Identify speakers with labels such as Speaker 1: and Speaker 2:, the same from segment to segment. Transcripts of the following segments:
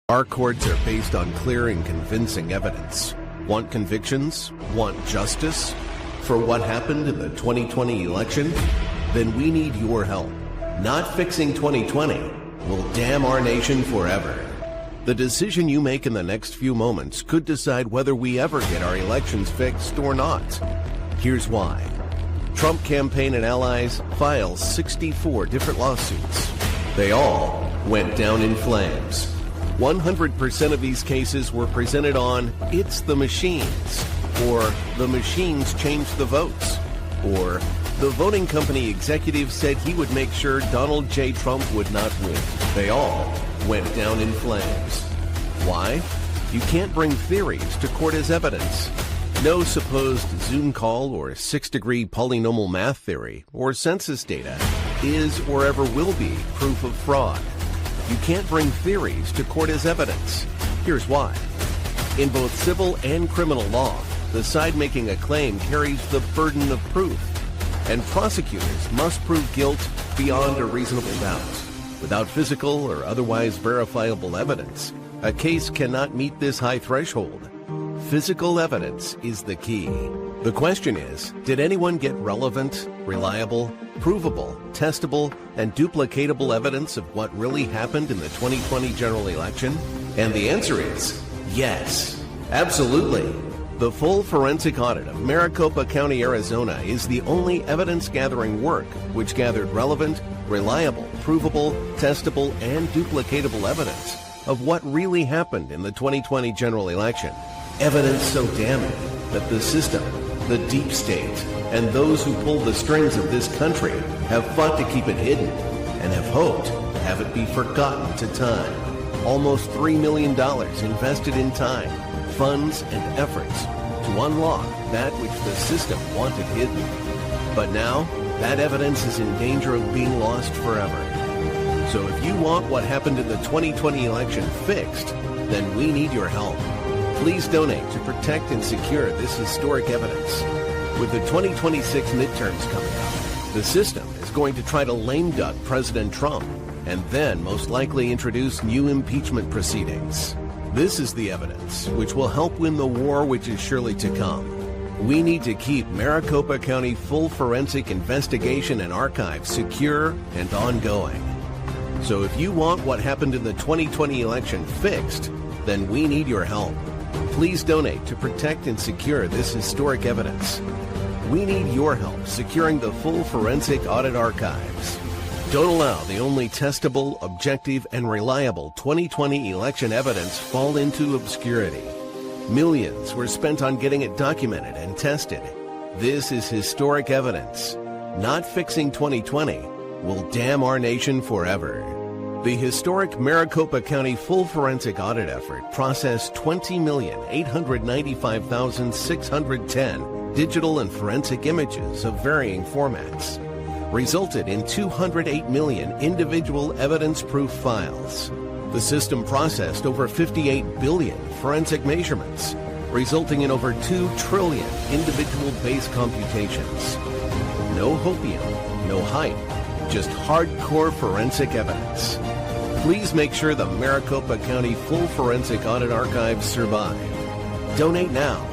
Speaker 1: Our courts are based on clear and convincing evidence. Want convictions? Want justice? For what happened in the 2020 election? Then we need your help. Not fixing 2020 will damn our nation forever. The decision you make in the next few moments could decide whether we ever get our elections fixed or not. Here's why. Trump campaign and allies file 64 different lawsuits. They all went down in flames. 100% of these cases were presented on "It's the machines," or "The machines changed the votes," or "The voting company executive said he would make sure Donald J. Trump would not win." They all went down in flames. Why? You can't bring theories to court as evidence. No supposed Zoom call or six-degree polynomial math theory or census data is or ever will be proof of fraud. You can't bring theories to court as evidence. Here's why. In both civil and criminal law, the side making a claim carries the burden of proof, and prosecutors must prove guilt beyond a reasonable doubt. Without physical or otherwise verifiable evidence, a case cannot meet this high threshold. Physical evidence is the key. The question is, did anyone get relevant, reliable, provable, testable, and duplicatable evidence of what really happened in the 2020 general election? And the answer is yes, absolutely. The full forensic audit of Maricopa County, Arizona is the only evidence-gathering work which gathered relevant, reliable, provable, testable, and duplicatable evidence of what really happened in the 2020 general election. Evidence so damning that the system, the deep state, and those who pull the strings of this country have fought to keep it hidden and have hoped to have it be forgotten to time. Almost $3 million invested in time, funds, and efforts to unlock that which the system wanted hidden. But now, that evidence is in danger of being lost forever. So if you want what happened in the 2020 election fixed, then we need your help. Please donate to protect and secure this historic evidence. With the 2026 midterms coming up, the system is going to try to lame duck President Trump and then most likely introduce new impeachment proceedings. This is the evidence which will help win the war which is surely to come. We need to keep Maricopa County full forensic investigation and archive secure and ongoing. So if you want what happened in the 2020 election fixed, then we need your help. Please donate to protect and secure this historic evidence. We need your help securing the full forensic audit archives. Don't allow the only testable, objective, and reliable 2020 election evidence fall into obscurity. Millions were spent on getting it documented and tested. This is historic evidence. Not fixing 2020 will damn our nation forever. The historic Maricopa County full forensic audit effort processed 20,895,610 digital and forensic images of varying formats, resulted in 208 million individual evidence-proof files. The system processed over 58 billion forensic measurements, resulting in over 2 trillion individual base computations. No hopium, no hype, just hardcore forensic evidence. Please make sure the Maricopa County full forensic audit archives survive. Donate now.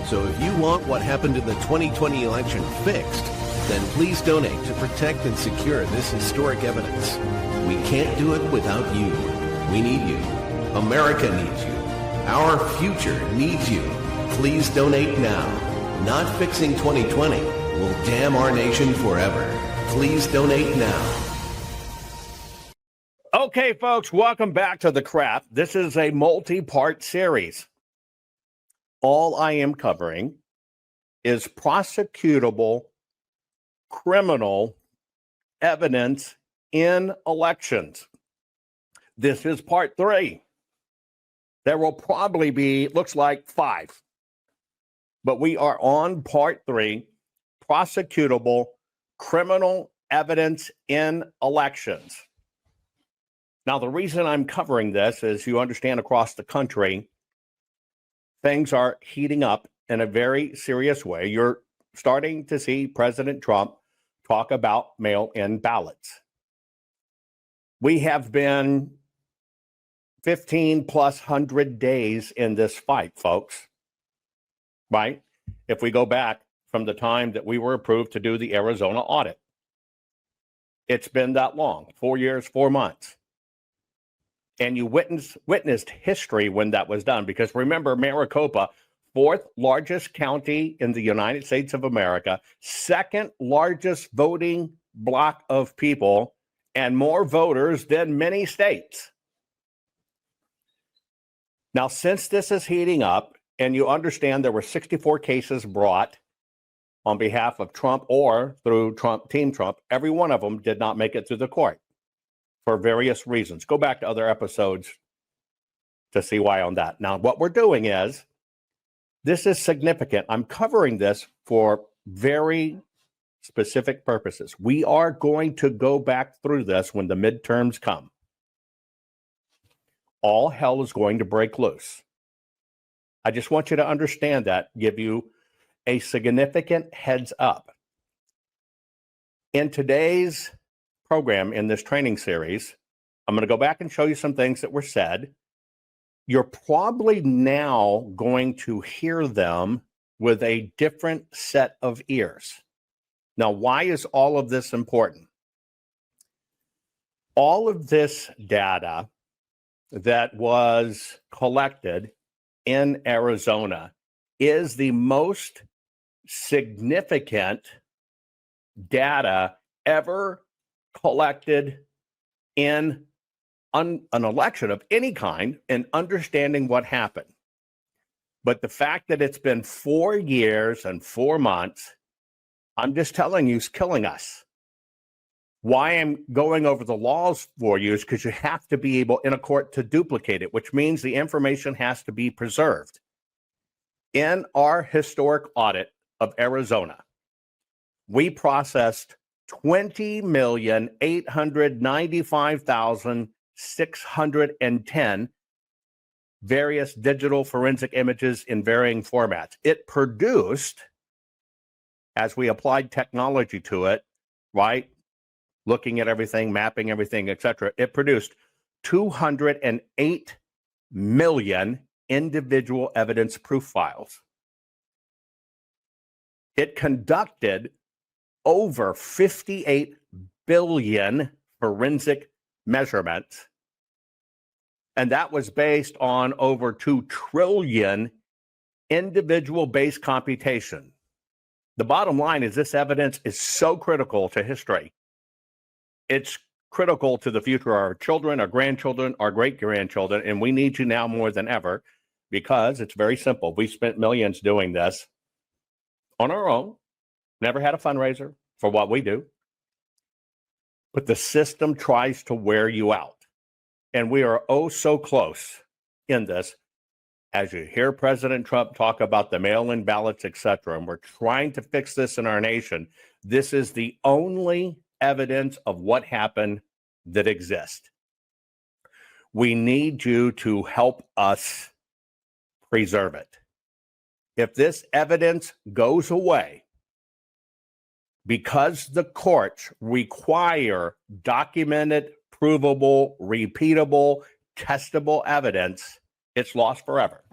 Speaker 1: So if you want what happened in the 2020 election fixed, then please donate to protect and secure this historic evidence. We can't do it without you. We need you. America needs you. Our future needs you. Please donate now. Not fixing 2020 will damn our nation forever. Please donate now.
Speaker 2: Okay, folks, welcome back to The Crap. This is a multi-part series. All I am covering is prosecutable criminal evidence in elections. This is part 3. There will probably be, looks like 5. But we are on part 3, prosecutable criminal evidence in elections. Now, the reason I'm covering this is you understand across the country, things are heating up in a very serious way. You're starting to see President Trump talk about mail-in ballots. We have been 15 plus 100 days in this fight, folks, right? If we go back from the time that we were approved to do the Arizona audit, it's been that long, 4 years, 4 months. And you witnessed history when that was done, because remember, Maricopa, fourth largest county in the United States of America, second largest voting block of people, and more voters than many states. Now, since this is heating up, and you understand there were 64 cases brought on behalf of Trump or through Team Trump, every one of them did not make it through the court for various reasons. Go back to other episodes to see why on that. Now, what we're doing is, this is significant. I'm covering this for very specific purposes. We are going to go back through this when the midterms come. All hell is going to break loose. I just want you to understand that, give you a significant heads up. In today's program, in this training series, I'm going to go back and show you some things that were said. You're probably now going to hear them with a different set of ears. Now, why is all of this important? All of this data that was collected in Arizona is the most significant data ever collected in an election of any kind in understanding what happened. But the fact that it's been 4 years and 4 months, I'm just telling you, is killing us. Why I'm going over the laws for you is because you have to be able in a court to duplicate it, which means the information has to be preserved. In our historic audit of Arizona, we processed 20,895,610 various digital forensic images in varying formats. It produced, as we applied technology to it, right, looking at everything, mapping everything, etc., it produced 208 million individual evidence proof files. It conducted over 58 billion forensic measurements, and that was based on over 2 trillion individual base computation. The bottom line is this evidence is so critical to history. It's critical to the future of our children, our grandchildren, our great-grandchildren, and we need you now more than ever, because it's very simple. We spent millions doing this on our own, never had a fundraiser for what we do, but the system tries to wear you out. And we are oh so close in this. As you hear President Trump talk about the mail-in ballots, etc., and we're trying to fix this in our nation, this is the only evidence of what happened that exists. We need you to help us preserve it. If this evidence goes away, because the courts require documented, provable, repeatable, testable evidence, it's lost forever.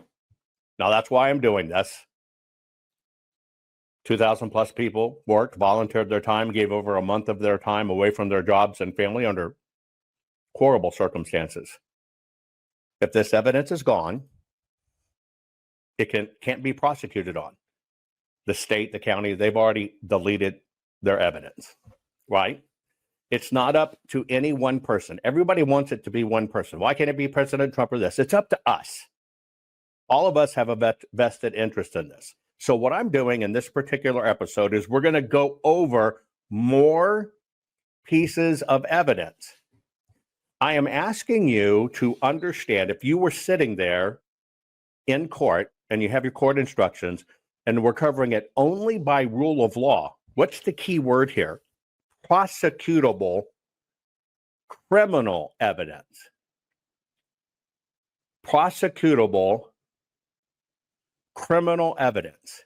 Speaker 2: Now, that's why I'm doing this. 2,000 plus people worked, volunteered their time, gave over a month of their time away from their jobs and family under horrible circumstances. If this evidence is gone, it can't be prosecuted on. The state, the county, they've already deleted their evidence, right? It's not up to any one person. Everybody wants it to be one person. Why can't it be President Trump or this? It's up to us. All of us have a vested interest in this. So what I'm doing in this particular episode is we're going to go over more pieces of evidence. I am asking you to understand, if you were sitting there in court and you have your court instructions and we're covering it only by rule of law, what's the key word here? Prosecutable criminal evidence. Prosecutable criminal evidence.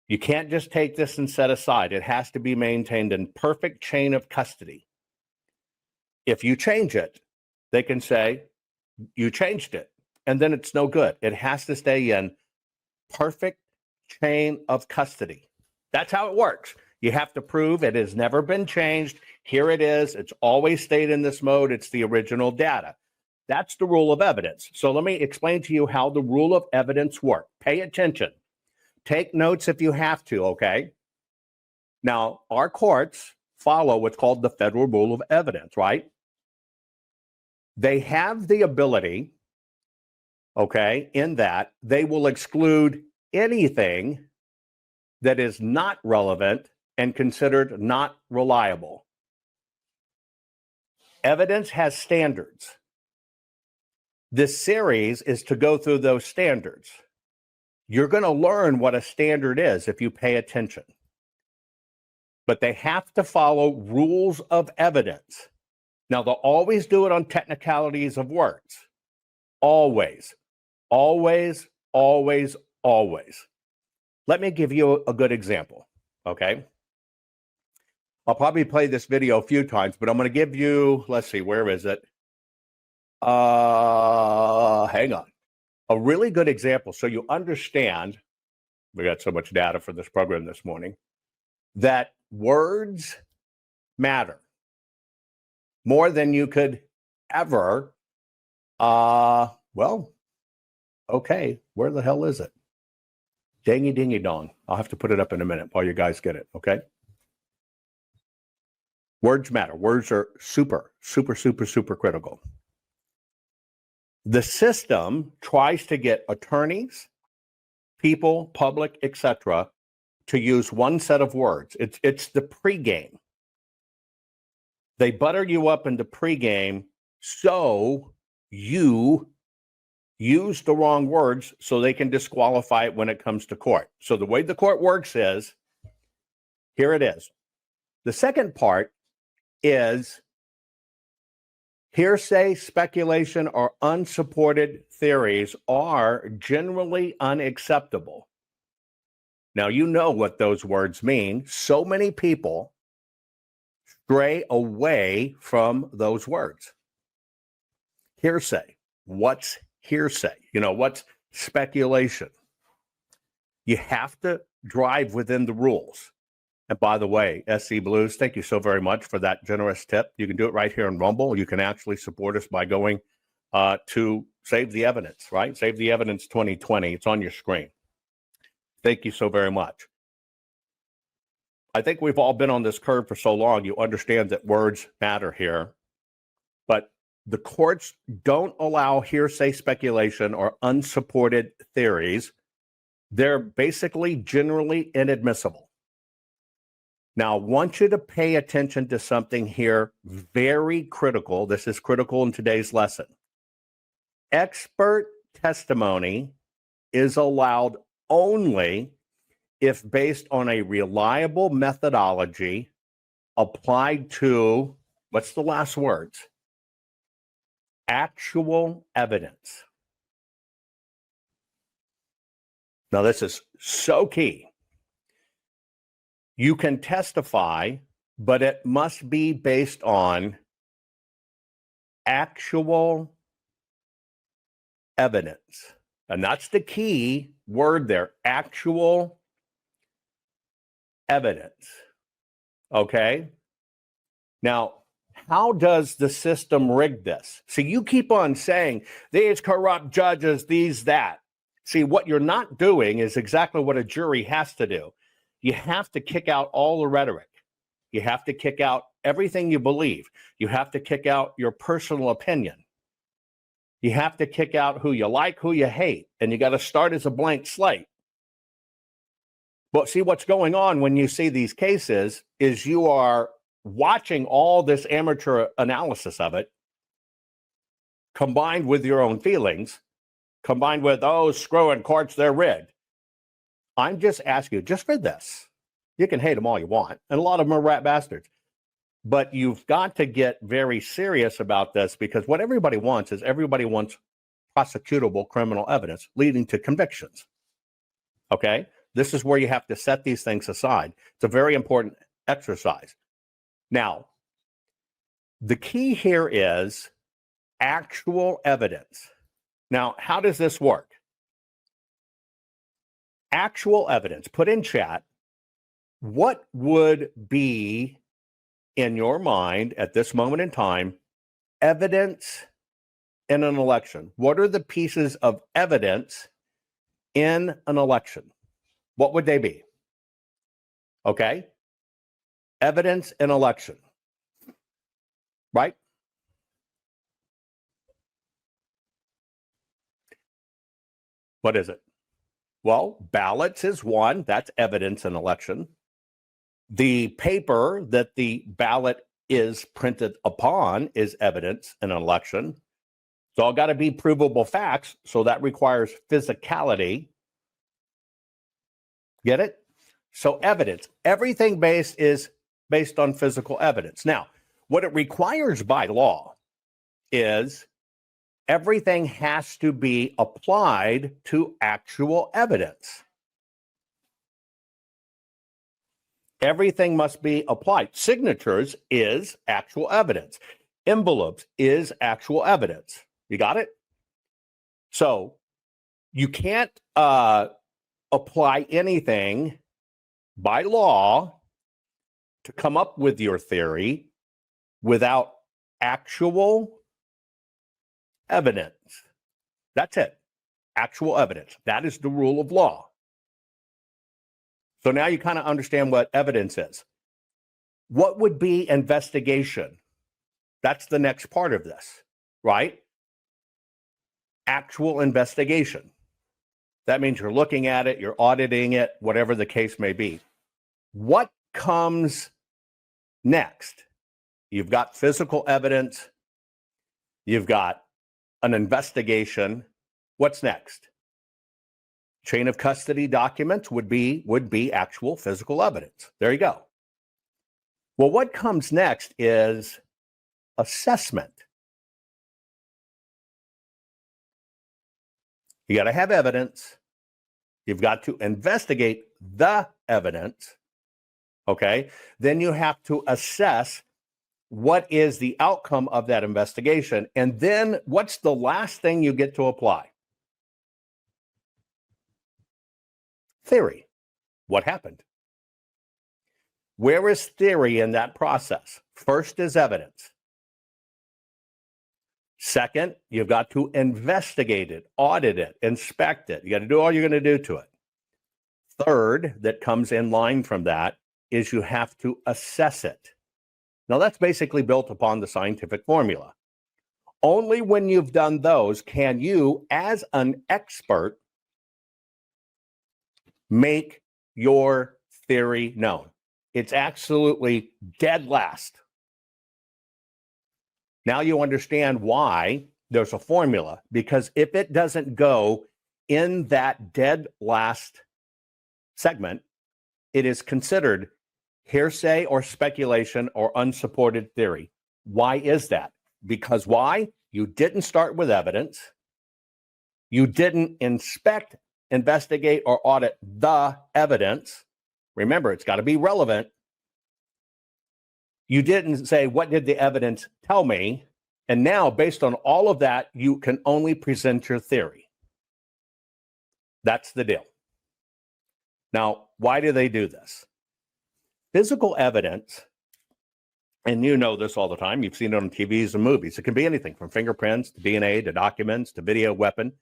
Speaker 2: You can't just take this and set aside. It has to be maintained in perfect chain of custody. If you change it, they can say you changed it, and then it's no good. It has to stay in perfect chain of custody. That's how it works. You have to prove it has never been changed. Here it is. It's always stayed in this mode. It's the original data. That's the rule of evidence. So let me explain to you how the rule of evidence works. Pay attention. Take notes if you have to, okay? Now, our courts follow what's called the federal rule of evidence, right? They have the ability, okay, in that they will exclude anything that is not relevant and considered not reliable. Evidence has standards. This series is to go through those standards. You're going to learn what a standard is if you pay attention. But they have to follow rules of evidence. Now, they'll always do it on technicalities of words. Always, always, always, always. Let me give you a good example, okay? I'll probably play this video a few times, but I'm going to give you, let's see, where is it? Hang on. A really good example so you understand, we got so much data for this program this morning, that words matter more than you could ever, well, okay, where the hell is it? Dingy dingy dong. I'll have to put it up in a minute while you guys get it, okay? Words matter. Words are super, super, super, super critical. The system tries to get attorneys, people, public, etc., to use one set of words. It's the pregame. They butter you up in the pregame so you use the wrong words so they can disqualify it when it comes to court. So the way the court works is, here it is. The second part is hearsay, speculation, or unsupported theories are generally unacceptable. Now, you know what those words mean. So many people stray away from those words. Hearsay. What's hearsay? You know, what's speculation? You have to drive within the rules. And by the way, SC Blues, thank you so very much for that generous tip. You can do it right here in Rumble. You can actually support us by going to Save the Evidence, right? Save the Evidence 2020. It's on your screen. Thank you so very much. I think we've all been on this curve for so long, you understand that words matter here. But the courts don't allow hearsay, speculation, or unsupported theories. They're basically generally inadmissible. Now, I want you to pay attention to something here very critical. This is critical in today's lesson. Expert testimony is allowed only if based on a reliable methodology applied to, what's the last words? Actual evidence. Now, this is so key. You can testify, but it must be based on actual evidence. And that's the key word there, actual evidence. Okay? Now, how does the system rig this? See, you keep on saying, these corrupt judges, these, that. See, what you're not doing is exactly what a jury has to do. You have to kick out all the rhetoric. You have to kick out everything you believe. You have to kick out your personal opinion. You have to kick out who you like, who you hate, and you got to start as a blank slate. But see, what's going on when you see these cases is you are watching all this amateur analysis of it, combined with your own feelings, combined with, oh, screwing courts, they're rigged. I'm just asking you, just for this, you can hate them all you want, and a lot of them are rat bastards. But you've got to get very serious about this, because what everybody wants is everybody wants prosecutable criminal evidence leading to convictions. Okay? This is where you have to set these things aside. It's a very important exercise. Now, the key here is actual evidence. Now, how does this work? Actual evidence. Put in chat, what would be in your mind at this moment in time evidence in an election? What are the pieces of evidence in an election? What would they be? Okay. Evidence in election. Right? What is it? Well, ballots is one. That's evidence in election. The paper that the ballot is printed upon is evidence in an election. It's all got to be provable facts, so that requires physicality. Get it? So evidence, everything is based on physical evidence. Now, what it requires by law is everything has to be applied to actual evidence. Everything must be applied. Signatures is actual evidence. Envelopes is actual evidence. You got it? So you can't apply anything by law to come up with your theory without actual evidence. That's it. Actual evidence. That is the rule of law. So now you kind of understand what evidence is. What would be investigation? That's the next part of this, right? Actual investigation. That means you're looking at it, you're auditing it, whatever the case may be. What comes next? You've got physical evidence. You've got an investigation. What's next? Chain of custody documents would be actual physical evidence. There you go. Well, what comes next is assessment. You got to have evidence. You've got to investigate the evidence. Okay. Then you have to assess what is the outcome of that investigation. And then what's the last thing you get to apply? Theory. What happened? Where is theory in that process? First is evidence. Second, you've got to investigate it, audit it, inspect it. You got to do all you're going to do to it. Third, that comes in line from that, is you have to assess it. Now, that's basically built upon the scientific formula. Only when you've done those can you, as an expert, make your theory known. It's absolutely dead last. Now you understand why there's a formula, because if it doesn't go in that dead last segment, it is considered hearsay or speculation or unsupported theory. Why is that? Because why? You didn't start with evidence. You didn't inspect, investigate, or audit the evidence. Remember, it's got to be relevant. You didn't say, what did the evidence tell me? And now, based on all of that, you can only present your theory. That's the deal. Now, why do they do this? Physical evidence, and you know this all the time, you've seen it on TVs and movies. It can be anything from fingerprints to DNA to documents to video weapon.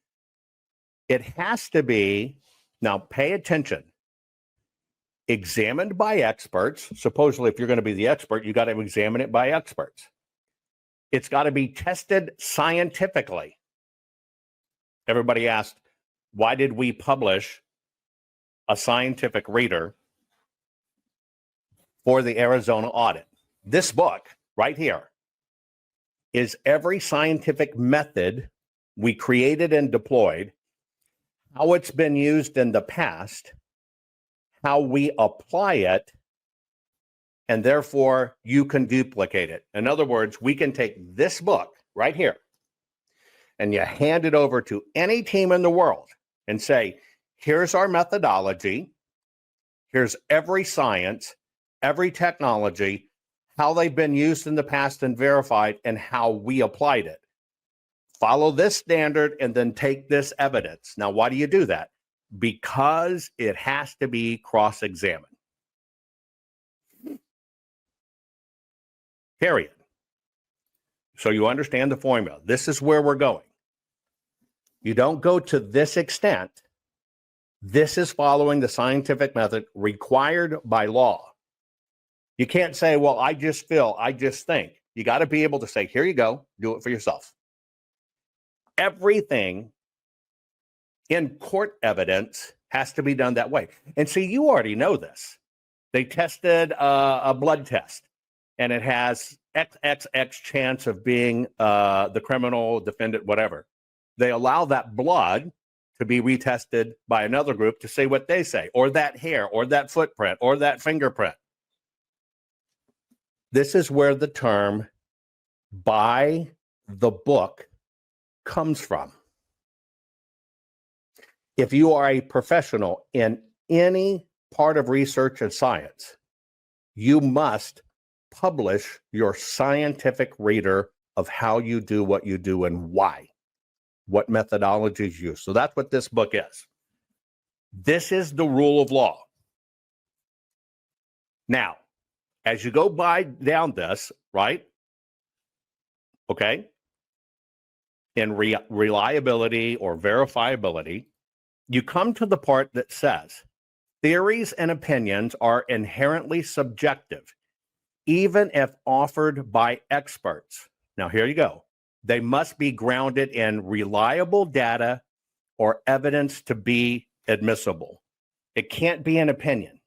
Speaker 2: It has to be, now pay attention, examined by experts. Supposedly, if you're going to be the expert, you got to examine it by experts. It's got to be tested scientifically. Everybody asked, why did we publish a scientific reader for the Arizona audit? This book right here is every scientific method we created and deployed, how it's been used in the past, how we apply it, and therefore you can duplicate it. In other words, we can take this book right here and you hand it over to any team in the world and say, here's our methodology, here's every science, every technology, how they've been used in the past and verified, and how we applied it. follow this standard and then take this evidence. Now, why do you do that? Because it has to be cross-examined. Period. So you understand the formula. This is where we're going. You don't go to this extent. This is following the scientific method required by law. You can't say, well, I just feel, I just think. You got to be able to say, here you go, do it for yourself. Everything in court evidence has to be done that way. And see, you already know this. They tested a blood test, and it has XXX chance of being the criminal, defendant, whatever. They allow that blood to be retested by another group to say what they say, or that hair, or that footprint, or that fingerprint. This is where the term by the book comes from. If you are a professional in any part of research and science, you must publish your scientific reader of how you do what you do and why, what methodologies you use. So that's what this book is. This is the rule of law. Now, as you go down this, right? Okay. In reliability or verifiability, you come to the part that says theories and opinions are inherently subjective, even if offered by experts. Now, here you go. They must be grounded in reliable data or evidence to be admissible. It can't be an opinion.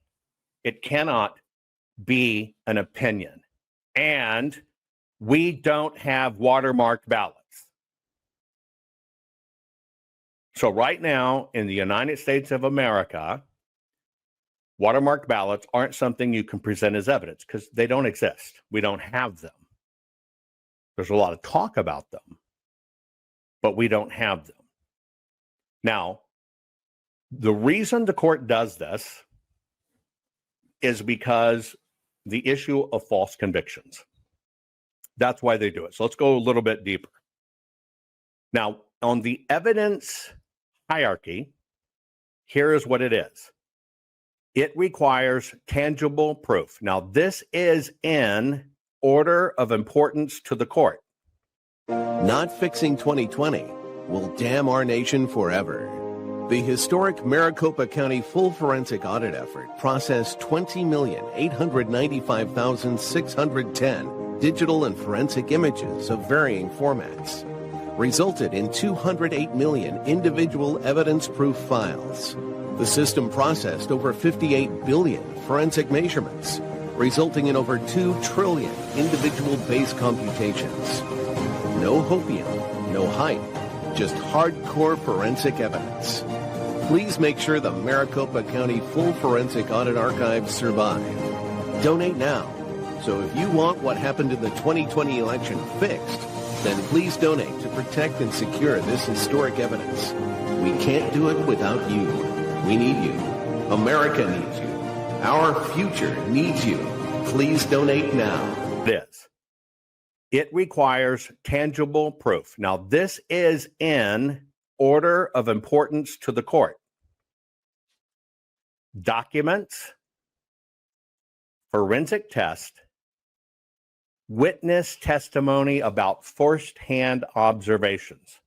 Speaker 2: It cannot be an opinion. And we don't have watermarked ballots. So right now in the United States of America, watermarked ballots aren't something you can present as evidence because they don't exist. We don't have them. There's a lot of talk about them, but we don't have them. Now, the reason the court does this is because the issue of false convictions. That's why they do it. So let's go a little bit deeper. Now, on the evidence hierarchy, here is what it is. It requires tangible proof. Now, this is in order of importance to the court.
Speaker 1: Not fixing 2020 will damn our nation forever. The historic Maricopa County full forensic audit effort processed 20,895,610 digital and forensic images of varying formats, resulted in 208 million individual evidence-proof files. The system processed over 58 billion forensic measurements, resulting in over 2 trillion individual base computations. No hopium, no hype, just hardcore forensic evidence. Please make sure the Maricopa County Full Forensic Audit Archives survive. Donate now. So if you want what happened in the 2020 election fixed, then please donate to protect and secure this historic evidence. We can't do it without you. We need you. America needs you. Our future needs you. Please donate now.
Speaker 2: It requires tangible proof. Now, this is in order of importance to the court. Documents, forensic test, witness testimony about first-hand observations.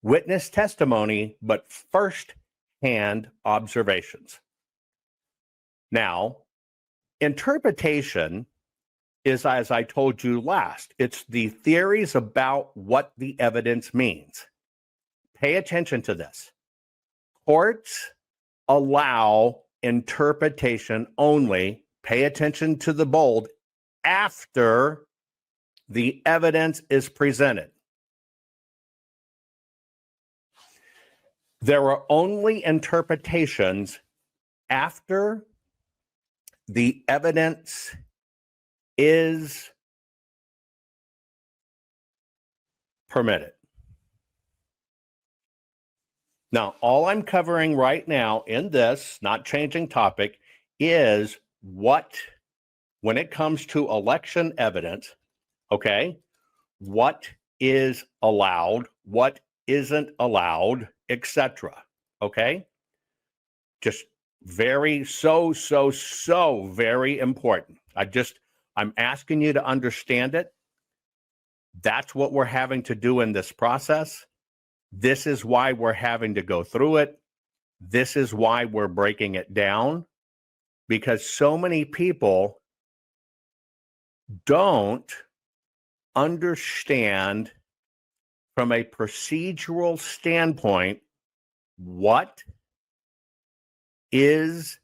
Speaker 2: Witness testimony, but first-hand observations. Now, interpretation is, as I told you last, it's the theories about what the evidence means. Pay attention to this. Courts allow interpretation only, pay attention to the bold, after the evidence is presented. There are only interpretations after the evidence is permitted. Now, all I'm covering right now in this, not changing topic, is what, when it comes to election evidence, okay, what is allowed, what isn't allowed, etc. Okay? Just very, so very important. I'm asking you to understand it. That's what we're having to do in this process. This is why we're having to go through it. This is why we're breaking it down, because so many people don't understand from a procedural standpoint what is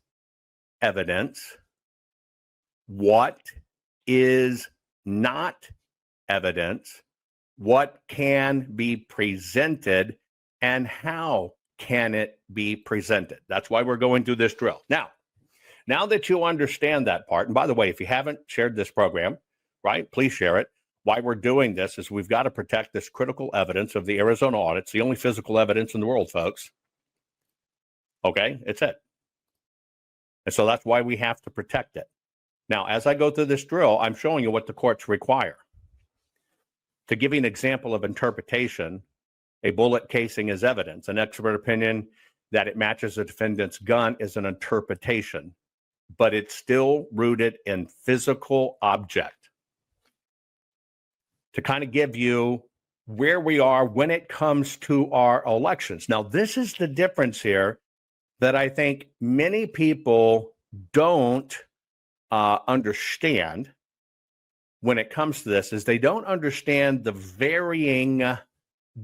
Speaker 2: evidence, what is not evidence, what can be presented, and how can it be presented. That's why we're going through this drill. Now that you understand that part, and by the way, if you haven't shared this program, right, please share it. Why we're doing this is we've got to protect this critical evidence of the Arizona audit. It's the only physical evidence in the world, folks. Okay, it's it. And so that's why we have to protect it. Now, as I go through this drill, I'm showing you what the courts require. To give you an example of interpretation, a bullet casing is evidence. An expert opinion that it matches the defendant's gun is an interpretation, but it's still rooted in physical object. To kind of give you where we are when it comes to our elections. Now, this is the difference here that I think many people don't understand when it comes to this, is they don't understand the varying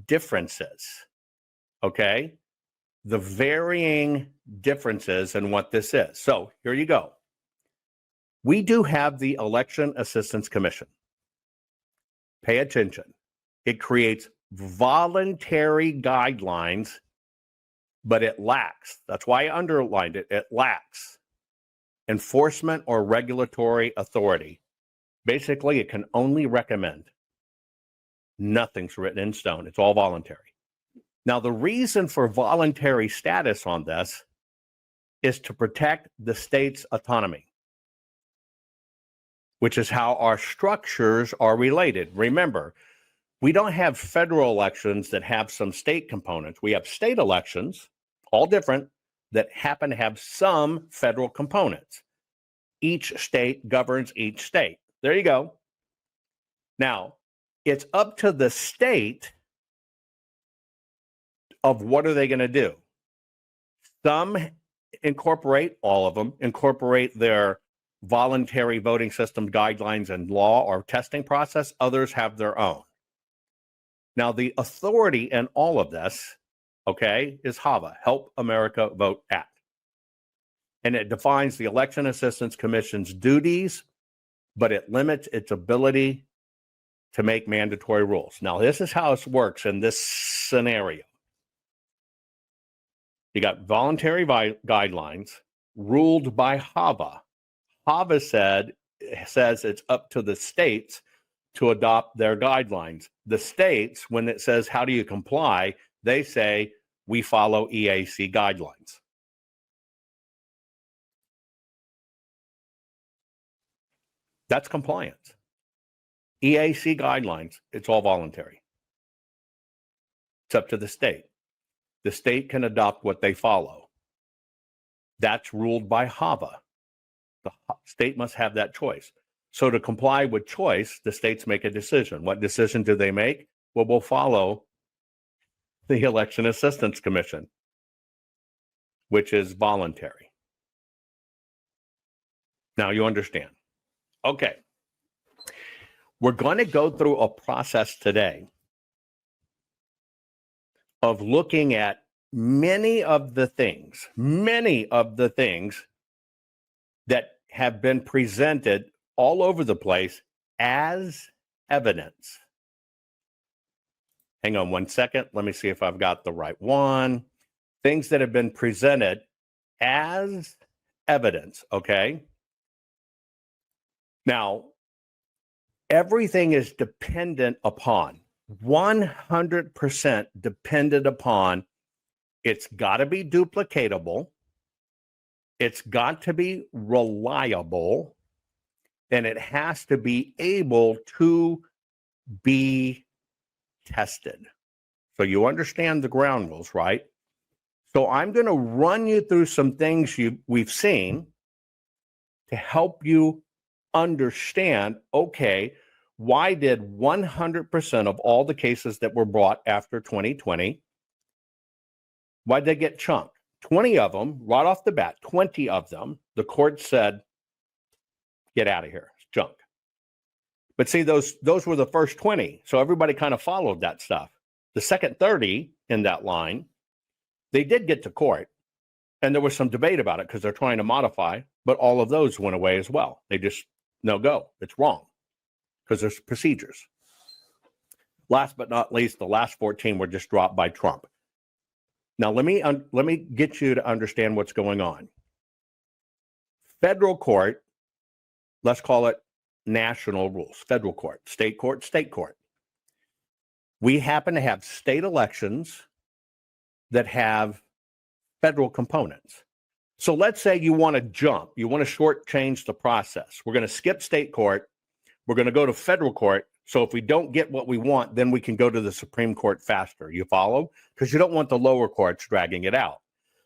Speaker 2: differences, okay? The varying differences in what this is. So here you go. We do have the Election Assistance Commission. Pay attention. It creates voluntary guidelines, but it lacks, that's why I underlined it, it lacks enforcement or regulatory authority. Basically, it can only recommend. Nothing's written in stone. It's all voluntary. Now, the reason for voluntary status on this is to protect the state's autonomy, which is how our structures are related. Remember, we don't have federal elections that have some state components. We have state elections, all different, that happen to have some federal components. Each state governs each state. There you go. Now, it's up to the state of what are they going to do. Some incorporate, all of them, incorporate their voluntary voting system guidelines and law or testing process. Others have their own. Now, the authority in all of this, okay, is HAVA, Help America Vote Act. And it defines the Election Assistance Commission's duties, but it limits its ability to make mandatory rules. Now, this is how it works in this scenario. You got voluntary guidelines ruled by HAVA. HAVA says it's up to the states to adopt their guidelines. The states, when it says, how do you comply? They say, we follow EAC guidelines. That's compliance. EAC guidelines, it's all voluntary. It's up to the state. The state can adopt what they follow. That's ruled by HAVA. The state must have that choice. So to comply with choice, the states make a decision. What decision do they make? Well, we'll follow the Election Assistance Commission, which is voluntary. Now you understand. Okay. We're going to go through a process today of looking at many of the things that have been presented all over the place as evidence. Hang on one second. Let me see if I've got the right one. Things that have been presented as evidence, okay? Now, everything is dependent upon, 100% dependent upon, it's got to be duplicatable, it's got to be reliable, and it has to be able to be tested. So you understand the ground rules, right? So I'm going to run you through some things we've seen to help you understand, okay, why did 100% of all the cases that were brought after 2020, why'd they get chunked? 20 of them, right off the bat, 20 of them, the court said, get out of here, it's junk. But see, those were the first 20, so everybody kind of followed that stuff. The second 30 in that line, they did get to court, and there was some debate about it because they're trying to modify, but all of those went away as well. They just, no go, it's wrong, because there's procedures. Last but not least, the last 14 were just dropped by Trump. Now, let me get you to understand what's going on. Federal court, let's call it national rules, federal court, state court, state court. We happen to have state elections that have federal components. So let's say you want to jump, you want to shortchange the process. We're going to skip state court. We're going to go to federal court. So if we don't get what we want, then we can go to the Supreme Court faster. You follow? Because you don't want the lower courts dragging it out.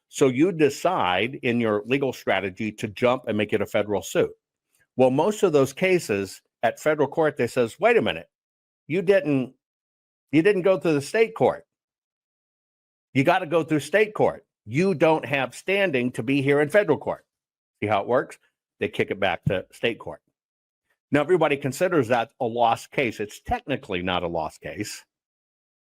Speaker 2: So you decide in your legal strategy to jump and make it a federal suit. Well, most of those cases at federal court, they says, wait a minute, you didn't go through the state court. You got to go through state court. You don't have standing to be here in federal court. See how it works? They kick it back to state court. Now, everybody considers that a lost case. It's technically not a lost case,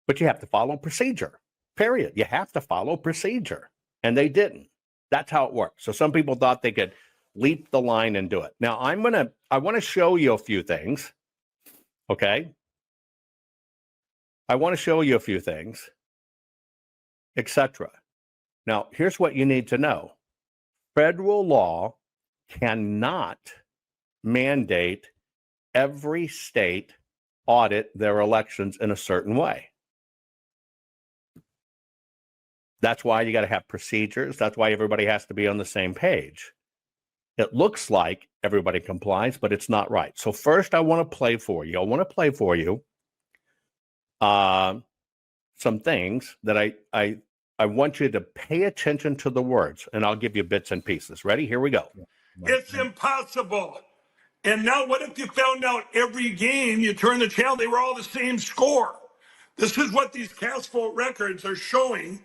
Speaker 2: but you have to follow procedure, period. You have to follow procedure, and they didn't. That's how it works. So some people thought they could leap the line and do it. Now, I want to show you a few things, okay? I want to show you a few things, etc. Now, here's what you need to know. Federal law cannot mandate every state audit their elections in a certain way. That's why you got to have procedures. That's why everybody has to be on the same page. It looks like everybody complies, but it's not right. So first, I want to play for you. Some things that I want you to pay attention to the words, and I'll give you bits and pieces. Ready? Here we go.
Speaker 3: It's impossible. And now what if you found out every game you turn the channel, they were all the same score? This is what these cast vote records are showing.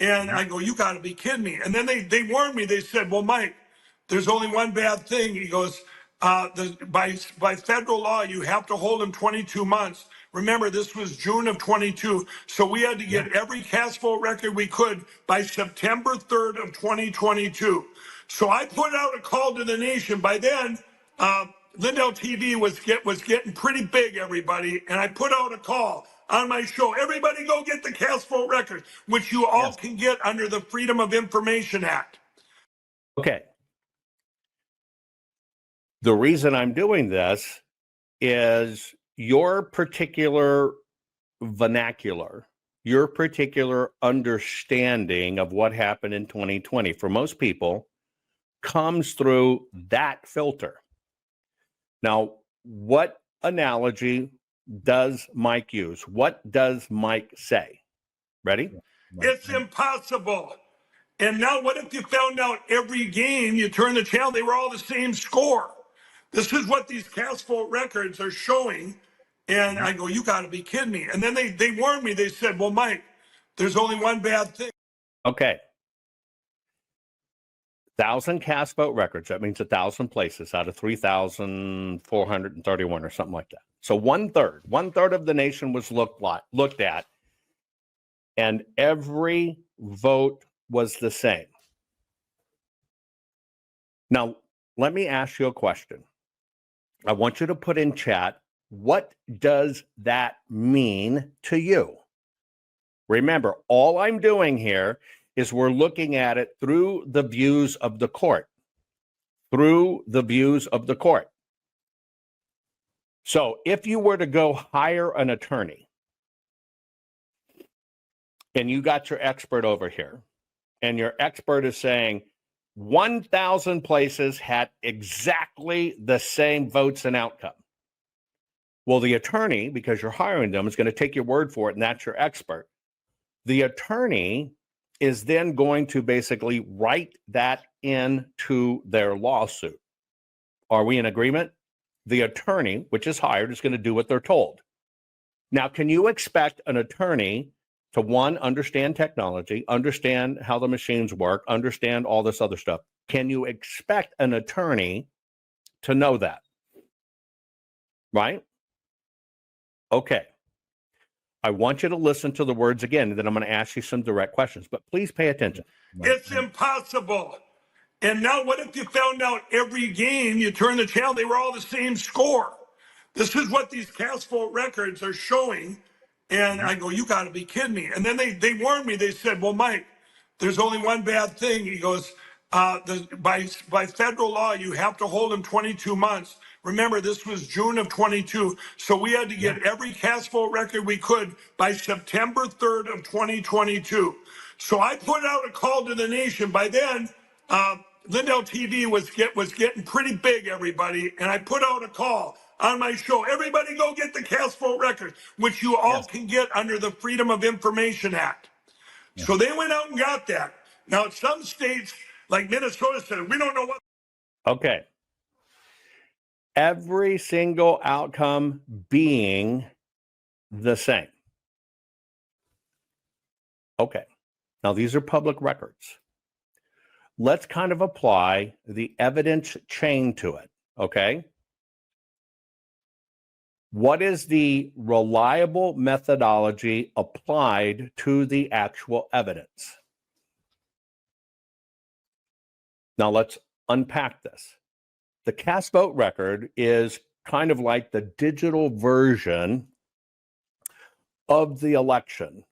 Speaker 3: And I go, you got to be kidding me. And then they warned me. They said, well, Mike, there's only one bad thing. He goes, by federal law, you have to hold them 22 months. Remember, this was June of 22. So we had to get every cast vote record we could by September 3rd of 2022. So I put out a call to the nation. By then, Lindell TV was getting pretty big, everybody. And I put out a call on my show. Everybody go get the cast vote record, which you all can get under the Freedom of Information Act.
Speaker 2: Okay. The reason I'm doing this is your particular vernacular, your particular understanding of what happened in 2020 for most people comes through that filter. Now, what analogy does Mike use? What does Mike say? Ready?
Speaker 3: It's impossible. And now what if you found out every game you turn the channel, they were all the same score? This is what these cast vote records are showing. And I go, you got to be kidding me. And then they warned me. They said, well, Mike, there's only one bad thing.
Speaker 2: Okay. 1,000 cast vote records. That means 1,000 places out of 3,431 or something like that. So one third of the nation was looked at, and every vote was the same. Now, let me ask you a question. I want you to put in chat, what does that mean to you? Remember, all I'm doing here is we're looking at it through the views of the court. Through the views of the court. So if you were to go hire an attorney and you got your expert over here and your expert is saying 1,000 places had exactly the same votes and outcome. Well, the attorney, because you're hiring them, is going to take your word for it, and that's your expert. The attorney is then going to basically write that into their lawsuit. Are we in agreement? The attorney, which is hired, is going to do what they're told. Now, can you expect an attorney to, one, understand technology, understand how the machines work, understand all this other stuff? Can you expect an attorney to know that? Right? Okay. I want you to listen to the words again, and then I'm going to ask you some direct questions, but please pay attention.
Speaker 3: It's impossible. And now what if you found out every game you turn the channel, they were all the same score? This is what these cast vote records are showing. And I go, you got to be kidding me. And then they warned me. They said, well, Mike, there's only one bad thing. He goes, by federal law, you have to hold him 22 months. Remember, this was June of 22. So we had to get every cast vote record we could by September 3rd of 2022. So I put out a call to the nation. By then, Lindell TV was getting pretty big, everybody. And I put out a call on my show. Everybody go get the cast vote record, which you all can get under the Freedom of Information Act. So they went out and got that. Now, some states like Minnesota said, we don't know what.
Speaker 2: Okay. Every single outcome being the same. Okay. Now, these are public records. Let's kind of apply the evidence chain to it. Okay. What is the reliable methodology applied to the actual evidence? Now let's unpack this. The cast vote record is kind of like the digital version of the election.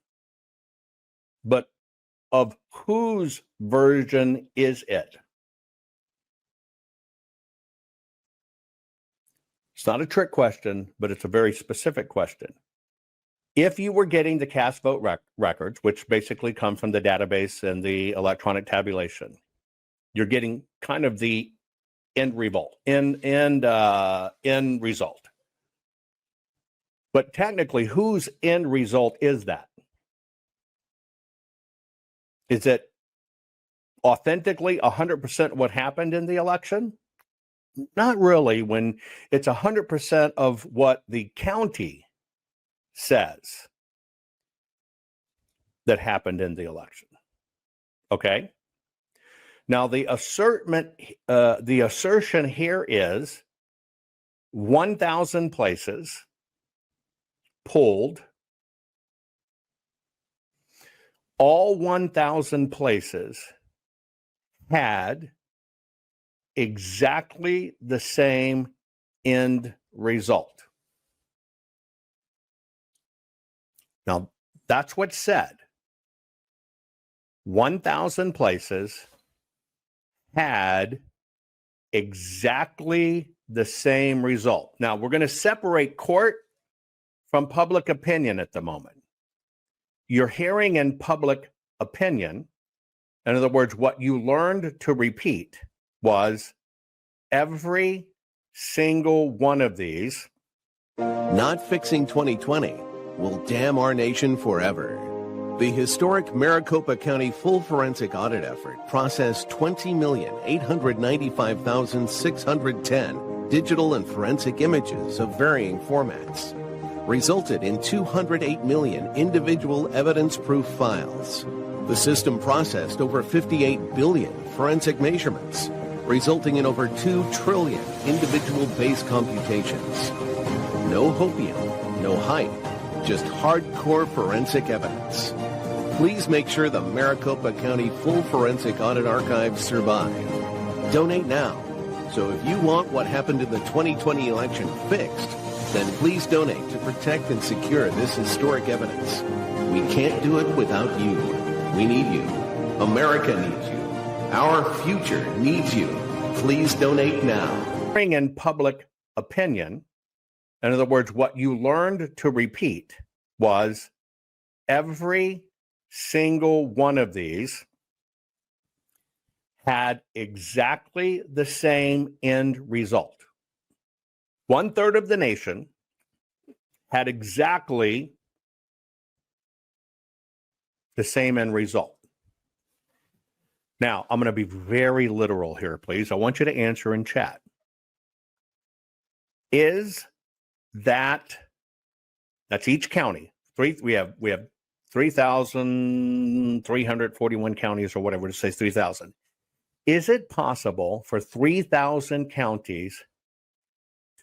Speaker 2: But of whose version is it? It's not a trick question, but it's a very specific question. If you were getting the cast vote records, which basically come from the database and the electronic tabulation, you're getting kind of the end result. But technically, whose end result is that? Is it authentically 100% what happened in the election? Not really, when it's 100% of what the county says that happened in the election. Okay? Now, the assertion here is 1,000 places polled. All 1,000 places had exactly the same end result. Now, that's what's said. 1,000 places had exactly the same result. Now, we're going to separate court from public opinion at the moment. You're hearing in public opinion, in other words, what you learned to repeat was every single one of these.
Speaker 1: Not fixing 2020 will damn our nation forever. The historic Maricopa County full forensic audit effort processed 20,895,610 digital and forensic images of varying formats, resulted in 208 million individual evidence-proof files. The system processed over 58 billion forensic measurements, resulting in over 2 trillion individual base computations. No hopium, no hype, just hardcore forensic evidence. Please make sure the Maricopa County Full Forensic Audit Archives survive. Donate now. So if you want what happened in the 2020 election fixed, then please donate to protect and secure this historic evidence. We can't do it without you. We need you. America needs you. Our future needs you. Please donate now.
Speaker 2: In public opinion, in other words, what you learned to repeat was every single one of these had exactly the same end result. 1/3 of the nation had exactly the same end result. Now, I'm going to be very literal here, please. I want you to answer in chat. Is that's each county. We have 3,341 counties or whatever, to say 3,000. Is it possible for 3,000 counties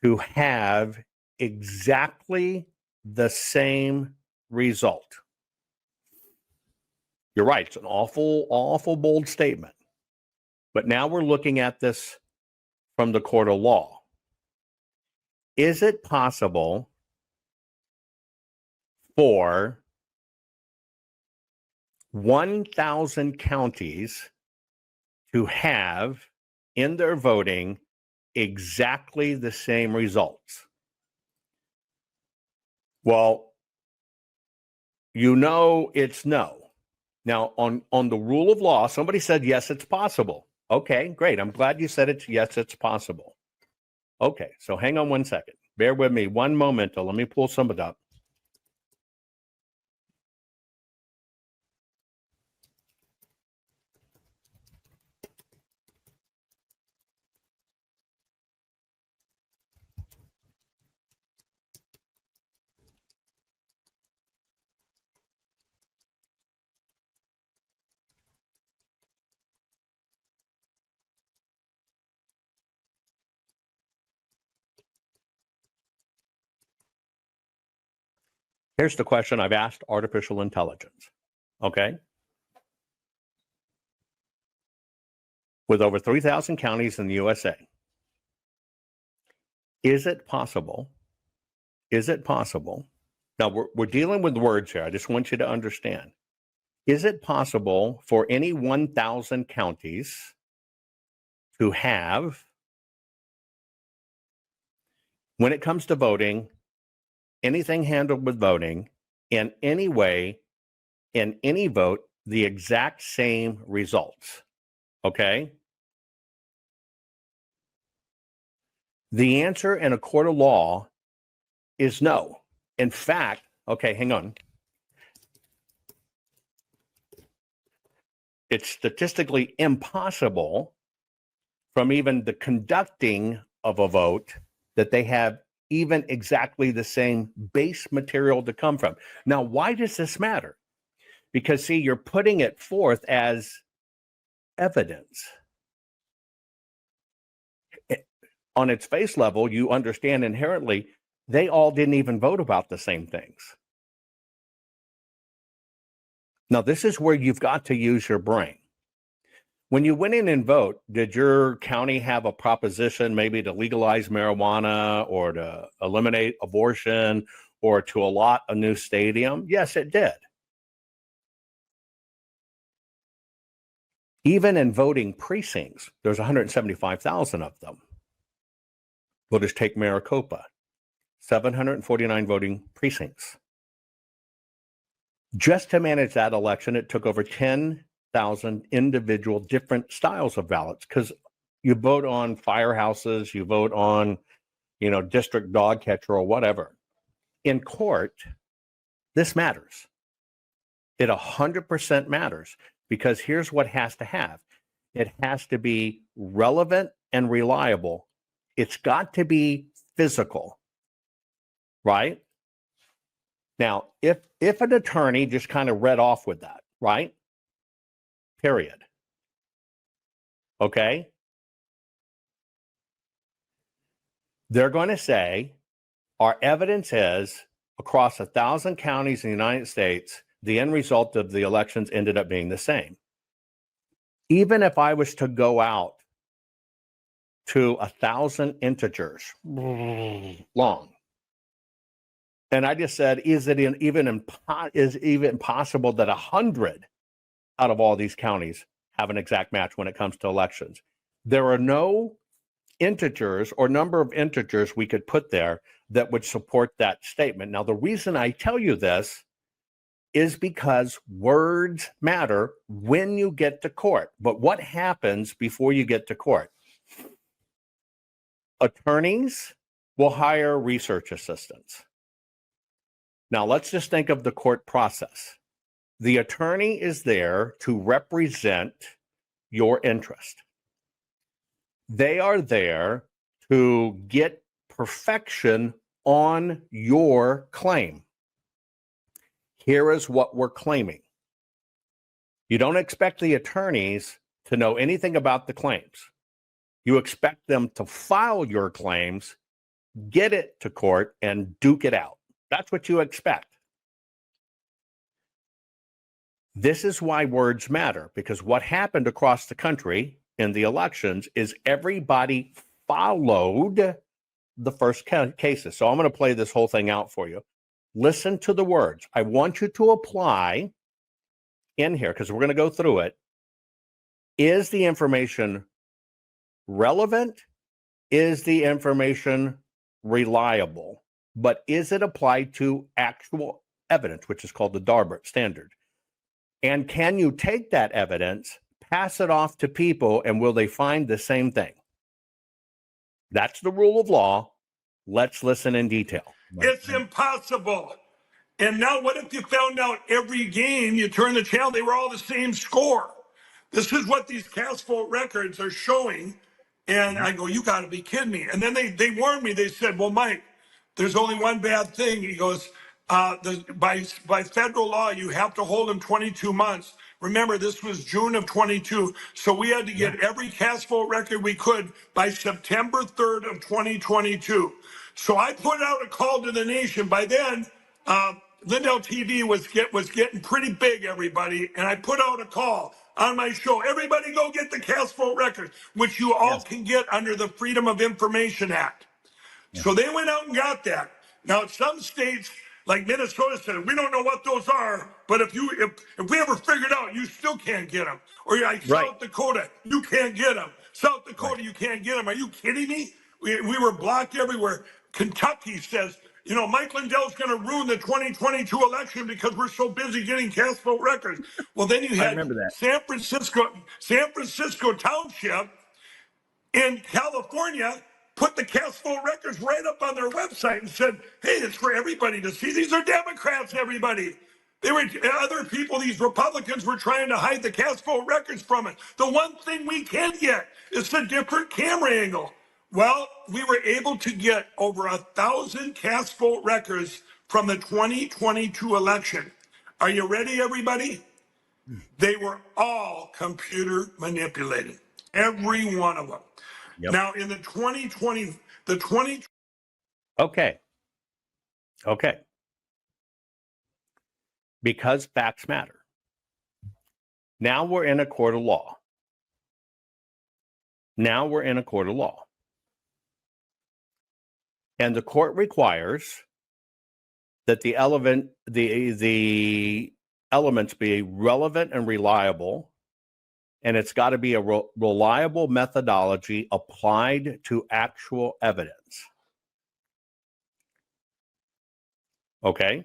Speaker 2: to have exactly the same result? You're right. It's an awful, awful bold statement. But now we're looking at this from the court of law. Is it possible for 1,000 counties to have in their voting exactly the same results? Well, it's no. Now, on the rule of law, somebody said, yes, it's possible. Okay, great. I'm glad you said yes, it's possible. Okay, so hang on 1 second. Bear with me one moment. Let me pull some of it up. Here's the question I've asked artificial intelligence, okay? With over 3,000 counties in the USA, is it possible? Now, we're dealing with words here. I just want you to understand. Is it possible for any 1,000 counties to have, when it comes to voting, anything handled with voting, in any way, in any vote, the exact same results? Okay? The answer in a court of law is no. In fact, okay, hang on. It's statistically impossible from even the conducting of a vote that they have even exactly the same base material to come from. Now, why does this matter? Because, see, you're putting it forth as evidence. On its face level, you understand inherently they all didn't even vote about the same things. Now, this is where you've got to use your brain. When you went in and vote, did your county have a proposition maybe to legalize marijuana or to eliminate abortion or to allot a new stadium? Yes, it did. Even in voting precincts, there's 175,000 of them. We'll just take Maricopa, 749 voting precincts. Just to manage that election, it took over 10,000 individual different styles of ballots, because you vote on firehouses, you vote on, district dog catcher or whatever. In court, this matters. It 100% matters, because here's what has to have. It has to be relevant and reliable. It's got to be physical, right? Now, if an attorney just kind of read off with that, right? Period. Okay? They're going to say, our evidence is across 1,000 counties in the United States, the end result of the elections ended up being the same. Even if I was to go out to 1,000 integers long, and I just said, is it even possible that 100 out of all these counties have an exact match when it comes to elections? There are no integers or number of integers we could put there that would support that statement. Now, the reason I tell you this is because words matter when you get to court. But what happens before you get to court? Attorneys will hire research assistants. Now, let's just think of the court process. The attorney is there to represent your interest. They are there to get perfection on your claim. Here is what we're claiming. You don't expect the attorneys to know anything about the claims. You expect them to file your claims, get it to court, and duke it out. That's what you expect. This is why words matter, because what happened across the country in the elections is everybody followed the first cases. So I'm going to play this whole thing out for you. Listen to the words. I want you to apply in here, because we're going to go through it. Is the information relevant? Is the information reliable? But is it applied to actual evidence, which is called the Darbert standard? And can you take that evidence, pass it off to people, and will they find the same thing? That's the rule of law. Let's listen in detail.
Speaker 3: It's impossible. And now what if you found out every game you turn the channel, they were all the same score? This is what these cast vote records are showing. And I go, you got to be kidding me. And then they warned me. They said, well, Mike, there's only one bad thing. He goes, by federal law, you have to hold him 22 months. Remember, this was June of 22. So we had to get every cast vote record we could by September 3rd of 2022. So I put out a call to the nation. By then, Lindell TV was getting pretty big, everybody. And I put out a call on my show. Everybody go get the cast vote records, which you all can get under the Freedom of Information Act. So they went out and got that. Now, some states like Minnesota said, we don't know what those are, but if we ever figured out, you still can't get them. Or like South Dakota, you can't get them. South Dakota, you can't get them. Are you kidding me? We were blocked everywhere. Kentucky says, you know, Mike Lindell's going to ruin the 2022 election because we're so busy getting cast vote records. Well, then you had San Francisco Township in California put the cast vote records right up on their website and said, hey, it's for everybody to see. These are Democrats, everybody. They were other people, these Republicans were trying to hide the cast vote records from it. The one thing we can get is a different camera angle. Well, we were able to get over 1,000 cast vote records from the 2022 election. Are you ready, everybody? They were all computer manipulated. Every one of them. Yep. Now, in the 2020.
Speaker 2: Okay. Because facts matter. Now we're in a court of law. And the court requires that the elements be relevant and reliable, and it's got to be a reliable methodology applied to actual evidence. Okay?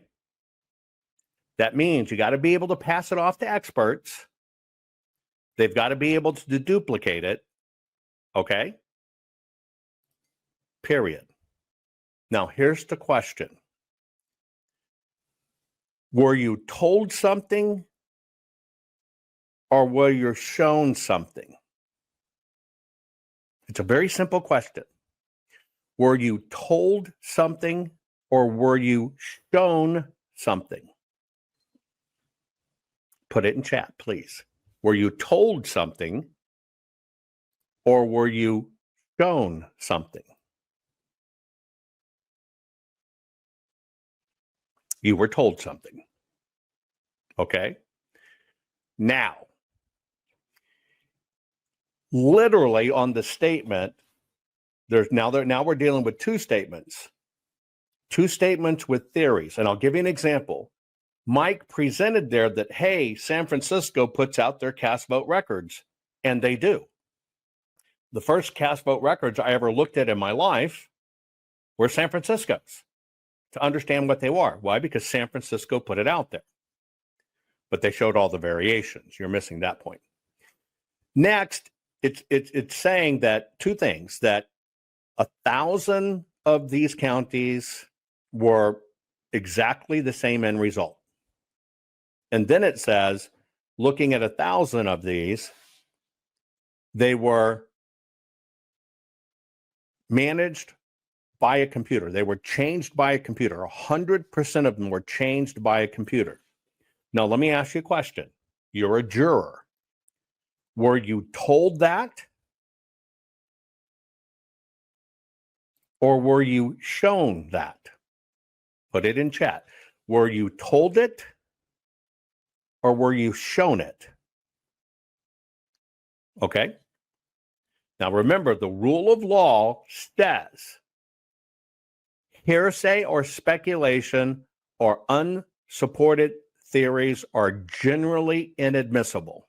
Speaker 2: That means you got to be able to pass it off to experts. They've got to be able to duplicate it. Okay? Period. Now, here's the question. Were you told something or were you shown something? It's a very simple question. Were you told something or were you shown something? Put it in chat, please. Were you told something or were you shown something? You were told something. Okay? Now, literally on the statement, now we're dealing with two statements with theories. And I'll give you an example. Mike presented there that, hey, San Francisco puts out their cast vote records, and they do. The first cast vote records I ever looked at in my life were San Francisco's to understand what they were. Why? Because San Francisco put it out there. But they showed all the variations. You're missing that point. Next, it's saying that two things, that 1,000 of these counties were exactly the same end result. And then it says, looking at 1,000 of these, they were managed by a computer. They were changed by a computer. 100% of them were changed by a computer. Now, let me ask you a question. You're a juror. Were you told that? Or were you shown that? Put it in chat. Were you told it? Or were you shown it? Okay. Now remember, the rule of law says hearsay or speculation or unsupported theories are generally inadmissible.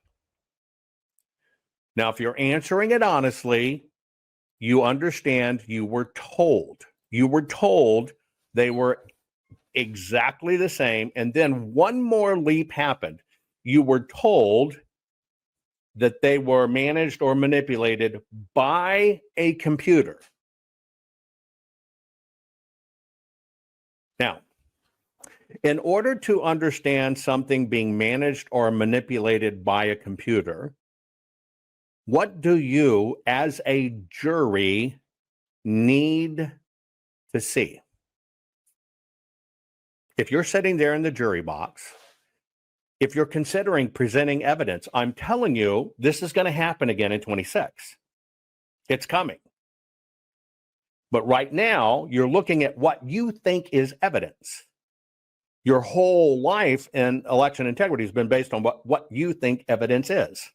Speaker 2: Now, if you're answering it honestly, you understand you were told. You were told they were exactly the same. And then one more leap happened. You were told that they were managed or manipulated by a computer. Now, in order to understand something being managed or manipulated by a computer, what do you, as a jury, need to see? If you're sitting there in the jury box, if you're considering presenting evidence, I'm telling you, this is going to happen again in 26. It's coming. But right now, you're looking at what you think is evidence. Your whole life in election integrity has been based on what you think evidence is.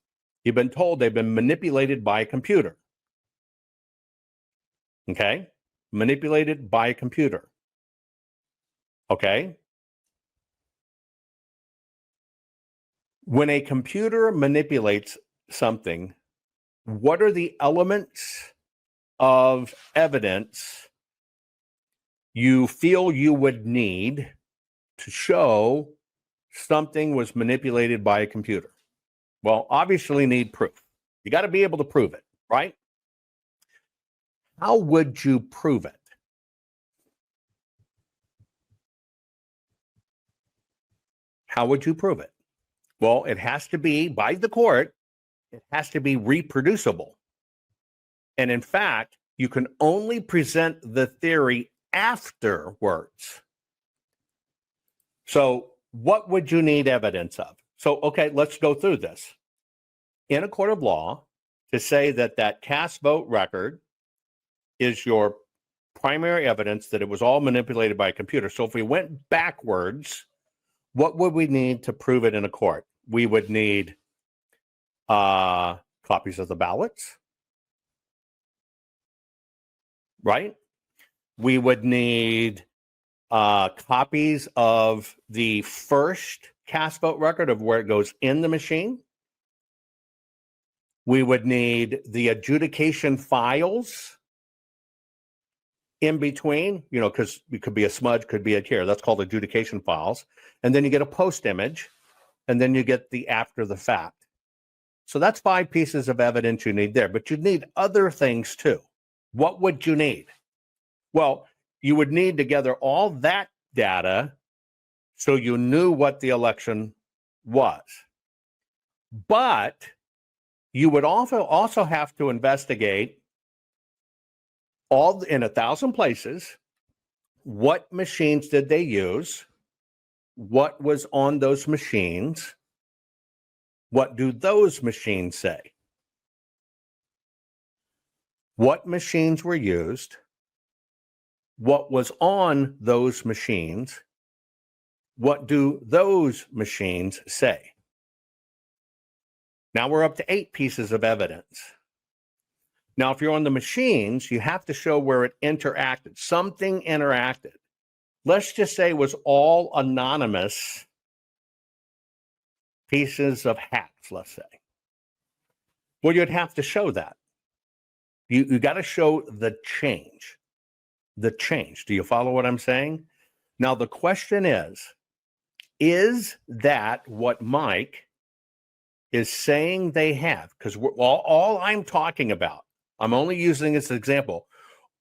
Speaker 2: You've been told they've been manipulated by a computer. Okay? Manipulated by a computer. Okay? When a computer manipulates something, what are the elements of evidence you feel you would need to show something was manipulated by a computer? Well, obviously need proof. You got to be able to prove it, right? How would you prove it? How would you prove it? Well, it has to be, by the court, it has to be reproducible. And in fact, you can only present the theory afterwards. So what would you need evidence of? So, okay, let's go through this. In a court of law, to say that that cast vote record is your primary evidence that it was all manipulated by a computer. So if we went backwards, what would we need to prove it in a court? We would need copies of the ballots, right? We would need copies of the first cast vote record of where it goes in the machine. We would need the adjudication files in between, you know, because it could be a smudge, could be a tear. That's called adjudication files. And then you get a post image, and then you get the after the fact. So that's 5 pieces of evidence you need there, but you need other things too. What would you need? Well, you would need to gather all that data so you knew what the election was. But you would also have to investigate all in 1,000 places. What machines did they use? What was on those machines? What do those machines say? What machines were used? What was on those machines? What do those machines say? Now we're up to 8 pieces of evidence. Now, if you're on the machines, you have to show where it interacted. Something interacted. Let's just say it was all anonymous pieces of hacks, let's say. Well, you'd have to show that. You got to show the change. The change. Do you follow what I'm saying? Now, the question is that what Mike is saying they have? Because all I'm talking about, I'm only using this example.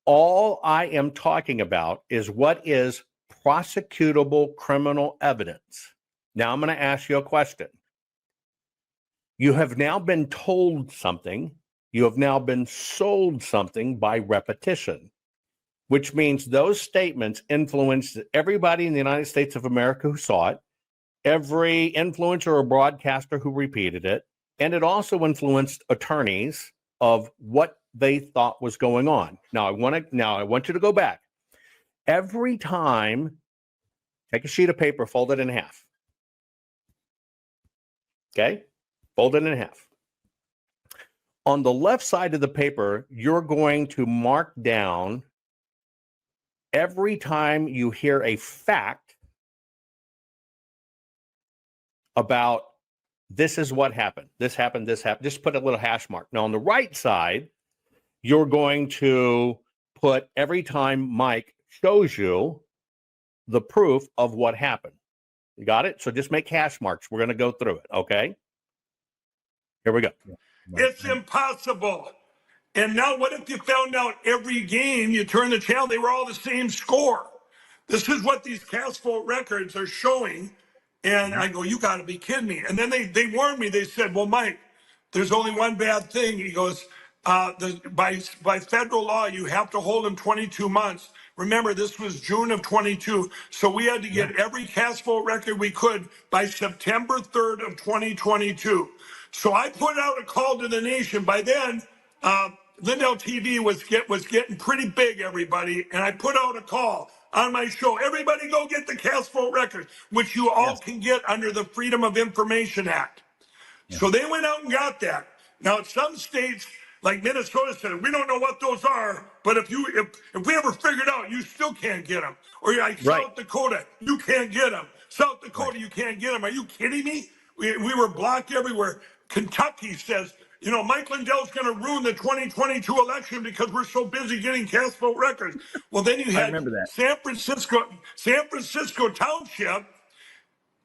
Speaker 2: All I am talking about is what is prosecutable criminal evidence. Now I'm going to ask you a question. You have now been told something. You have now been sold something by repetition, which means those statements influenced everybody in the United States of America who saw it, every influencer or broadcaster who repeated it, and it also influenced attorneys of what they thought was going on. Now I want you to go back. Every time, take a sheet of paper, fold it in half. Okay? Fold it in half. On the left side of the paper, you're going to mark down every time you hear a fact about this is what happened, this happened, this happened. Just put a little hash mark. Now, on the right side, you're going to put every time Mike shows you the proof of what happened. You got it? So just make hash marks. We're going to go through it, okay? Here we go.
Speaker 3: It's impossible. And now what if you found out every game you turn the channel, they were all the same score? This is what these cast vote records are showing. And I go, you got to be kidding me. And then they warned me. They said, well, Mike, there's only one bad thing. He goes, by federal law, you have to hold them 22 months. Remember, this was June of 22. So we had to get every cast vote record we could by September 3rd of 2022. So I put out a call to the nation. By then, Lindell TV was getting pretty big, everybody. And I put out a call on my show. Everybody go get the cast vote records, which you all can get under the Freedom of Information Act. So they went out and got that. Now, some states like Minnesota said, we don't know what those are, but if we ever figured out, you still can't get them. Or like South Dakota, you can't get them. South Dakota, you can't get them. Are you kidding me? We were blocked everywhere. Kentucky says, you know, Mike Lindell's going to ruin the 2022 election because we're so busy getting cast vote records. Well, then you had San Francisco Township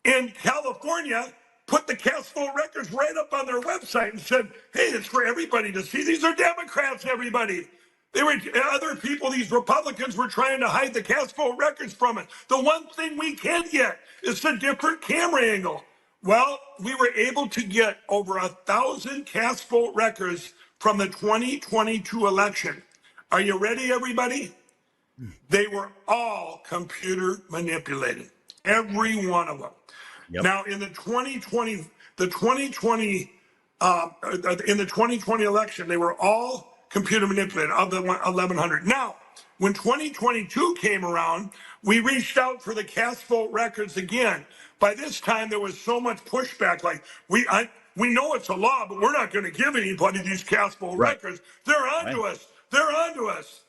Speaker 3: in California put the cast vote records right up on their website and said, hey, it's for everybody to see. These are Democrats, everybody. They were other people, these Republicans were trying to hide the cast vote records from it. The one thing we can get is a different camera angle. Well, we were able to get over 1,000 cast vote records from the 2022 election. Are you ready, everybody? They were all computer manipulated, every one of them. Now, in the 2020 election, they were all computer manipulated of the 1,100. Now, when 2022 came around, we reached out for the cast vote records again. By this time, there was so much pushback. Like we know it's a law, but we're not going to give anybody these cast vote records. They're onto us. They're onto us.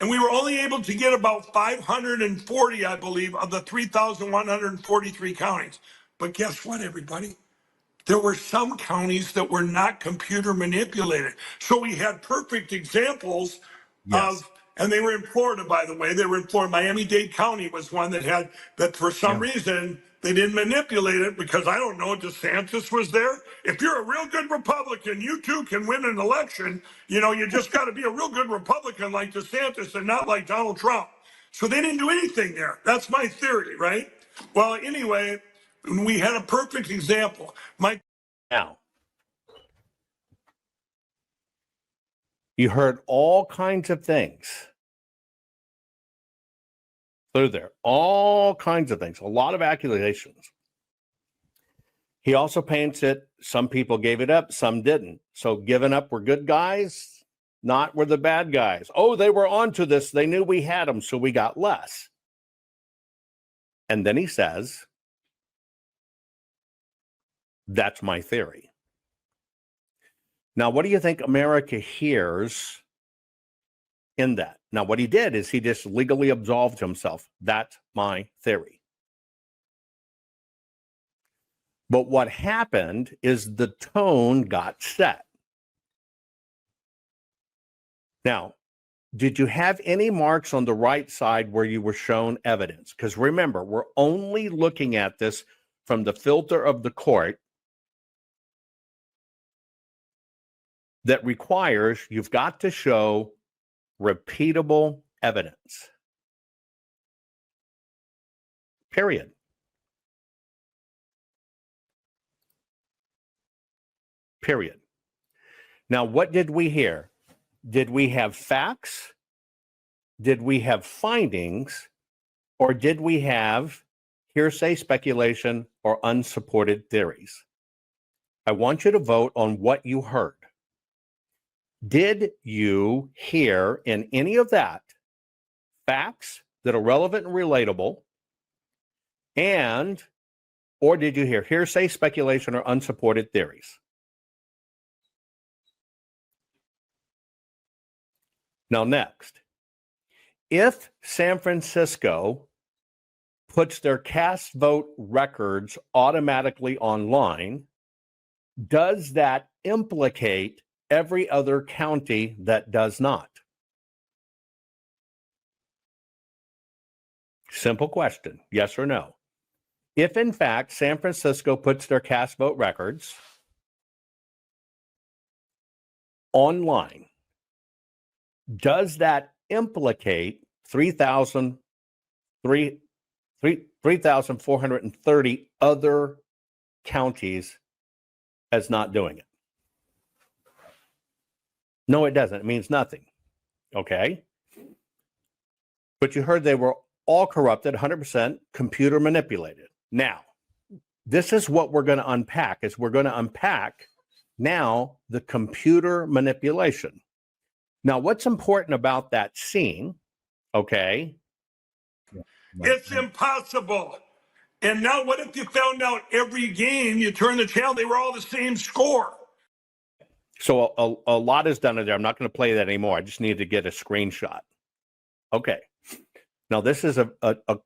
Speaker 3: And we were only able to get about 540, I believe, of the 3,143 counties. But guess what, everybody? There were some counties that were not computer manipulated. So we had perfect examples of, and they were in Florida, by the way. They were in Florida. Miami-Dade County was one that had, that for some reason, they didn't manipulate it because I don't know, DeSantis was there. If you're a real good Republican, you too can win an election. You know, you just got to be a real good Republican like DeSantis and not like Donald Trump. So they didn't do anything there. That's my theory, right? Well, anyway, we had a perfect example.
Speaker 2: Now, you heard all kinds of things through there, all kinds of things, a lot of accusations. He also paints it, some people gave it up, some didn't. So giving up were good guys, not were the bad guys. Oh, they were onto this. They knew we had them, so we got less. And then he says, that's my theory. Now, what do you think America hears in that? Now, what he did is he just legally absolved himself. That's my theory. But what happened is the tone got set. Now, did you have any marks on the right side where you were shown evidence? Because remember, we're only looking at this from the filter of the court that requires you've got to show repeatable evidence. Period. Period. Now, what did we hear? Did we have facts? Did we have findings? Or did we have hearsay, speculation, or unsupported theories? I want you to vote on what you heard. Did you hear in any of that facts that are relevant and relatable? Or did you hear hearsay, speculation, or unsupported theories? Now, next, if San Francisco puts their cast vote records automatically online, does that implicate every other county that does not? Simple question, yes or no. If in fact San Francisco puts their cast vote records online, does that implicate 3,430 other counties as not doing it? No, it doesn't. It means nothing. Okay. But you heard they were all corrupted, 100% computer manipulated. Now, this is what we're going to unpack, is we're going to unpack now the computer manipulation. Now, what's important about that scene, okay?
Speaker 3: It's impossible. And now what if you found out every game you turn the channel, they were all the same score?
Speaker 2: So a lot is done in there. I'm not going to play that anymore. I just need to get a screenshot. Okay. Now, this is a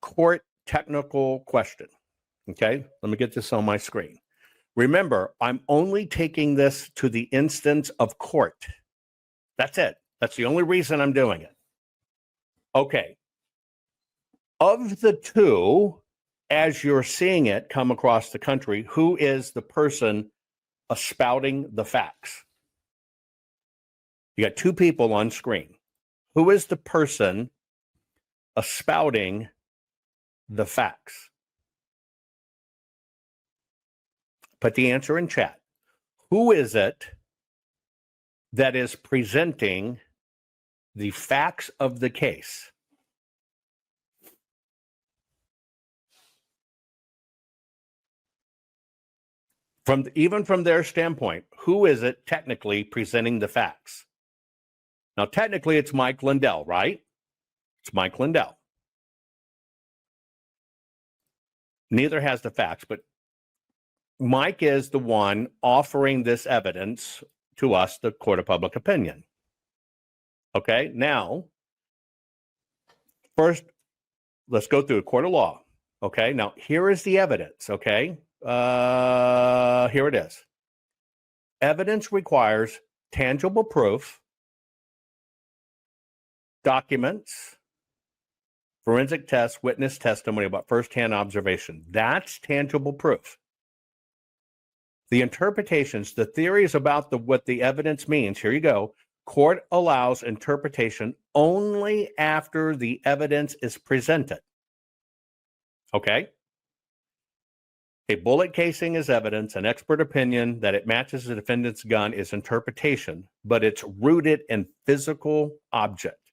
Speaker 2: court technical question. Okay. Let me get this on my screen. Remember, I'm only taking this to the instance of court. That's it. That's the only reason I'm doing it. Okay. Of the two, as you're seeing it come across the country, who is the person spouting the facts? You got two people on screen. Who is the person spouting the facts? Put the answer in chat. Who is it that is presenting the facts of the case? Even from their standpoint, who is it technically presenting the facts? Now, technically, it's Mike Lindell, right? It's Mike Lindell. Neither has the facts, but Mike is the one offering this evidence to us, the court of public opinion. Okay, now, first, let's go through a court of law. Okay, now here is the evidence. Okay, here it is. Evidence requires tangible proof, documents, forensic tests, witness testimony about firsthand observation. That's tangible proof. The interpretations, the theories about what the evidence means, here you go. Court allows interpretation only after the evidence is presented. Okay? A bullet casing is evidence. An expert opinion that it matches the defendant's gun is interpretation, but it's rooted in physical object.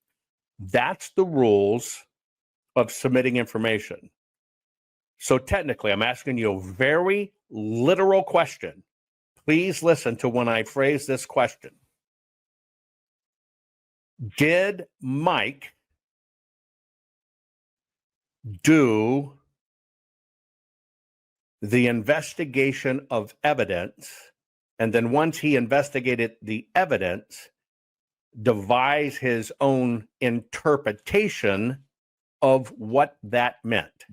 Speaker 2: That's the rules of submitting information. So technically, I'm asking you a very literal question. Please listen to when I phrase this question. Did Mike do the investigation of evidence, and then once he investigated the evidence, devise his own interpretation of what that meant?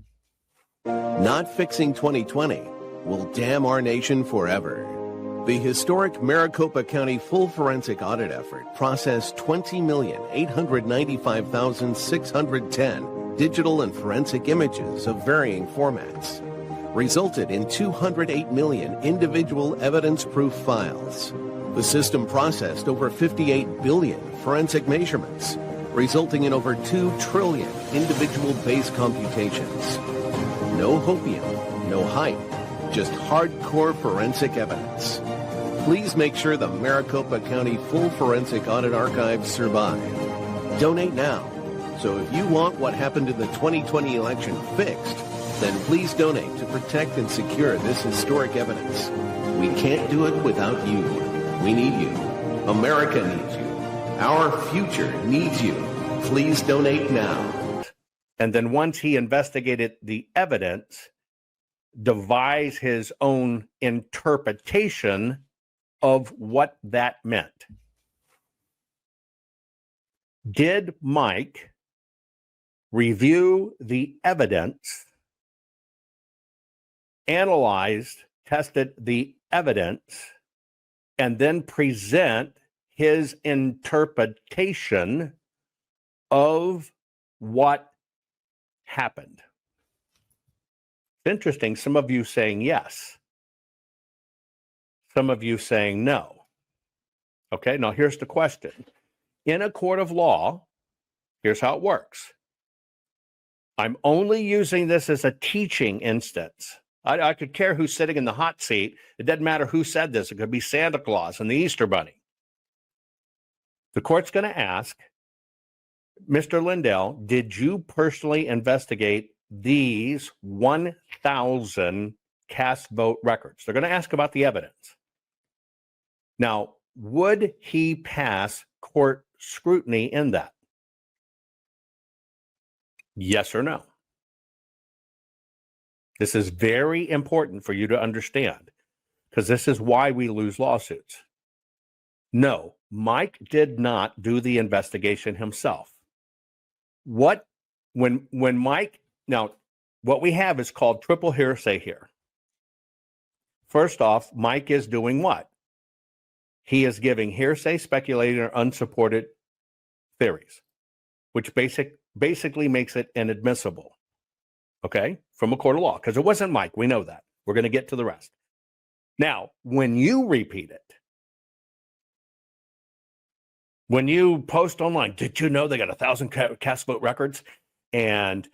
Speaker 1: Not fixing 2020 will damn our nation forever. The historic Maricopa County full forensic audit effort processed 20,895,610 digital and forensic images of varying formats, resulted in 208 million individual evidence-proof files. The system processed over 58 billion forensic measurements, resulting in over 2 trillion individual base computations. No hopium, no hype, just hardcore forensic evidence. Please make sure the Maricopa County Full Forensic Audit Archives survive. Donate now. So if you want what happened in the 2020 election fixed, then please donate to protect and secure this historic evidence. We can't do it without you. We need you. America needs you. Our future needs you. Please donate now.
Speaker 2: And then once he investigated the evidence, devised his own interpretation of what that meant. Did Mike review the evidence, analyzed, tested the evidence, and then present his interpretation of what happened? It's interesting. Some of you saying yes. Some of you saying no. Okay, now here's the question. In a court of law, here's how it works. I'm only using this as a teaching instance. I could care who's sitting in the hot seat. It doesn't matter who said this. It could be Santa Claus and the Easter Bunny. The court's going to ask, Mr. Lindell, did you personally investigate these 1,000 cast vote records? They're going to ask about the evidence. Now, would he pass court scrutiny in that? Yes or no? This is very important for you to understand, because this is why we lose lawsuits. No, Mike did not do the investigation himself. When Mike, now what we have is called triple hearsay here. First off, Mike is doing what? He is giving hearsay, speculating, or unsupported theories, which basically makes it inadmissible, okay, from a court of law, because it wasn't Mike. We know that. We're going to get to the rest. Now, when you repeat it, when you post online, did you know they got 1,000 cast vote records? And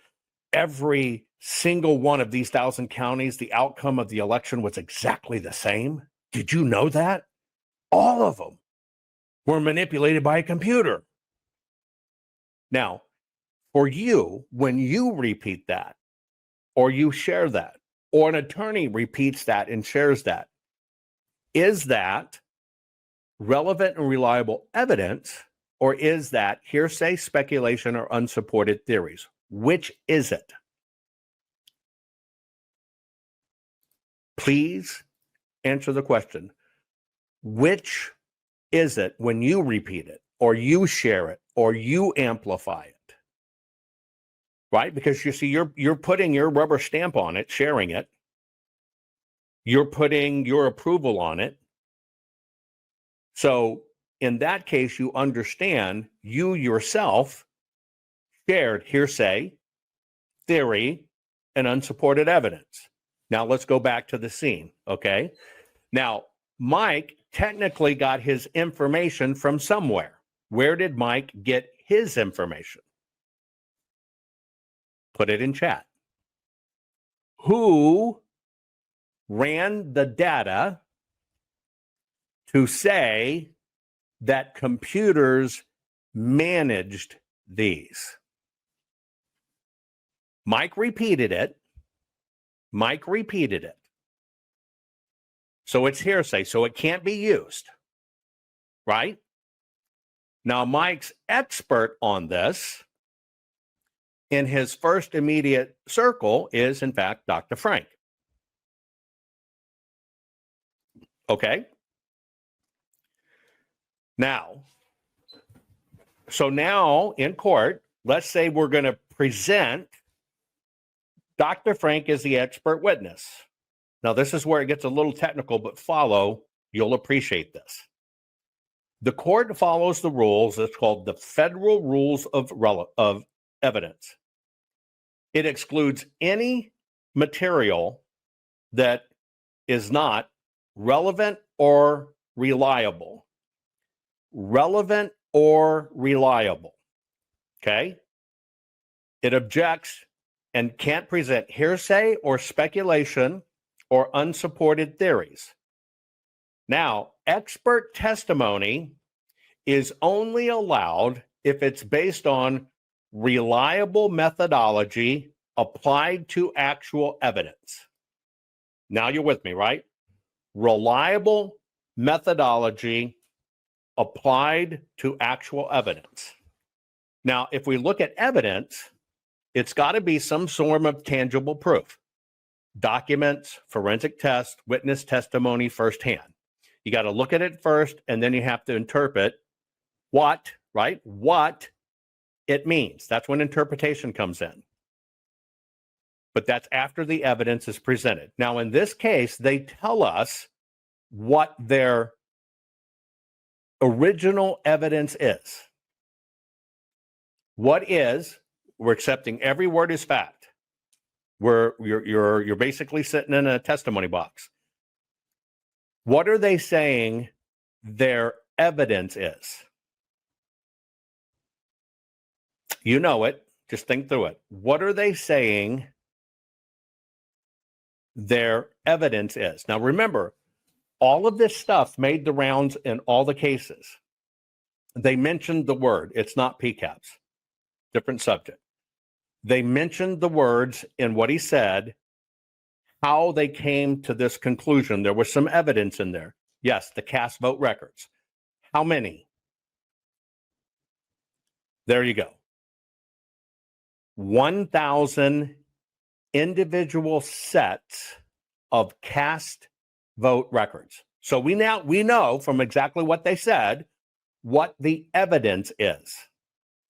Speaker 2: every single one of these 1,000 counties, the outcome of the election was exactly the same. Did you know that? All of them were manipulated by a computer. Now, for you, when you repeat that, or you share that, or an attorney repeats that and shares that, is that relevant and reliable evidence, or is that hearsay, speculation, or unsupported theories? Which is it? Please answer the question. Which is it when you repeat it, or you share it, or you amplify it? Right? Because you see, you're putting your rubber stamp on it, sharing it. You're putting your approval on it. So in that case, you understand you yourself shared hearsay, theory, and unsupported evidence. Now let's go back to the scene, okay? Now, Mike technically got his information from somewhere. Where did Mike get his information? Put it in chat. Who ran the data to say that computers managed these? Mike repeated it. Mike repeated it. So it's hearsay, so it can't be used, right? Now, Mike's expert on this in his first immediate circle is, in fact, Dr. Frank. Okay? Now, so now in court, let's say we're going to present Dr. Frank as the expert witness. Now, this is where it gets a little technical, but follow, you'll appreciate this. The court follows the rules. It's called the Federal Rules of Evidence. It excludes any material that is not relevant or reliable. Relevant or reliable. Okay? It objects and can't present hearsay or speculation or unsupported theories. Now, expert testimony is only allowed if it's based on reliable methodology applied to actual evidence. Now you're with me, right? Reliable methodology applied to actual evidence. Now, if we look at evidence, it's got to be some form of tangible proof. Documents, forensic tests, witness testimony firsthand. You got to look at it first, and then you have to interpret what it means. That's when interpretation comes in. But that's after the evidence is presented. Now, in this case, they tell us what their original evidence is. What is, we're accepting every word as fact. You're basically sitting in a testimony box. What are they saying their evidence is? You know it. Just think through it. What are they saying their evidence is? Now, remember, all of this stuff made the rounds in all the cases. They mentioned the word. It's not PCAPs. Different subject. They mentioned the words in what he said, how they came to this conclusion. There was some evidence in there. Yes, the cast vote records. How many? There you go. 1,000 individual sets of cast vote records. So we know from exactly what they said what the evidence is.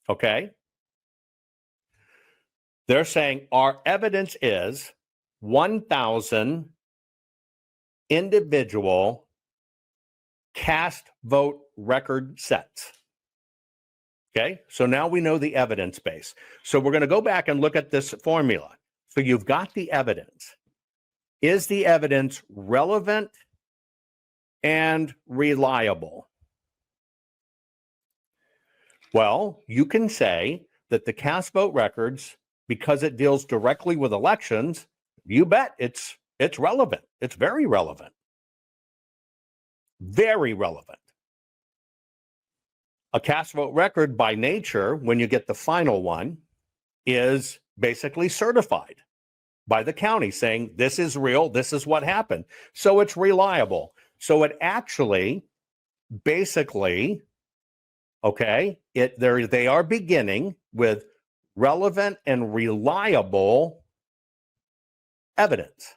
Speaker 2: Okay? They're saying our evidence is 1,000 individual cast vote record sets. Okay, so now we know the evidence base. So we're going to go back and look at this formula. So you've got the evidence. Is the evidence relevant and reliable? Well, you can say that the cast vote records, because it deals directly with elections, you bet it's relevant. It's very relevant. Very relevant. A cast vote record by nature, when you get the final one, is basically certified by the county saying this is real, this is what happened. So it's reliable. So it actually basically, okay, they are beginning with relevant and reliable evidence.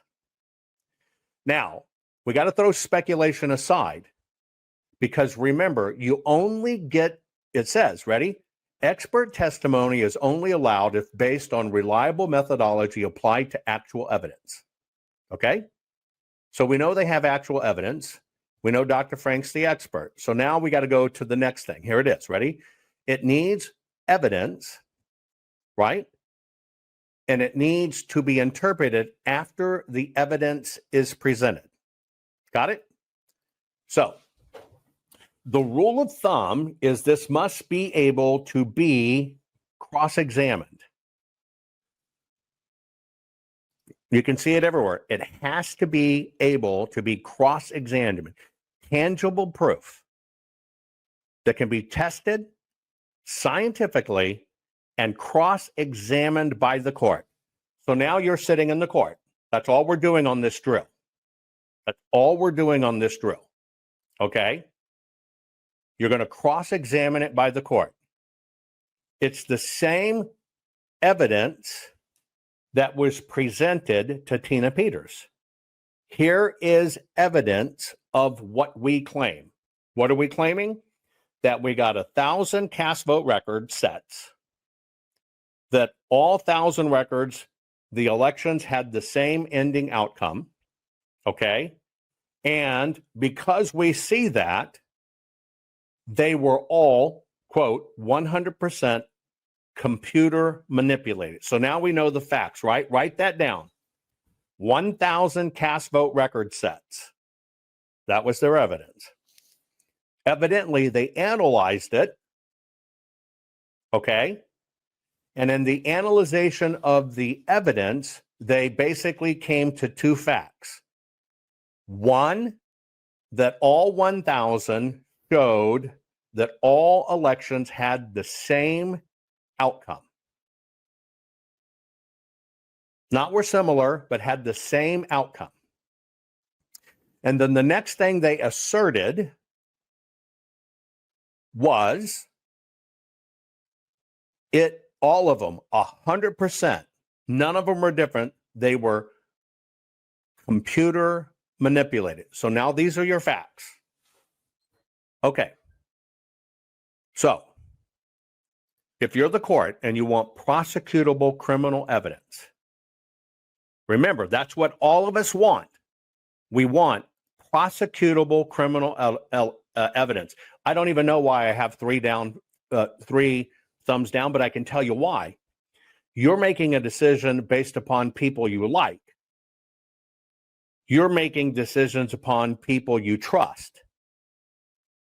Speaker 2: Now, we got to throw speculation aside, because remember, you only get, it says, ready? Expert testimony is only allowed if based on reliable methodology applied to actual evidence. Okay? So we know they have actual evidence. We know Dr. Frank's the expert. So now we got to go to the next thing. Here it is. Ready? It needs evidence, right? And it needs to be interpreted after the evidence is presented. Got it? So the rule of thumb is this must be able to be cross-examined. You can see it everywhere. It has to be able to be cross-examined. Tangible proof that can be tested scientifically and cross-examined by the court. So now you're sitting in the court. That's all we're doing on this drill. That's all we're doing on this drill. Okay? You're going to cross-examine it by the court. It's the same evidence that was presented to Tina Peters. Here is evidence of what we claim. What are we claiming? That we got 1,000 cast vote record sets, that all 1,000 records, the elections had the same ending outcome, okay? And because we see that, they were all, quote, 100% computer manipulated. So now we know the facts, right? Write that down. 1,000 cast vote record sets. That was their evidence. Evidently, they analyzed it, okay? And in the analyzation of the evidence, they basically came to two facts. One, that all 1,000 showed that all elections had the same outcome. Not were similar, but had the same outcome. And then the next thing they asserted was all of them, 100%, none of them were different. They were computer manipulated. So now these are your facts. Okay. So if you're the court and you want prosecutable criminal evidence, remember, that's what all of us want. We want prosecutable criminal evidence. I don't even know why I have three thumbs down, but I can tell you why. You're making a decision based upon people you like. You're making decisions upon people you trust.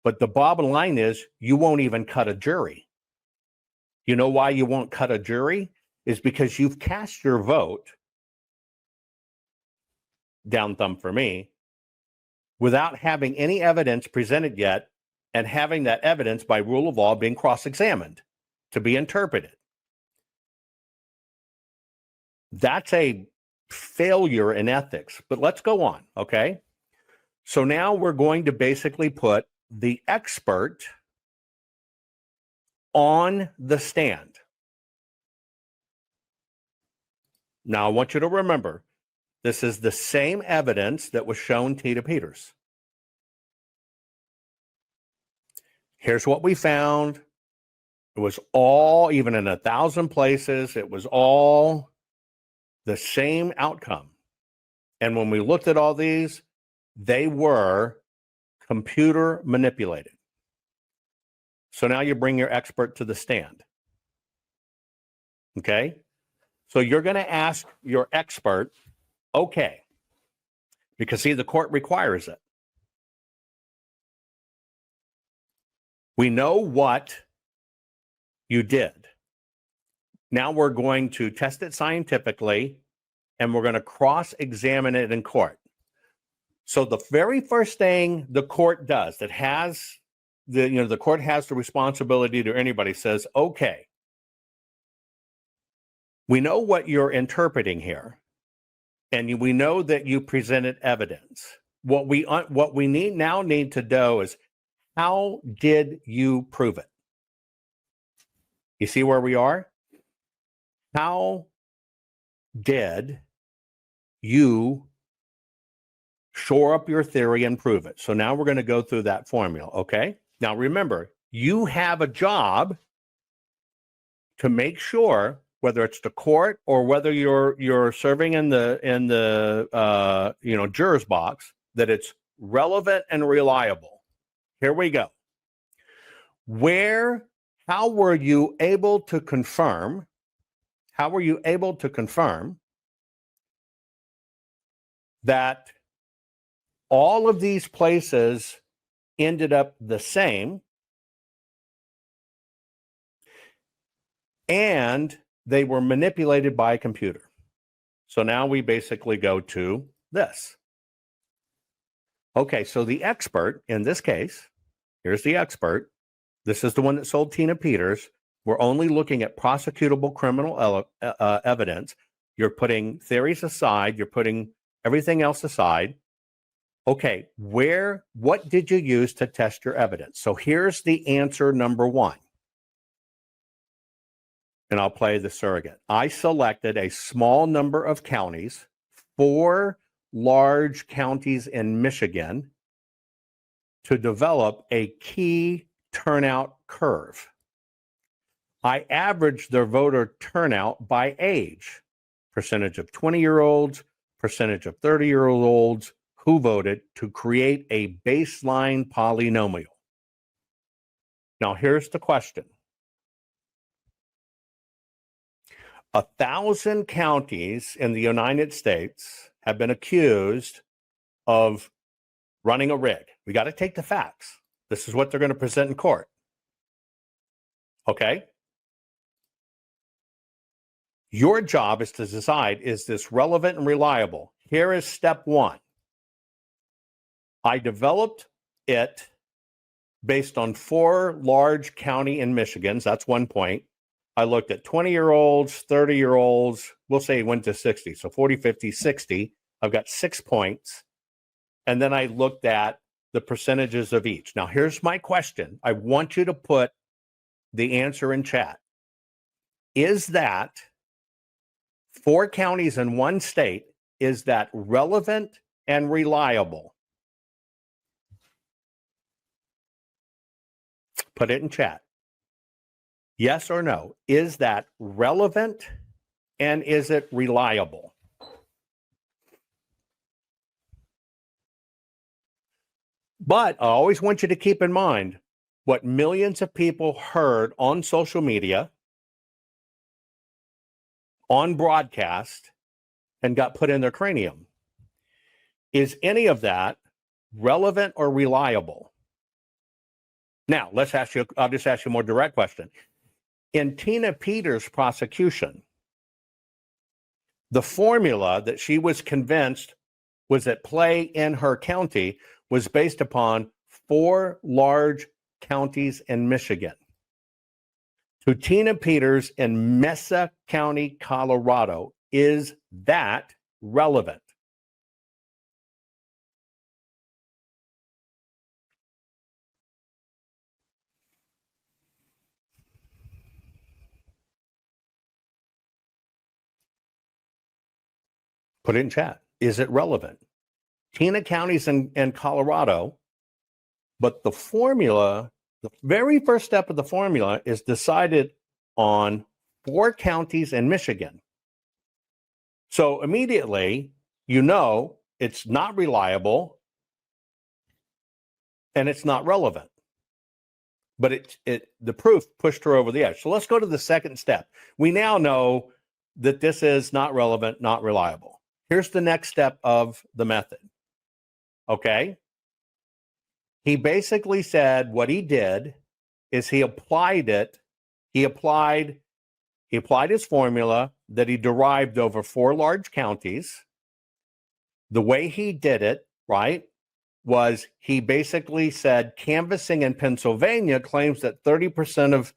Speaker 2: But the bottom line is you won't even cut a jury. You know why you won't cut a jury? Is because you've cast your vote, down thumb for me, without having any evidence presented yet and having that evidence by rule of law being cross-examined to be interpreted. That's a failure in ethics. But let's go on, okay? So now we're going to basically put the expert on the stand. Now, I want you to remember, this is the same evidence that was shown to Peters. Here's what we found. It was all, even in 1,000 places, it was all the same outcome. And when we looked at all these, they were computer manipulated. So now you bring your expert to the stand. Okay? So you're going to ask your expert, okay, because see, the court requires it. We know what you did. Now we're going to test it scientifically, and we're going to cross-examine it in court. So the very first thing the court does that has the court has the responsibility to anybody says, okay, we know what you're interpreting here, and we know that you presented evidence. What we need to know is, how did you prove it? You see where we are? How did you shore up your theory and prove it? So now we're going to go through that formula, okay? Now remember, you have a job to make sure, whether it's the court or whether you're serving in the juror's box, that it's relevant and reliable. Here we go. How were you able to confirm that all of these places ended up the same and they were manipulated by a computer? So now we basically go to this. Okay, so the expert in this case, here's the expert. This is the one that sold Tina Peters. We're only looking at prosecutable criminal evidence. You're putting theories aside. You're putting everything else aside. Okay, what did you use to test your evidence? So here's the answer number one. And I'll play the surrogate. I selected a small number of counties, 4 large counties in Michigan, to develop a key turnout curve. I averaged their voter turnout by age, percentage of 20-year-olds, percentage of 30-year-olds who voted, to create a baseline polynomial. Now, here's the question. 1,000 counties in the United States have been accused of running a rig. We got to take the facts. This is what they're going to present in court. Okay? Your job is to decide, is this relevant and reliable? Here is step one. I developed it based on 4 large county in Michigans. That's 1 point. I looked at 20-year-olds, 30-year-olds. We'll say it went to 60. So 40, 50, 60. I've got 6 points. And then I looked at the percentages of each. Now, here's my question. I want you to put the answer in chat. Is that 4 counties in 1 state, is that relevant and reliable? Put it in chat. Yes or no? Is that relevant and is it reliable? But I always want you to keep in mind what millions of people heard on social media, on broadcast, and got put in their cranium. Is any of that relevant or reliable? Now, I'll just ask you a more direct question. In Tina Peters' prosecution, the formula that she was convinced was at play in her county was based upon 4 large counties in Michigan. To Tina Peters in Mesa County, Colorado, is that relevant? Put it in chat. Is it relevant? Tina counties in Colorado, but the formula, the very first step of the formula is decided on 4 counties in Michigan. So immediately, you know it's not reliable and it's not relevant. But the proof pushed her over the edge. So let's go to the second step. We now know that this is not relevant, not reliable. Here's the next step of the method. Okay? He basically said what he did is he applied it. He applied his formula that he derived over 4 large counties. The way he did it, right, was he basically said canvassing in Pennsylvania claims that 30%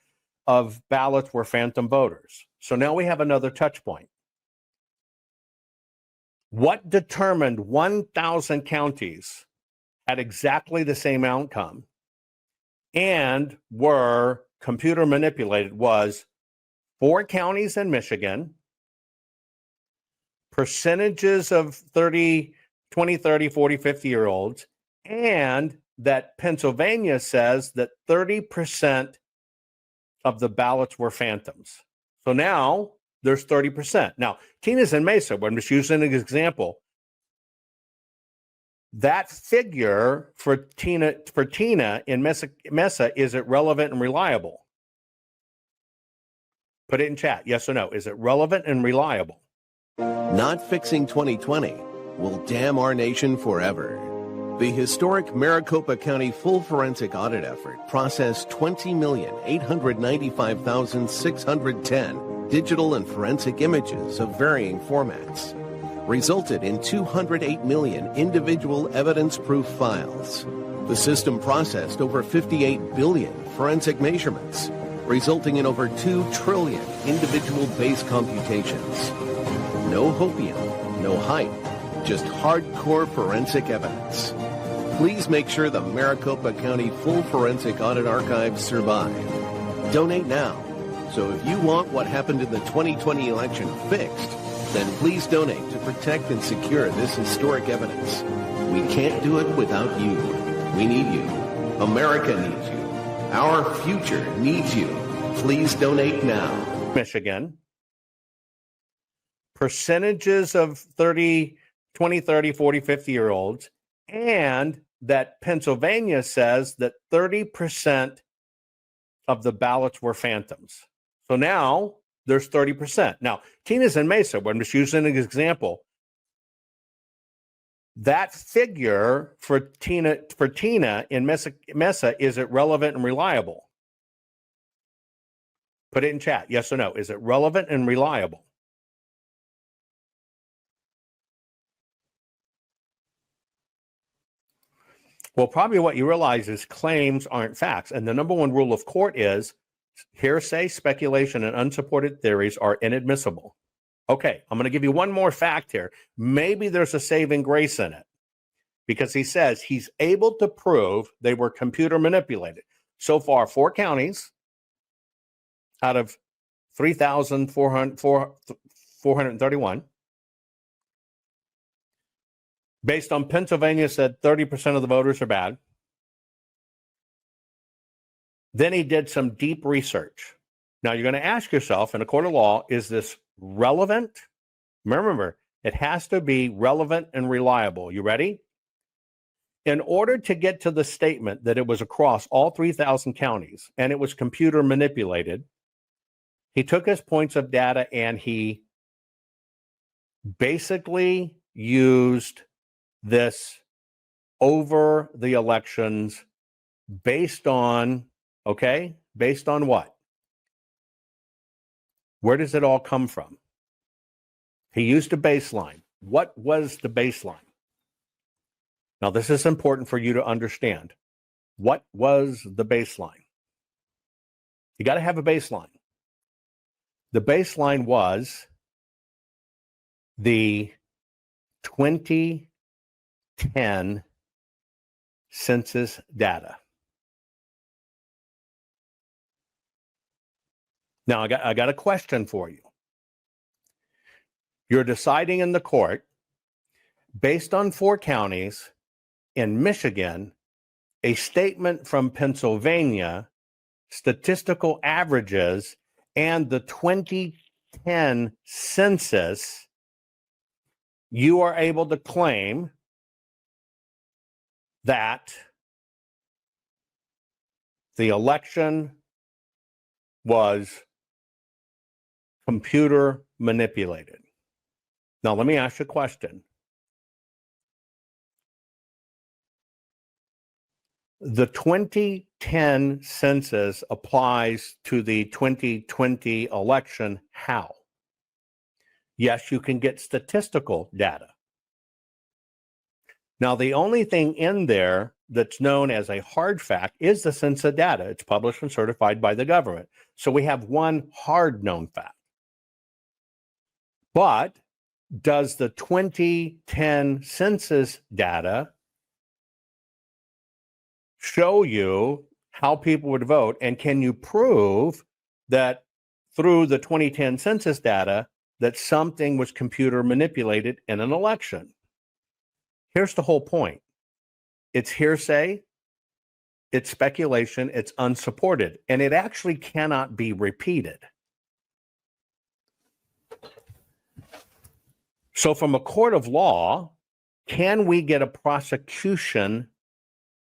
Speaker 2: of ballots were phantom voters. So now we have another touch point. What determined 1,000 counties had exactly the same outcome and were computer manipulated was 4 counties in Michigan, percentages of 20, 30, 40, 50-year-olds, and that Pennsylvania says that 30% of the ballots were phantoms. So now there's 30%. Now, Tina's in Mesa, but I'm just using an example. That figure for Tina in Mesa, is it relevant and reliable? Put it in chat. Yes or no. Is it relevant and reliable?
Speaker 1: Not fixing 2020 will damn our nation forever. The historic Maricopa County full forensic audit effort processed 20,895,610 digital and forensic images of varying formats, resulted in 208 million individual evidence-proof files. The system processed over 58 billion forensic measurements, resulting in over 2 trillion individual base computations. No hopium, no hype, just hardcore forensic evidence. Please make sure the Maricopa County Full Forensic Audit Archives survive. Donate now. So if you want what happened in the 2020 election fixed, then please donate to protect and secure this historic evidence. We can't do it without you. We need you. America needs you. Our future needs you. Please donate now.
Speaker 2: Michigan. Percentages of 20, 30, 40, 50-year-olds, and that Pennsylvania says that 30% of the ballots were phantoms. So now there's 30%. Now, Tina's in Mesa, but I'm just using an example. That figure for Tina in Mesa, is it relevant and reliable? Put it in chat. Yes or no. Is it relevant and reliable? Well, probably what you realize is claims aren't facts. And the number one rule of court is hearsay, speculation, and unsupported theories are inadmissible. Okay, I'm going to give you one more fact here. Maybe there's a saving grace in it, because he says he's able to prove they were computer manipulated. So far, 4 counties out of 3,431. Based on Pennsylvania, said 30% of the voters are bad. Then he did some deep research. Now you're going to ask yourself, in a court of law, is this relevant? Remember, it has to be relevant and reliable. You ready? In order to get to the statement that it was across all 3,000 counties and it was computer manipulated, he took his points of data and he basically used this over the elections based on what? Where does it all come from? He used a baseline. What was the baseline? Now, this is important for you to understand. What was the baseline? You got to have a baseline. The baseline was the 2010 census data. Now, I got a question for you. You're deciding in the court, based on 4 counties in Michigan, a statement from Pennsylvania, statistical averages, and the 2010 census, you are able to claim that the election was computer manipulated. Now, let me ask you a question. The 2010 census applies to the 2020 election. How? Yes, you can get statistical data. Now, the only thing in there that's known as a hard fact is the census data. It's published and certified by the government. So we have one hard known fact. But does the 2010 census data show you how people would vote? And can you prove that through the 2010 census data that something was computer manipulated in an election? Here's the whole point. It's hearsay, it's speculation, it's unsupported, and it actually cannot be repeated. So from a court of law, can we get a prosecution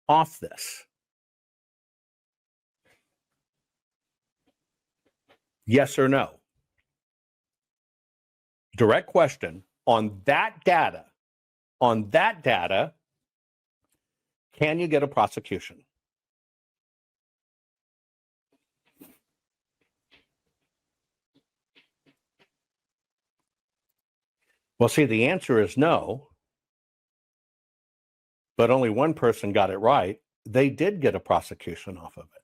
Speaker 2: off this? Yes or no? Direct question. On that data, can you get a prosecution? Well, see, the answer is no, but only one person got it right. They did get a prosecution off of it.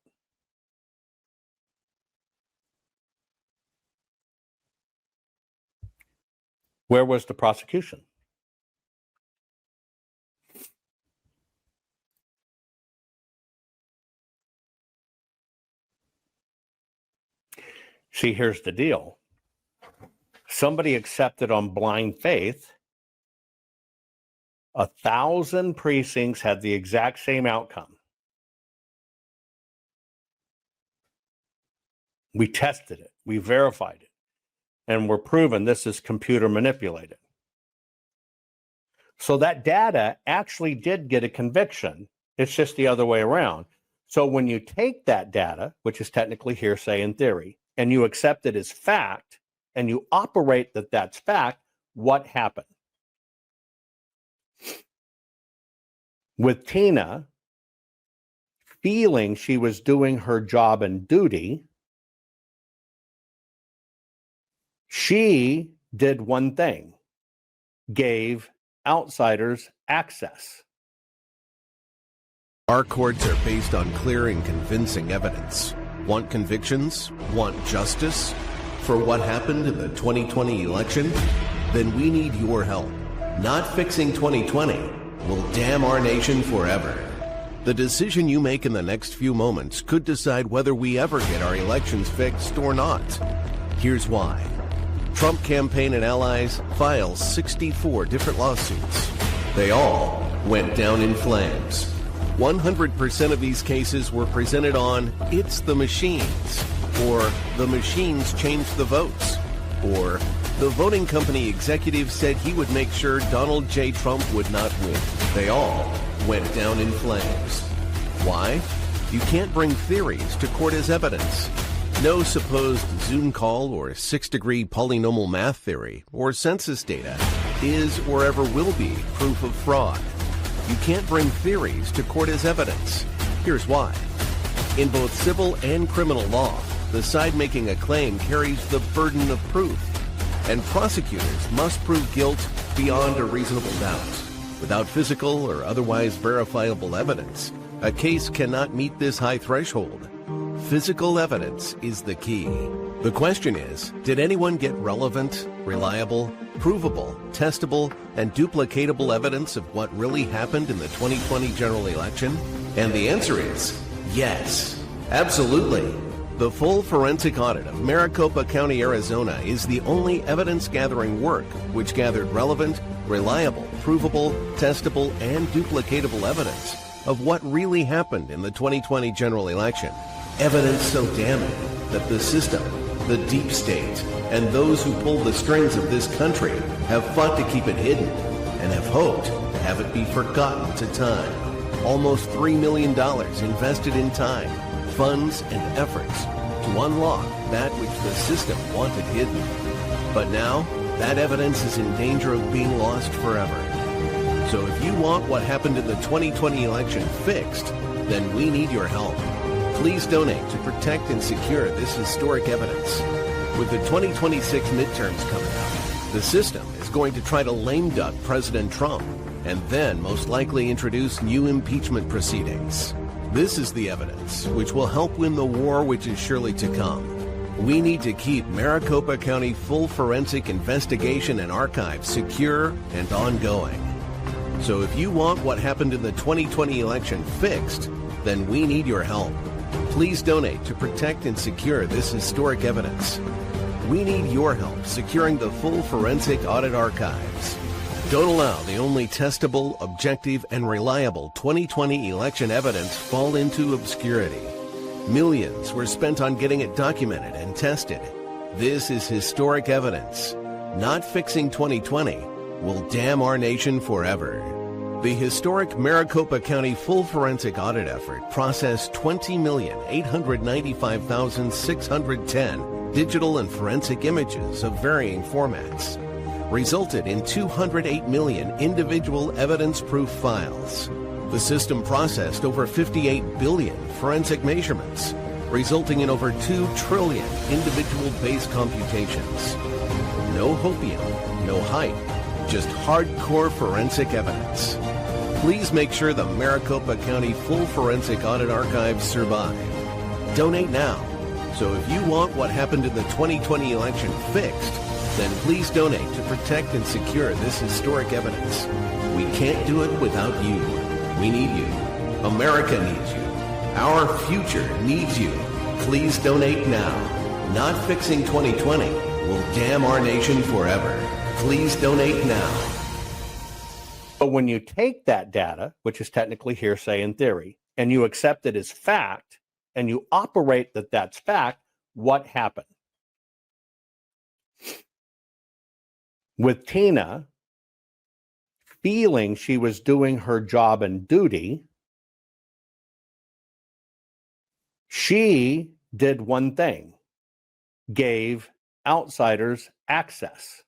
Speaker 2: Where was the prosecution? See, here's the deal. Somebody accepted on blind faith. 1,000 precincts had the exact same outcome. We tested it, we verified it, and we're proven this is computer manipulated. So that data actually did get a conviction. It's just the other way around. So when you take that data, which is technically hearsay in theory, and you accept it as fact, and you operate that that's fact, what happened? With Tina feeling she was doing her job and duty, she did one thing, gave outsiders access.
Speaker 1: Our courts are based on clear and convincing evidence. Want convictions? Want justice? For what happened in the 2020 election? Then we need your help. Not fixing 2020 will damn our nation forever. The decision you make in the next few moments could decide whether we ever get our elections fixed or not. Here's why. Trump campaign and allies file 64 different lawsuits. They all went down in flames. 100% of these cases were presented on "It's the machines," or "The machines changed the votes," or "The voting company executive said he would make sure Donald J. Trump would not win." They all went down in flames. Why? You can't bring theories to court as evidence. No supposed Zoom call or six-degree polynomial math theory or census data is or ever will be proof of fraud. You can't bring theories to court as evidence. Here's why. In both civil and criminal law, the side making a claim carries the burden of proof, and prosecutors must prove guilt beyond a reasonable doubt. Without physical or otherwise verifiable evidence, a case cannot meet this high threshold. Physical evidence is the key. The question is, did anyone get relevant, reliable, provable, testable, and duplicatable evidence of what really happened in the 2020 general election? And the answer is yes, absolutely. The full forensic audit of Maricopa County, Arizona is the only evidence-gathering work which gathered relevant, reliable, provable, testable, and duplicatable evidence of what really happened in the 2020 general election. Evidence so damning that the system, the deep state, and those who pull the strings of this country have fought to keep it hidden and have hoped to have it be forgotten to time. Almost $3 million invested in time, funds, and efforts to unlock that which the system wanted hidden. But now, that evidence is in danger of being lost forever. So if you want what happened in the 2020 election fixed, then we need your help. Please donate to protect and secure this historic evidence. With the 2026 midterms coming up, the system is going to try to lame duck President Trump and then most likely introduce new impeachment proceedings. This is the evidence which will help win the war which is surely to come. We need to keep Maricopa County full forensic investigation and archive secure and ongoing. So if you want what happened in the 2020 election fixed, then we need your help. Please donate to protect and secure this historic evidence. We need your help securing the full forensic audit archives. Don't allow the only testable, objective, and reliable 2020 election evidence fall into obscurity. Millions were spent on getting it documented and tested. This is historic evidence. Not fixing 2020 will damn our nation forever. The historic Maricopa County full forensic audit effort processed 20,895,610 digital and forensic images of varying formats, resulted in 208 million individual evidence-proof files. The system processed over 58 billion forensic measurements, resulting in over 2 trillion individual base computations. No hopium, no hype, just hardcore forensic evidence. Please make sure the Maricopa County full forensic audit archives survive. Donate now. So if you want what happened in the 2020 election fixed, then please donate to protect and secure this historic evidence. We can't do it without you. We need you. America needs you. Our future needs you. Please donate now. Not fixing 2020 will damn our nation forever. Please donate now.
Speaker 2: But when you take that data, which is technically hearsay in theory, and you accept it as fact, and you operate that that's fact, what happened? With Tina feeling she was doing her job and duty, she did one thing, gave outsiders access.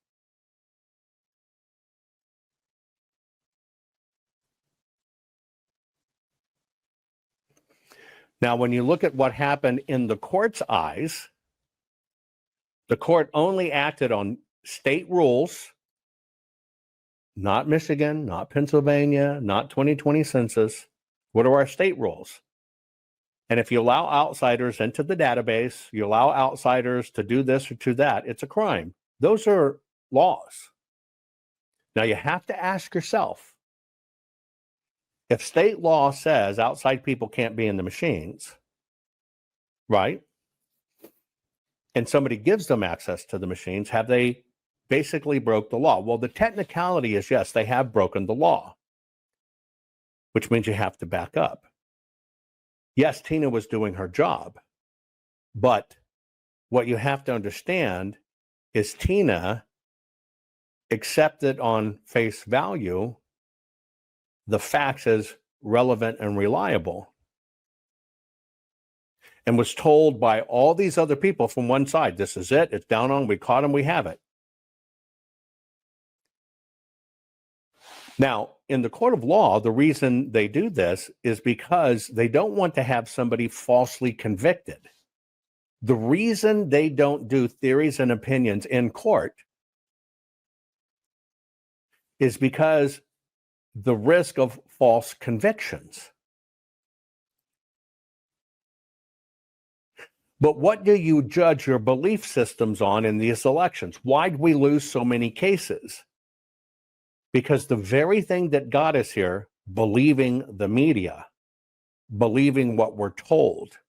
Speaker 2: Now, when you look at what happened in the court's eyes, the court only acted on state rules, not Michigan, not Pennsylvania, not 2020 census, What are our state rules? And if you allow outsiders into the database, you allow outsiders to do this or do that, it's a crime. Those are laws. Now you have to ask yourself, if state law says outside people can't be in the machines, right? And somebody gives them access to the machines, have they basically broke the law? Well, the technicality is yes, they have broken the law, which means you have to back up. Yes, Tina was doing her job, but what you have to understand is Tina accepted on face value the facts as relevant and reliable, and was told by all these other people from one side, this is it, it's down on, we caught him, we have it. Now, in the court of law, the reason they do this is because they don't want to have somebody falsely convicted. The reason they don't do theories and opinions in court is because the risk of false convictions. But what do you judge your belief systems on in these elections? Why do we lose so many cases? Because the very thing that got us here, believing the media, believing what we're told,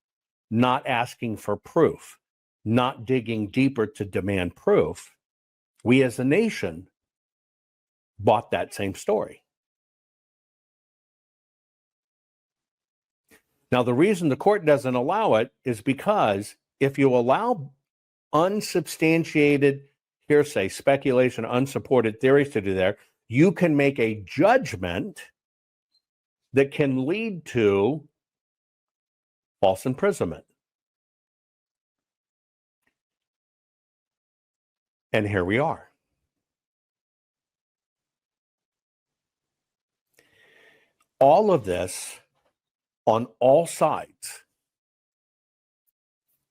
Speaker 2: not asking for proof, not digging deeper to demand proof, we as a nation bought that same story. Now, the reason the court doesn't allow it is because if you allow unsubstantiated hearsay, speculation, unsupported theories to do there, you can make a judgment that can lead to false imprisonment. And here we are. All of this on all sides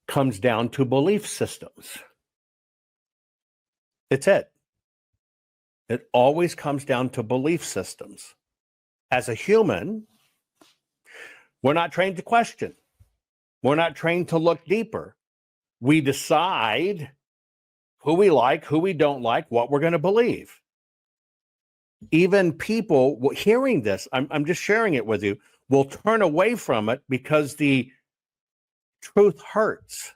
Speaker 2: comes down to belief systems. It's it. It always comes down to belief systems. As a human, we're not trained to question. We're not trained to look deeper. We decide who we like, who we don't like, what we're going to believe. Even people hearing this, I'm just sharing it with you, will turn away from it because the truth hurts.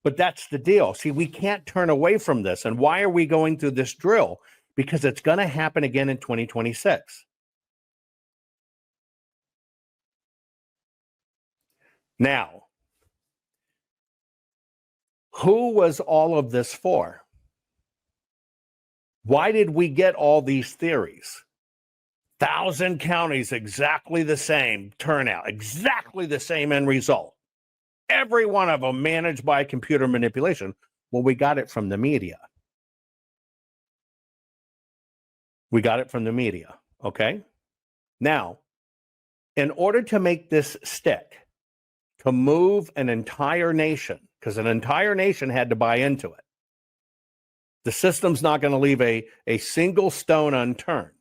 Speaker 2: But that's the deal. See, we can't turn away from this. And why are we going through this drill? Because it's going to happen again in 2026. Now, who was all of this for? Why did we get all these theories? 1,000 counties, exactly the same turnout, exactly the same end result. Every one of them managed by computer manipulation. Well, we got it from the media. We got it from the media, okay? Now, in order to make this stick, to move an entire nation, because an entire nation had to buy into it, the system's not going to leave a single stone unturned.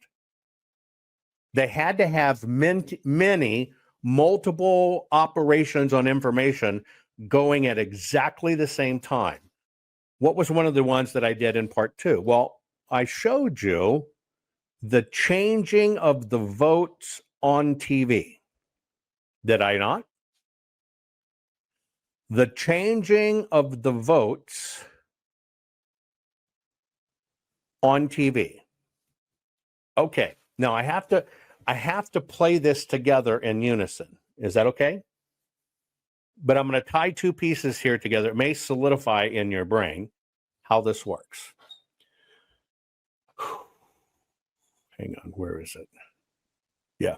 Speaker 2: They had to have many multiple operations on information going at exactly the same time. What was one of the ones that I did in part 2? Well, I showed you the changing of the votes on TV. Did I not? The changing of the votes on TV. Okay. Now I have to play this together in unison. Is that okay? But I'm going to tie two pieces here together. It may solidify in your brain how this works. Hang on, where is it? Yeah.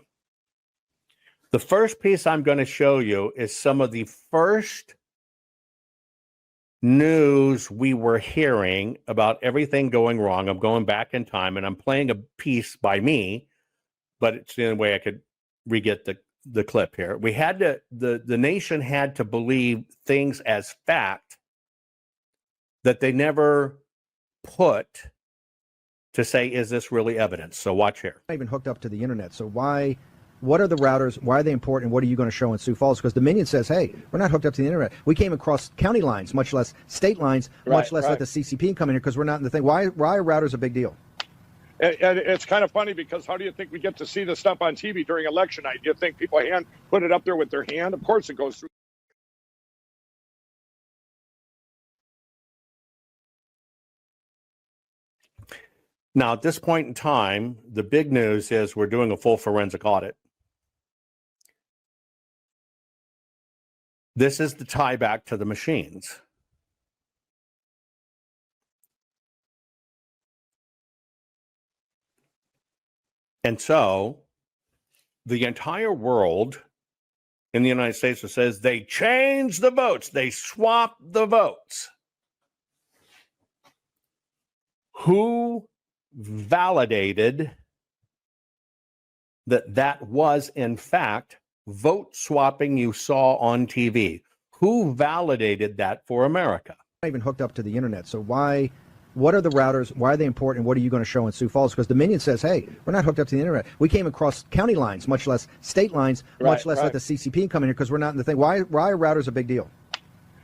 Speaker 2: The first piece I'm going to show you is some of the first news we were hearing about everything going wrong. I'm going back in time and I'm playing a piece by me, but it's the only way I could re-get the clip here. We had to, the nation had to believe things as fact that they never put to say, is this really evidence? So watch here.
Speaker 4: Not even hooked up to the internet. So why what are the routers? Why are they important? What are you going to show in Sioux Falls? Because Dominion says, hey, we're not hooked up to the internet. We came across county lines, much less state lines, much less let the CCP come in here because we're not in the thing. Why are routers a big deal?
Speaker 5: And it's kind of funny because how do you think we get to see this stuff on TV during election night? Do you think people put it up there with their hand? Of course it goes through.
Speaker 2: Now, at this point in time, the big news is we're doing a full forensic audit. This is the tie back to the machines. And so the entire world in the United States says they changed the votes, they swapped the votes. Who validated that was in fact vote swapping you saw on TV? Who validated that for America?
Speaker 4: Not even hooked up to the internet. So what are the routers? Why are they important? What are you going to show in Sioux Falls? Because Dominion says, hey, we're not hooked up to the internet. We came across county lines, much less state lines, much less let the CCP come in here because we're not in the thing. Why are routers a big deal?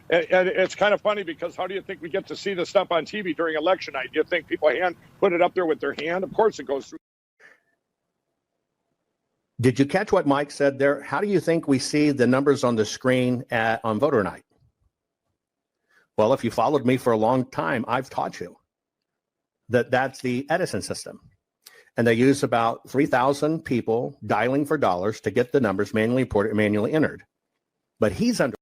Speaker 5: And it's kind of funny because how do you think we get to see this stuff on TV during election night? Do you think people put it up there with their hand? Of course it goes through.
Speaker 2: Did you catch what Mike said there? How do you think we see the numbers on the screen on voter night? Well, if you followed me for a long time, I've taught you that that's the Edison system. And they use about 3,000 people dialing for dollars to get the numbers manually reported, manually entered. But he's under.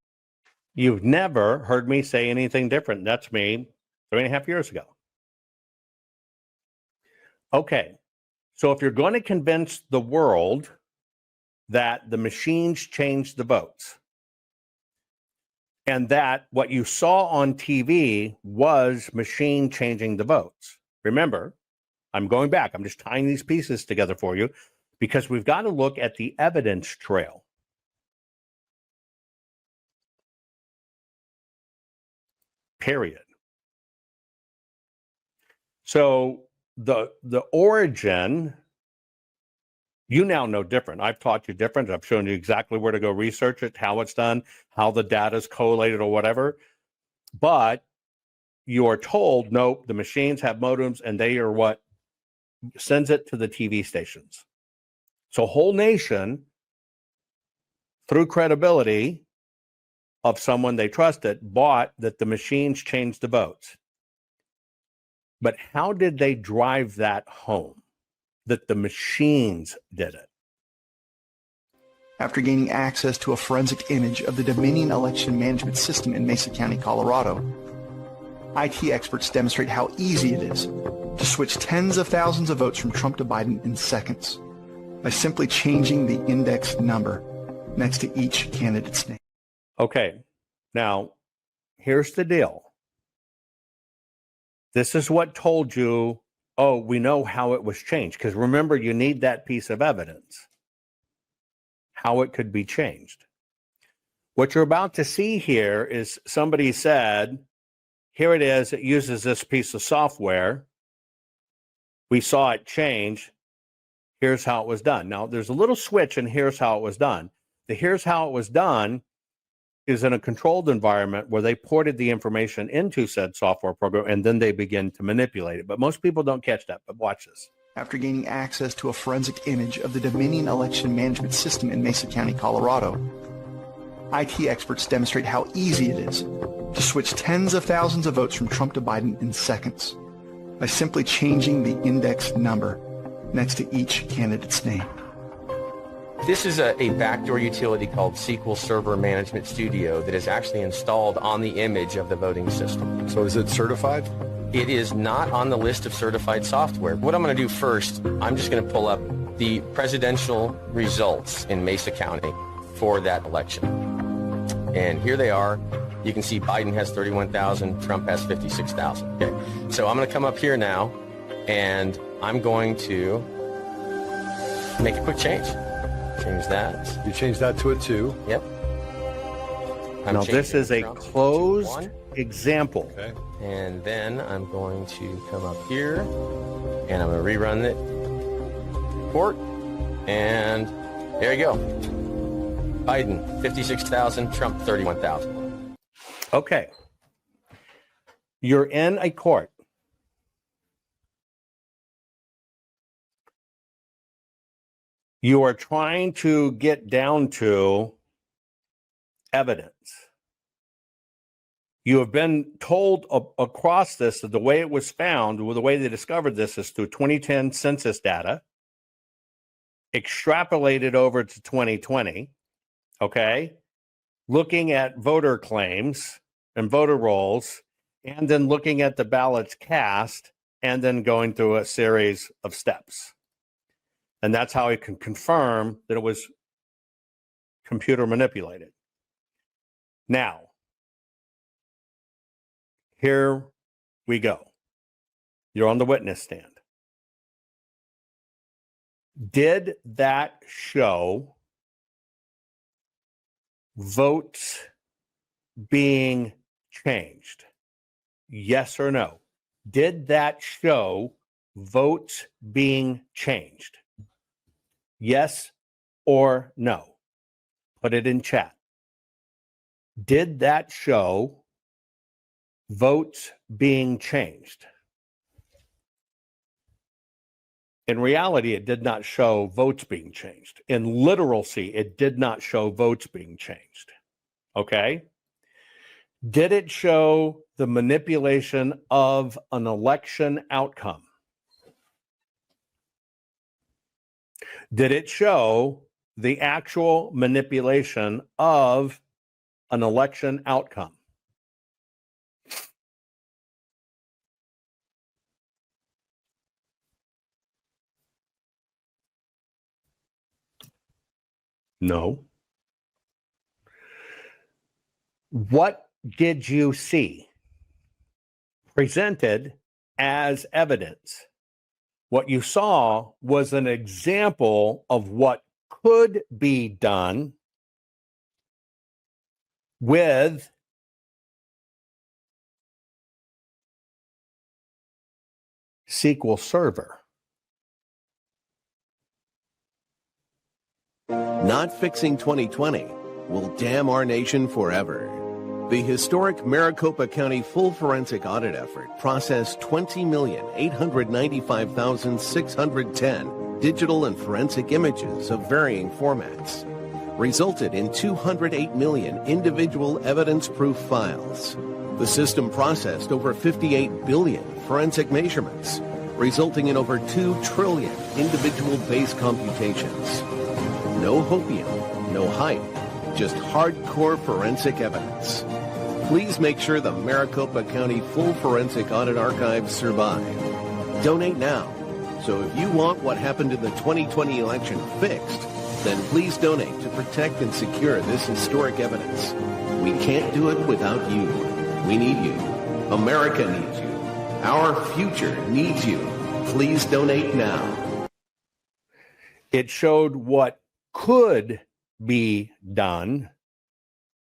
Speaker 2: You've never heard me say anything different. That's me 3.5 years ago. Okay, so if you're going to convince the world that the machines changed the votes and that what you saw on TV was machine changing the votes, remember, I'm going back. I'm just tying these pieces together for you because we've got to look at the evidence trail. Period. So the origin, you now know different. I've taught you different. I've shown you exactly where to go research it, how it's done, how the data is collated or whatever. But you are told, nope, the machines have modems and they are what sends it to the TV stations. So whole nation, through credibility of someone they trusted, bought that the machines changed the votes. But how did they drive that home? That the machines did it.
Speaker 6: After gaining access to a forensic image of the Dominion election management system in Mesa County, Colorado, IT experts demonstrate how easy it is to switch tens of thousands of votes from Trump to Biden in seconds by simply changing the index number next to each candidate's name.
Speaker 2: Okay, now here's the deal. This is what told you, oh, we know how it was changed. Because remember, you need that piece of evidence, how it could be changed. What you're about to see here is somebody said, here it is, it uses this piece of software. We saw it change. Here's how it was done. Now, there's a little switch and here's how it was done. The here's how it was done is in a controlled environment where they ported the information into said software program and then they begin to manipulate it. But most people don't catch that, but watch this.
Speaker 6: After gaining access to a forensic image of the Dominion election management system in Mesa County, Colorado, IT experts demonstrate how easy it is to switch tens of thousands of votes from Trump to Biden in seconds by simply changing the index number next to each candidate's name.
Speaker 7: This is a backdoor utility called SQL Server Management Studio that is actually installed on the image of the voting system.
Speaker 8: So is it certified?
Speaker 7: It is not on the list of certified software. What I'm going to do first, I'm just going to pull up the presidential results in Mesa County for that election. And here they are. You can see Biden has 31,000, Trump has 56,000. Okay. So I'm going to come up here now, and I'm going to make a quick change. Change that.
Speaker 8: You changed that to a 2.
Speaker 7: Yep.
Speaker 2: Now this is a closed example.
Speaker 8: Okay.
Speaker 7: And then I'm going to come up here and I'm going to rerun it report. And There you go. Biden, 56,000, Trump, 31,000.
Speaker 2: Okay. You're in a court. You are trying to get down to evidence. You have been told across this that the way it was found, the way they discovered this is through 2010 census data, extrapolated over to 2020, okay? Looking at voter claims and voter rolls, and then looking at the ballots cast, and then going through a series of steps. And that's how he can confirm that it was computer manipulated. Now, here we go. You're on the witness stand. Did that show votes being changed? Yes or no? Did that show votes being changed? Yes or no? Put it in chat. Did that show votes being changed? In reality, it did not show votes being changed. In literacy, it did not show votes being changed. Okay? Did it show the manipulation of an election outcome? Did it show the actual manipulation of an election outcome? No. What did you see presented as evidence? What you saw was an example of what could be done with SQL Server.
Speaker 1: Not fixing 2020 will damn our nation forever. The historic Maricopa County full forensic audit effort processed 20,895,610 digital and forensic images of varying formats, resulted in 208 million individual evidence-proof files. The system processed over 58 billion forensic measurements, resulting in over 2 trillion individual base computations. No hopium, no hype, just hardcore forensic evidence. Please make sure the Maricopa County Full Forensic Audit Archives survive. Donate now. So if you want what happened in the 2020 election fixed, then please donate to protect and secure this historic evidence. We can't do it without you. We need you. America needs you. Our future needs you. Please donate now.
Speaker 2: It showed what could be done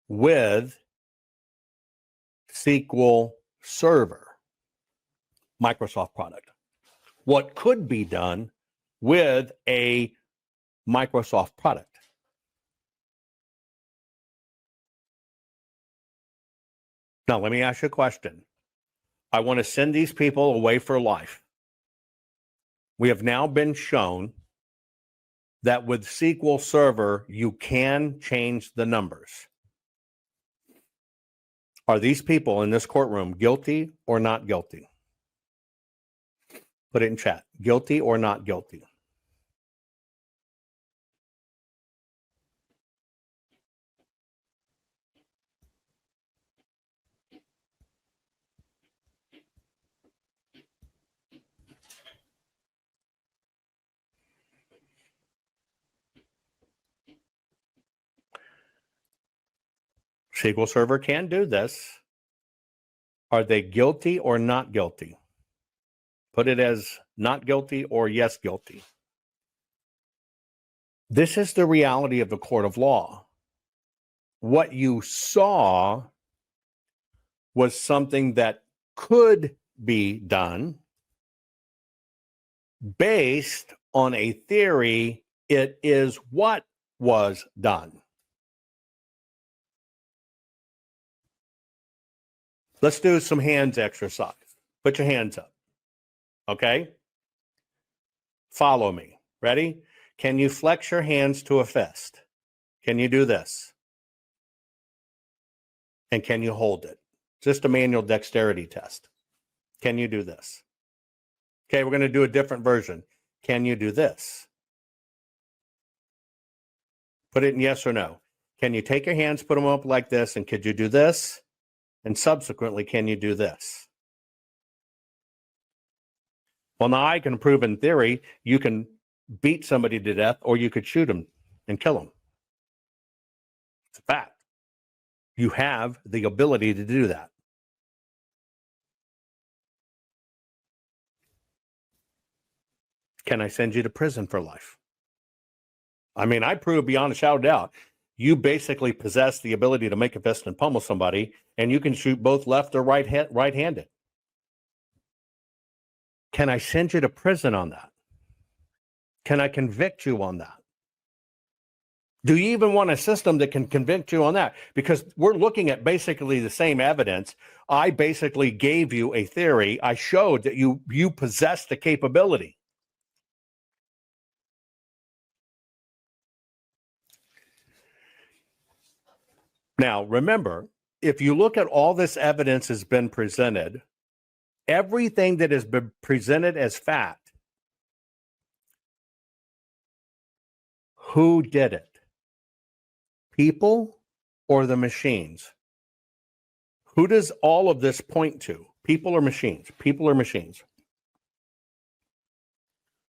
Speaker 2: with SQL Server, Microsoft product. What could be done with a Microsoft product. Now, let me ask you a question. I want to send these people away for life. We have now been shown that with SQL Server, you can change the numbers. Are these people in this courtroom guilty or not guilty? Put it in chat. Guilty or not guilty? SQL Server can do this. Are they guilty or not guilty? Put it as not guilty or yes guilty. This is the reality of the court of law. What you saw was something that could be done based on a theory. It is what was done. Let's do some hands exercise. Put your hands up. Okay? Follow me. Ready? Can you flex your hands to a fist? Can you do this? And can you hold it? Just a manual dexterity test. Can you do this? Okay, we're going to do a different version. Can you do this? Put it in yes or no. Can you take your hands, put them up like this, and could you do this? And subsequently, can you do this? Well, now I can prove in theory you can beat somebody to death, or you could shoot them and kill them. It's a fact. You have the ability to do that. Can I send you to prison for life? I mean, I prove beyond a shadow of doubt, you basically possess the ability to make a fist and pummel somebody, and you can shoot both left or right-handed. Can I send you to prison on that? Can I convict you on that? Do you even want a system that can convict you on that? Because we're looking at basically the same evidence. I basically gave you a theory. I showed that you possess the capability. Now, remember, if you look at all this evidence has been presented, everything that has been presented as fact, who did it? People or the machines? Who does all of this point to? People or machines? People or machines?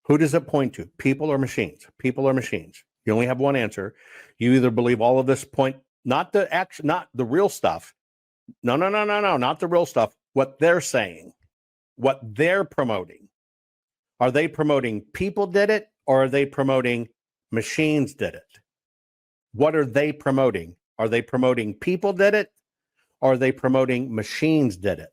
Speaker 2: Who does it point to? People or machines? People or machines? You only have one answer. You either believe all of this point, not the action, not the real stuff. No, not the real stuff. What they're saying, what they're promoting. Are they promoting people did it, or are they promoting machines did it? What are they promoting? Are they promoting people did it, or are they promoting machines did it?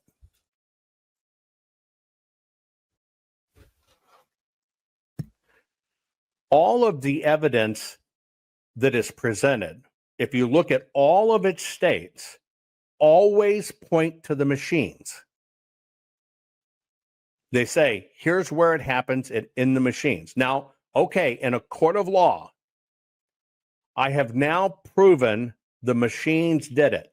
Speaker 2: All of the evidence that is presented, if you look at all of its states, always point to the machines. They say, here's where it happens in the machines. Now, okay, in a court of law, I have now proven the machines did it.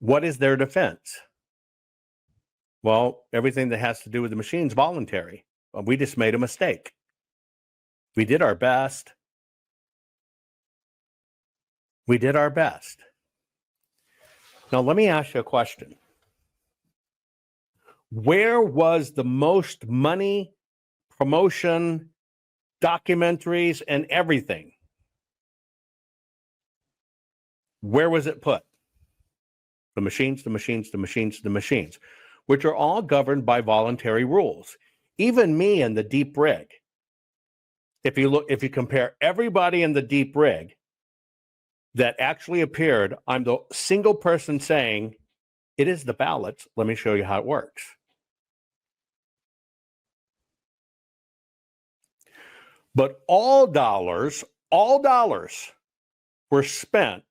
Speaker 2: What is their defense? Well, everything that has to do with the machines is voluntary. Well, we just made a mistake. We did our best. We did our best. Now, let me ask you a question. Where was the most money, promotion, documentaries, and everything? Where was it put? The machines, which are all governed by voluntary rules. Even me in the deep rig. If you compare everybody in the deep rig that actually appeared, I'm the single person saying, it is the ballots. Let me show you how it works. But all dollars were spent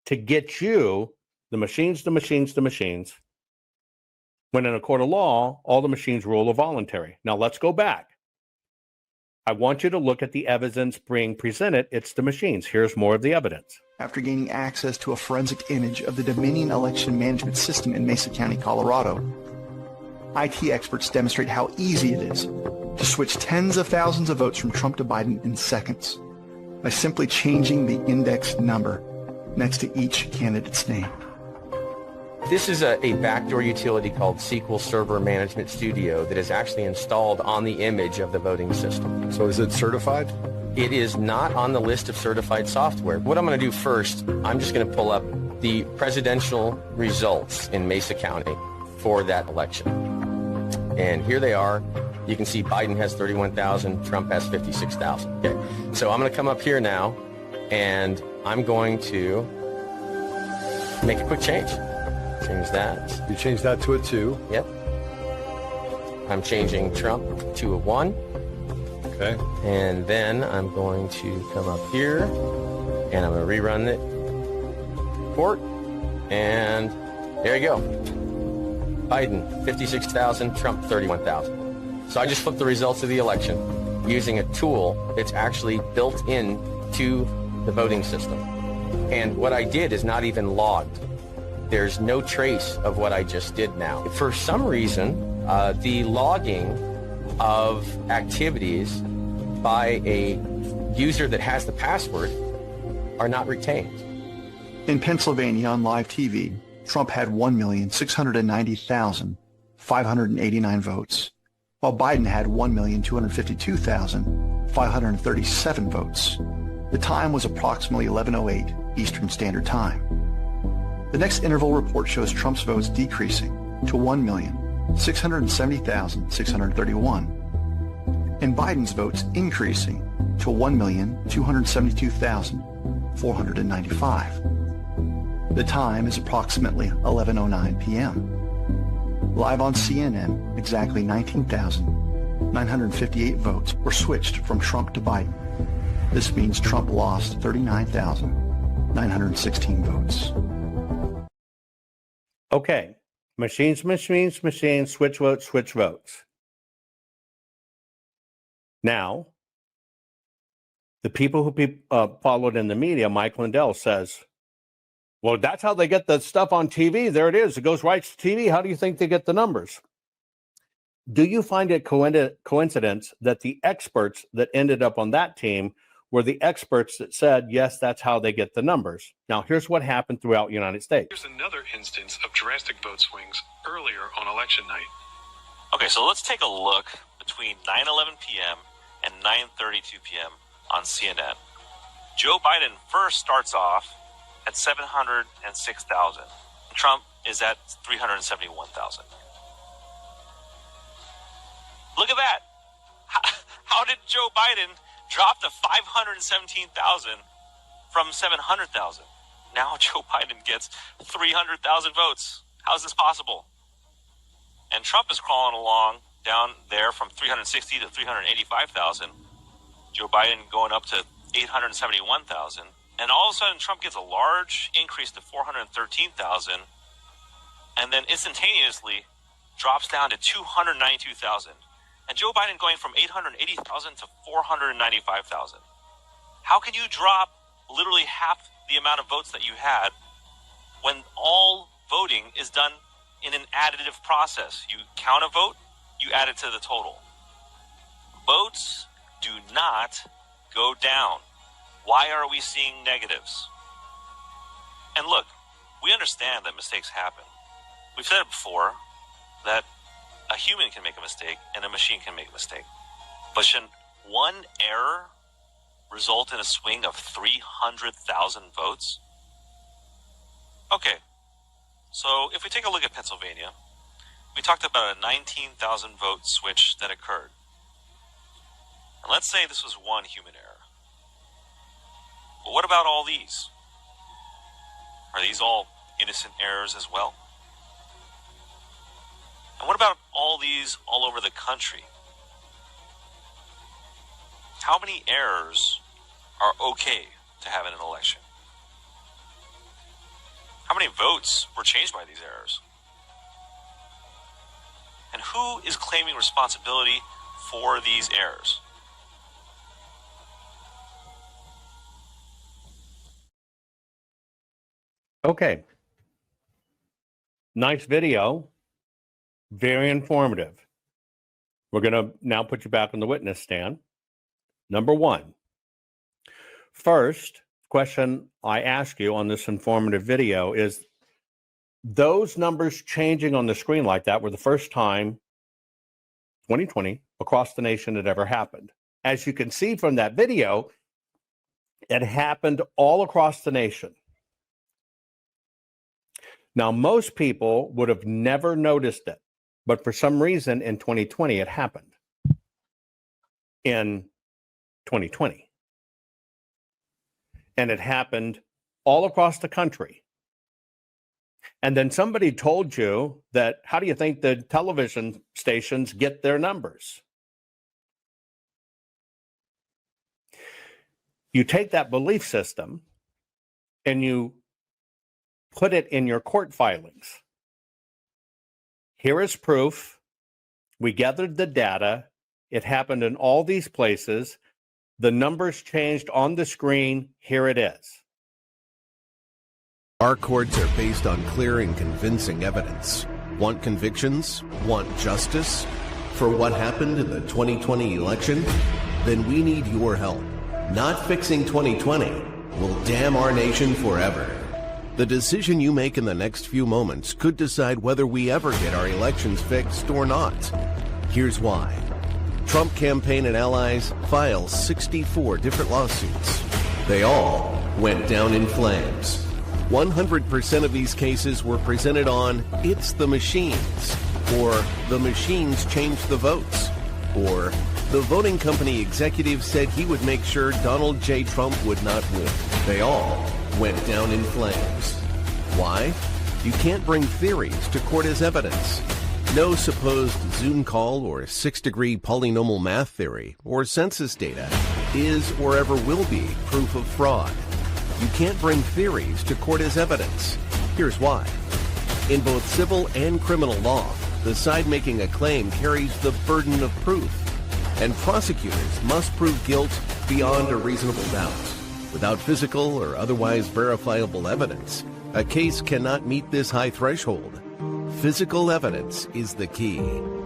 Speaker 2: to get you the machines, when in a court of law, all the machines rule are voluntary. Now let's go back. I want you to look at the evidence being presented. It's the machines. Here's more of the evidence.
Speaker 6: After gaining access to a forensic image of the Dominion election management system in Mesa County, Colorado, IT experts demonstrate how easy it is to switch tens of thousands of votes from Trump to Biden in seconds by simply changing the index number next to each candidate's name.
Speaker 7: This is a backdoor utility called SQL Server Management Studio that is actually installed on the image of the voting system.
Speaker 8: So is it certified?
Speaker 7: It is not on the list of certified software. What I'm going to do first, I'm just going to pull up the presidential results in Mesa County for that election. And here they are. You can see Biden has 31,000, Trump has 56,000. Okay, so I'm going to come up here now, and I'm going to make a quick change. Change that.
Speaker 8: You change that to a 2.
Speaker 7: Yep. I'm changing Trump to a 1.
Speaker 8: Okay.
Speaker 7: And then I'm going to come up here and I'm going to rerun the report. And there you go. Biden, 56,000, Trump, 31,000. So I just flipped the results of the election using a tool that's actually built into the voting system. And what I did is not even logged. There's no trace of what I just did now. For some reason, the logging of activities by a user that has the password are not retained.
Speaker 6: In Pennsylvania on live TV, Trump had 1,690,589 votes, while Biden had 1,252,537 votes. The time was approximately 11:08 Eastern Standard Time. The next interval report shows Trump's votes decreasing to 1,670,631, and Biden's votes increasing to 1,272,495. The time is approximately 11:09 p.m. Live on CNN, exactly 19,958 votes were switched from Trump to Biden. This means Trump lost 39,916 votes.
Speaker 2: Okay. Machines, switch votes. Now, the people who followed in the media, Mike Lindell says, well, that's how they get the stuff on TV. There it is. It goes right to TV. How do you think they get the numbers? Do you find it coincidence that the experts that ended up on that team were the experts that said, yes, that's how they get the numbers? Now, here's what happened throughout the United States.
Speaker 9: Here's another instance of drastic vote swings earlier on election night.
Speaker 10: Okay, so let's take a look between 9:11 p.m. and 9:32 p.m. on CNN. Joe Biden first starts off at 706,000. Trump is at 371,000. Look at that. How did Joe Biden drop to 517,000 from 700,000? Now Joe Biden gets 300,000 votes. How is this possible? And Trump is crawling along down there from 360 to 385,000. Joe Biden going up to 871,000. And all of a sudden, Trump gets a large increase to 413,000. And then instantaneously drops down to 292,000. And Joe Biden going from 880,000 to 495,000. How can you drop literally half the amount of votes that you had when all voting is done in an additive process? You count a vote, you add it to the total. Votes do not go down. Why are we seeing negatives? And look, we understand that mistakes happen. We've said it before that a human can make a mistake and a machine can make a mistake. But should one error result in a swing of 300,000 votes? Okay, so if we take a look at Pennsylvania, we talked about a 19,000 vote switch that occurred. And let's say this was one human error. But what about all these? Are these all innocent errors as well? And what about all these all over the country? How many errors are okay to have in an election? How many votes were changed by these errors? And who is claiming responsibility for these errors?
Speaker 2: Okay. Nice video. Very informative. We're going to now put you back on the witness stand. Number one. First question I ask you on this informative video is, those numbers changing on the screen like that were the first time 2020 across the nation had ever happened. As you can see from that video, it happened all across the nation. Now, most people would have never noticed it, but for some reason in 2020, it happened. In 2020. And it happened all across the country. And then somebody told you that, how do you think the television stations get their numbers? You take that belief system and you put it in your court filings. Here is proof. We gathered the data. It happened in all these places. The numbers changed on the screen. Here it is.
Speaker 1: Our courts are based on clear and convincing evidence. Want convictions? Want justice? For what happened in the 2020 election? Then we need your help. Not fixing 2020 will damn our nation forever. The decision you make in the next few moments could decide whether we ever get our elections fixed or not. Here's why. Trump campaign and allies file 64 different lawsuits. They all went down in flames. 100% of these cases were presented on "It's the machines," or "The machines changed the votes," or "The voting company executive said he would make sure Donald J. Trump would not win." They all went down in flames. Why? You can't bring theories to court as evidence. No supposed Zoom call or six-degree polynomial math theory or census data is or ever will be proof of fraud. You can't bring theories to court as evidence. Here's why. In both civil and criminal law, the side making a claim carries the burden of proof, and prosecutors must prove guilt beyond a reasonable doubt. Without physical or otherwise verifiable evidence, a case cannot meet this high threshold. Physical evidence is the key.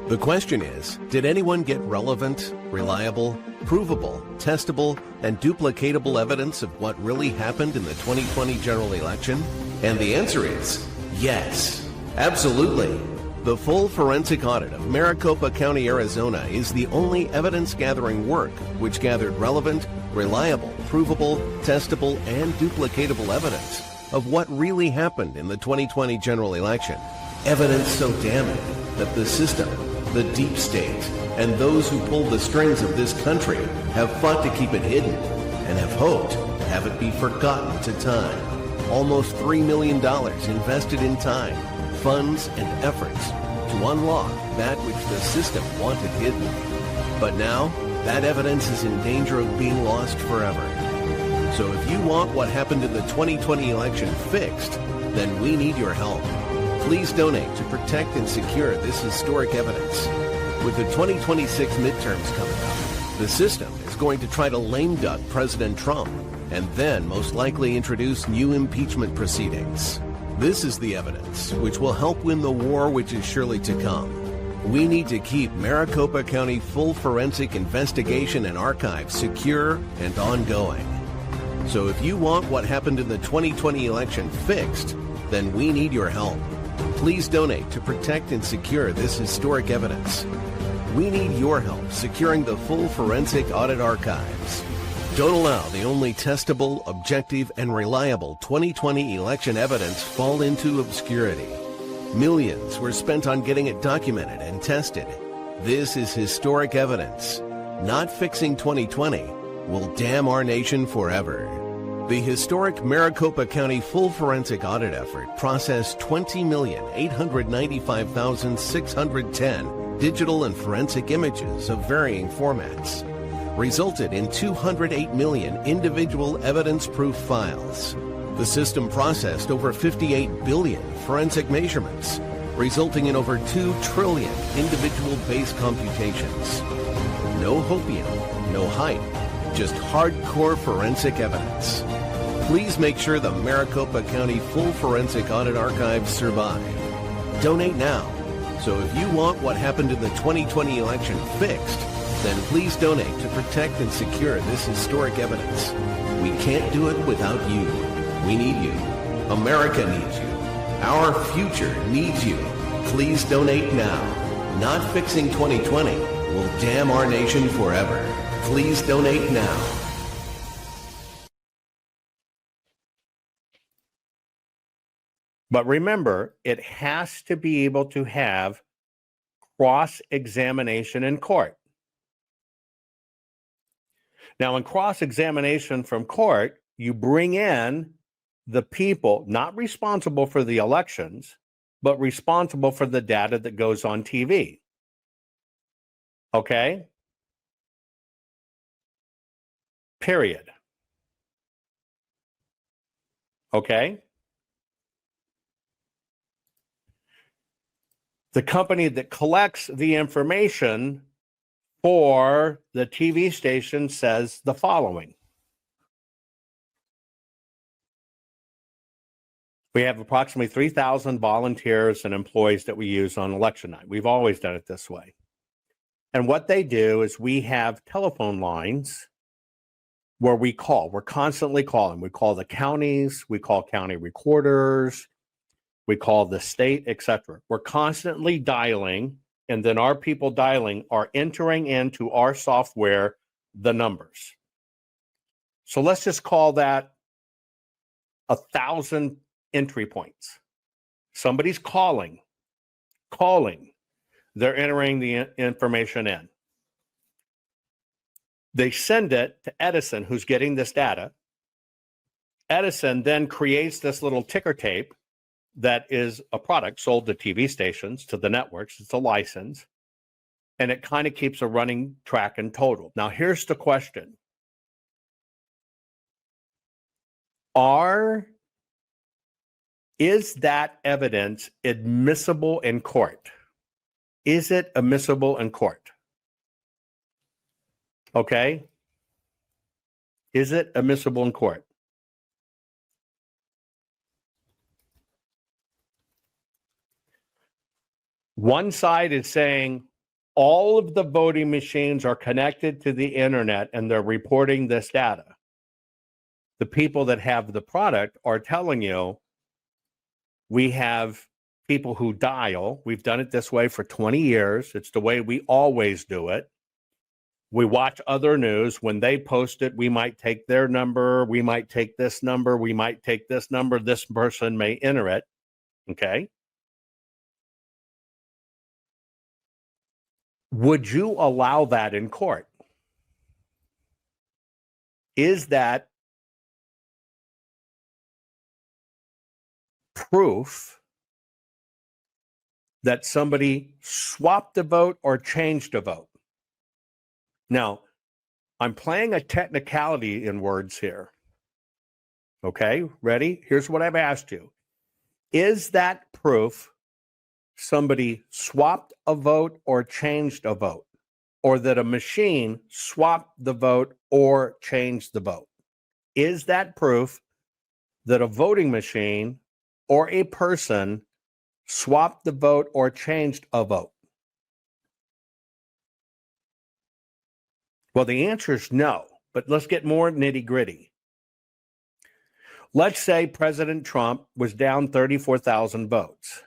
Speaker 1: The question is, did anyone get relevant, reliable, provable, testable, and duplicatable evidence of what really happened in the 2020 general election? And the answer is yes, absolutely. The full forensic audit of Maricopa County, Arizona is the only evidence-gathering work which gathered relevant, reliable, provable, testable, and duplicatable evidence of what really happened in the 2020 general election. Evidence so damning that the system, the deep state, and those who pull the strings of this country have fought to keep it hidden and have hoped to have it be forgotten to time. Almost $3 million invested in time, funds, and efforts to unlock that which the system wanted hidden. But now, that evidence is in danger of being lost forever. So if you want what happened in the 2020 election fixed, then we need your help. Please donate to protect and secure this historic evidence. With the 2026 midterms coming up, the system is going to try to lame duck President Trump and then most likely introduce new impeachment proceedings. This is the evidence which will help win the war which is surely to come. We need to keep Maricopa County full forensic investigation and archive secure and ongoing. So if you want what happened in the 2020 election fixed, then we need your help. Please donate to protect and secure this historic evidence. We need your help securing the full forensic audit archives. Don't allow the only testable, objective, and reliable 2020 election evidence fall into obscurity. Millions were spent on getting it documented and tested. This is historic evidence. Not fixing 2020 will damn our nation forever. The historic Maricopa County full forensic audit effort processed 20,895,610 digital and forensic images of varying formats, resulted in 208 million individual evidence-proof files. The system processed over 58 billion forensic measurements, resulting in over 2 trillion individual base computations. No hopium, no hype, just hardcore forensic evidence. Please make sure the Maricopa County full forensic audit archives survive. Donate now. So if you want what happened in the 2020 election fixed, then please donate to protect and secure this historic evidence. We can't do it without you. We need you. America needs you. Our future needs you. Please donate now. Not fixing 2020 will damn our nation forever. Please donate now.
Speaker 2: But remember, it has to be able to have cross-examination in court. Now, in cross-examination from court, you bring in the people not responsible for the elections, but responsible for the data that goes on TV. Okay? Period. Okay? The company that collects the information for the TV station says the following. We have approximately 3,000 volunteers and employees that we use on election night. We've always done it this way. And what they do is we have telephone lines where we call. We're constantly calling. We call the counties, we call county recorders, we call the state, etc. We're constantly dialing, and then our people dialing are entering into our software the numbers. So let's just call that 1,000 entry points. Somebody's calling. They're entering the information in. They send it to Edison, who's getting this data. Edison then creates this little ticker tape that is a product sold to TV stations, to the networks. It's a license. And it kind of keeps a running track and total. Now, here's the question. Is that evidence admissible in court? Is it admissible in court? Okay? Is it admissible in court? One side is saying all of the voting machines are connected to the internet and they're reporting this data. The people that have the product are telling you, we have people who dial. We've done it this way for 20 years. It's the way we always do it. We watch other news. When they post it, we might take their number. We might take this number. We might take this number. This person may enter it. Okay. Would you allow that in court? Is that proof that somebody swapped a vote or changed a vote? Now, I'm playing a technicality in words here. Okay, ready? Here's what I've asked you. Is that proof somebody swapped a vote or changed a vote? Or that a machine swapped the vote or changed the vote? Is that proof that a voting machine or a person swapped the vote or changed a vote? Well, the answer is no, but let's get more nitty gritty. Let's say President Trump was down 34,000 votes.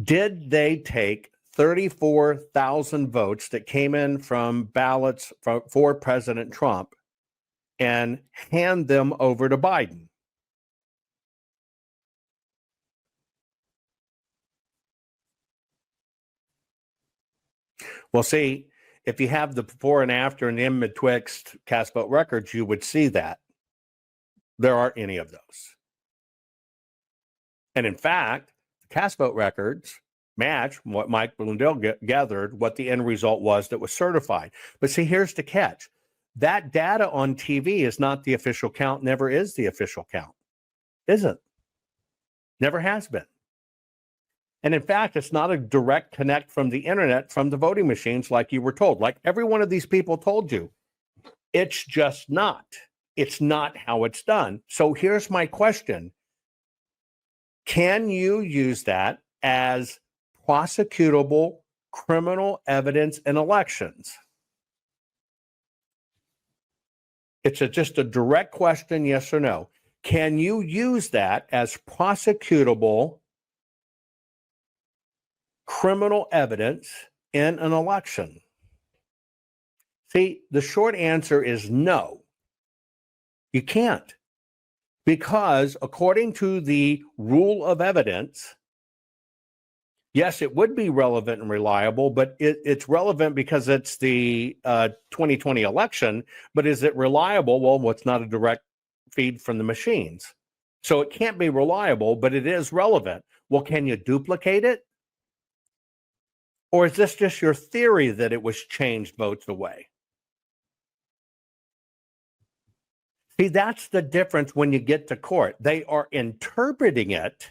Speaker 2: Did they take 34,000 votes that came in from ballots for President Trump and hand them over to Biden? Well, see, if you have the before and after and in betwixt cast vote records, you would see that there aren't any of those. And in fact, the cast vote records match what Mike Lindell gathered, what the end result was that was certified. But see, here's the catch. That data on TV is not the official count, never is the official count. Isn't. Never has been. And in fact, it's not a direct connect from the internet, from the voting machines like you were told, like every one of these people told you. It's just not. It's not how it's done. So here's my question. Can you use that as prosecutable criminal evidence in elections? It's just a direct question, yes or no. Can you use that as prosecutable criminal evidence in an election? See, the short answer is no. You can't. Because according to the rule of evidence, yes, it would be relevant and reliable, but it's relevant because it's the 2020 election. But is it reliable? Well, it's not a direct feed from the machines. So it can't be reliable, but it is relevant. Well, can you duplicate it? Or is this just your theory that it was changed votes away? See, that's the difference when you get to court. They are interpreting it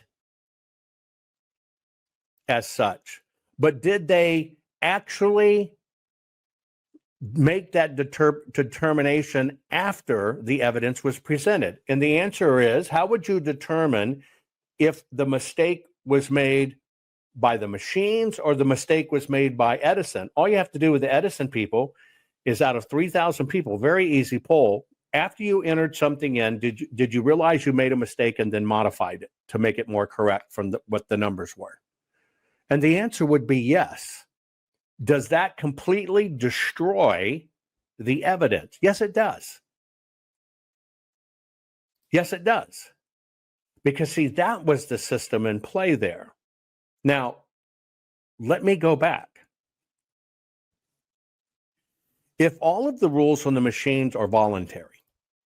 Speaker 2: as such. But did they actually make that determination after the evidence was presented? And the answer is, how would you determine if the mistake was made by the machines or the mistake was made by Edison? All you have to do with the Edison people is, out of 3,000 people, very easy poll, after you entered something in, did you realize you made a mistake and then modified it to make it more correct from what the numbers were? And the answer would be yes. Does that completely destroy the evidence? Yes, it does. Yes, it does. Because, see, that was the system in play there. Now, let me go back. If all of the rules on the machines are voluntary,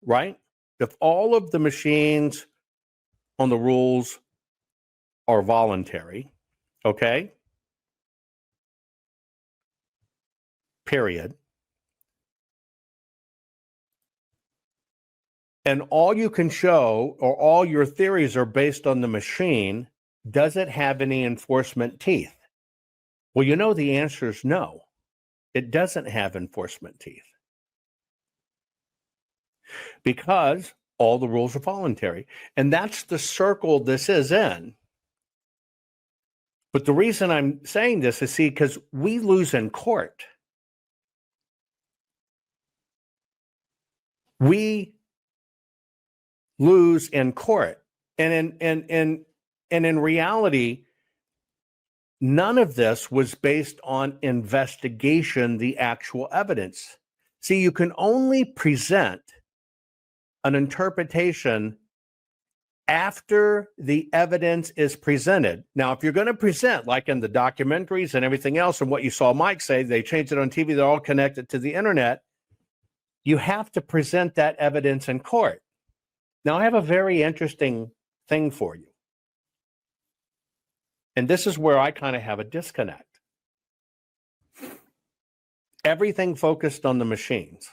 Speaker 2: right? If all of the machines on the rules are voluntary, okay? Period. And all you can show, or all your theories are based on the machine, does it have any enforcement teeth? Well, you know the answer is no. It doesn't have enforcement teeth. Because all the rules are voluntary. And that's the circle this is in. But the reason I'm saying this is, see, because we lose in court. We lose in court. And in reality, none of this was based on investigation, the actual evidence. See, you can only present an interpretation after the evidence is presented. Now, if you're going to present, like in the documentaries and everything else, and what you saw Mike say, they changed it on TV, they're all connected to the internet, you have to present that evidence in court. Now, I have a very interesting thing for you. And this is where I kind of have a disconnect. Everything focused on the machines.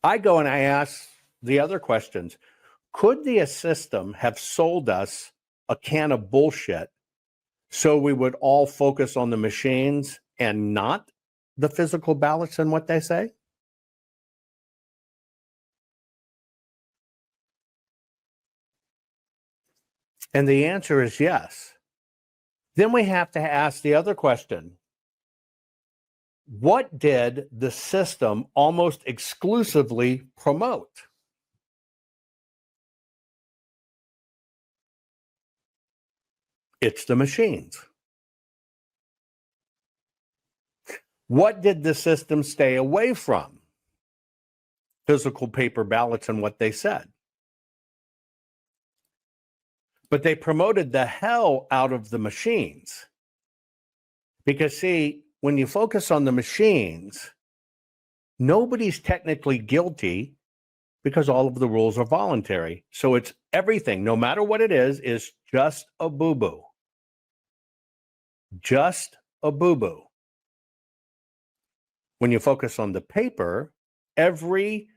Speaker 2: I go and I ask the other questions. Could the system have sold us a can of bullshit so we would all focus on the machines and not the physical ballots and what they say? And the answer is yes. Then we have to ask the other question. What did the system almost exclusively promote? It's the machines. What did the system stay away from? Physical paper ballots and what they said. But they promoted the hell out of the machines. Because, see, when you focus on the machines, nobody's technically guilty because all of the rules are voluntary. So it's everything, no matter what it is just a boo-boo. Just a boo-boo. When you focus on the paper, every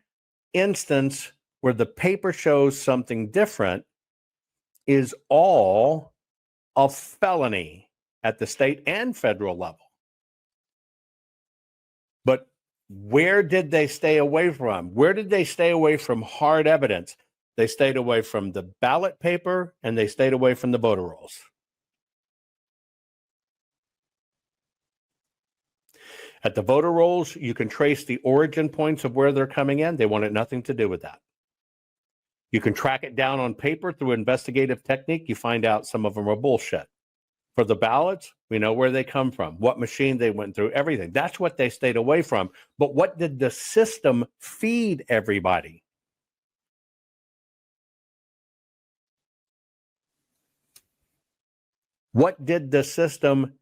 Speaker 2: instance where the paper shows something different is all a felony at the state and federal level. But where did they stay away from? Where did they stay away from hard evidence? They stayed away from the ballot paper and they stayed away from the voter rolls. At the voter rolls, you can trace the origin points of where they're coming in. They wanted nothing to do with that. You can track it down on paper through investigative technique. You find out some of them are bullshit. For the ballots, we know where they come from, what machine they went through, everything. That's what they stayed away from. But what did the system feed everybody? What did the system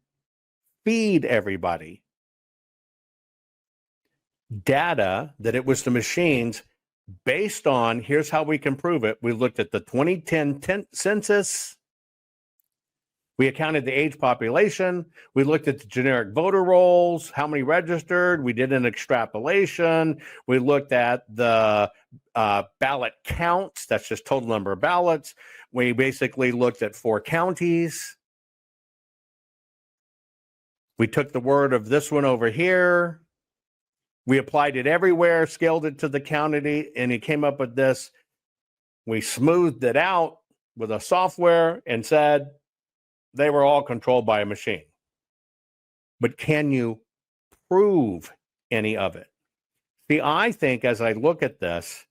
Speaker 2: feed everybody? Data that it was the machines based on, here's how we can prove it. We looked at the 2010 census. We accounted the age population. We looked at the generic voter rolls, how many registered. We did an extrapolation. We looked at the ballot counts. That's just total number of ballots. We basically looked at 4 counties. We took the word of this one over here. We applied it everywhere, scaled it to the county, and it came up with this. We smoothed it out with a software and said they were all controlled by a machine. But can you prove any of it? See, I think as I look at this,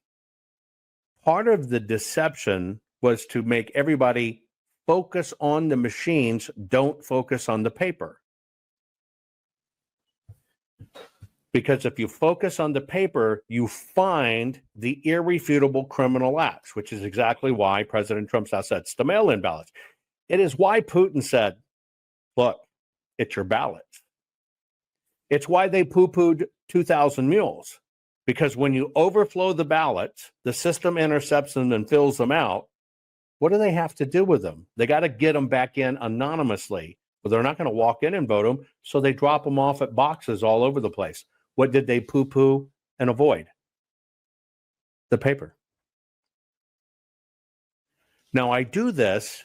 Speaker 2: part of the deception was to make everybody focus on the machines, don't focus on the paper. Because if you focus on the paper, you find the irrefutable criminal acts, which is exactly why President Trump now said it's the mail-in ballots. It is why Putin said, look, it's your ballots. It's why they poo-pooed 2,000 mules. Because when you overflow the ballots, the system intercepts them and fills them out. What do they have to do with them? They got to get them back in anonymously, but they're not going to walk in and vote them, so they drop them off at boxes all over the place. What did they poo-poo and avoid? The paper. Now, I do this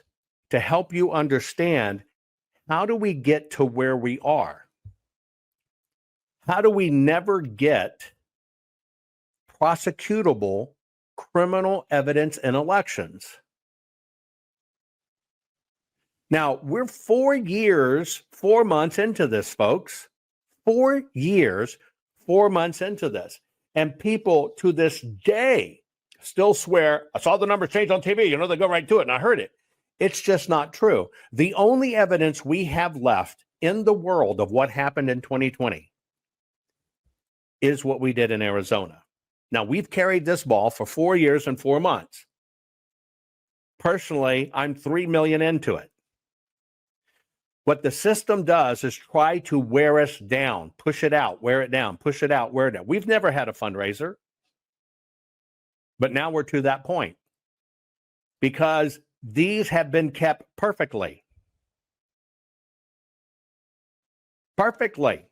Speaker 2: to help you understand, how do we get to where we are? How do we never get prosecutable criminal evidence in elections? Now, we're 4 years, 4 months into this, folks. 4 years, 4 months into this. And people to this day still swear, I saw the numbers change on TV. You know, they go right to it, and I heard it. It's just not true. The only evidence we have left in the world of what happened in 2020 is what we did in Arizona. Now, we've carried this ball for 4 years and 4 months. Personally, I'm 3 million into it. What the system does is try to wear us down, push it out, wear it down, push it out, wear it down. We've never had a fundraiser, but now we're to that point because these have been kept perfectly. Perfectly.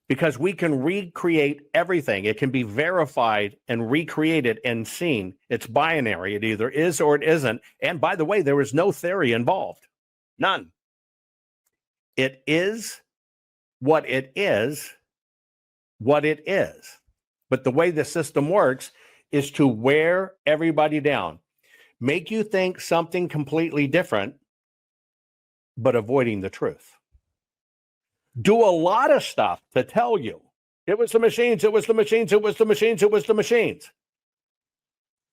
Speaker 2: Because we can recreate everything. It can be verified and recreated and seen. It's binary. It either is or it isn't. And by the way, there is no theory involved. None. It is what it is, what it is. But the way the system works is to wear everybody down, make you think something completely different, but avoiding the truth. Do a lot of stuff to tell you it was the machines, it was the machines, it was the machines, it was the machines.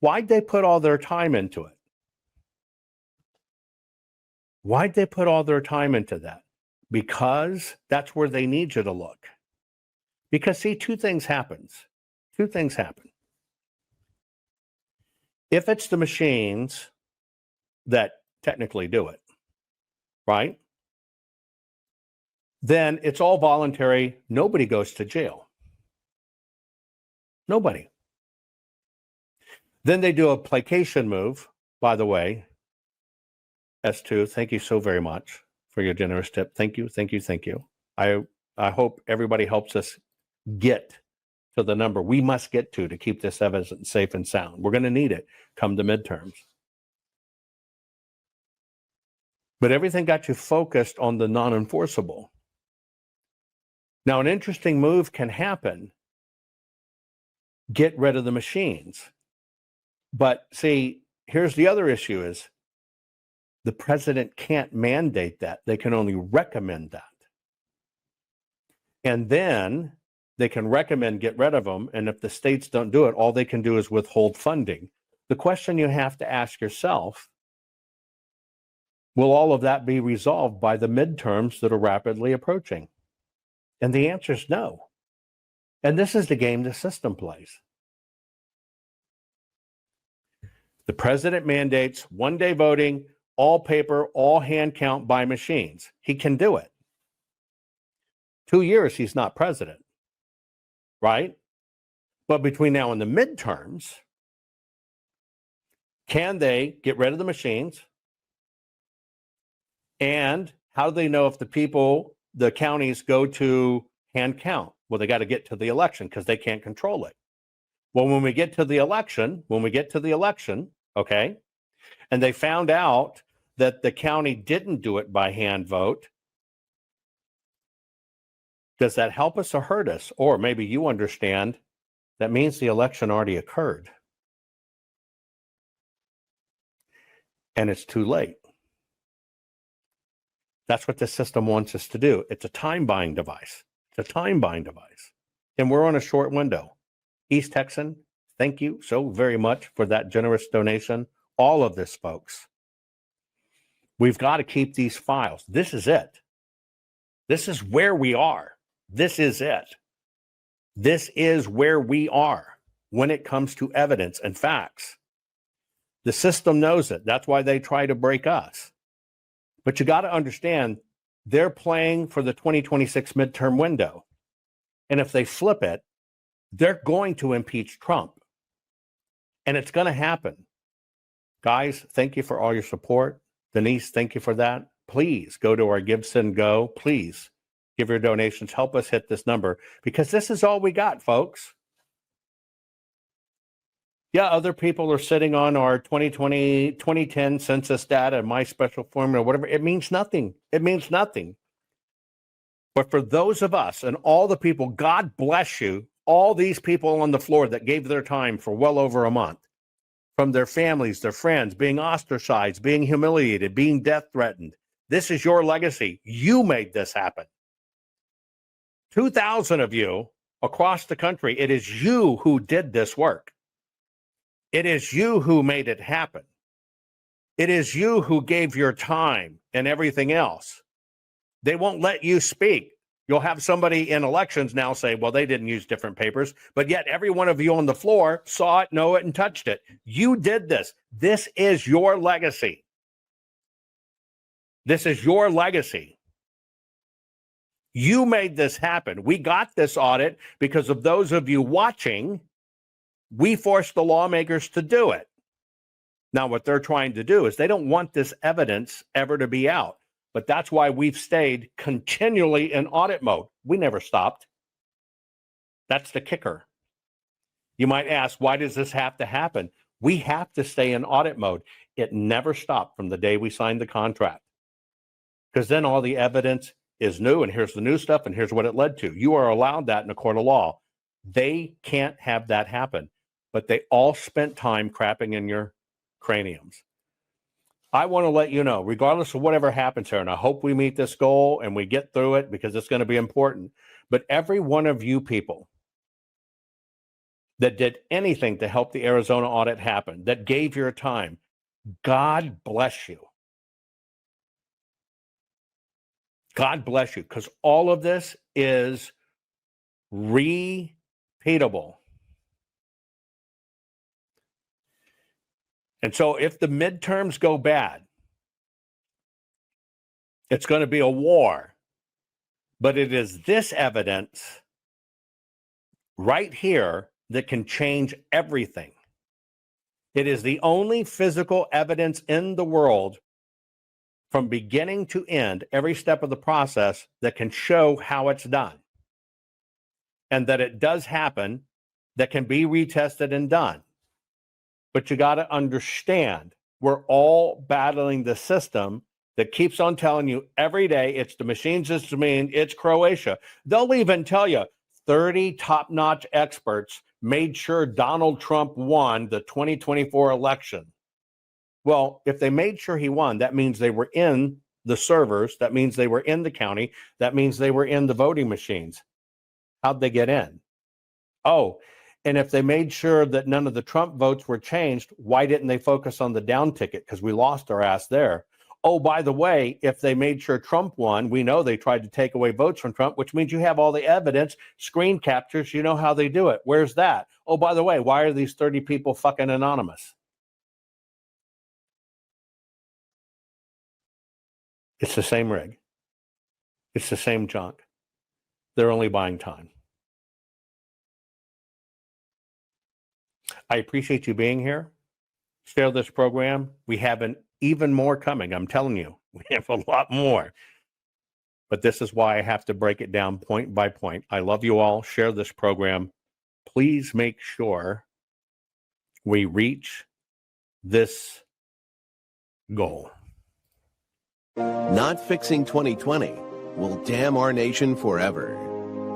Speaker 2: Why'd they put all their time into it? Why'd they put all their time into that? Because that's where they need you to look. Because see, two things happen. If it's the machines that technically do it, right? Then it's all voluntary. Nobody goes to jail. Nobody. Then they do a placation move, by the way. S2, thank you so very much for your generous tip. Thank you, thank you, thank you. I hope everybody helps us get to the number we must get to keep this evidence safe and sound. We're going to need it come the midterms. But everything got you focused on the non-enforceable. Now, an interesting move can happen. Get rid of the machines. But see, here's the other issue is the president can't mandate that. They can only recommend that. And then they can recommend get rid of them. And if the states don't do it, all they can do is withhold funding. The question you have to ask yourself, will all of that be resolved by the midterms that are rapidly approaching? And the answer is no. And this is the game the system plays. The president mandates one-day voting, all paper, all hand count by machines. He can do it. 2 years, he's not president, right? But between now and the midterms, can they get rid of the machines, And how do they know if the counties go to hand count? Well, they got to get to the election because they can't control it. Well, when we get to the election, okay, and they found out that the county didn't do it by hand vote, does that help us or hurt us? Or maybe you understand that means the election already occurred and it's too late. That's what the system wants us to do. It's a time buying device. And we're on a short window. East Texan, thank you so very much for that generous donation. All of this, folks. We've got to keep these files. This is it. This is where we are. This is it. This is where we are when it comes to evidence and facts. The system knows it. That's why they try to break us. But you got to understand, they're playing for the 2026 midterm window. And if they flip it, they're going to impeach Trump. And it's going to happen. Guys, thank you for all your support. Denise, thank you for that. Please go to our Give, Send, Go. Please give your donations. Help us hit this number because this is all we got, folks. Yeah, other people are sitting on our 2020, 2010 census data, my special formula, whatever. It means nothing. It means nothing. But for those of us and all the people, God bless you, all these people on the floor that gave their time for well over a month, from their families, their friends, being ostracized, being humiliated, being death threatened. This is your legacy. You made this happen. 2,000 of you across the country, it is you who did this work. It is you who made it happen. It is you who gave your time and everything else. They won't let you speak. You'll have somebody in elections now say, well, they didn't use different papers, but yet every one of you on the floor saw it, know it, and touched it. You did this. This is your legacy. This is your legacy. You made this happen. We got this audit because of those of you watching. We forced the lawmakers to do it. Now, what they're trying to do is they don't want this evidence ever to be out. But that's why we've stayed continually in audit mode. We never stopped. That's the kicker. You might ask, why does this have to happen? We have to stay in audit mode. It never stopped from the day we signed the contract. Because then all the evidence is new, and here's the new stuff, and here's what it led to. You are allowed that in a court of law. They can't have that happen. But they all spent time crapping in your craniums. I want to let you know, regardless of whatever happens here, and I hope we meet this goal and we get through it because it's going to be important. But every one of you people that did anything to help the Arizona audit happen, that gave your time, God bless you. God bless you, because all of this is repeatable. And so if the midterms go bad, it's going to be a war. But it is this evidence right here that can change everything. It is the only physical evidence in the world from beginning to end, every step of the process, that can show how it's done. And that it does happen, that can be retested and done. But you got to understand, we're all battling the system that keeps on telling you every day it's the machines, it's the mean, it's Croatia. They'll even tell you 30 top-notch experts made sure Donald Trump won the 2024 election. Well, if they made sure he won, that means they were in the servers. That means they were in the county. That means they were in the voting machines. How'd they get in? Oh, and if they made sure that none of the Trump votes were changed, why didn't they focus on the down ticket? Because we lost our ass there. Oh, by the way, if they made sure Trump won, we know they tried to take away votes from Trump, which means you have all the evidence, screen captures, you know how they do it. Where's that? Oh, by the way, why are these 30 people fucking anonymous? It's the same rig. It's the same junk. They're only buying time. I appreciate you being here. Share this program. We have an even more coming. I'm telling you, we have a lot more. But this is why I have to break it down point by point. I love you all. Share this program. Please make sure we reach this goal.
Speaker 1: Not fixing 2020 will damn our nation forever.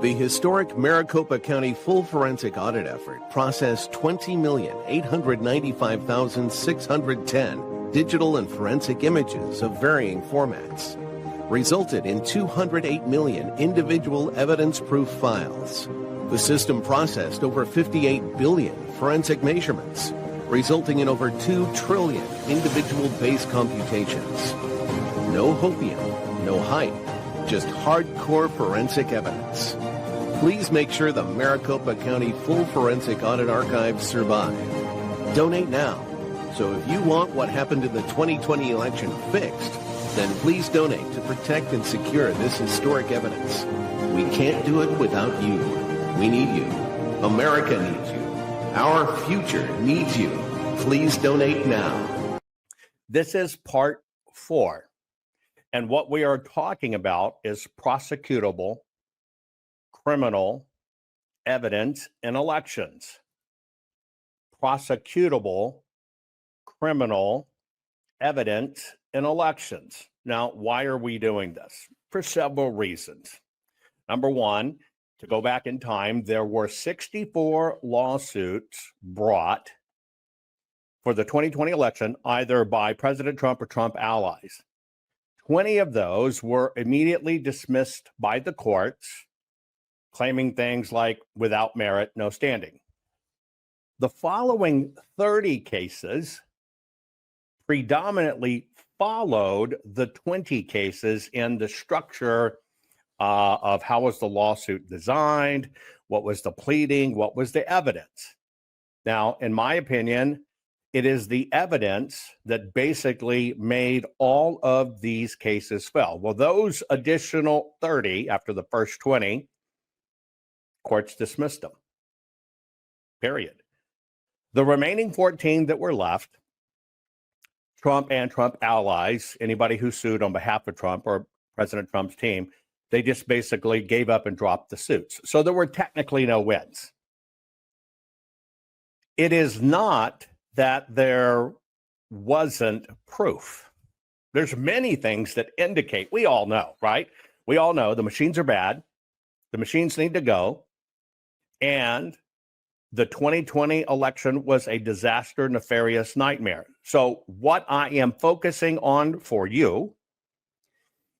Speaker 1: The historic Maricopa County full forensic audit effort processed 20,895,610 digital and forensic images of varying formats, resulted in 208 million individual evidence-proof files. The system processed over 58 billion forensic measurements, resulting in over 2 trillion individual base computations. No hopium, no hype, just hardcore forensic evidence. Please make sure the Maricopa County Full Forensic Audit Archives survive. Donate now. So if you want what happened in the 2020 election fixed, then please donate to protect and secure this historic evidence. We can't do it without you. We need you. America needs you. Our future needs you. Please donate now.
Speaker 2: This is part 4. And what we are talking about is prosecutable criminal evidence in elections. Prosecutable criminal evidence in elections. Now, why are we doing this? For several reasons. Number one, to go back in time, there were 64 lawsuits brought for the 2020 election, either by President Trump or Trump allies. 20 of those were immediately dismissed by the courts, claiming things like without merit, no standing. The following 30 cases predominantly followed the 20 cases in the structure of how was the lawsuit designed, what was the pleading, what was the evidence. Now, in my opinion, it is the evidence that basically made all of these cases fail. Well, those additional 30 after the first 20, courts dismissed them, period. The remaining 14 that were left, Trump and Trump allies, anybody who sued on behalf of Trump or President Trump's team, they just basically gave up and dropped the suits. So there were technically no wins. It is not that there wasn't proof. There's many things that indicate, we all know, right? We all know the machines are bad. The machines need to go. And the 2020 election was a disaster, nefarious nightmare. So what I am focusing on for you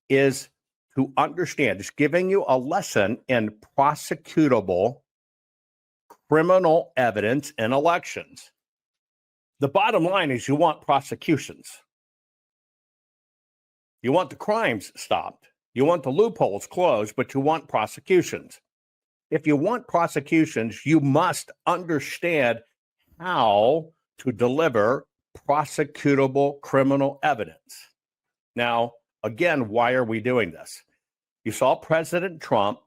Speaker 2: is to understand, just giving you a lesson in prosecutable criminal evidence in elections. The bottom line is you want prosecutions. You want the crimes stopped. You want the loopholes closed, but you want prosecutions. If you want prosecutions, you must understand how to deliver prosecutable criminal evidence. Now, again, why are we doing this? You saw President Trump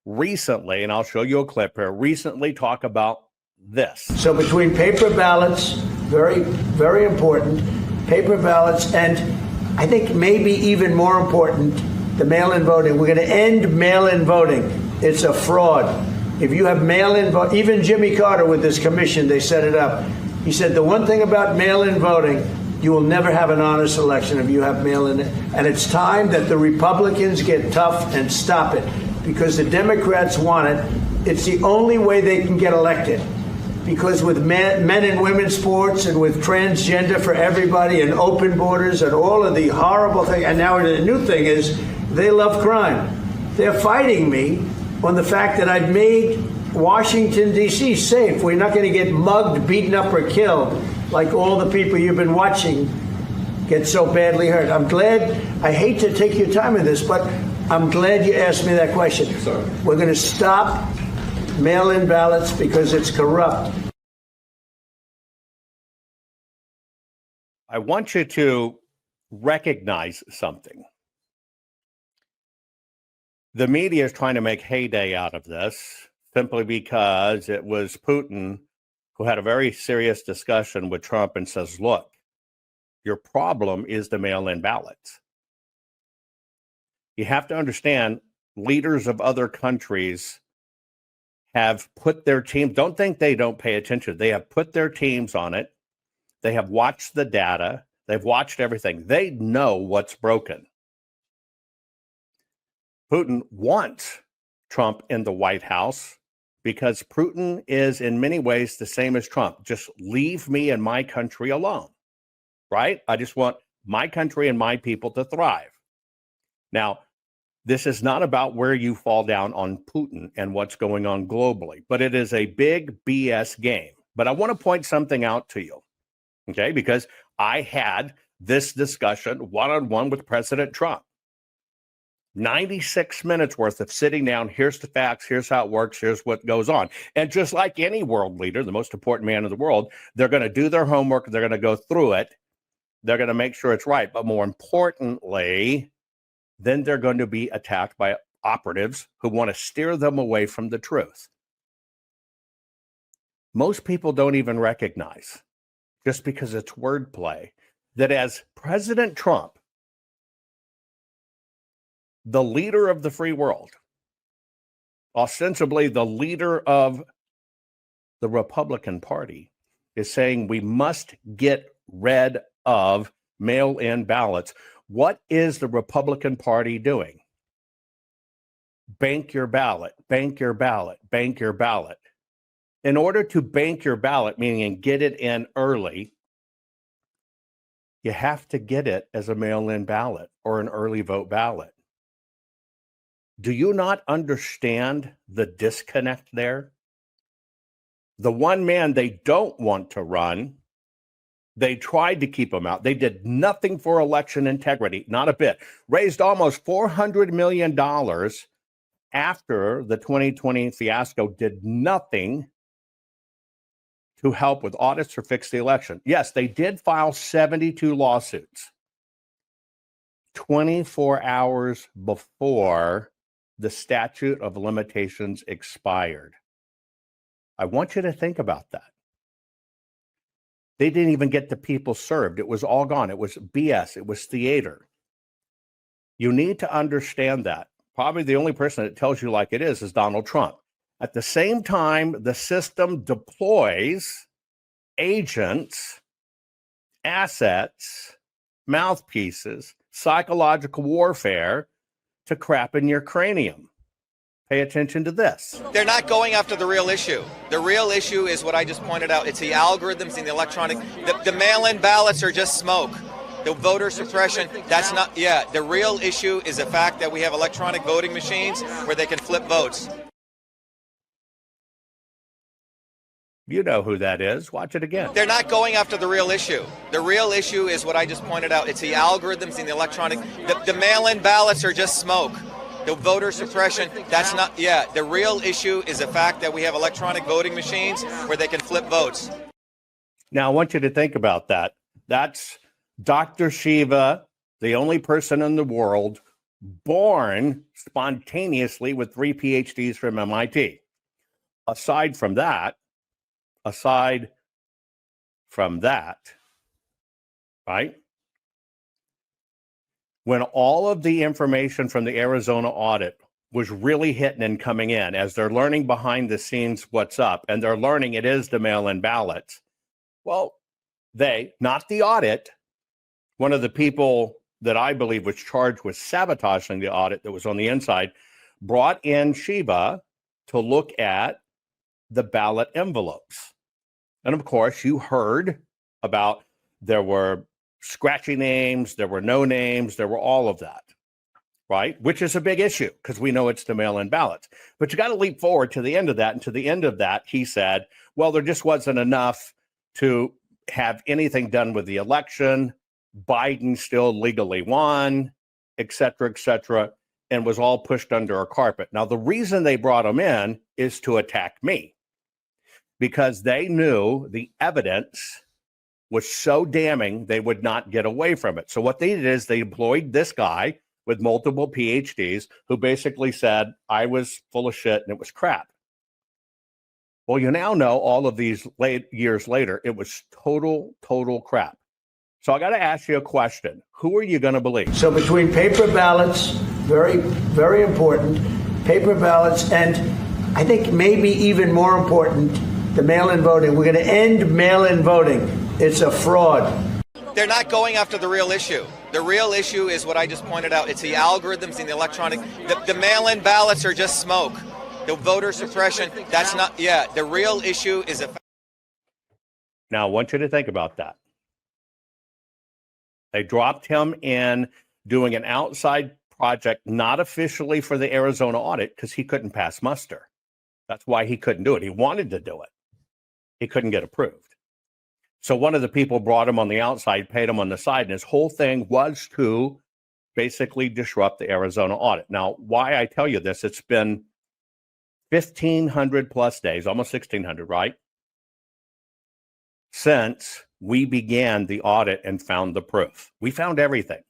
Speaker 2: recently, and I'll show you a clip here, recently talk about this.
Speaker 11: So between paper ballots, very, very important, paper ballots, and I think maybe even more important, the mail-in voting. We're going to end mail-in voting. It's a fraud. If you have mail-in vote, even Jimmy Carter with this commission, they set it up. He said the one thing about mail-in voting, you will never have an honest election if you have mail-in. And it's time that the Republicans get tough and stop it, because the Democrats want it. It's the only way they can get elected. Because with men and women's sports and with transgender for everybody and open borders and all of the horrible things, and now the new thing is they love crime. They're fighting me on the fact that I've made Washington, D.C. safe. We're not going to get mugged, beaten up, or killed like all the people you've been watching get so badly hurt. I'm glad. I hate to take your time in this, but I'm glad you asked me that question. Sorry. We're going to stop mail-in ballots because it's corrupt.
Speaker 2: I want you to recognize something. The media is trying to make heyday out of this simply because it was Putin who had a very serious discussion with Trump and says, look, Your problem is the mail-in ballots. You have to understand, leaders of other countries have put their team, don't think they don't pay attention. They have put their teams on it. They have watched the data. They've watched everything. They know what's broken. Putin wants Trump in the White House because Putin is in many ways the same as Trump. Just leave me and my country alone, right? I just want my country and my people to thrive. Now, this is not about where you fall down on Putin and what's going on globally, but it is a big BS game. But I want to point something out to you, okay? Because I had this discussion one-on-one with President Trump. 96 minutes worth of sitting down. Here's the facts. Here's how it works. Here's what goes on. And just like any world leader, the most important man in the world, they're going to do their homework. They're going to go through it. They're going to make sure it's right. But more importantly, then they're going to be attacked by operatives who want to steer them away from the truth. Most people don't even recognize, just because it's wordplay, that as President Trump, the leader of the free world, ostensibly the leader of the Republican Party, is saying we must get rid of mail-in ballots. What is the Republican Party doing? Bank your ballot, bank your ballot, bank your ballot. In order to bank your ballot, meaning get it in early, you have to get it as a mail-in ballot or an early vote ballot. Do you not understand the disconnect there? The one man they don't want to run, they tried to keep him out. They did nothing for election integrity, not a bit. Raised almost $400 million after the 2020 fiasco, did nothing to help with audits or fix the election. Yes, they did file 72 lawsuits 24 hours before the statute of limitations expired. I want you to think about that. They didn't even get the people served. It was all gone. It was BS. It was theater. You need to understand that. Probably the only person that tells you like it is Donald Trump. At the same time, the system deploys agents, assets, mouthpieces, psychological warfare to crap in your cranium. Pay attention to this.
Speaker 12: They're not going after the real issue. The real issue is what I just pointed out. It's the algorithms and the electronic. The mail-in ballots are just smoke. The voter suppression, that's not, the real issue is the fact that we have electronic voting machines where they can flip votes.
Speaker 2: You know who that is. Watch it again.
Speaker 12: They're not going after the real issue. The real issue is what I just pointed out. It's the algorithms and the electronic. The mail-in ballots are just smoke. The voter suppression, that's not, the real issue is the fact that we have electronic voting machines where they can flip votes.
Speaker 2: Now, I want you to think about that. That's Dr. Shiva, the only person in the world born spontaneously with 3 PhDs from MIT. Aside from that, right? When all of the information from the Arizona audit was really hitting and coming in, as they're learning behind the scenes what's up, and they're learning it is the mail-in ballots, well, they, not the audit, one of the people that I believe was charged with sabotaging the audit that was on the inside, brought in Shiva to look at the ballot envelopes. And of course, you heard about there were scratchy names, there were no names, there were all of that, right? Which is a big issue because we know it's the mail-in ballots. But you got to leap forward to the end of that. And to the end of that, he said, well, there just wasn't enough to have anything done with the election. Biden still legally won, et cetera, and was all pushed under a carpet. Now, the reason they brought him in is to attack me because they knew the evidence was so damning they would not get away from it. So what they did is they employed this guy with multiple PhDs who basically said, I was full of shit and it was crap. Well, you now know all of these years later, it was total crap. So I got to ask you a question. Who are you going to believe?
Speaker 11: So between paper ballots, very, very important, paper ballots, and I think maybe even more important, the mail-in voting. We're going to end mail-in voting. It's a fraud.
Speaker 12: They're not going after the real issue. The real issue is what I just pointed out. It's the algorithms in the electronic. The mail-in ballots are just smoke. The voter suppression, that's not, the real issue is
Speaker 2: Now, I want you to think about that. They dropped him in doing an outside project, not officially for the Arizona audit, because he couldn't pass muster. That's why he couldn't do it. He wanted to do it. He couldn't get approved. So one of the people brought him on the outside, paid him on the side, and his whole thing was to basically disrupt the Arizona audit. Now, why I tell you this, it's been 1,500 plus days, almost 1,600, right? Since we began the audit and found the proof. We found everything.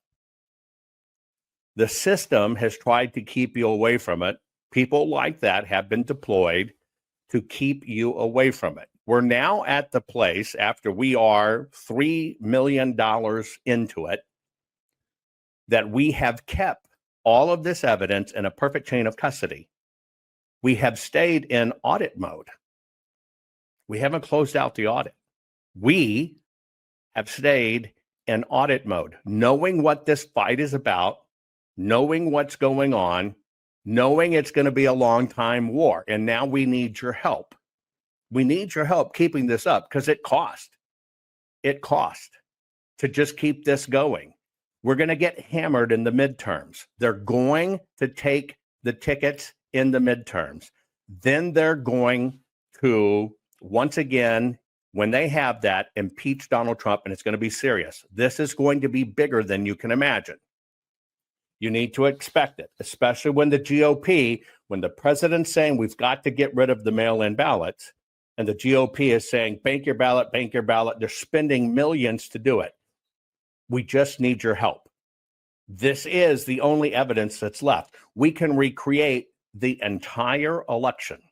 Speaker 2: The system has tried to keep you away from it. People like that have been deployed to keep you away from it. We're now at the place, after we are $3 million into it, that we have kept all of this evidence in a perfect chain of custody. We have stayed in audit mode. We haven't closed out the audit. We have stayed in audit mode, knowing what this fight is about, knowing what's going on, knowing it's going to be a long time war. And now we need your help. We need your help keeping this up because it cost. It cost to just keep this going. We're going to get hammered in the midterms. They're going to take the tickets in the midterms. Then they're going to, once again, when they have that, impeach Donald Trump, and it's going to be serious. This is going to be bigger than you can imagine. You need to expect it, especially when the GOP, when the president's saying we've got to get rid of the mail-in ballots, and the GOP is saying, bank your ballot, bank your ballot. They're spending millions to do it. We just need your help. This is the only evidence that's left. We can recreate the entire election.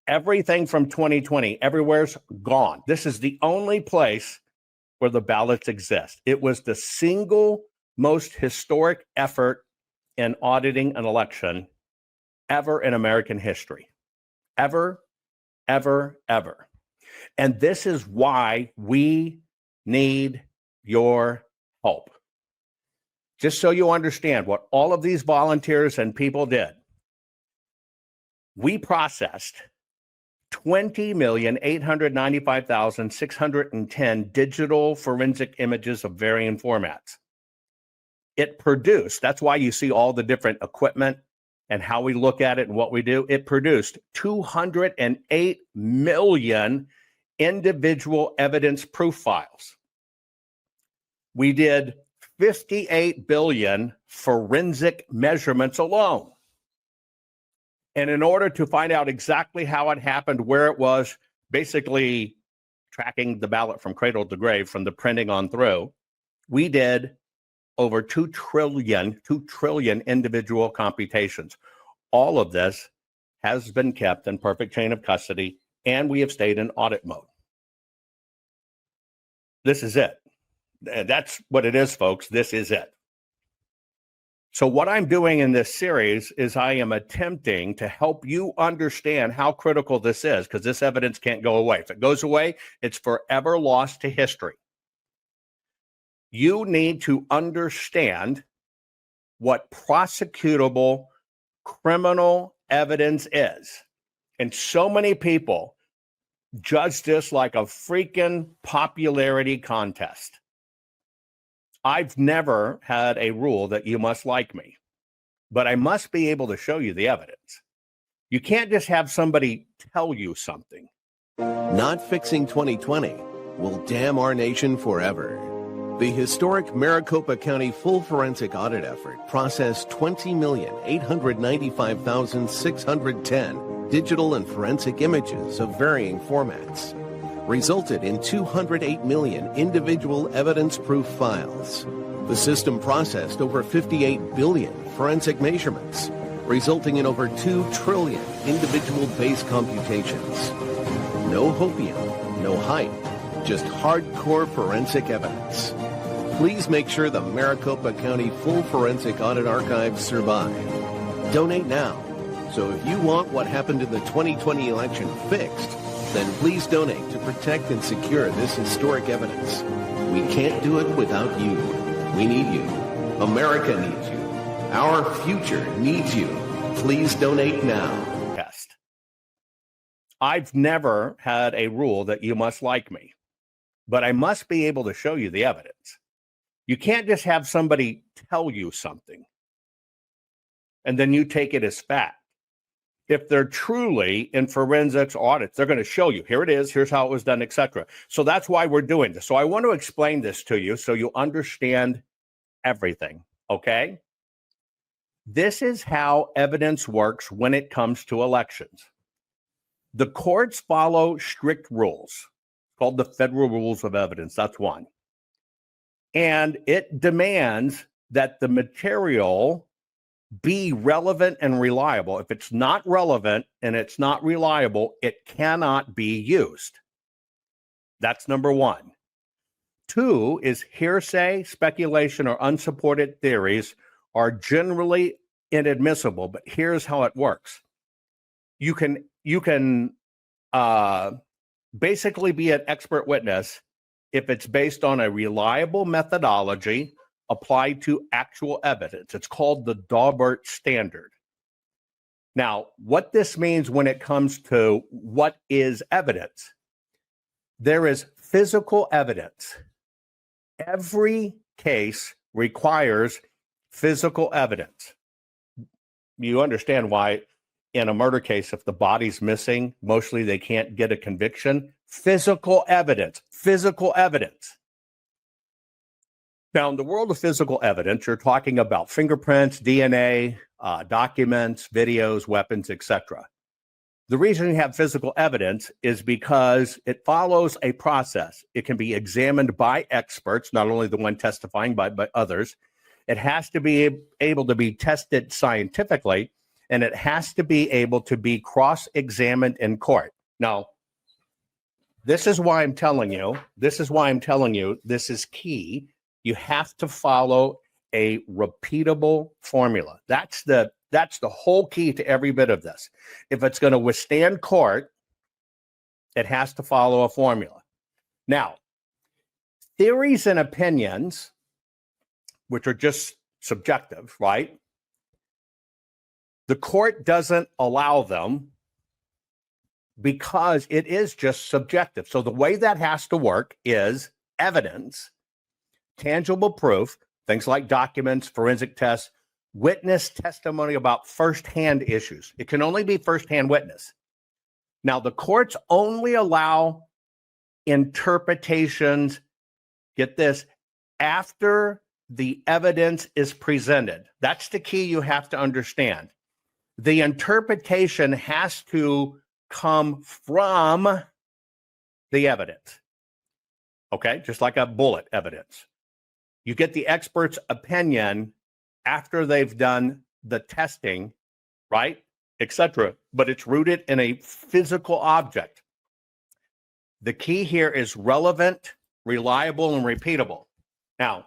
Speaker 2: Everything from 2020, everywhere's gone. This is the only place where the ballots exist. It was the single most historic effort in auditing an election ever in American history. Ever, ever, ever. And this is why we need your help. Just so you understand what all of these volunteers and people did. We processed 20,895,610 digital forensic images of varying formats. It produced, that's why you see all the different equipment and how we look at it and what we do. It produced 208 million individual evidence proof files. We did 58 billion forensic measurements alone. And in order to find out exactly how it happened, where it was, basically tracking the ballot from cradle to grave, from the printing on through, we did over 2 trillion individual computations. All of this has been kept in perfect chain of custody, and we have stayed in audit mode. This is it. That's what it is, folks. This is it. So what I'm doing in this series is I am attempting to help you understand how critical this is, because this evidence can't go away. If it goes away, it's forever lost to history. You need to understand what prosecutable criminal evidence is. And so many people judge this like a freaking popularity contest. I've never had a rule that you must like me, but I must be able to show you the evidence. You can't just have somebody tell you something.
Speaker 1: Not fixing 2020 will damn our nation forever. The historic Maricopa County full forensic audit effort processed 20,895,610 digital and forensic images of varying formats, resulted in 208 million individual evidence-proof files. The system processed over 58 billion forensic measurements, resulting in over 2 trillion individual base computations. No hopium, no hype, just hardcore forensic evidence. Please make sure the Maricopa County Full Forensic Audit Archives survive. Donate now. So if you want what happened in the 2020 election fixed, then please donate to protect and secure this historic evidence. We can't do it without you. We need you. America needs you. Our future needs you. Please donate now.
Speaker 2: I've never had a rule that you must like me, but I must be able to show you the evidence. You can't just have somebody tell you something and then you take it as fact. If they're truly in forensics audits, they're going to show you, here it is, here's how it was done, etc. So that's why we're doing this. So I want to explain this to you so you understand everything, okay? This is how evidence works when it comes to elections. The courts follow strict rules called the Federal Rules of Evidence. That's one. And it demands that the material be relevant and reliable. If it's not relevant and it's not reliable, it cannot be used. That's number one. Two is hearsay, speculation, or unsupported theories are generally inadmissible, but here's how it works. You can basically be an expert witness if it's based on a reliable methodology applied to actual evidence. It's called the Daubert standard. Now, what this means when it comes to what is evidence, there is physical evidence. Every case requires physical evidence. You understand why in a murder case, if the body's missing, mostly they can't get a conviction. Physical evidence, physical evidence. Now, in the world of physical evidence, you're talking about fingerprints, DNA, documents, videos, weapons, etc. The reason you have physical evidence is because it follows a process. It can be examined by experts, not only the one testifying, but others. It has to be able to be tested scientifically, and it has to be able to be cross-examined in court. Now, this is why I'm telling you, this is key. You have to follow a repeatable formula. That's the whole key to every bit of this. If it's going to withstand court, it has to follow a formula. Now, theories and opinions, which are just subjective, right? The court doesn't allow them because it is just subjective. So the way that has to work is evidence, tangible proof, things like documents, forensic tests, witness testimony about firsthand issues. It can only be firsthand witness. Now, the courts only allow interpretations, get this, after the evidence is presented. That's the key you have to understand. The interpretation has to come from the evidence. Okay, just like a bullet evidence. You get the expert's opinion after they've done the testing, right, etc. But it's rooted in a physical object. The key here is relevant, reliable, and repeatable. Now,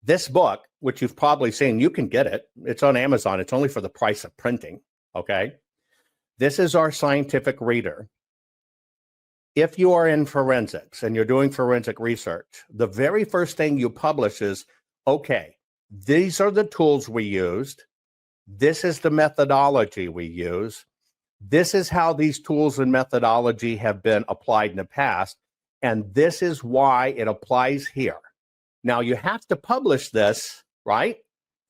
Speaker 2: this book, which you've probably seen, you can get it. It's on Amazon. It's only for the price of printing, okay? This is our scientific reader. If you are in forensics and you're doing forensic research, the very first thing you publish is, okay, these are the tools we used. This is the methodology we use. This is how these tools and methodology have been applied in the past. And this is why it applies here. Now, you have to publish this, right?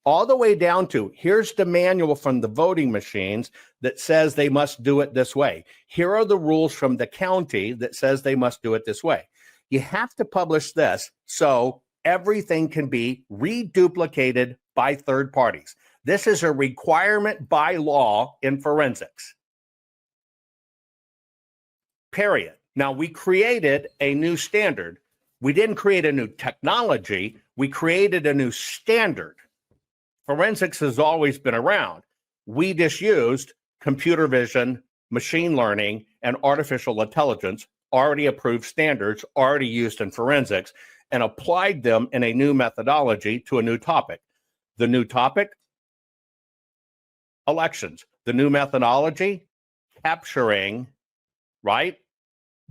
Speaker 2: All the way down to, here's the manual from the voting machines that says they must do it this way. Here are the rules from the county that says they must do it this way. You have to publish this so everything can be reduplicated by third parties. This is a requirement by law in forensics. Period. Now, we created a new standard. We didn't create a new technology. We created a new standard. Forensics has always been around. We just used computer vision, machine learning, and artificial intelligence already approved standards, already used in forensics, and applied them in a new methodology to a new topic. The new topic, elections. The new methodology, capturing, right,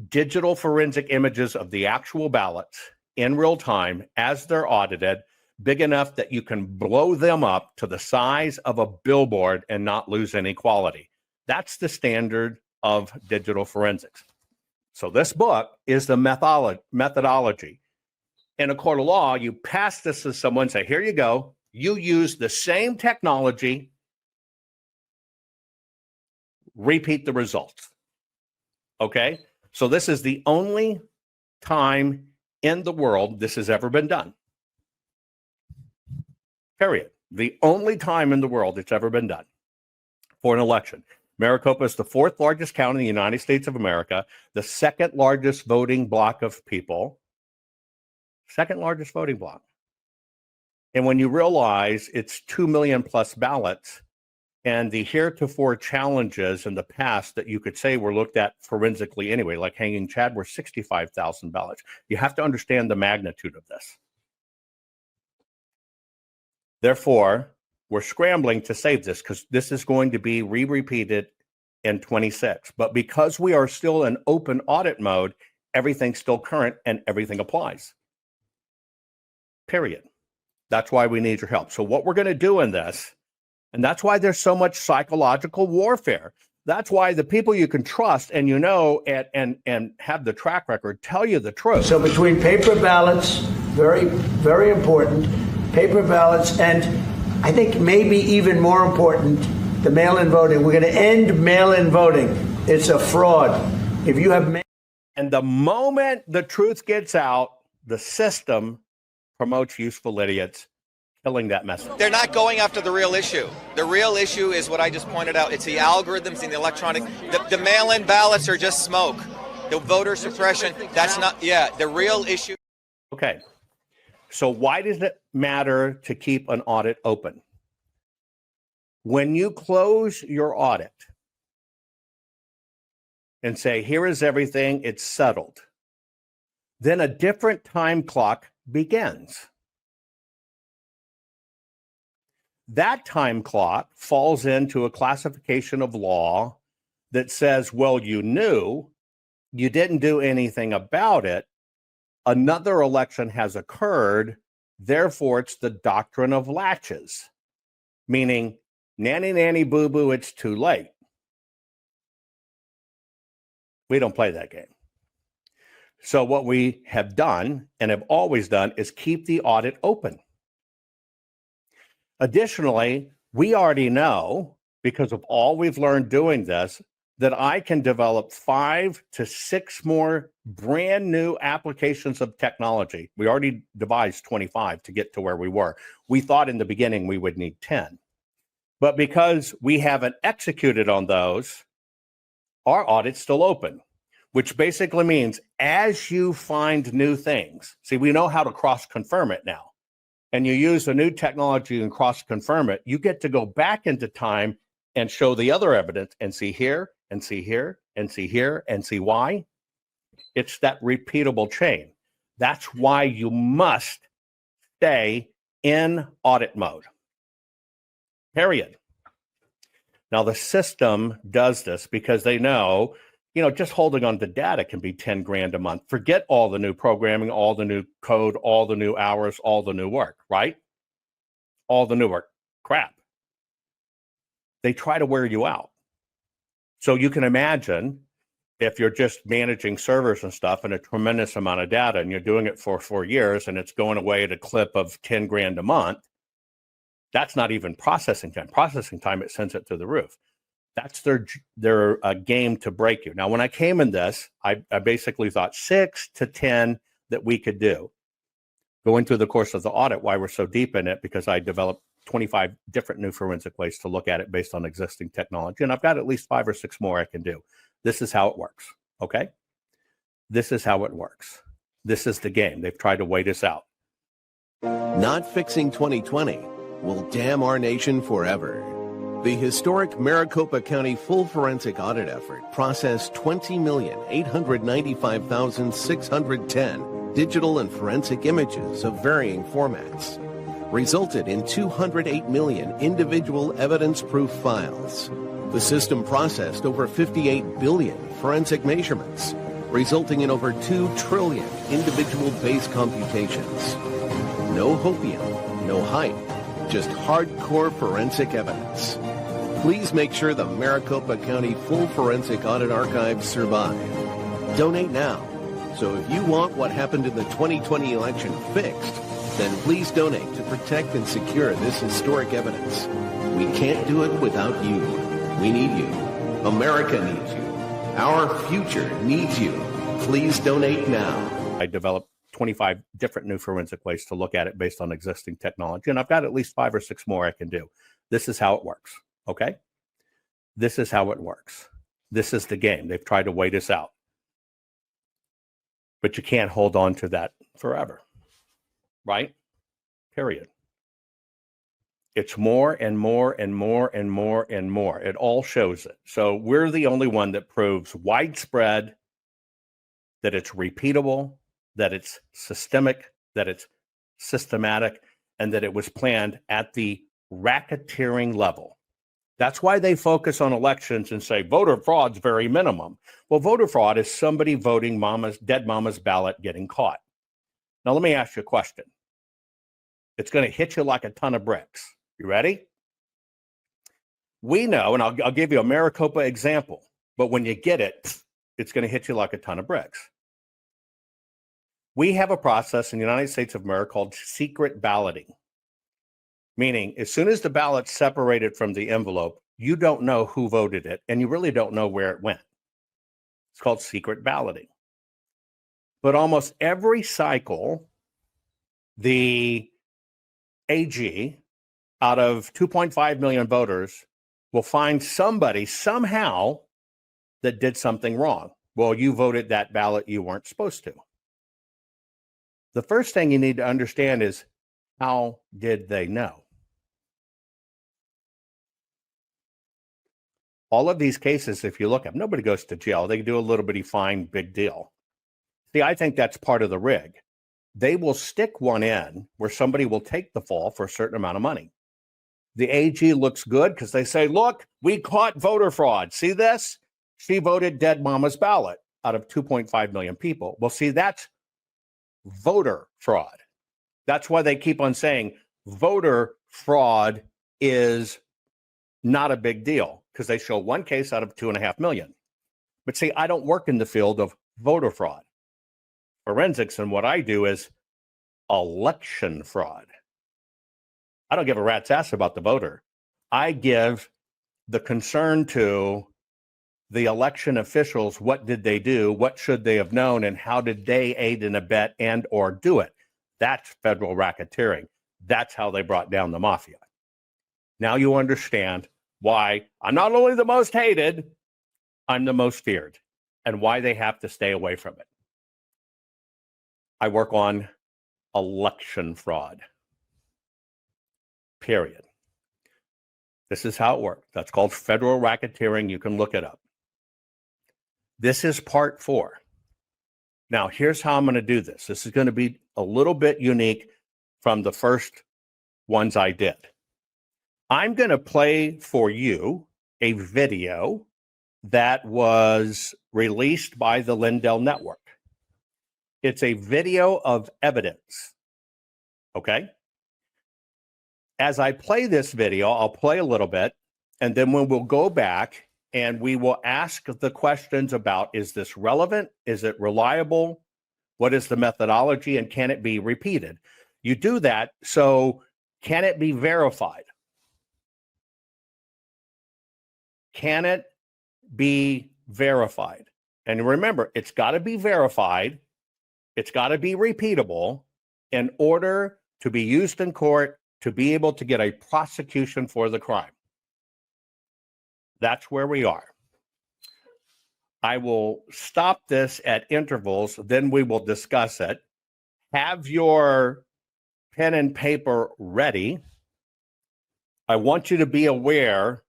Speaker 2: digital forensic images of the actual ballots in real time as they're audited, big enough that you can blow them up to the size of a billboard and not lose any quality. That's the standard of digital forensics. So this book is the methodology. In a court of law, you pass this to someone, say, here you go. You use the same technology, repeat the results. Okay? So this is the only time in the world this has ever been done. Period. The only time in the world it's ever been done for an election. Maricopa is the fourth largest county in the United States of America, the second largest voting block of people, second largest voting block. And when you realize it's 2 million plus ballots, and the heretofore challenges in the past that you could say were looked at forensically anyway, like hanging Chad, were 65,000 ballots. You have to understand the magnitude of this. Therefore, we're scrambling to save this because this is going to be repeated in 26. But because we are still in open audit mode, everything's still current and everything applies. Period. That's why we need your help. So what we're going to do in this, and that's why there's so much psychological warfare. That's why the people you can trust and you know and have the track record tell you the truth.
Speaker 11: So between paper ballots, very, very important, paper ballots, and I think maybe even more important, the mail-in voting. We're going to end mail-in voting. It's a fraud. If you have
Speaker 2: and the moment the truth gets out, the system promotes useful idiots, killing that message.
Speaker 12: They're not going after the real issue. The real issue is what I just pointed out. It's the algorithms and the electronic. The mail-in ballots are just smoke. The voter suppression, that's not, the real issue.
Speaker 2: Okay. So why does it matter to keep an audit open? When you close your audit and say, here is everything, it's settled, then a different time clock begins. That time clock falls into a classification of law that says, well, you knew, you didn't do anything about it, another election has occurred, therefore it's the doctrine of latches, meaning nanny, nanny, boo-boo, it's too late. We don't play that game. So what we have done and have always done is keep the audit open. Additionally, we already know, because of all we've learned doing this, that I can develop 5 to 6 more brand new applications of technology. We already devised 25 to get to where we were. We thought in the beginning we would need 10. But because we haven't executed on those, our audit's still open, which basically means as you find new things, see, we know how to cross-confirm it now, and you use a new technology and cross-confirm it, you get to go back into time and show the other evidence and see here, and see here, and see here, and see why. It's that repeatable chain. That's why you must stay in audit mode. Period. Now, the system does this because they know, just holding on to data can be 10 grand a month. Forget all the new programming, all the new code, all the new hours, all the new work, right? All the new work. Crap. They try to wear you out. So you can imagine if you're just managing servers and stuff and a tremendous amount of data and you're doing it for 4 years and it's going away at a clip of 10 grand a month, that's not even processing time. Processing time, it sends it to the roof. That's their game to break you. Now, when I came in this, I basically thought 6 to 10 that we could do. Going through the course of the audit, why we're so deep in it, because I developed 25 different new forensic ways to look at it based on existing technology. And I've got at least 5 or 6 more I can do. This is how it works, okay? This is how it works. This is the game. They've tried to wait us out.
Speaker 1: Not fixing 2020 will damn our nation forever. The historic Maricopa County full forensic audit effort processed 20,895,610 digital and forensic images of varying formats, resulted in 208 million individual evidence-proof files. The system processed over 58 billion forensic measurements, resulting in over 2 trillion individual base computations. No hopium, no hype, just hardcore forensic evidence. Please make sure the Maricopa County Full Forensic Audit Archives survive. Donate now. So if you want what happened in the 2020 election fixed, then please donate to protect and secure this historic evidence. We can't do it without you. We need you. America needs you. Our future needs you. Please donate now.
Speaker 2: I developed 25 different new forensic ways to look at it based on existing technology, and I've got at least 5 or 6 more I can do. This is how it works, okay? This is how it works. This is the game. They've tried to wait us out. But you can't hold on to that forever, right? Period. It's more and more and more and more and more. It all shows it. So we're the only one that proves widespread, that it's repeatable, that it's systemic, that it's systematic, and that it was planned at the racketeering level. That's why they focus on elections and say voter fraud's very minimum. Well, voter fraud is somebody voting dead mama's ballot getting caught. Now, let me ask you a question. It's going to hit you like a ton of bricks. You ready? We know, and I'll give you a Maricopa example, but when you get it, it's going to hit you like a ton of bricks. We have a process in the United States of America called secret balloting, meaning as soon as the ballot's separated from the envelope, you don't know who voted it, and you really don't know where it went. It's called secret balloting. But almost every cycle, the AG, out of 2.5 million voters, will find somebody somehow that did something wrong. Well, you voted that ballot you weren't supposed to. The first thing you need to understand is, how did they know? All of these cases, if you look at them, nobody goes to jail. They do a little bitty fine, big deal. See, I think that's part of the rig. They will stick one in where somebody will take the fall for a certain amount of money. The AG looks good because they say, look, we caught voter fraud. See this? She voted dead mama's ballot out of 2.5 million people. Well, see, that's voter fraud. That's why they keep on saying voter fraud is not a big deal, because they show one case out of 2.5 million. But see, I don't work in the field of voter fraud. Forensics, and what I do is election fraud. I don't give a rat's ass about the voter. I give the concern to the election officials. What did they do? What should they have known? And how did they aid and abet and or do it? That's federal racketeering. That's how they brought down the mafia. Now you understand why I'm not only the most hated, I'm the most feared, and why they have to stay away from it. I work on election fraud. Period. This is how it works. That's called federal racketeering. You can look it up. This is part 4. Now, here's how I'm going to do this. This is going to be a little bit unique from the first ones I did. I'm going to play for you a video that was released by the Lindell Network. It's a video of evidence. Okay? As I play this video, I'll play a little bit, and then we'll go back and we will ask the questions about, is this relevant? Is it reliable? What is the methodology? And can it be repeated? You do that, so can it be verified? Can it be verified? And remember, it's got to be verified. It's got to be repeatable in order to be used in court to be able to get a prosecution for the crime. That's where we are. I will stop this at intervals, then we will discuss it. Have your pen and paper ready. I want you to be aware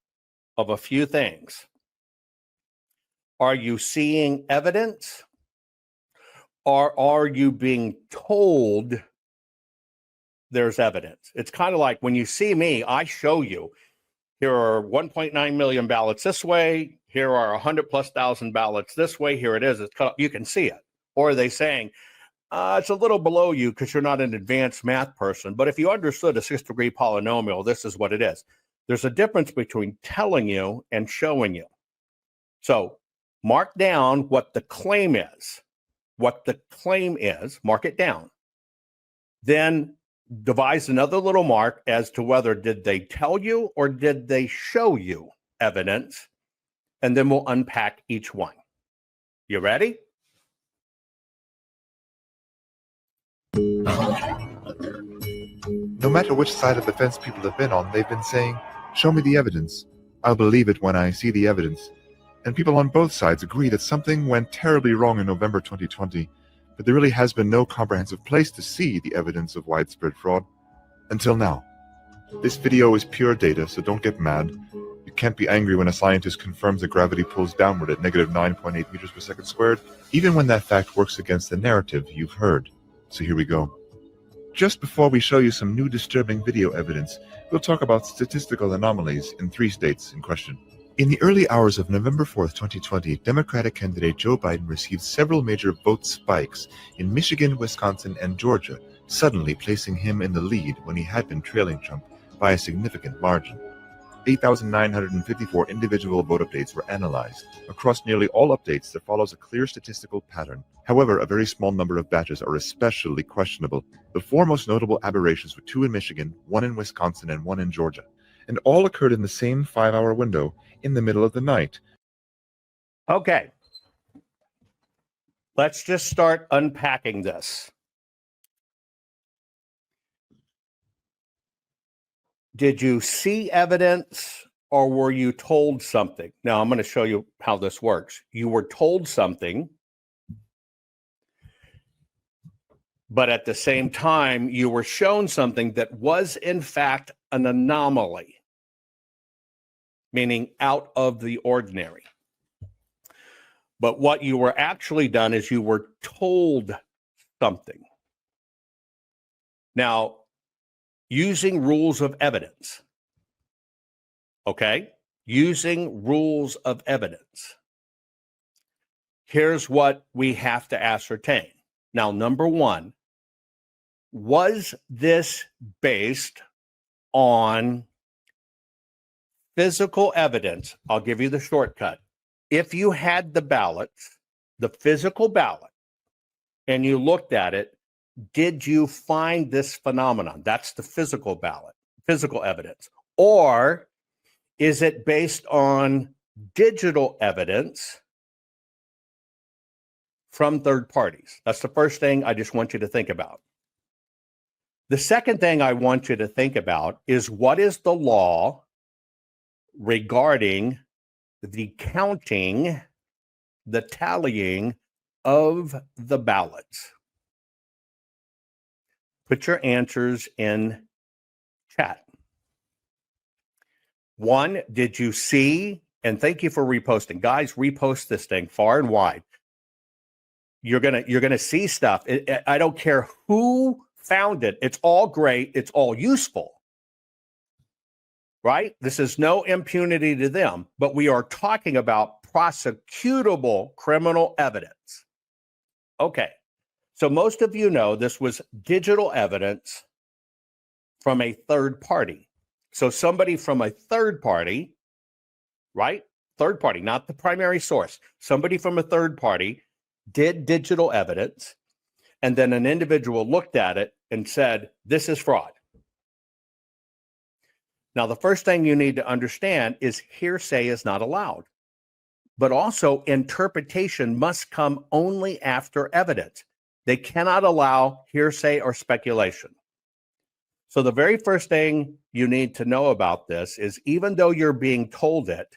Speaker 2: of a few things. Are you seeing evidence? Or are you being told there's evidence? It's kind of like when you see me, I show you, here are 1.9 million ballots this way. Here are 100,000+ ballots this way. Here it is. It's cut up. You can see it. Or are they saying, it's a little below you because you're not an advanced math person. But if you understood a 6-degree polynomial, this is what it is. There's a difference between telling you and showing you. So mark down what the claim is. What the claim is, mark it down. Then devise another little mark as to whether did they tell you or did they show you evidence, and then we'll unpack each one. You ready?
Speaker 13: No matter which side of the fence people have been on, they've been saying, "Show me the evidence. I'll believe it when I see the evidence." And people on both sides agree that something went terribly wrong in November 2020, but there really has been no comprehensive place to see the evidence of widespread fraud. Until now. This video is pure data, so don't get mad. You can't be angry when a scientist confirms that gravity pulls downward at -9.8 meters per second squared, even when that fact works against the narrative you've heard. So here we go. Just before we show you some new disturbing video evidence, we'll talk about statistical anomalies in 3 states in question. In the early hours of November 4th, 2020, Democratic candidate Joe Biden received several major vote spikes in Michigan, Wisconsin, and Georgia, suddenly placing him in the lead when he had been trailing Trump by a significant margin. 8,954 individual vote updates were analyzed. Across nearly all updates, there follows a clear statistical pattern. However, a very small number of batches are especially questionable. The 4 most notable aberrations were 2 in Michigan, 1 in Wisconsin, and 1 in Georgia, and all occurred in the same 5-hour window in the middle of the night.
Speaker 2: Okay. Let's just start unpacking this. Did you see evidence or were you told something? Now, I'm going to show you how this works. You were told something, but at the same time, you were shown something that was, in fact, an anomaly, meaning out of the ordinary. But what you were actually done is you were told something. Now, using rules of evidence, okay? Using rules of evidence. Here's what we have to ascertain. Now, number one, was this based on physical evidence? I'll give you the shortcut. If you had the ballots, the physical ballot, and you looked at it, did you find this phenomenon? That's the physical ballot, physical evidence. Or is it based on digital evidence from third parties? That's the first thing I just want you to think about. The second thing I want you to think about is what is the law regarding the counting, the tallying of the ballots? Put your answers in chat. 1, did you see? And thank you for reposting. Guys, repost this thing far and wide. You're gonna see stuff. I don't care who found it. It's all great. It's all useful. Right? This is no impunity to them, but we are talking about prosecutable criminal evidence. Okay. So most of you know this was digital evidence from a third party. So somebody from a third party, right? Third party, not the primary source. Somebody from a third party did digital evidence, and then an individual looked at it and said, this is fraud. Now, the first thing you need to understand is hearsay is not allowed, but also interpretation must come only after evidence. They cannot allow hearsay or speculation. So the very first thing you need to know about this is even though you're being told it,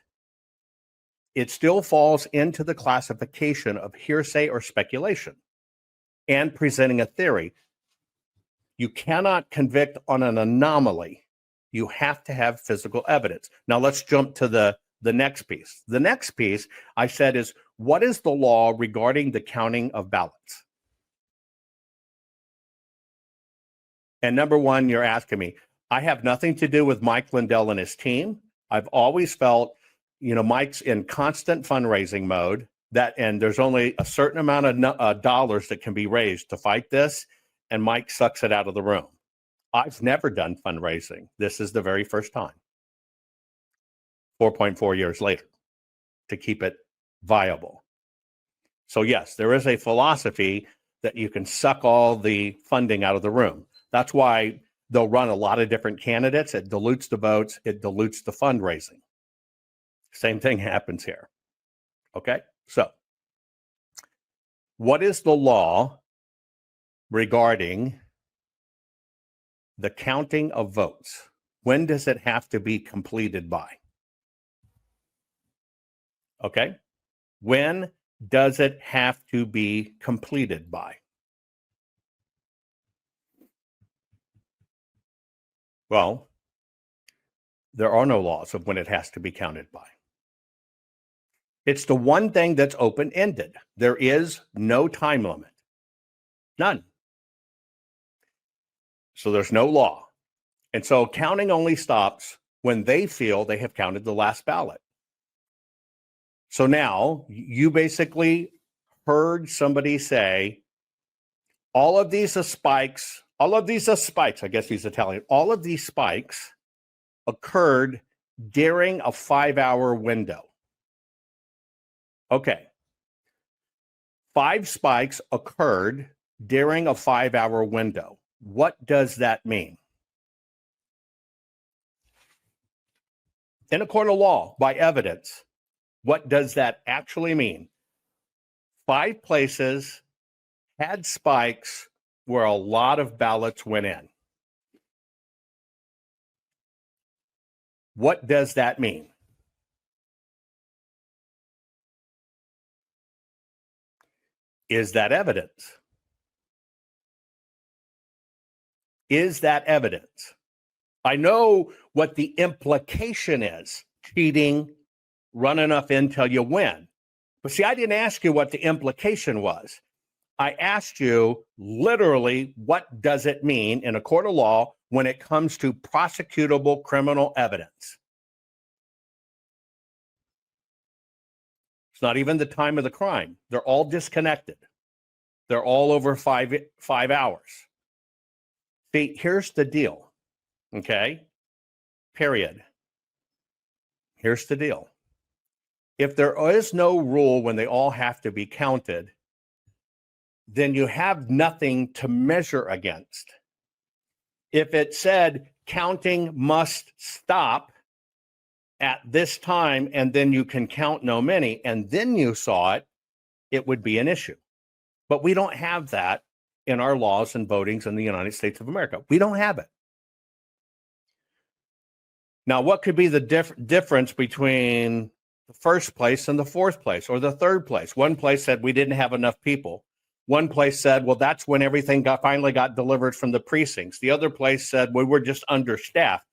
Speaker 2: it still falls into the classification of hearsay or speculation and presenting a theory. You cannot convict on an anomaly. You have to have physical evidence. Now let's jump to the the next piece. The next piece I said is, what is the law regarding the counting of ballots? And number one, you're asking me, I have nothing to do with Mike Lindell and his team. I've always felt, Mike's in constant fundraising mode, and there's only a certain amount of dollars that can be raised to fight this, and Mike sucks it out of the room. I've never done fundraising. This is the very first time, 4.4 years later, to keep it viable. So yes, there is a philosophy that you can suck all the funding out of the room. That's why they'll run a lot of different candidates. It dilutes the votes. It dilutes the fundraising. Same thing happens here. Okay, so what is the law regarding the counting of votes? When does it have to be completed by? Okay, when does it have to be completed by? Well, there are no laws of when it has to be counted by. It's the one thing that's open-ended. There is no time limit. None. So there's no law. And so counting only stops when they feel they have counted the last ballot. So now you basically heard somebody say, all of these are spikes, I guess he's Italian, all of these spikes occurred during a 5-hour window. Okay. 5 spikes occurred during a 5-hour window. What does that mean? In a court of law, by evidence, what does that actually mean? 5 places had spikes where a lot of ballots went in. What does that mean? Is that evidence? Is that evidence? I know what the implication is. Cheating, run enough in till you win. But see, I didn't ask you what the implication was. I asked you literally, what does it mean in a court of law when it comes to prosecutable criminal evidence? It's not even the time of the crime. They're all disconnected. They're all over 5 hours. See, here's the deal. Okay? Period. Here's the deal. If there is no rule when they all have to be counted, then you have nothing to measure against. If it said counting must stop at this time and then you can count no many, and then you saw it, it would be an issue. But we don't have that in our laws and votings in the United States of America. We don't have it. Now, what could be the difference between the first place and the fourth place or the third place? One place said we didn't have enough people. One place said, well, that's when everything finally got delivered from the precincts. The other place said, well, we're just understaffed.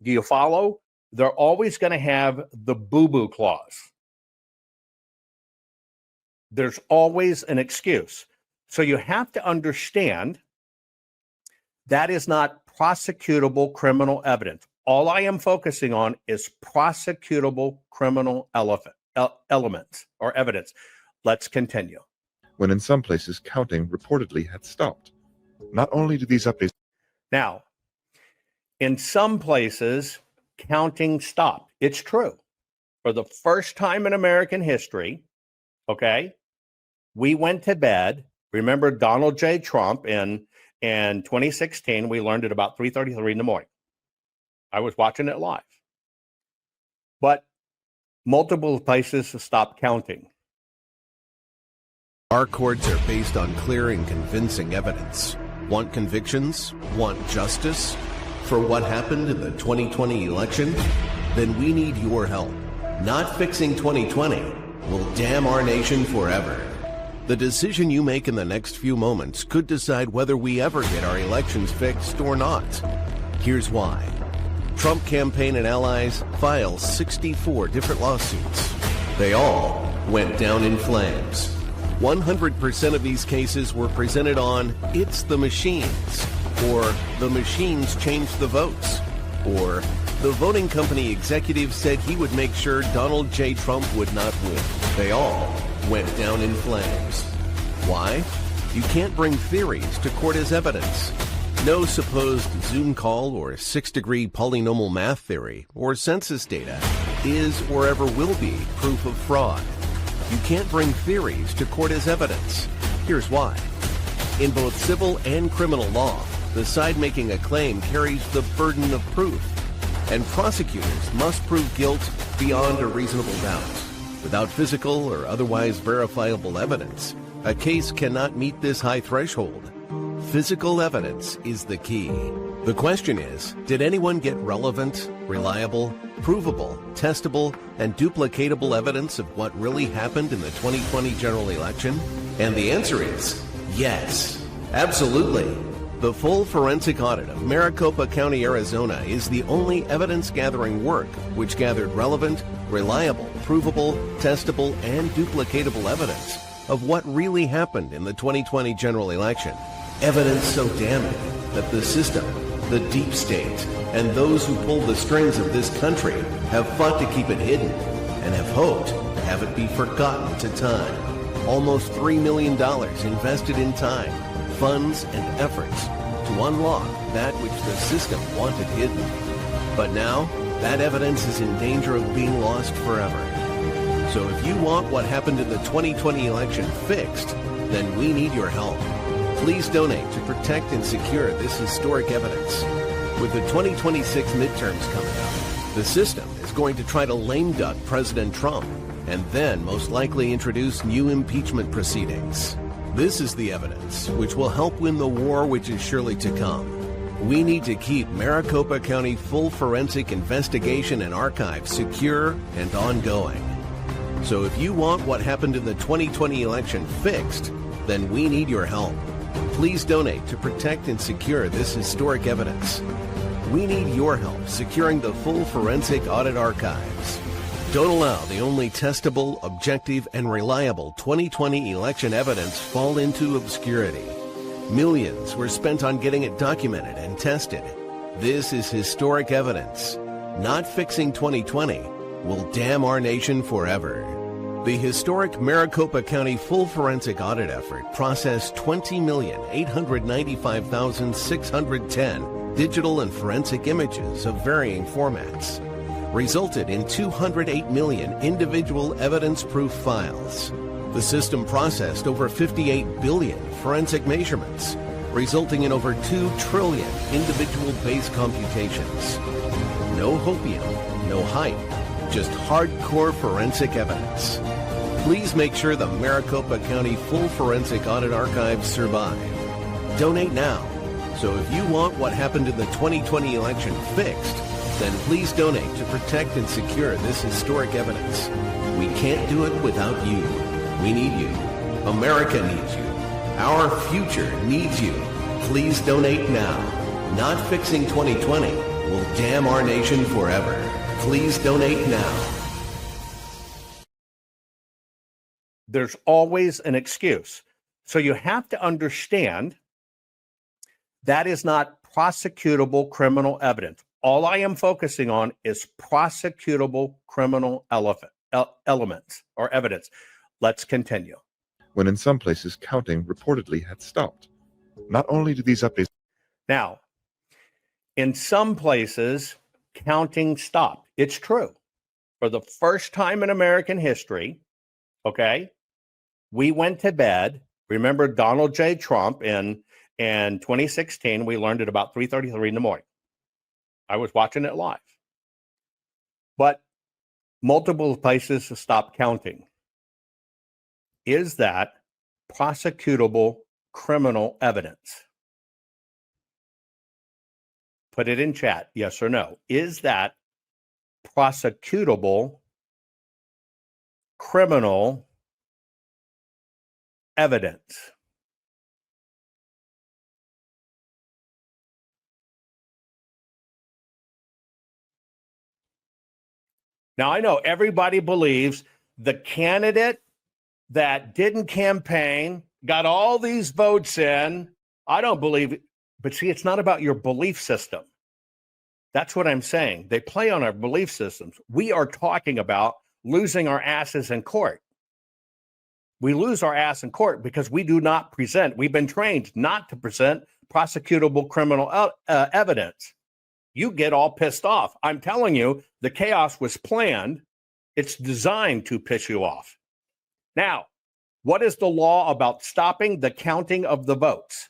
Speaker 2: Do you follow? They're always going to have the boo-boo clause. There's always an excuse. So you have to understand that is not prosecutable criminal evidence. All I am focusing on is prosecutable criminal elements or evidence. Let's continue.
Speaker 13: When in some places counting reportedly had stopped. Not only do these updates...
Speaker 2: Now, in some places, counting stopped. It's true. For the first time in American history, okay, we went to bed. Remember Donald J. Trump in 2016, we learned it about 3:33 in the morning. I was watching it live. But multiple places stopped counting.
Speaker 1: Our courts are based on clear and convincing evidence. Want convictions? Want justice? For what happened in the 2020 election? Then we need your help. Not fixing 2020 will damn our nation forever. The decision you make in the next few moments could decide whether we ever get our elections fixed or not. Here's why. Trump campaign and allies filed 64 different lawsuits. They all went down in flames. 100% of these cases were presented on "it's the machines," or "the machines changed the votes," or "the voting company executive said he would make sure Donald J. Trump would not win." They all went down in flames. Why? You can't bring theories to court as evidence. No supposed Zoom call or six-degree polynomial math theory or census data is or ever will be proof of fraud. You can't bring theories to court as evidence. Here's why. In both civil and criminal law, the side making a claim carries the burden of proof, and prosecutors must prove guilt beyond a reasonable doubt. Without physical or otherwise verifiable evidence, a case cannot meet this high threshold. Physical evidence is the key. The question is, did anyone get relevant, reliable, provable, testable, and duplicatable evidence of what really happened in the 2020 general election? And the answer is yes, absolutely. The full forensic audit of Maricopa County, Arizona is the only evidence-gathering work which gathered relevant, reliable, provable, testable, and duplicatable evidence of what really happened in the 2020 general election. Evidence so damning that the system, the deep state, and those who pull the strings of this country have fought to keep it hidden and have hoped to have it be forgotten to time. Almost $3 million invested in time, funds, and efforts to unlock that which the system wanted hidden. But now, that evidence is in danger of being lost forever. So if you want what happened in the 2020 election fixed, then we need your help. Please donate to protect and secure this historic evidence. With the 2026 midterms coming up, the system is going to try to lame duck President Trump and then most likely introduce new impeachment proceedings. This is the evidence which will help win the war which is surely to come. We need to keep Maricopa County full forensic investigation and archive secure and ongoing. So if you want what happened in the 2020 election fixed, then we need your help. Please donate to protect and secure this historic evidence. We need your help securing the full forensic audit archives. Don't allow the only testable, objective, and reliable 2020 election evidence fall into obscurity. Millions were spent on getting it documented and tested. This is historic evidence. Not fixing 2020 will damn our nation forever. The historic Maricopa County full forensic audit effort processed 20,895,610 digital and forensic images of varying formats, resulted in 208 million individual evidence-proof files. The system processed over 58 billion forensic measurements, resulting in over 2 trillion individual base computations. No hopium, no hype, just hardcore forensic evidence. Please make sure the Maricopa County full forensic audit archives survive. Donate now. So if you want what happened in the 2020 election fixed, then please donate to protect and secure this historic evidence. We can't do it without you. We need you. America needs you. Our future needs you. Please donate now. Not fixing 2020 will damn our nation forever. Please donate now.
Speaker 2: There's always an excuse. So you have to understand that is not prosecutable criminal evidence. All I am focusing on is prosecutable criminal elements or evidence. Let's continue.
Speaker 13: When in some places counting reportedly had stopped. Not only do these updates...
Speaker 2: Now, in some places, counting stopped. It's true. For the first time in American history, okay, we went to bed. Remember Donald J. Trump in 2016, we learned at about 3:33 in the morning. I was watching it live. But multiple places stopped counting. Is that prosecutable criminal evidence? Put it in chat, yes or no. Is that prosecutable criminal evidence? Now, I know everybody believes the candidate that didn't campaign got all these votes in. I don't believe it. But see, it's not about your belief system. That's what I'm saying. They play on our belief systems. We are talking about losing our asses in court. We lose our ass in court because we do not present. We've been trained not to present prosecutable criminal evidence. You get all pissed off. I'm telling you, the chaos was planned. It's designed to piss you off. Now, what is the law about stopping the counting of the votes?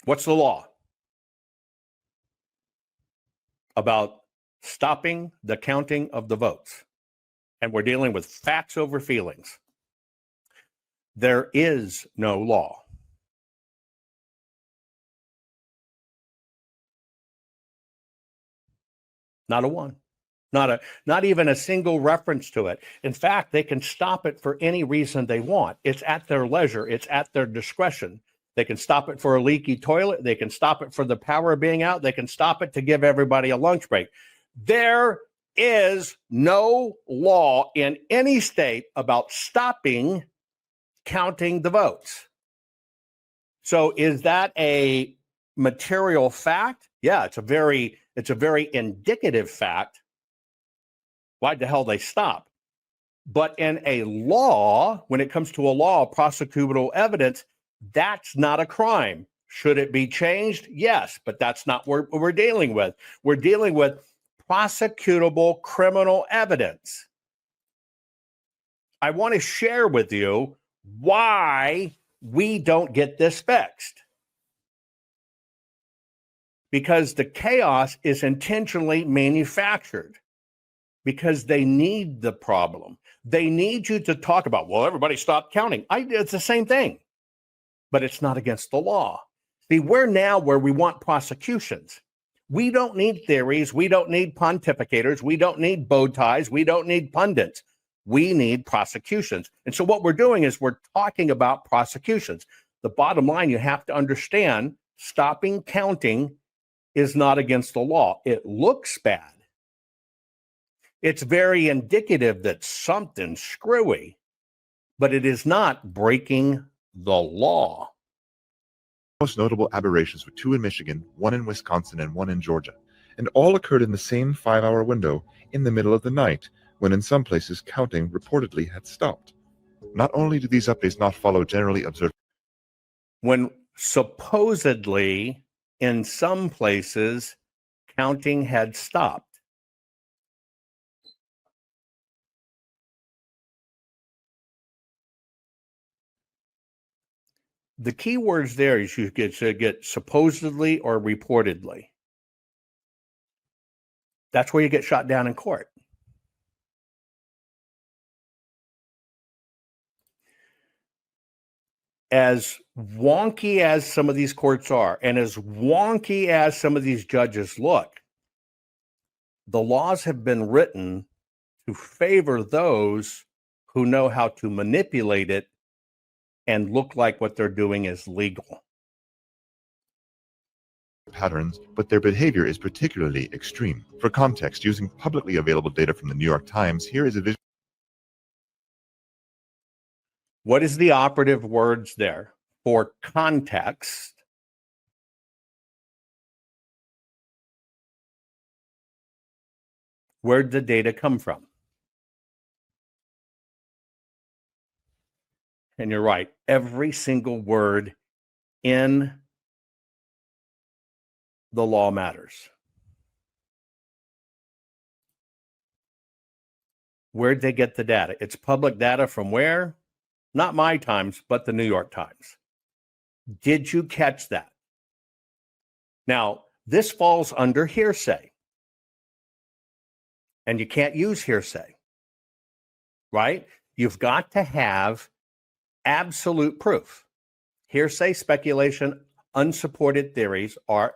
Speaker 2: What's the law about stopping the counting of the votes? And we're dealing with facts over feelings. There is no law. Not a one. Not even a single reference to it. In fact, they can stop it for any reason they want. It's at their leisure. It's at their discretion. They can stop it for a leaky toilet. They can stop it for the power being out. They can stop it to give everybody a lunch break. There is no law in any state about stopping counting the votes. So is that a material fact? Yeah, it's a very indicative fact. Why the hell they stop? But in a law, when it comes to a law, prosecutable evidence, that's not a crime. Should it be changed? Yes, but that's not what we're dealing with. We're dealing with prosecutable criminal evidence. I want to share with you why we don't get this fixed. Because the chaos is intentionally manufactured. Because they need the problem. They need you to talk about, well, everybody stop counting. It's the same thing. But it's not against the law. See, we're now where we want prosecutions. We don't need theories. We don't need pontificators. We don't need bow ties. We don't need pundits. We need prosecutions. And so what we're doing is we're talking about prosecutions. The bottom line, you have to understand, stopping counting is not against the law. It looks bad. It's very indicative that something's screwy, but it is not breaking the law.
Speaker 13: Most notable aberrations were 2 in Michigan, 1 in Wisconsin, and 1 in Georgia, and all occurred in the same 5-hour window in the middle of the night, when in some places counting reportedly had stopped. Not only do these updates not follow generally observed,
Speaker 2: when supposedly in some places counting had stopped. The key words there is you get supposedly or reportedly. That's where you get shot down in court. As wonky as some of these courts are, and as wonky as some of these judges look, the laws have been written to favor those who know how to manipulate it and look like what they're doing is legal.
Speaker 13: patterns, but their behavior is particularly extreme. For context, using publicly available data from the New York Times, here is a visual.
Speaker 2: What is the operative words there? For context, where'd the data come from? And you're right, every single word in the law matters. Where'd they get the data? It's public data from where? Not my Times, but the New York Times. Did you catch that? Now, this falls under hearsay. And you can't use hearsay, right? You've got to have absolute proof. Hearsay, speculation, unsupported theories are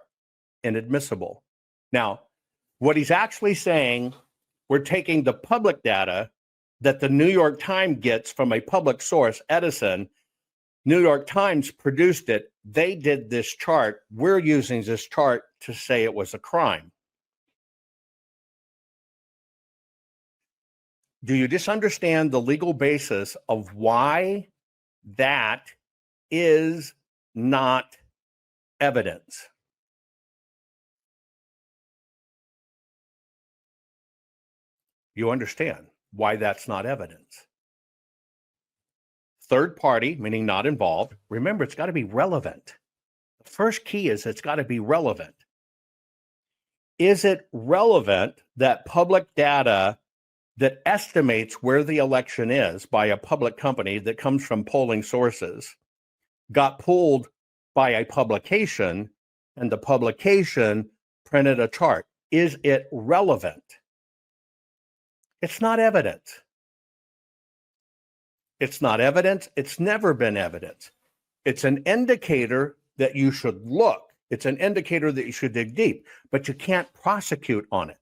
Speaker 2: inadmissible. Now, what he's actually saying, we're taking the public data that the New York Times gets from a public source, Edison, New York Times produced it. They did this chart. We're using this chart to say it was a crime. Do you just understand the legal basis of why that is not evidence? You understand why that's not evidence. Third party, meaning not involved. Remember, it's got to be relevant. The first key is it's got to be relevant. Is it relevant that public data that estimates where the election is by a public company that comes from polling sources got pulled by a publication, and the publication printed a chart? Is it relevant? It's not evidence. It's not evidence. It's never been evidence. It's an indicator that you should look. It's an indicator that you should dig deep, but you can't prosecute on it.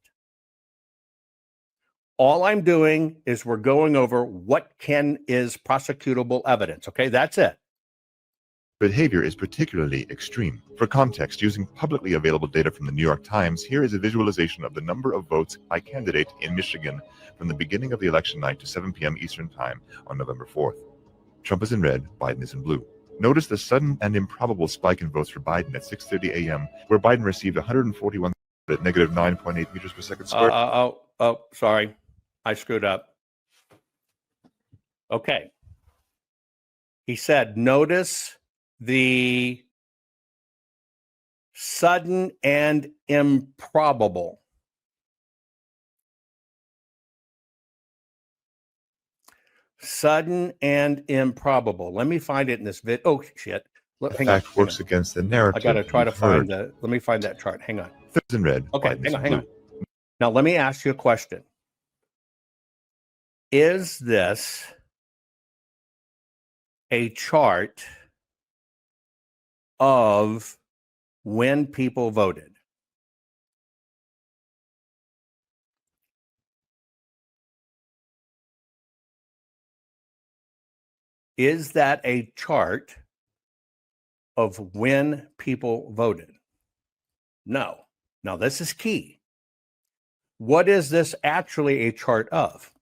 Speaker 2: All I'm doing is we're going over what is prosecutable evidence. Okay, that's it.
Speaker 13: Behavior is particularly extreme. For context, using publicly available data from the New York Times, here is a visualization of the number of votes by candidate in Michigan from the beginning of the election night to 7 p.m. Eastern Time on November 4th. Trump is in red, Biden is in blue. Notice the sudden and improbable spike in votes for Biden at 6:30 a.m., where Biden received 141 at negative 9.8 meters per second squared.
Speaker 2: Sorry. I screwed up. Okay. He said, notice the sudden and improbable. Sudden and improbable. Let me find it in this vid. Oh, shit.
Speaker 13: Hang on. Works against the narrative.
Speaker 2: I got to try to find let me find that chart. Hang on.
Speaker 13: It's in red.
Speaker 2: Okay, hang on. Now, let me ask you a question. Is this a chart of when people voted? Is that a chart of when people voted? No. Now, this is key. What is this actually a chart of?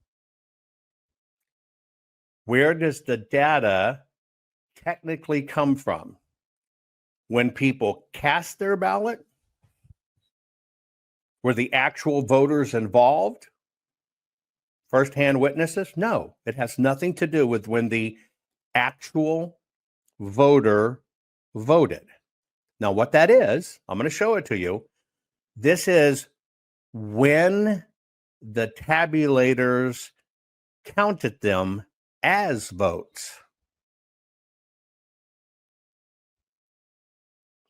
Speaker 2: Where does the data technically come from? When people cast their ballot? Were the actual voters involved? First-hand witnesses? No, it has nothing to do with when the actual voter voted. Now, what that is, I'm going to show it to you. This is when the tabulators counted them as votes.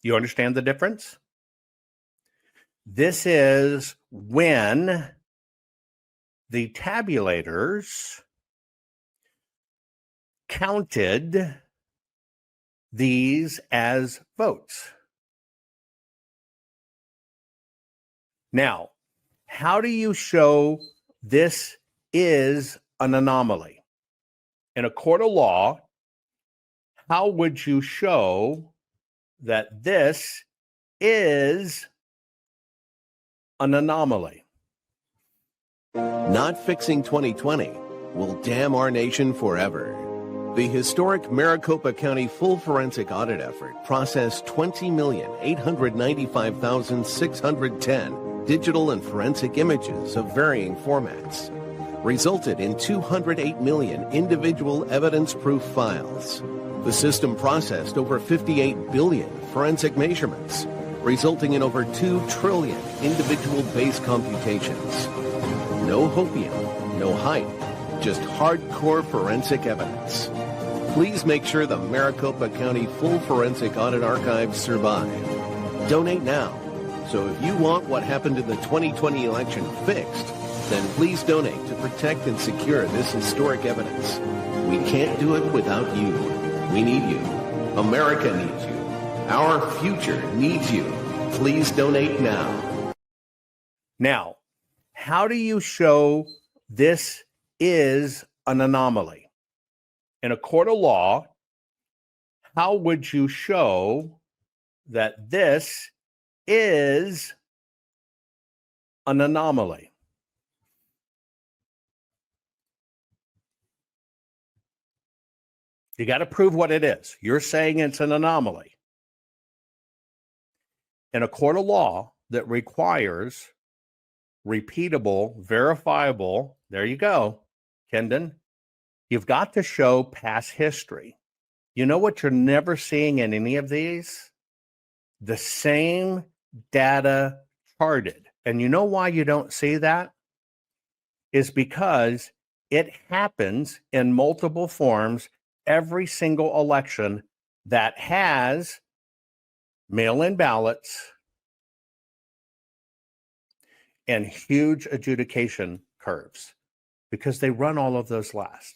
Speaker 2: You understand the difference? This is when the tabulators counted these as votes. Now, how do you show this is an anomaly? In a court of law, how would you show that this is an anomaly?
Speaker 1: Not fixing 2020 will damn our nation forever. The historic Maricopa County full forensic audit effort processed 20,895,610 digital and forensic images of varying formats, resulted in 208 million individual evidence-proof files. The system processed over 58 billion forensic measurements, resulting in over 2 trillion individual base computations. No hopium, no hype, just hardcore forensic evidence. Please make sure the Maricopa County Full Forensic Audit Archives survive. Donate now. So if you want what happened in the 2020 election fixed, then please donate to protect and secure this historic evidence. We can't do it without you. We need you. America needs you. Our future needs you. Please donate now.
Speaker 2: Now, how do you show this is an anomaly? In a court of law, how would you show that this is an anomaly? You got to prove what it is. You're saying it's an anomaly. In a court of law that requires repeatable, verifiable, there you go, Kendon, you've got to show past history. You know what you're never seeing in any of these? The same data charted. And you know why you don't see that? Is because it happens in multiple forms every single election that has mail-in ballots and huge adjudication curves, because they run all of those last,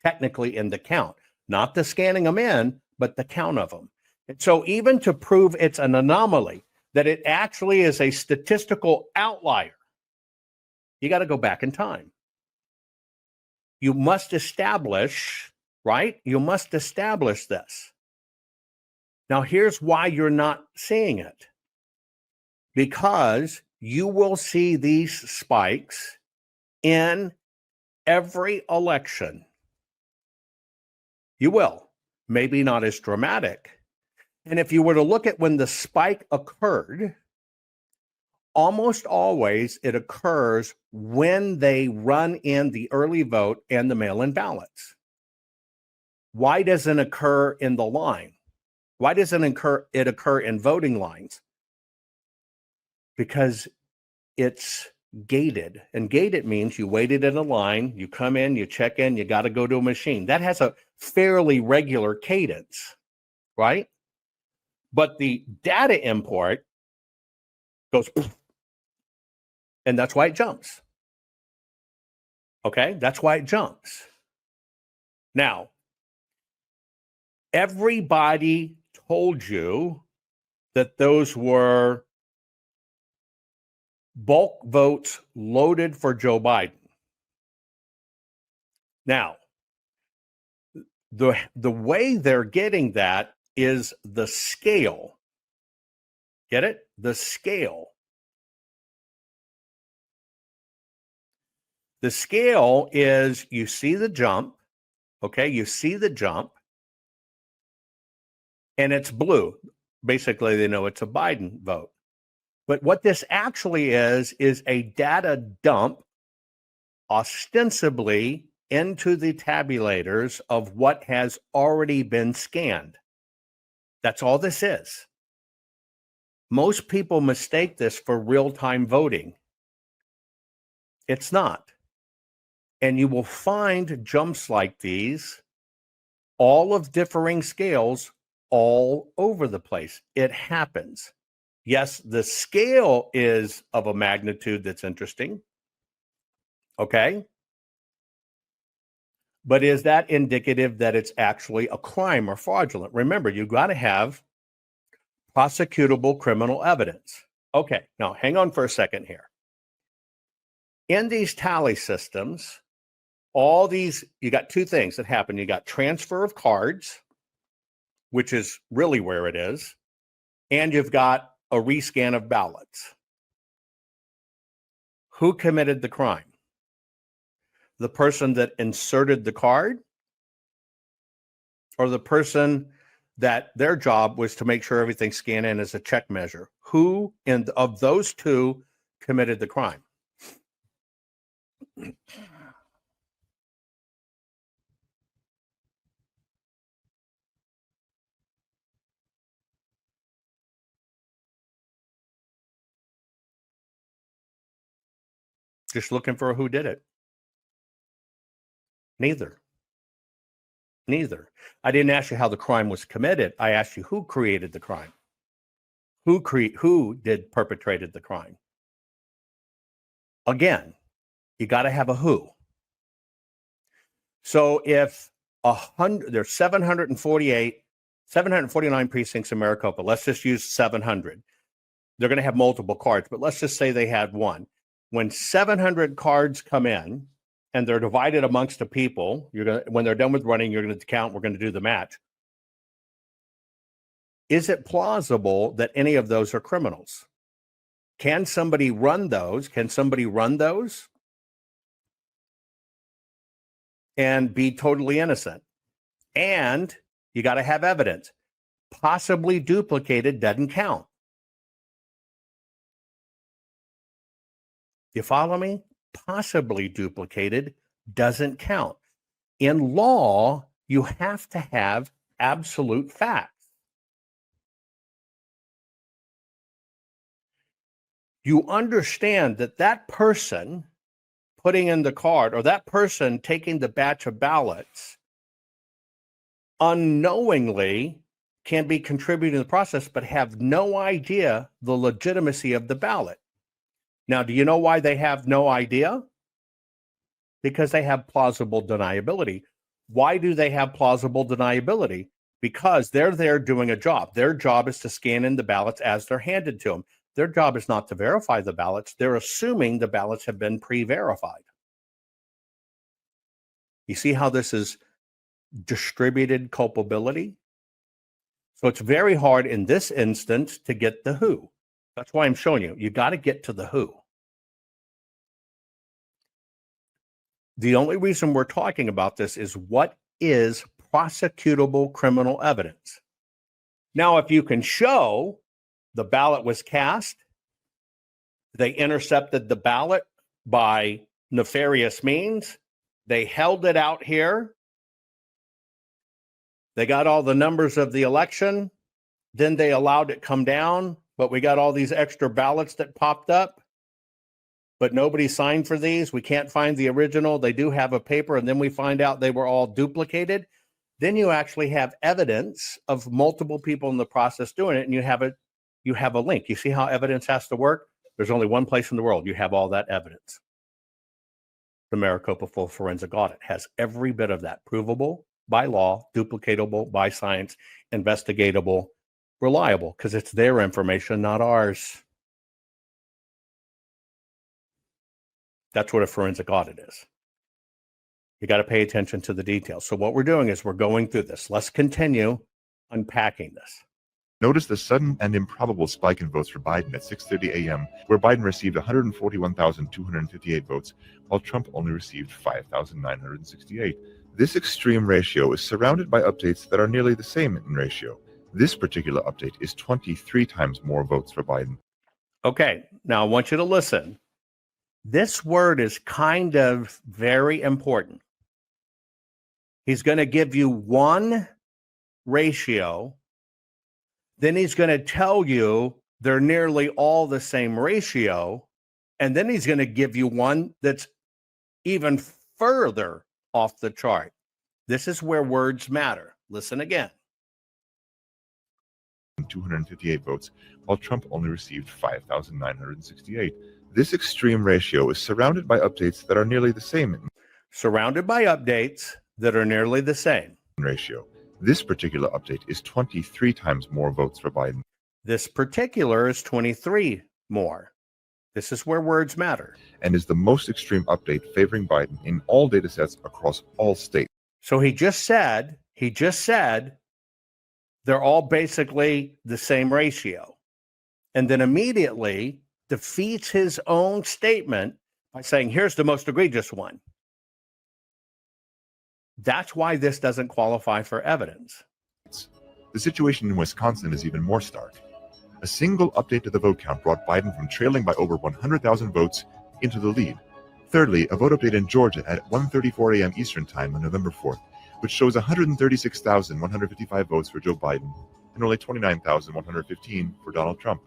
Speaker 2: technically in the count, not the scanning them in, but the count of them. And so even to prove it's an anomaly, that it actually is a statistical outlier, you got to go back in time. You must establish, right? You must establish this. Now, here's why you're not seeing it. Because you will see these spikes in every election. You will. Maybe not as dramatic. And if you were to look at when the spike occurred, almost always it occurs when they run in the early vote and the mail-in ballots. Why doesn't it occur in the line? Why doesn't it occur in voting lines? Because it's gated. And gated means you waited in a line, you come in, you check in, you got to go to a machine. That has a fairly regular cadence, right? But the data import goes, and that's why it jumps. Okay, that's why it jumps. Now, everybody told you that those were bulk votes loaded for Joe Biden. Now, the way they're getting that is the scale. Get it? The scale. The scale is, you see the jump, okay? You see the jump, and it's blue. Basically, they know it's a Biden vote. But what this actually is a data dump, ostensibly into the tabulators of what has already been scanned. That's all this is. Most people mistake this for real-time voting. It's not. And you will find jumps like these, all of differing scales, all over the place. It happens. Yes, the scale is of a magnitude that's interesting. Okay? But is that indicative that it's actually a crime or fraudulent? Remember, you've got to have prosecutable criminal evidence. Okay, now hang on for a second here. In these tally systems, all these, you got two things that happen. You got transfer of cards, which is really where it is, and you've got a rescan of ballots. Who committed the crime? The person that inserted the card, or the person that their job was to make sure everything scanned in as a check measure? Who of those two committed the crime? Just looking for who did it. Neither. I didn't ask you how the crime was committed. I asked you who created the crime. Who perpetrated the crime? Again, you got to have a who. So if there's 749 precincts in Maricopa, let's just use 700. They're going to have multiple cards, but let's just say they had one. When 700 cards come in and they're divided amongst the people, when they're done with running, you're going to count, we're going to do the match. Is it plausible that any of those are criminals? Can somebody run those? And be totally innocent? And you got to have evidence. Possibly duplicated doesn't count. You follow me? Possibly duplicated doesn't count. In law, you have to have absolute facts. You understand that that person putting in the card or that person taking the batch of ballots unknowingly can be contributing to the process, but have no idea the legitimacy of the ballot. Now, do you know why they have no idea? Because they have plausible deniability. Why do they have plausible deniability? Because they're there doing a job. Their job is to scan in the ballots as they're handed to them. Their job is not to verify the ballots. They're assuming the ballots have been pre-verified. You see how this is distributed culpability? So it's very hard in this instance to get the who. That's why I'm showing you. You got to get to the who. The only reason we're talking about this is what is prosecutable criminal evidence. Now, if you can show the ballot was cast, they intercepted the ballot by nefarious means, they held it out here, they got all the numbers of the election, then they allowed it come down, but we got all these extra ballots that popped up, but nobody signed for these. We can't find the original. They do have a paper, and then we find out they were all duplicated. Then you actually have evidence of multiple people in the process doing it, and you have a link. You see how evidence has to work? There's only one place in the world you have all that evidence. The Maricopa Full Forensic Audit has every bit of that, provable by law, duplicatable by science, investigatable, reliable, because it's their information, not ours. That's what a forensic audit is. You got to pay attention to the details. So what we're doing is we're going through this. Let's continue unpacking this.
Speaker 13: Notice the sudden and improbable spike in votes for Biden at 6:30 a.m., where Biden received 141,258 votes, while Trump only received 5,968. This extreme ratio is surrounded by updates that are nearly the same in ratio. This particular update is 23 times more votes for Biden.
Speaker 2: Okay, now I want you to listen. This word is kind of very important. He's going to give you one ratio, then he's going to tell you they're nearly all the same ratio, and then he's going to give you one that's even further off the chart. This is where words matter. Listen again.
Speaker 13: 258 votes, while Trump only received 5,968. This extreme ratio is surrounded by updates that are nearly the same in
Speaker 2: surrounded by updates that are nearly the same
Speaker 13: ratio. This particular update is 23 times more votes for Biden.
Speaker 2: This particular is 23 more. This is where words matter.
Speaker 13: And is the most extreme update favoring Biden in all data sets across all states.
Speaker 2: So he just said they're all basically the same ratio. And then immediately defeats his own statement by saying, here's the most egregious one. That's why this doesn't qualify for evidence.
Speaker 13: The situation in Wisconsin is even more stark. A single update to the vote count brought Biden from trailing by over 100,000 votes into the lead. Thirdly, a vote update in Georgia at 1:34 a.m. Eastern Time on November 4th, which shows 136,155 votes for Joe Biden and only 29,115 for Donald Trump.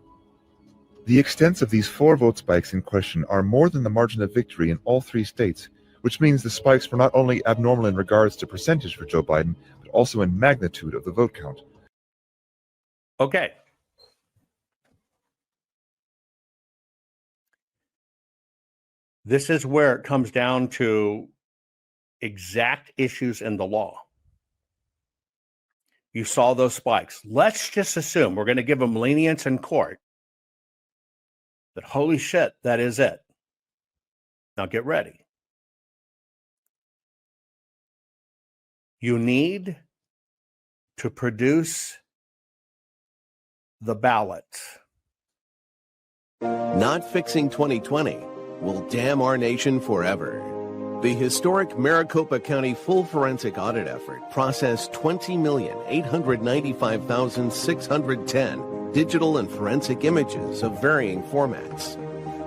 Speaker 13: The extents of these 4 vote spikes in question are more than the margin of victory in all 3 states, which means the spikes were not only abnormal in regards to percentage for Joe Biden, but also in magnitude of the vote count.
Speaker 2: Okay. This is where it comes down to exact issues in the law. You saw those spikes. Let's just assume we're going to give them lenience in court. But holy shit, that is it. Now get ready. You need to produce the ballots.
Speaker 1: Not fixing 2020 will damn our nation forever. The historic Maricopa County full forensic audit effort processed 20,895,610 digital and forensic images of varying formats,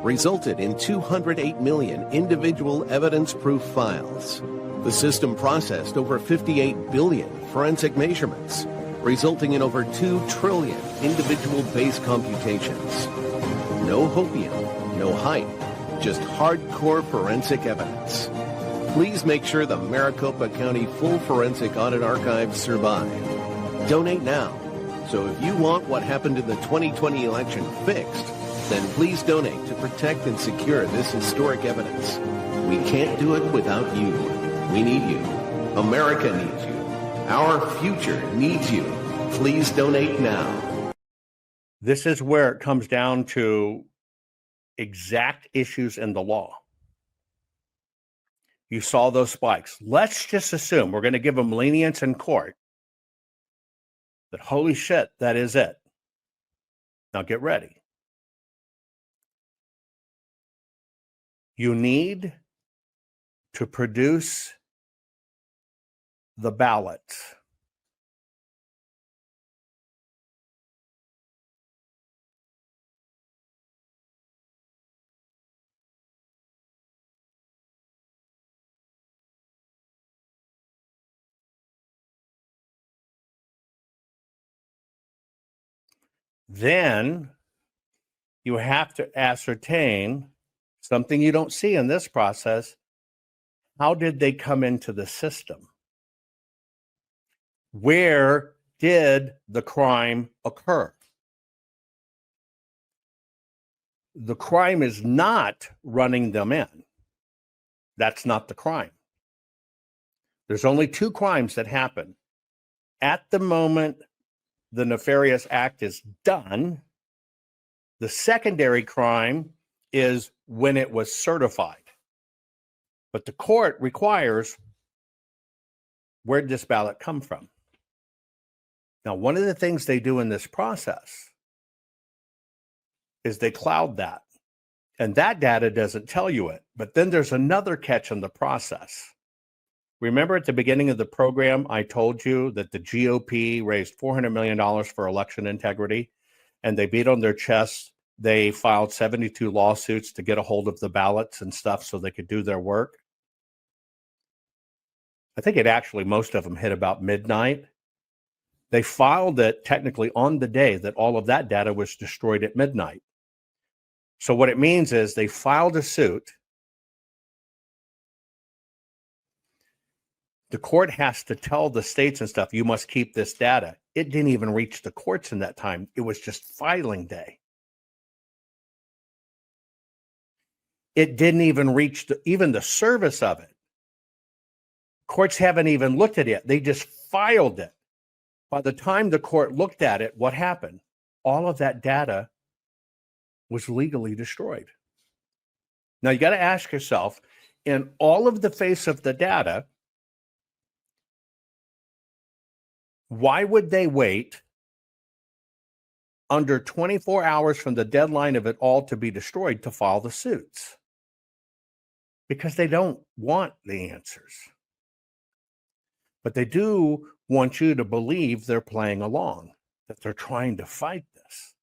Speaker 1: resulted in 208 million individual evidence-proof files. The system processed over 58 billion forensic measurements, resulting in over 2 trillion individual base computations. No hopium, no hype, just hardcore forensic evidence. Please make sure the Maricopa County Full Forensic Audit Archives survive. Donate now. So if you want what happened in the 2020 election fixed, then please donate to protect and secure this historic evidence. We can't do it without you. We need you. America needs you. Our future needs you. Please donate now.
Speaker 2: This is where it comes down to exact issues in the law. You saw those spikes. Let's just assume we're going to give them lenience in court. But holy shit, that is it. Now get ready. You need to produce the ballots. Then you have to ascertain something you don't see in this process. How did they come into the system? Where did the crime occur? The crime is not running them in. That's not the crime. There's only 2 crimes that happen. At the moment the nefarious act is done, the secondary crime is when it was certified. But the court requires, where did this ballot come from? Now, one of the things they do in this process is they cloud that. And that data doesn't tell you it. But then there's another catch in the process. Remember at the beginning of the program, I told you that the GOP raised $400 million for election integrity, and they beat on their chests. They filed 72 lawsuits to get a hold of the ballots and stuff so they could do their work. I think most of them hit about midnight. They filed it technically on the day that all of that data was destroyed at midnight. So what it means is they filed a suit. The court has to tell the states and stuff, you must keep this data. It didn't even reach the courts in that time. It was just filing day. It didn't even reach even the service of it. Courts haven't even looked at it. They just filed it. By the time the court looked at it, what happened? All of that data was legally destroyed. Now you got to ask yourself, in all of the face of the data, why would they wait under 24 hours from the deadline of it all to be destroyed to file the suits? Because they don't want the answers. But they do want you to believe they're playing along, that they're trying to fight this.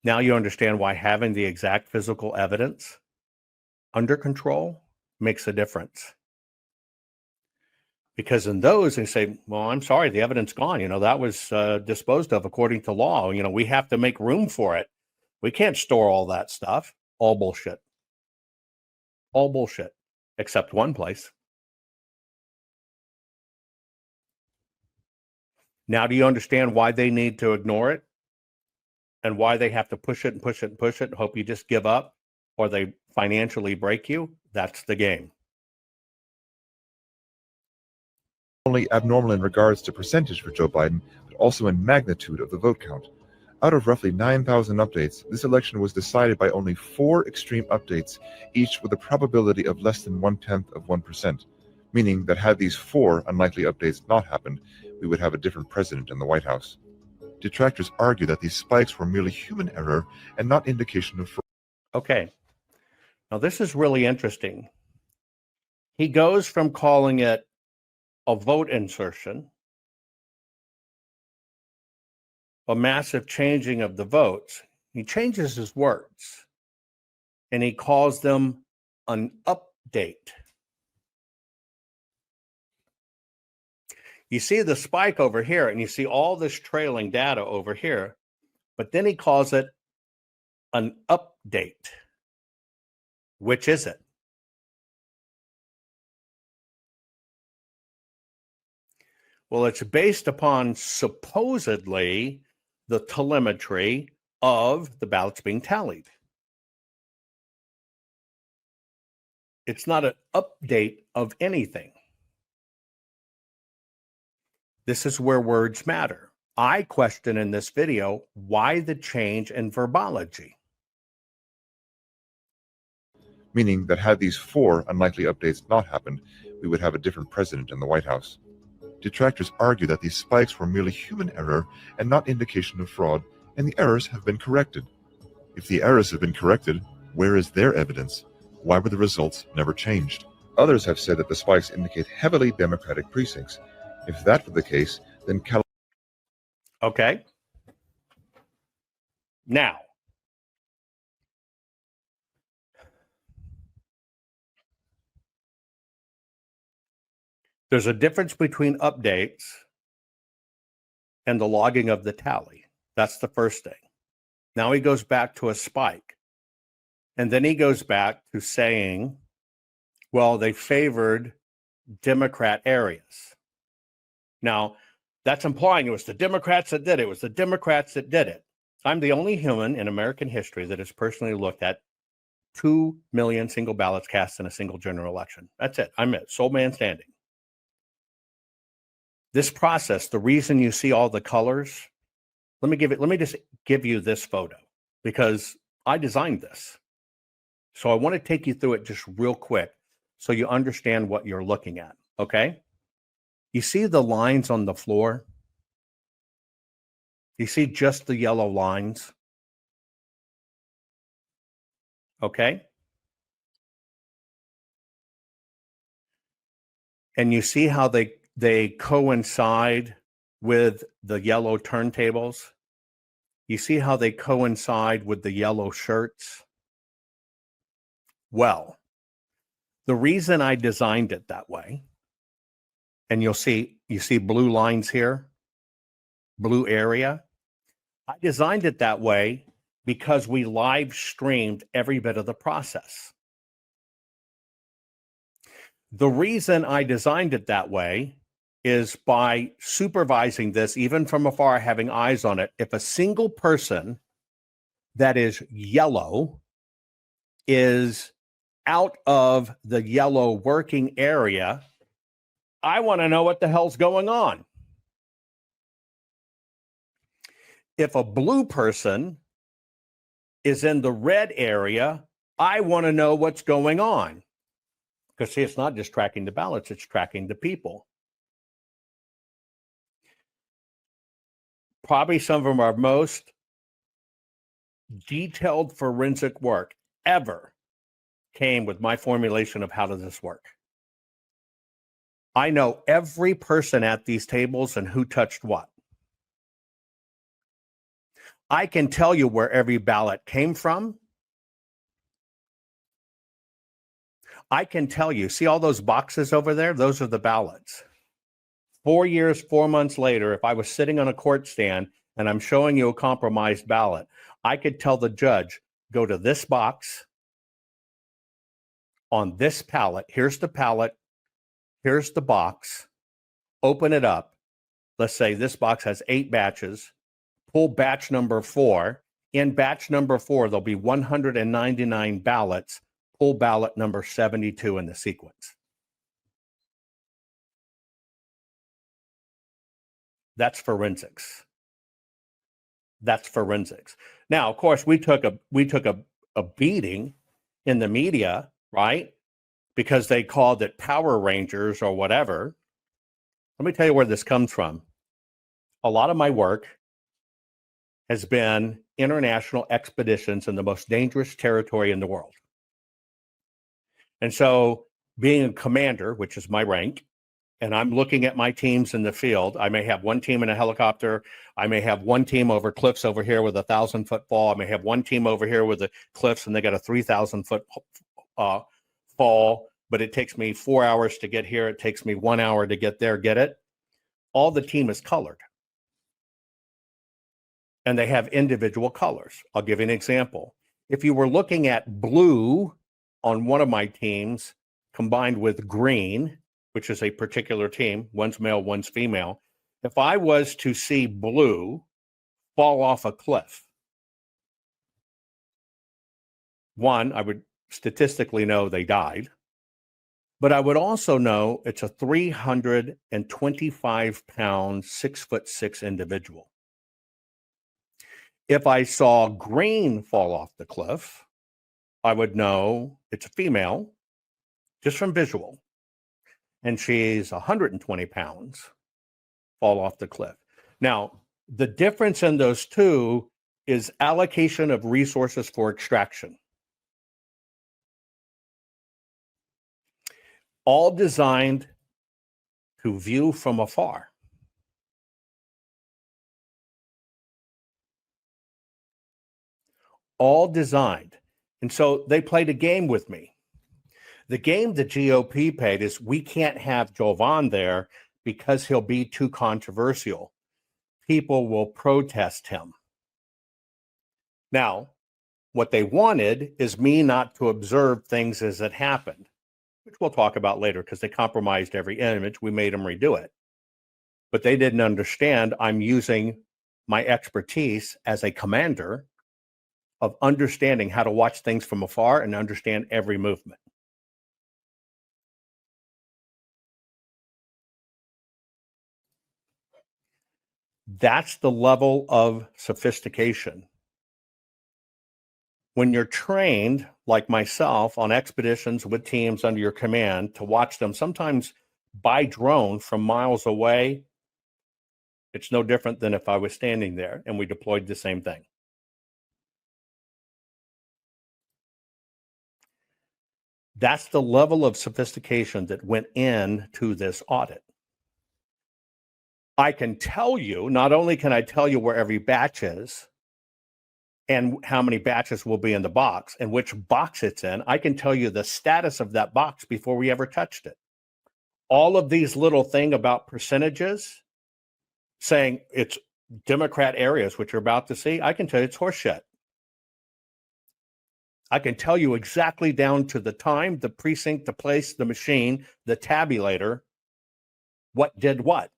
Speaker 2: Now you understand why having the exact physical evidence under control makes a difference. Because in those, they say, well, I'm sorry, the evidence gone. That was disposed of according to law. We have to make room for it. We can't store all that stuff. All bullshit. All bullshit, except one place. Now, do you understand why they need to ignore it? And why they have to push it and push it and push it and hope you just give up or they financially break you? That's the game.
Speaker 13: Only abnormal in regards to percentage for Joe Biden, but also in magnitude of the vote count. Out of roughly 9,000 updates, this election was decided by only 4 extreme updates, each with a probability of less than 1/10 of 1%. meaning that had these 4 unlikely updates not happened, we would have a different president in the White House. Detractors argue that these spikes were merely human error and not indication of fraud.
Speaker 2: Okay. Now, this is really interesting. He goes from calling it a vote insertion, a massive changing of the votes. He changes his words and he calls them an update. You see the spike over here and you see all this trailing data over here, but then he calls it an update. Which is it? Well, it's based upon supposedly the telemetry of the ballots being tallied. It's not an update of anything. This is where words matter. I question in this video, why the change in verbology?
Speaker 13: Meaning that had these 4 unlikely updates not happened, we would have a different president in the White House. Detractors argue that these spikes were merely human error and not indication of fraud, and the errors have been corrected. If the errors have been corrected, where is their evidence? Why were the results never changed? Others have said that the spikes indicate heavily Democratic precincts. If that were the case, then
Speaker 2: Okay. Now, there's a difference between updates and the logging of the tally. That's the first thing. Now he goes back to a spike. And then he goes back to saying, well, they favored Democrat areas. Now, that's implying it was the Democrats that did it. It was the Democrats that did it. I'm the only human in American history that has personally looked at 2 million single ballots cast in a single general election. That's it. I'm it. Sole man standing. This process, the reason you see all the colors, let me just give you this photo because I designed this. So I want to take you through it just real quick so you understand what you're looking at, okay? You see the lines on the floor? You see just the yellow lines? Okay? And you see how they coincide with the yellow turntables? You see how they coincide with the yellow shirts? Well, the reason I designed it that way, and you see blue lines here, blue area. I designed it that way because we live streamed every bit of the process. The reason I designed it that way is by supervising this, even from afar, having eyes on it. If a single person that is yellow is out of the yellow working area, I want to know what the hell's going on. If a blue person is in the red area, I want to know what's going on. Because see, it's not just tracking the ballots, it's tracking the people. Probably some of our most detailed forensic work ever came with my formulation of how does this work. I know every person at these tables and who touched what. I can tell you where every ballot came from. I can tell you, see all those boxes over there? Those are the ballots. 4 years, 4 months later, if I was sitting on a court stand and I'm showing you a compromised ballot, I could tell the judge, go to this box on this pallet. Here's the pallet. Here's the box. Open it up. Let's say this box has 8 batches. Pull batch number 4. In batch number 4, there'll be 199 ballots. Pull ballot number 72 in the sequence. That's forensics. That's forensics. Now, of course, we took a beating in the media, right? because they called it Power Rangers or whatever. Let me tell you where this comes from. A lot of my work has been international expeditions in the most dangerous territory in the world. And so being a commander, which is my rank, and I'm looking at my teams in the field, I may have one team in a helicopter. I may have one team over cliffs over here with a 1,000-foot fall. I may have one team over here with the cliffs and they got a 3,000-foot fall, but it takes me 4 hours to get here. It takes me 1 hour to get there, get it? All the team is colored. And they have individual colors. I'll give you an example. If you were looking at blue on one of my teams combined with green, which is a particular team, one's male, one's female, if I was to see blue fall off a cliff, one, I would statistically know they died, but I would also know it's a 325-pound, 6'6" individual. If I saw green fall off the cliff, I would know it's a female just from visual. And she's 120 pounds, fall off the cliff. Now, the difference in those two is allocation of resources for extraction. All designed to view from afar. All designed. And so they played a game with me. The game the GOP played is we can't have Jovan there because he'll be too controversial. People will protest him. Now, what they wanted is me not to observe things as it happened, which we'll talk about later because they compromised every image. We made them redo it. But they didn't understand I'm using my expertise as a commander of understanding how to watch things from afar and understand every movement. That's the level of sophistication. When you're trained, like myself, on expeditions with teams under your command to watch them, sometimes by drone from miles away, it's no different than if I was standing there and we deployed the same thing. That's the level of sophistication that went into this audit. I can tell you, not only can I tell you where every batch is and how many batches will be in the box and which box it's in, I can tell you the status of that box before we ever touched it. All of these little things about percentages saying it's Democrat areas, which you're about to see, I can tell you it's horseshit. I can tell you exactly down to the time, the precinct, the place, the machine, the tabulator, what did what.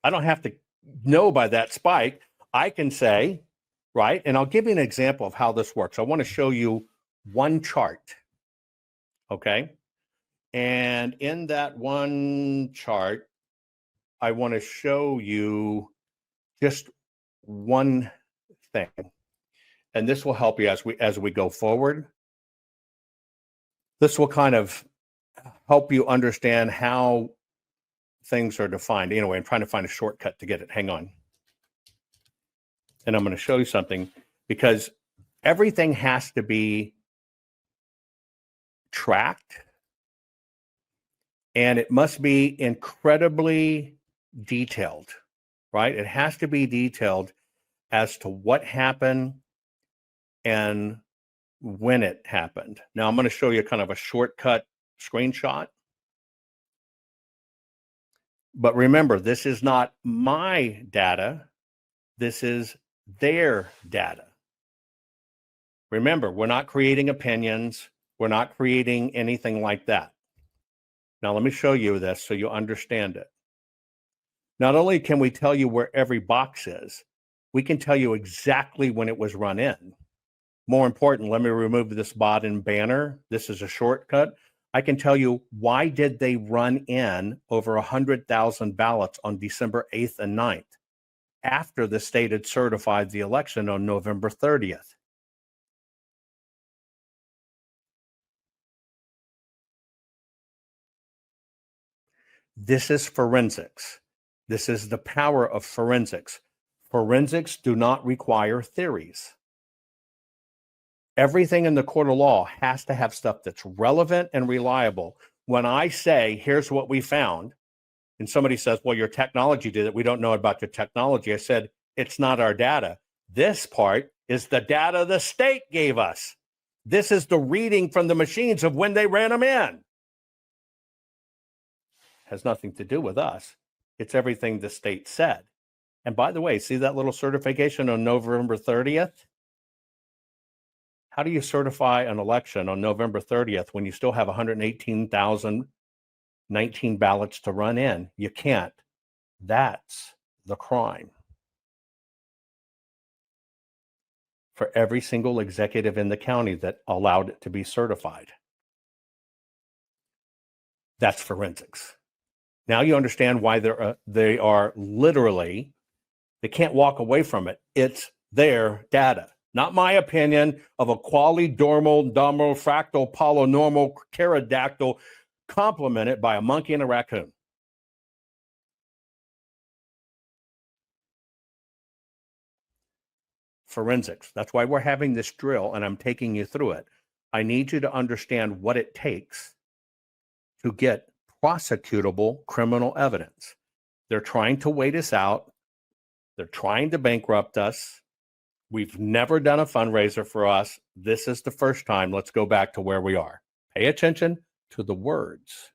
Speaker 2: I don't have to know by that spike. I can say, right, and I'll give you an example of how this works. I want to show you one chart, okay? And in that one chart, I want to show you just one thing. And this will help you as we go forward. This will kind of help you understand how things are defined. Anyway, I'm trying to find a shortcut to get it. Hang on. And I'm going to show you something because everything has to be tracked and it must be incredibly detailed, right? It has to be detailed as to what happened and when it happened. Now I'm going to show you kind of a shortcut screenshot. But remember, this is not my data. This is their data. Remember, we're not creating opinions. We're not creating anything like that. Now, let me show you this so you understand it. Not only can we tell you where every box is, we can tell you exactly when it was run in. More important, let me remove this bot and banner. This is a shortcut. I can tell you why did they run in over 100,000 ballots on December 8th and 9th after the state had certified the election on November 30th. This is forensics. This is the power of forensics. Forensics do not require theories. Everything in the court of law has to have stuff that's relevant and reliable. When I say, here's what we found, and somebody says, well, your technology did it. We don't know about your technology. I said, it's not our data. This part is the data the state gave us. This is the reading from the machines of when they ran them in. Has nothing to do with us. It's everything the state said. And by the way, see that little certification on November 30th? How do you certify an election on November 30th when you still have 118,019 ballots to run in? You can't. That's the crime. For every single executive in the county that allowed it to be certified. That's forensics. Now you understand why they are literally, they can't walk away from it. It's their data. Not my opinion of a qualidormal, domal, fractal, polynormal, pterodactyl complemented by a monkey and a raccoon. Forensics. That's why we're having this drill and I'm taking you through it. I need you to understand what it takes to get prosecutable criminal evidence. They're trying to wait us out. They're trying to bankrupt us. We've never done a fundraiser for us. This is the first time. Let's go back to where we are. Pay attention to the words.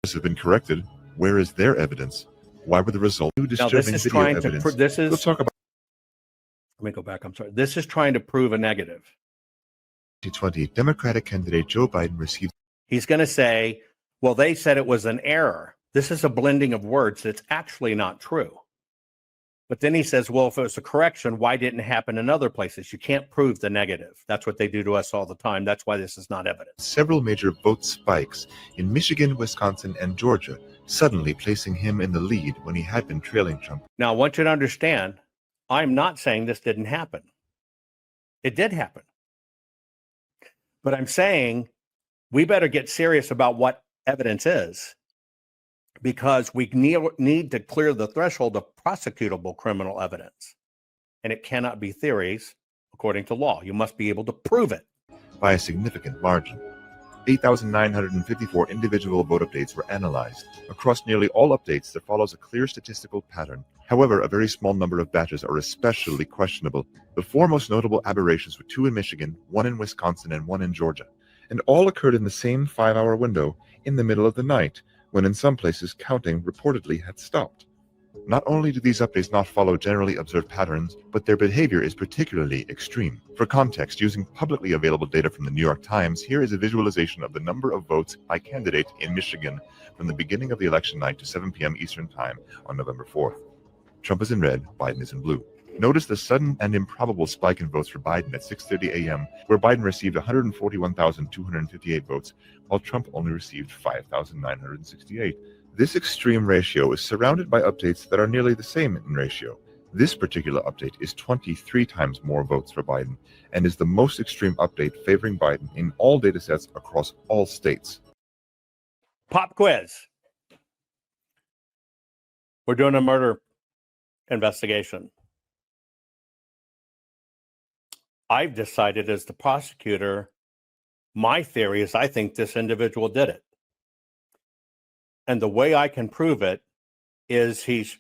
Speaker 13: This has been corrected. Where is their evidence? Why were the results disturbing
Speaker 2: now, this is
Speaker 13: video
Speaker 2: trying
Speaker 13: evidence?
Speaker 2: To this is,
Speaker 13: Let's talk about.
Speaker 2: Let me go back. I'm sorry. This is trying to prove a negative.
Speaker 13: 2020 Democratic candidate Joe Biden received.
Speaker 2: He's going to say, well, they said it was an error. This is a blending of words that's actually not true. But then he says, well, if it was a correction, why didn't it happen in other places? You can't prove the negative. That's what they do to us all the time. That's why this is not evidence.
Speaker 13: Several major vote spikes in Michigan, Wisconsin, and Georgia, suddenly placing him in the lead when he had been trailing Trump.
Speaker 2: Now, I want you to understand, I'm not saying this didn't happen. It did happen. But I'm saying we better get serious about what evidence is, because we need to clear the threshold of prosecutable criminal evidence. And it cannot be theories according to law. You must be able to prove it.
Speaker 13: By a significant margin. 8,954 individual vote updates were analyzed. Across nearly all updates, there follows a clear statistical pattern. However, a very small number of batches are especially questionable. The four most notable aberrations were 2 in Michigan, 1 in Wisconsin, and 1 in Georgia. And all occurred in the same 5-hour window in the middle of the night, when in some places counting reportedly had stopped. Not only do these updates not follow generally observed patterns, but their behavior is particularly extreme. For context, using publicly available data from the New York Times, here is a visualization of the number of votes by candidate in Michigan from the beginning of the election night to 7 p.m. Eastern Time on November 4th. Trump is in red, Biden is in blue. Notice the sudden and improbable spike in votes for Biden at 6:30 a.m., where Biden received 141,258 votes, while Trump only received 5,968. This extreme ratio is surrounded by updates that are nearly the same in ratio. This particular update is 23 times more votes for Biden and is the most extreme update favoring Biden in all datasets across all states.
Speaker 2: Pop quiz. We're doing a murder investigation. I've decided as the prosecutor, my theory is I think this individual did it. And the way I can prove it is he's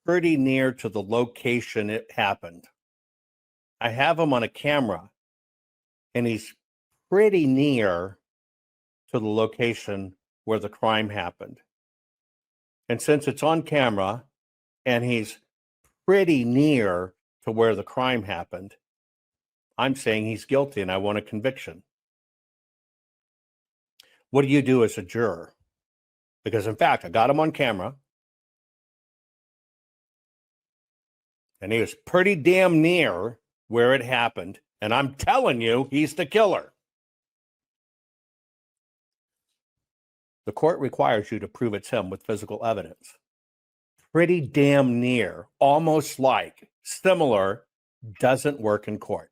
Speaker 2: pretty near to the location it happened. I have him on a camera, and he's pretty near to the location where the crime happened. And since it's on camera, and he's pretty near to where the crime happened, I'm saying he's guilty, and I want a conviction. What do you do as a juror? Because, in fact, I got him on camera, and he was pretty damn near where it happened, and I'm telling you, he's the killer. The court requires you to prove it's him with physical evidence. Pretty damn near, almost like, similar, doesn't work in court.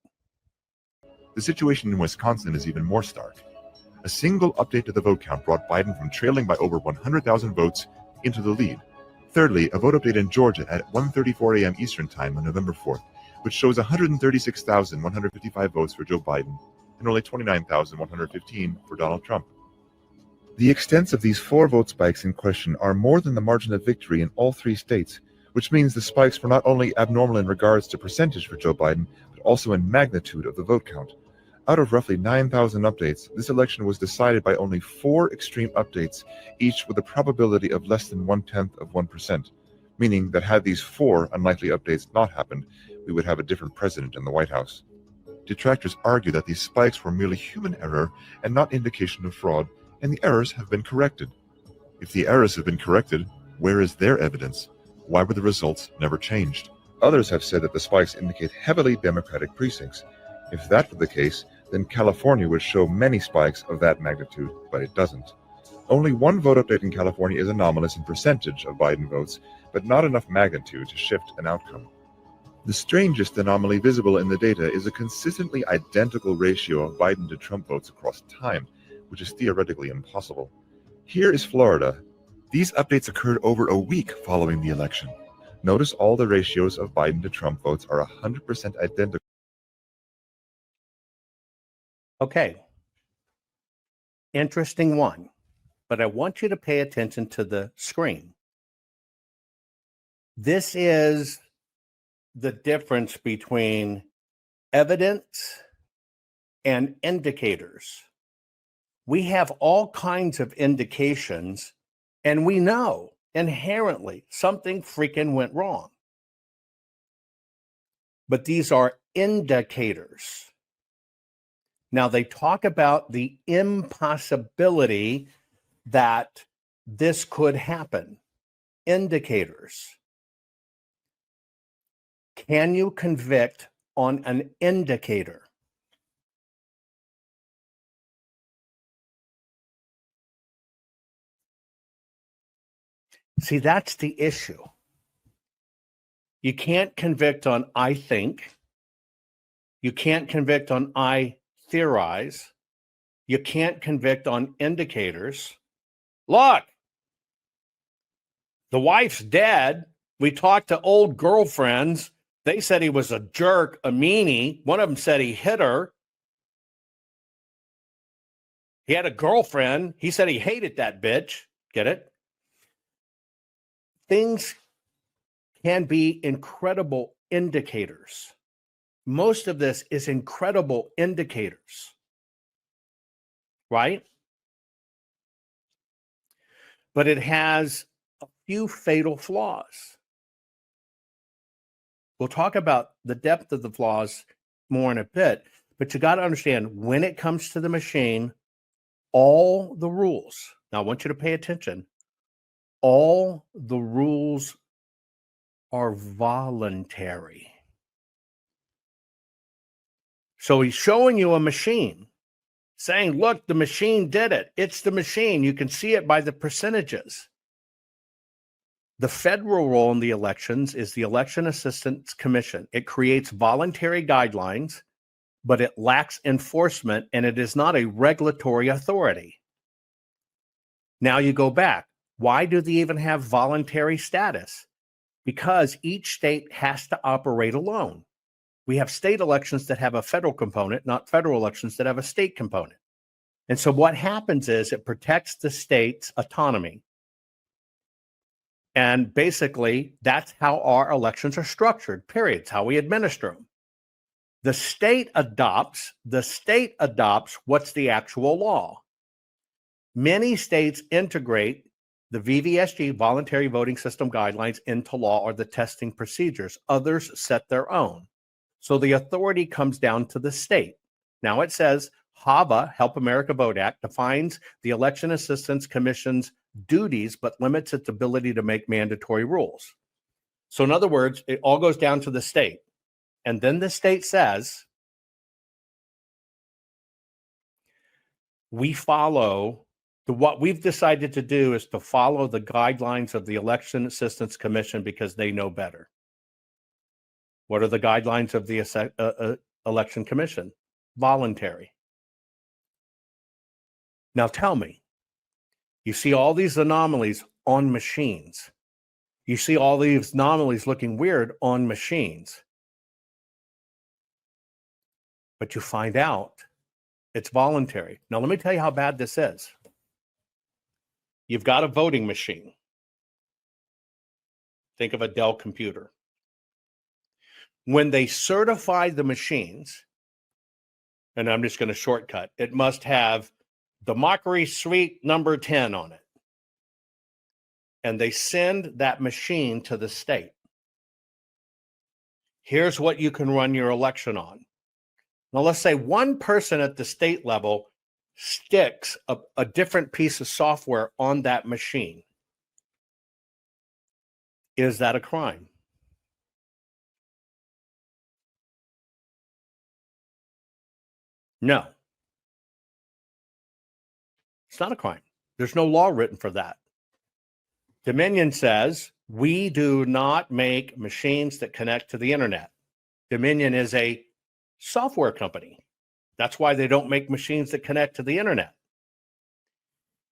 Speaker 13: The situation in Wisconsin is even more stark. A A single update to the vote count brought Biden from trailing by over 100,000 votes into the lead. Thirdly, a vote update in Georgia at 1:34 a.m. Eastern Time on November 4th, which shows 136,155 votes for Joe Biden and only 29,115 for Donald Trump. The extents of these 4 vote spikes in question are more than the margin of victory in all 3 states, which means the spikes were not only abnormal in regards to percentage for Joe Biden, but also in magnitude of the vote count. Out of roughly 9,000 updates, this election was decided by only 4 extreme updates, each with a probability of less than 0.1%, meaning that had these 4 unlikely updates not happened, we would have a different president in the White House. Detractors argue that these spikes were merely human error and not indication of fraud, and the errors have been corrected. If the errors have been corrected, where is their evidence? Why were the results never changed? Others have said that the spikes indicate heavily Democratic precincts. If that were the case, then California would show many spikes of that magnitude, but it doesn't. Only 1 vote update in California is anomalous in percentage of Biden votes, but not enough magnitude to shift an outcome. The strangest anomaly visible in the data is a consistently identical ratio of Biden to Trump votes across time, which is theoretically impossible. Here is Florida. These updates occurred over a week following the election. Notice all the ratios of Biden to Trump votes are 100% identical.
Speaker 2: Okay. Interesting one. But I want you to pay attention to the screen. This is the difference between evidence and indicators. We have all kinds of indications, and we know inherently something freaking went wrong. But these are indicators. Now, they talk about the impossibility that this could happen. Indicators. Can you convict on an indicator? See, that's the issue. You can't convict on I think. You can't convict on I theorize. You can't convict on indicators. Look, the wife's dead. We talked to old girlfriends. They said he was a jerk, a meanie. One of them said he hit her. He had a girlfriend. He said he hated that bitch. Get it? Things can be incredible indicators. Most of this is incredible indicators, right? But it has a few fatal flaws. We'll talk about the depth of the flaws more in a bit, but you got to understand when it comes to the machine, all the rules. Now, I want you to pay attention. All the rules are voluntary. So he's showing you a machine, saying, look, the machine did it. It's the machine. You can see it by the percentages. The federal role in the elections is the Election Assistance Commission. It creates voluntary guidelines, but it lacks enforcement, and it is not a regulatory authority. Now you go back. Why do they even have voluntary status? Because each state has to operate alone. We have state elections that have a federal component, not federal elections that have a state component. And so what happens is it protects the state's autonomy. And basically, that's how our elections are structured, period. It's how we administer them. The state adopts what's the actual law. Many states integrate the VVSG, Voluntary Voting System Guidelines, into law or the testing procedures. Others set their own. So the authority comes down to the state. Now it says HAVA, Help America Vote Act, defines the Election Assistance Commission's duties, but limits its ability to make mandatory rules. So in other words, it all goes down to the state. And then the state says, we follow what we've decided to do is to follow the guidelines of the Election Assistance Commission because they know better. What are the guidelines of the Election Commission? Voluntary. Now tell me, you see all these anomalies on machines. You see all these anomalies looking weird on machines. But you find out it's voluntary. Now, let me tell you how bad this is. You've got a voting machine. Think of a Dell computer. When they certify the machines, and I'm just going to shortcut, it must have Democracy Suite number 10 on it. And they send that machine to the state. Here's what you can run your election on. Now, let's say one person at the state level sticks a different piece of software on that machine. Is that a crime? No. It's not a crime. There's no law written for that. Dominion says we do not make machines that connect to the internet. Dominion is a software company. That's why they don't make machines that connect to the internet.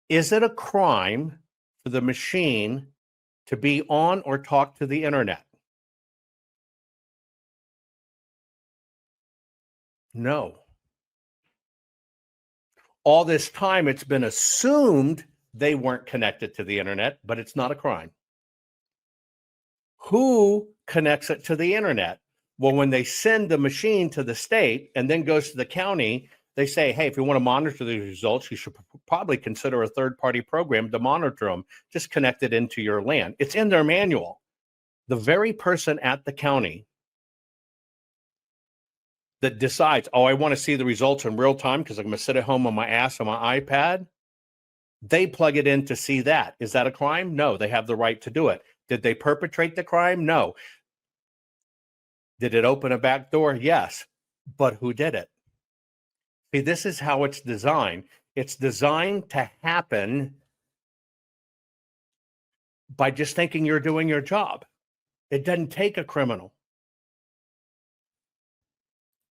Speaker 2: Is it a crime for the machine to be on or talk to the internet? No. All this time, it's been assumed they weren't connected to the internet, but it's not a crime. Who connects it to the internet? Well, when they send the machine to the state and then goes to the county, they say, hey, if you want to monitor the results, you should probably consider a third-party program to monitor them. Just connect it into your LAN. It's in their manual. The very person at the county that decides, oh, I want to see the results in real time because I'm going to sit at home on my ass on my iPad, they plug it in to see that. Is that a crime? No, they have the right to do it. Did they perpetrate the crime? No. Did it open a back door? Yes. But who did it? See, this is how it's designed. It's designed to happen by just thinking you're doing your job. It doesn't take a criminal.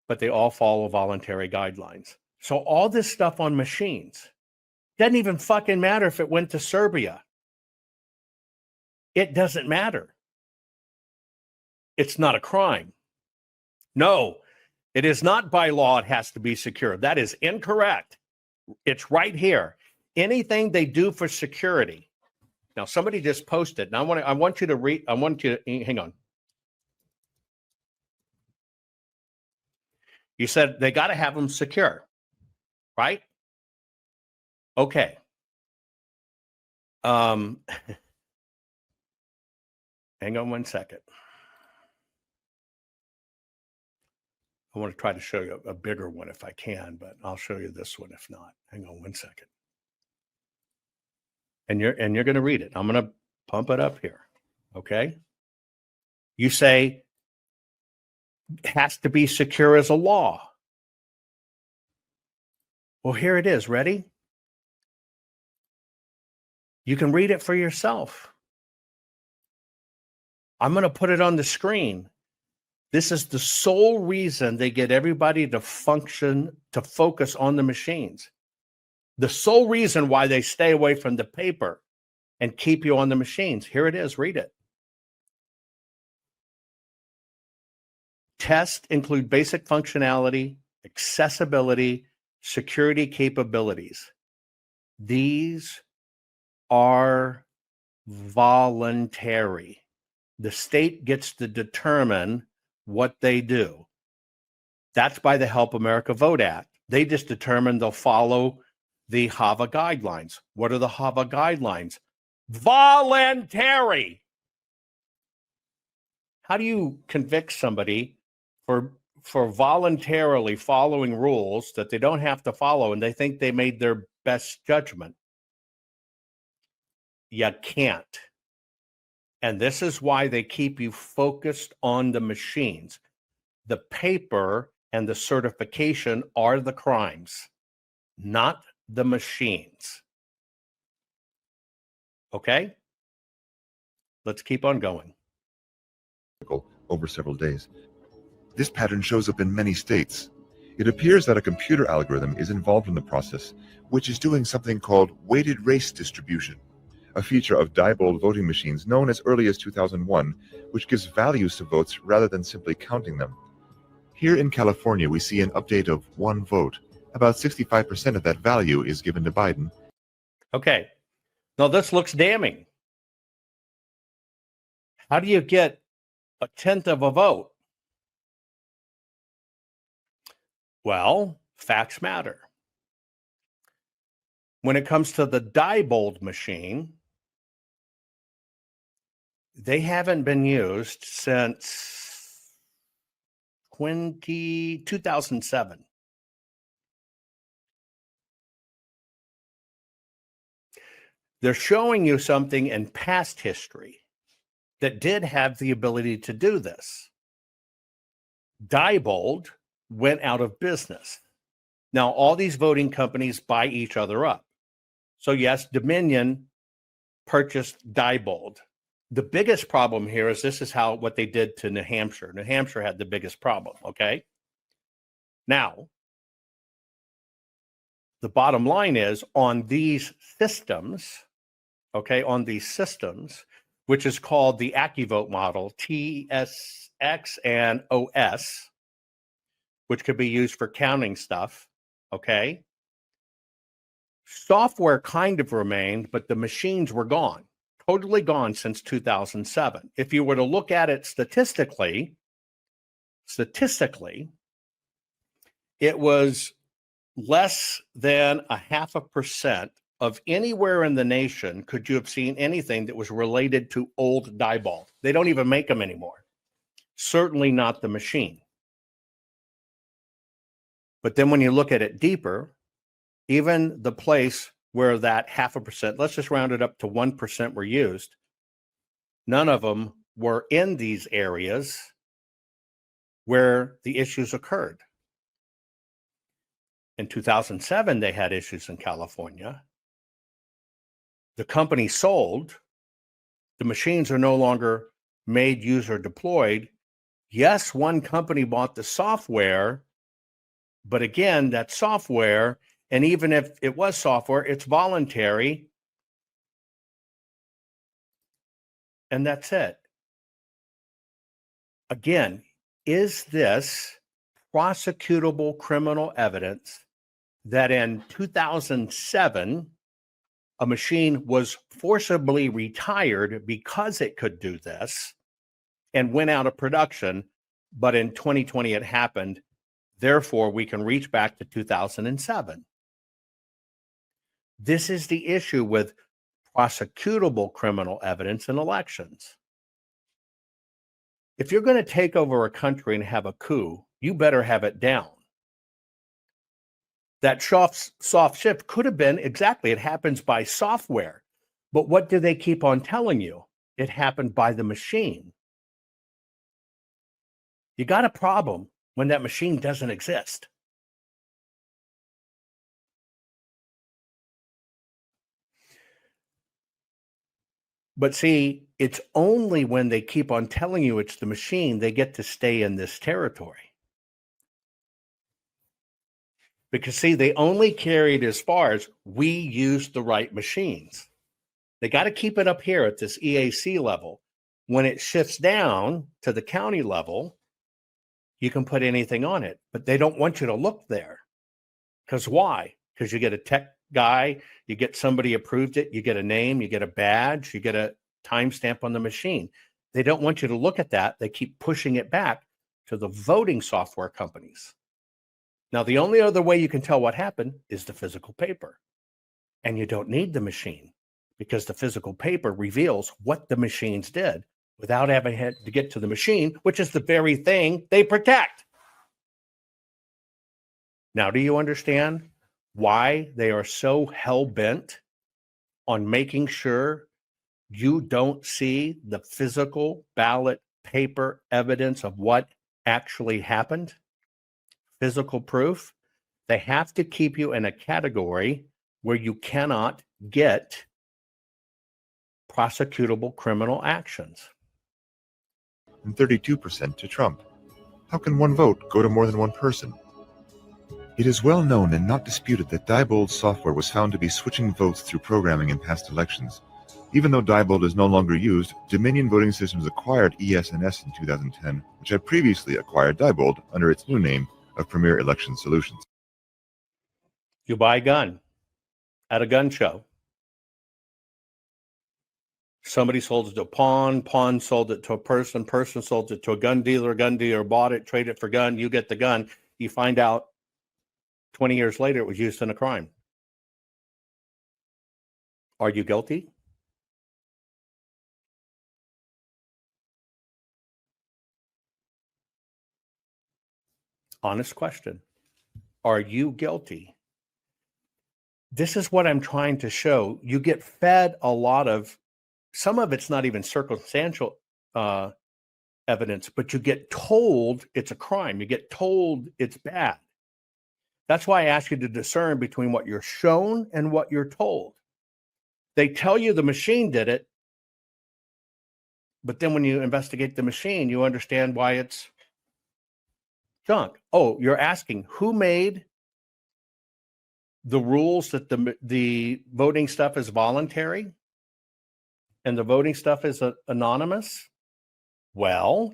Speaker 2: But they all follow voluntary guidelines. So all this stuff on machines doesn't even fucking matter if it went to Serbia. It doesn't matter. It's not a crime. No, it is not by law. It has to be secure. That is incorrect. It's right here. Anything they do for security. Now, somebody just posted, and I want you to read. I want you to hang on. You said they got to have them secure, right? Okay. Hang on one second. I want to try to show you a bigger one if I can, but I'll show you this one if not. Hang on one second. And you're going to read it. I'm going to pump it up here. Okay? You say it has to be secure as a law. Well, here it is. Ready? You can read it for yourself. I'm going to put it on the screen. This is the sole reason they get everybody to focus on the machines. The sole reason why they stay away from the paper and keep you on the machines. Here it is. Read it. Tests include basic functionality, accessibility, security capabilities. These are voluntary. The state gets to determine what they do. That's by the Help America Vote Act. They just determine they'll follow the HAVA guidelines. What are the HAVA guidelines? Voluntary. How do you convict somebody for voluntarily following rules that they don't have to follow and they think they made their best judgment? You can't. And this is why they keep you focused on the machines. The paper and the certification are the crimes, not the machines. Okay? Let's keep on going.
Speaker 13: Over several days. This pattern shows up in many states. It appears that a computer algorithm is involved in the process, which is doing something called weighted race distribution, a feature of Diebold voting machines known as early as 2001, which gives values to votes rather than simply counting them. Here in California, we see an update of one vote. About 65% of that value is given to Biden.
Speaker 2: Okay. Now this looks damning. How do you get a tenth of a vote? Well, facts matter. When it comes to the Diebold machine, they haven't been used since 2007. They're showing you something in past history that did have the ability to do this. Diebold went out of business. Now, all these voting companies buy each other up. So yes, Dominion purchased Diebold. The biggest problem here is this is what they did to New Hampshire. New Hampshire had the biggest problem, okay? Now, the bottom line is on these systems, okay, which is called the AccuVote model, TSX and OS, which could be used for counting stuff, okay? Software kind of remained, but the machines were gone, totally gone since 2007. If you were to look at it statistically, it was less than 0.5% of anywhere in the nation could you have seen anything that was related to old Diebold. They don't even make them anymore. Certainly not the machine. But then when you look at it deeper, even the place where that 0.5%, let's just round it up to 1% were used, none of them were in these areas where the issues occurred. In 2007, they had issues in California. The company sold. The machines are no longer made, user deployed. Yes, one company bought the software, but again, that software, and even if it was software, it's voluntary. And that's it. Again, is this prosecutable criminal evidence that in 2007, a machine was forcibly retired because it could do this and went out of production, but in 2020 it happened. Therefore, we can reach back to 2007. This is the issue with prosecutable criminal evidence in elections. If you're going to take over a country and have a coup, you better have it down. That soft shift could have been exactly, it happens by software. But what do they keep on telling you? It happened by the machine. You got a problem when that machine doesn't exist. But see, it's only when they keep on telling you it's the machine, they get to stay in this territory. Because see, they only carry it as far as we use the right machines. They got to keep it up here at this EAC level. When it shifts down to the county level, you can put anything on it, but they don't want you to look there. Because why? Because you get a tech guy, you get somebody approved it, you get a name, you get a badge, you get a timestamp on the machine. They don't want you to look at that. They keep pushing it back to the voting software companies. Now, the only other way you can tell what happened is the physical paper. And you don't need the machine because the physical paper reveals what the machines did without having had to get to the machine, which is the very thing they protect. Now, do you understand why they are so hell-bent on making sure you don't see the physical ballot paper evidence of what actually happened? Physical proof. They have to keep you in a category where you cannot get prosecutable criminal actions.
Speaker 13: And 32% to Trump. How can one vote go to more than one person? It is well known and not disputed that Diebold software was found to be switching votes through programming in past elections. Even though Diebold is no longer used, Dominion Voting Systems acquired ES&S in 2010, which had previously acquired Diebold under its new name of Premier Election Solutions.
Speaker 2: You buy a gun at a gun show. Somebody sold it to a pawn sold it to a person sold it to a gun dealer bought it, traded it for gun, you get the gun. You find out 20 years later it was used in a crime. Are you guilty? Honest question. Are you guilty? This is what I'm trying to show. You get fed a lot of, some of it's not even circumstantial evidence, but you get told it's a crime. You get told it's bad. That's why I ask you to discern between what you're shown and what you're told. They tell you the machine did it, but then when you investigate the machine, you understand why it's junk. Oh, you're asking who made the rules that the voting stuff is voluntary and the voting stuff is anonymous? Well,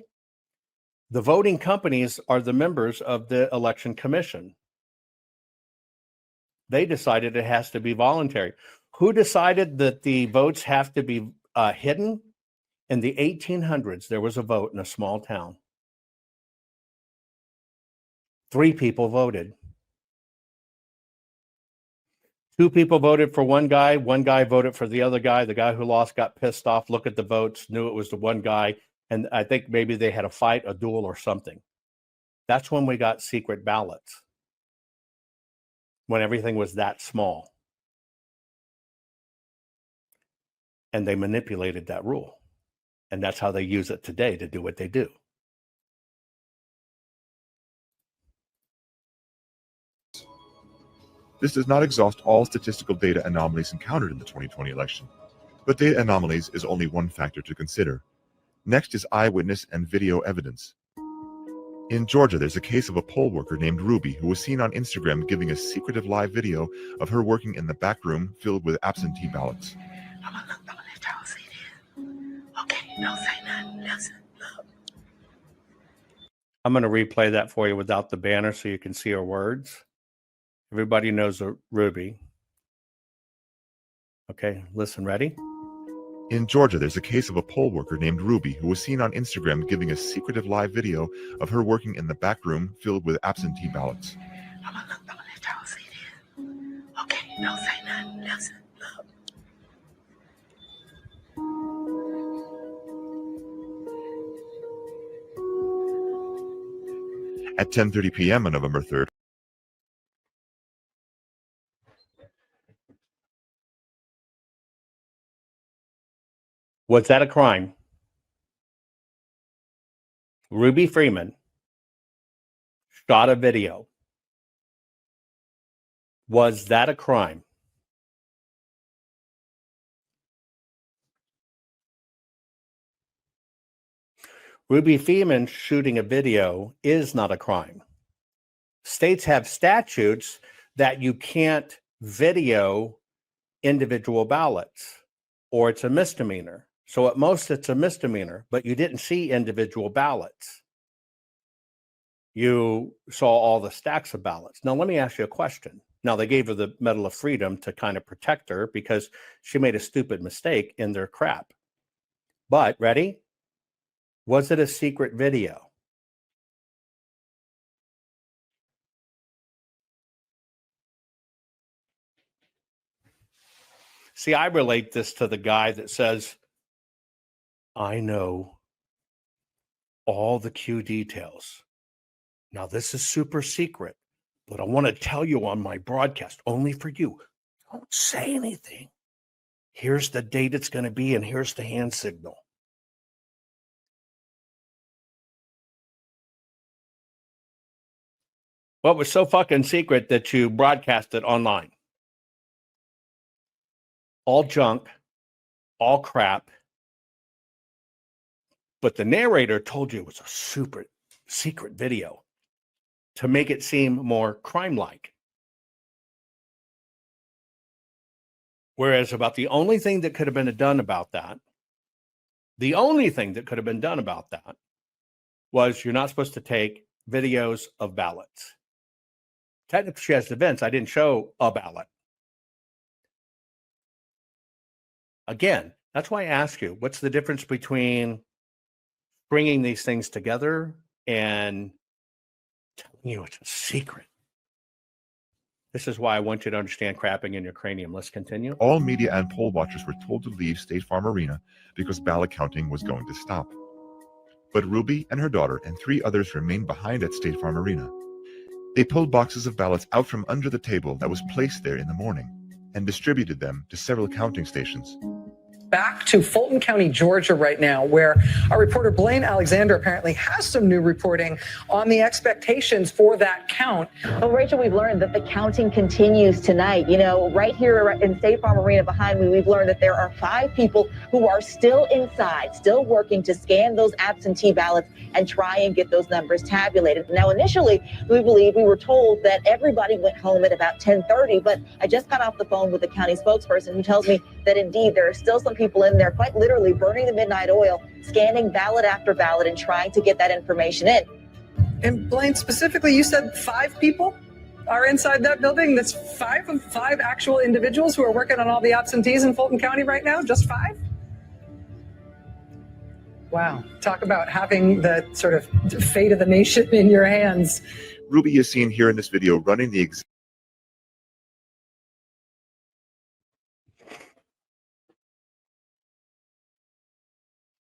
Speaker 2: the voting companies are the members of the Election Commission. They decided it has to be voluntary. Who decided that the votes have to be hidden? In the 1800s, there was a vote in a small town. 3 people voted. 2 people voted for one guy voted for the other guy. The guy who lost got pissed off, looked at the votes, knew it was the one guy, and I think maybe they had a fight, a duel or something. That's when we got secret ballots, when everything was that small. And they manipulated that rule. And that's how they use it today to do what they do.
Speaker 13: This does not exhaust all statistical data anomalies encountered in the 2020 election, but data anomalies is only one factor to consider. Next is eyewitness and video evidence. In Georgia, there's a case of a poll worker named Ruby who was seen on Instagram giving a secretive live video of her working in the back room filled with absentee ballots.
Speaker 14: I'm gonna let y'all see this. Okay, don't say nothing. Listen.
Speaker 2: I'm going to replay that for you without the banner so you can see her words. Everybody knows a Ruby. Okay, listen, ready?
Speaker 13: In Georgia, there's a case of a poll worker named Ruby who was seen on Instagram giving a secretive live video of her working in the back room filled with absentee ballots.
Speaker 14: I'm gonna let y'all see this. Okay, don't say nothing. Listen.
Speaker 13: At 10:30 p.m. on November 3rd,
Speaker 2: was that a crime? Ruby Freeman shot a video. Was that a crime? Ruby Freeman shooting a video is not a crime. States have statutes that you can't video individual ballots, or it's a misdemeanor. So at most it's a misdemeanor, but you didn't see individual ballots. You saw all the stacks of ballots. Now, let me ask you a question. Now, they gave her the Medal of Freedom to kind of protect her because she made a stupid mistake in their crap. But, ready? Was it a secret video? See, I relate this to the guy that says, I know all the Q details. Now, this is super secret, but I want to tell you on my broadcast, only for you. Don't say anything. Here's the date it's going to be, and here's the hand signal. What was so fucking secret that you broadcast it online? All junk, all crap. But the narrator told you it was a super secret video. to make it seem more crime-like. Whereas about the only thing that could have been done about that, was you're not supposed to take videos of ballots. Technically, as events, I didn't show a ballot. Again, that's why I ask you, what's the difference between bringing these things together and telling you it's a secret? This is why I want you to understand crapping in your cranium. Let's continue.
Speaker 13: All media and poll watchers were told to leave State Farm Arena because ballot counting was going to stop. But Ruby and her daughter and 3 others remained behind at State Farm Arena. They pulled boxes of ballots out from under the table that was placed there in the morning and distributed them to several counting stations.
Speaker 15: Back to Fulton County, Georgia right now, where our reporter Blaine Alexander apparently has some new reporting on the expectations for that count.
Speaker 16: Well, Rachel, we've learned that the counting continues tonight. You know, right here in State Farm Arena behind me, we've learned that there are 5 people who are still inside, still working to scan those absentee ballots and try and get those numbers tabulated. Now, initially, we were told that everybody went home at about 10:30, but I just got off the phone with the county spokesperson who tells me that indeed there are still some people in there quite literally burning the midnight oil, scanning ballot after ballot and trying to get that information in.
Speaker 15: And Blaine, specifically, you said 5 people are inside that building. That's 5 actual individuals who are working on all the absentees in Fulton County right now? Just 5? Wow. Talk about having the sort of fate of the nation in your hands.
Speaker 13: Ruby is seen here in this video running the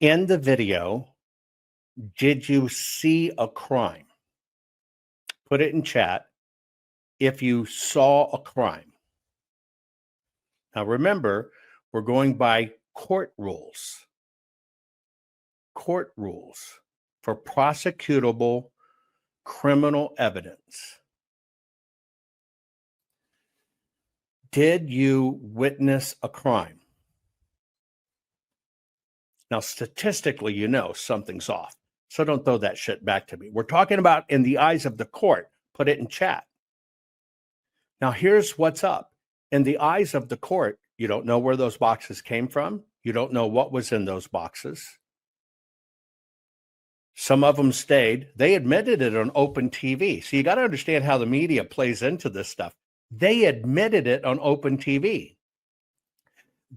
Speaker 2: In the video, did you see a crime? Put it in chat if you saw a crime. Now remember, we're going by court rules. Court rules for prosecutable criminal evidence. Did you witness a crime? Now, statistically, you know something's off. So don't throw that shit back to me. We're talking about in the eyes of the court. Put it in chat. Now, here's what's up. In the eyes of the court, you don't know where those boxes came from. You don't know what was in those boxes. Some of them stayed. They admitted it on open TV. So you got to understand how the media plays into this stuff. They admitted it on open TV.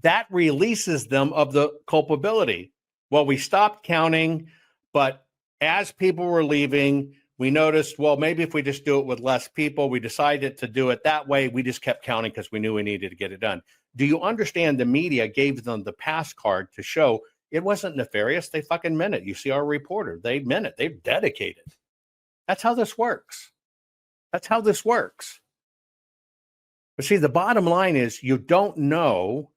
Speaker 2: That releases them of the culpability. Well, we stopped counting, but as people were leaving, we noticed, well, maybe if we just do it with less people, we decided to do it that way. We just kept counting because we knew we needed to get it done. Do you understand the media gave them the pass card to show it wasn't nefarious? They fucking meant it. You see our reporter. They meant it. They've dedicated. That's how this works. That's how this works. But see, the bottom line is you don't know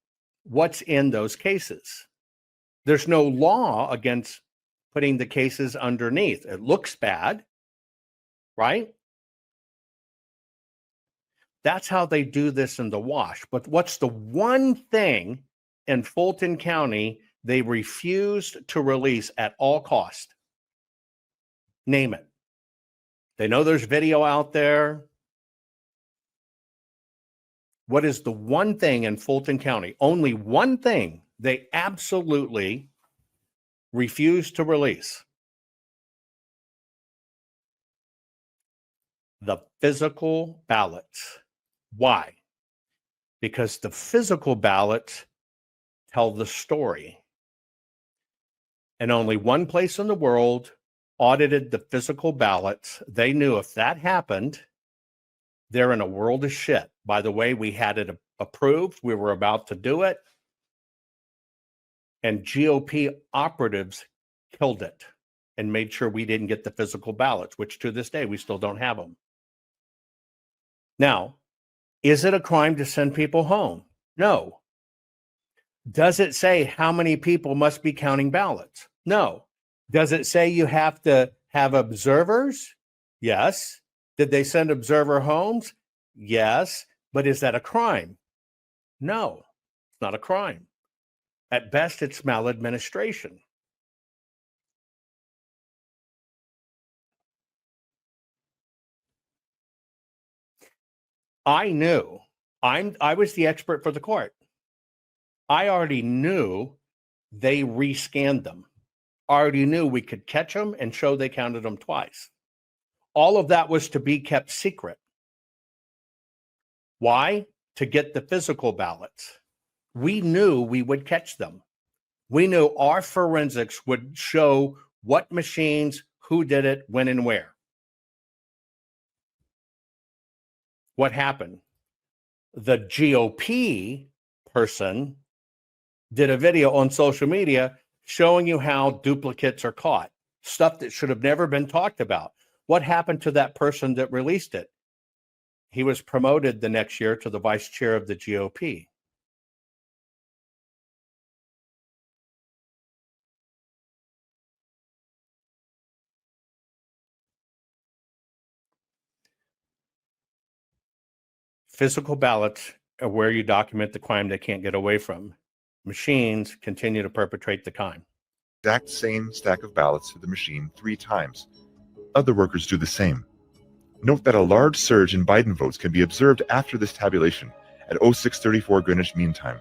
Speaker 2: what's in those cases. There's no law against putting the cases underneath. It looks bad, right? That's how they do this in the wash. But what's the one thing in Fulton County they refused to release at all cost? Name it. They know there's video out there. What is the one thing in Fulton County? Only one thing they absolutely refuse to release. The physical ballots. Why? Because the physical ballots tell the story. And only one place in the world audited the physical ballots. They knew if that happened, they're in a world of shit. By the way, we had it approved. We were about to do it. And GOP operatives killed it and made sure we didn't get the physical ballots, which to this day, we still don't have them. Now, is it a crime to send people home? No. Does it say how many people must be counting ballots? No. Does it say you have to have observers? Yes. Did they send observer homes? Yes. But is that a crime? No, it's not a crime. At best, it's maladministration. I knew. I was the expert for the court. I already knew they rescanned them. I already knew we could catch them and show they counted them twice. All of that was to be kept secret. Why? To get the physical ballots. We knew we would catch them. We knew our forensics would show what machines, who did it, when, and where. What happened? The GOP person did a video on social media showing you how duplicates are caught, stuff that should have never been talked about. What happened to that person that released it? He was promoted the next year to the vice chair of the GOP. Physical ballots are where you document the crime they can't get away from. Machines continue to perpetrate the crime.
Speaker 13: Exact same stack of ballots to the machine 3 times. Other workers do the same. Note that a large surge in Biden votes can be observed after this tabulation at 0634 Greenwich Mean Time,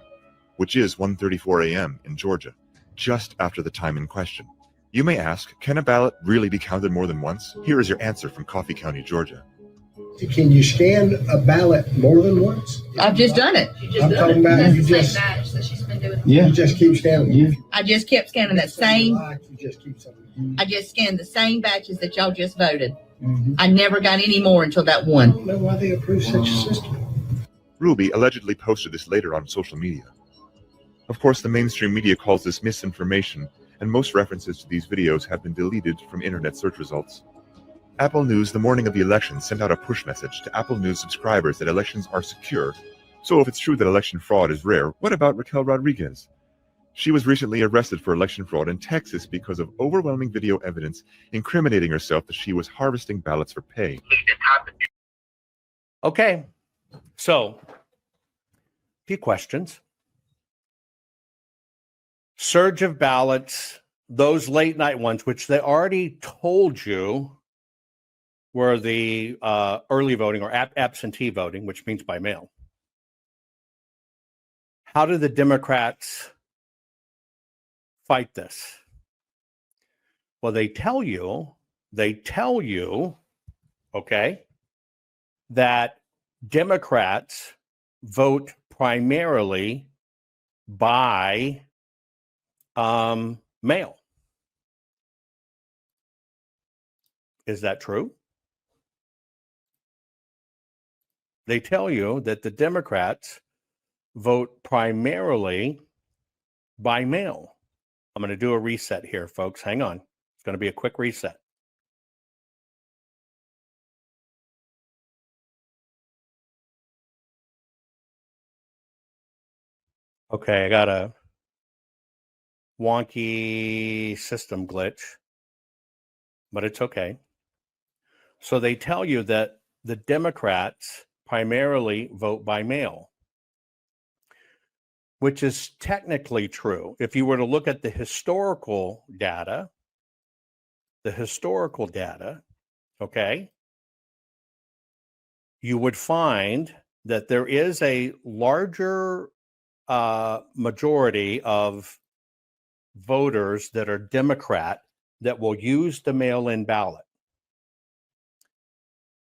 Speaker 13: which is 1:34 a.m. in Georgia, just after the time in question. You may ask, can a ballot really be counted more than once? Here is your answer from Coffee County, Georgia.
Speaker 17: Can you scan a ballot more than once?
Speaker 18: I've just done it.
Speaker 17: I'm talking about
Speaker 18: That's
Speaker 17: you
Speaker 18: the
Speaker 17: just.
Speaker 18: same batch that she's been doing.
Speaker 17: You just keep scanning.
Speaker 18: Yeah. I just kept scanning that same.
Speaker 17: You just keep something.
Speaker 18: I just scanned the same batches that y'all just voted.
Speaker 17: Mm-hmm.
Speaker 18: I never got any more until that one.
Speaker 17: I don't know why they approve such a system.
Speaker 13: Ruby allegedly posted this later on social media. Of course, the mainstream media calls this misinformation, and most references to these videos have been deleted from internet search results. Apple News, the morning of the election, sent out a push message to Apple News subscribers that elections are secure. So if it's true that election fraud is rare, what about Raquel Rodriguez? She was recently arrested for election fraud in Texas because of overwhelming video evidence incriminating herself that she was harvesting ballots for pay.
Speaker 2: Okay, so a few questions. Surge of ballots, those late night ones, which they already told you were the early voting or absentee voting, which means by mail. How do the Democrats fight this? Well, they tell you, okay, that Democrats vote primarily by mail. Is that true? They tell you that the Democrats vote primarily by mail. I'm going to do a reset here, folks. Hang on. It's going to be a quick reset. Okay, I got a wonky system glitch, but it's okay. So they tell you that the Democrats primarily vote by mail, which is technically true. If you were to look at the historical data, okay, you would find that there is a larger majority of voters that are Democrat that will use the mail-in ballot.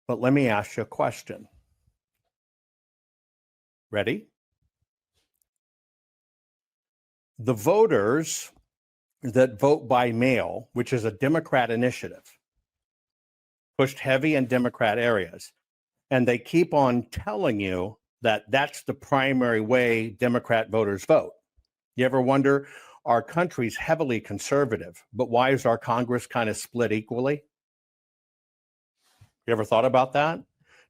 Speaker 2: But let me ask you a question. Ready? The voters that vote by mail, which is a Democrat initiative, pushed heavy in Democrat areas, and they keep on telling you that that's the primary way Democrat voters vote. You ever wonder, our country's heavily conservative, but why is our Congress kind of split equally? You ever thought about that?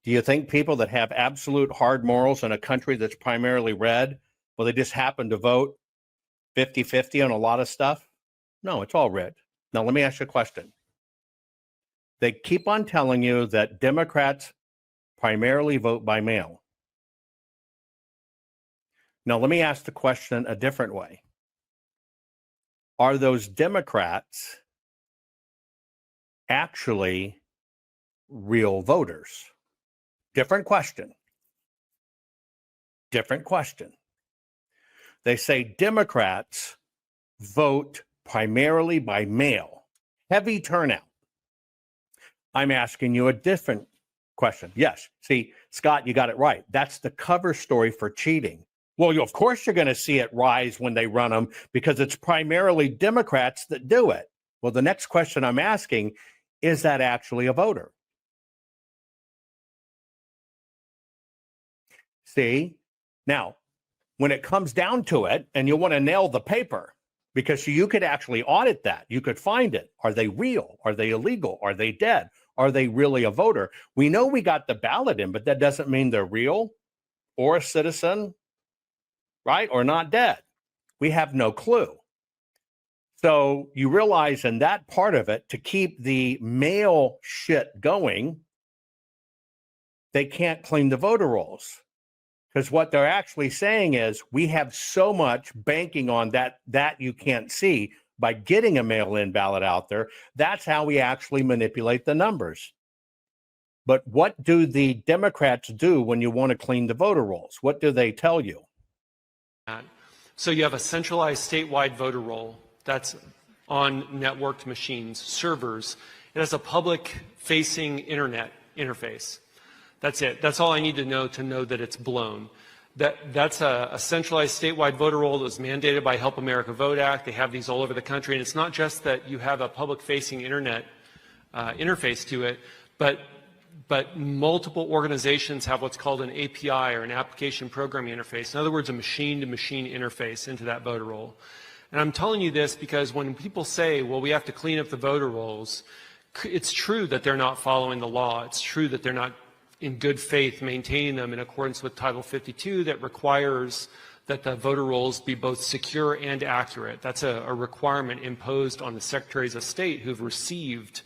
Speaker 2: Do you think people that have absolute hard morals in a country that's primarily red, well, they just happen to vote 50-50 on a lot of stuff? No, it's all red. Now, let me ask you a question. They keep on telling you that Democrats primarily vote by mail. Now, let me ask the question a different way. Are those Democrats actually real voters? Different question. Different question. They say Democrats vote primarily by mail. Heavy turnout. I'm asking you a different question. Yes. See, Scott, you got it right. That's the cover story for cheating. Well, of course you're going to see it rise when they run them because it's primarily Democrats that do it. Well, the next question I'm asking, is that actually a voter? See? Now, when it comes down to it, and you want to nail the paper, because you could actually audit that. You could find it. Are they real? Are they illegal? Are they dead? Are they really a voter? We know we got the ballot in, but that doesn't mean they're real or a citizen, right? Or not dead. We have no clue. So you realize in that part of it, to keep the mail shit going, they can't clean the voter rolls. Because what they're actually saying is we have so much banking on that you can't see by getting a mail-in ballot out there. That's how we actually manipulate the numbers. But what do the Democrats do when you want to clean the voter rolls? What do they tell you?
Speaker 19: So you have a centralized statewide voter roll that's on networked machines, servers. It has a public-facing internet interface. That's it. That's all I need to know that it's blown. That's a centralized statewide voter roll that was mandated by Help America Vote Act. They have these all over the country. And it's not just that you have a public-facing internet interface to it, but multiple organizations have what's called an API, or an application programming interface. In other words, a machine-to-machine interface into that voter roll. And I'm telling you this because when people say, well, we have to clean up the voter rolls, it's true that they're not following the law. It's true that they're not in good faith maintaining them in accordance with Title 52 that requires that the voter rolls be both secure and accurate. That's a requirement imposed on the Secretaries of State who've received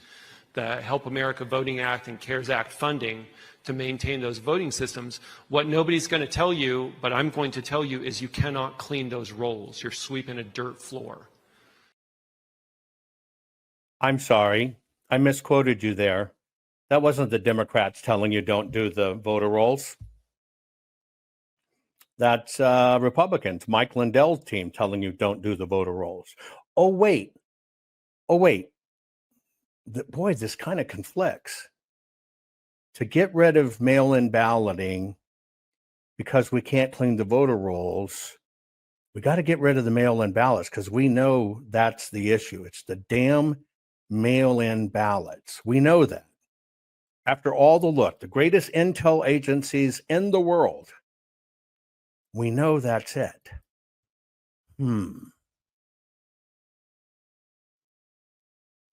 Speaker 19: the Help America Voting Act and CARES Act funding to maintain those voting systems. What nobody's going to tell you, but I'm going to tell you, is you cannot clean those rolls. You're sweeping a dirt floor.
Speaker 2: I'm sorry. I misquoted you there. That wasn't the Democrats telling you don't do the voter rolls. That's Republicans, Mike Lindell's team, telling you don't do the voter rolls. Oh, wait. Boy, this kind of conflicts. To get rid of mail-in balloting because we can't clean the voter rolls, we got to get rid of the mail-in ballots because we know that's the issue. It's the damn mail-in ballots. We know that. After all the greatest intel agencies in the world, we know that's it.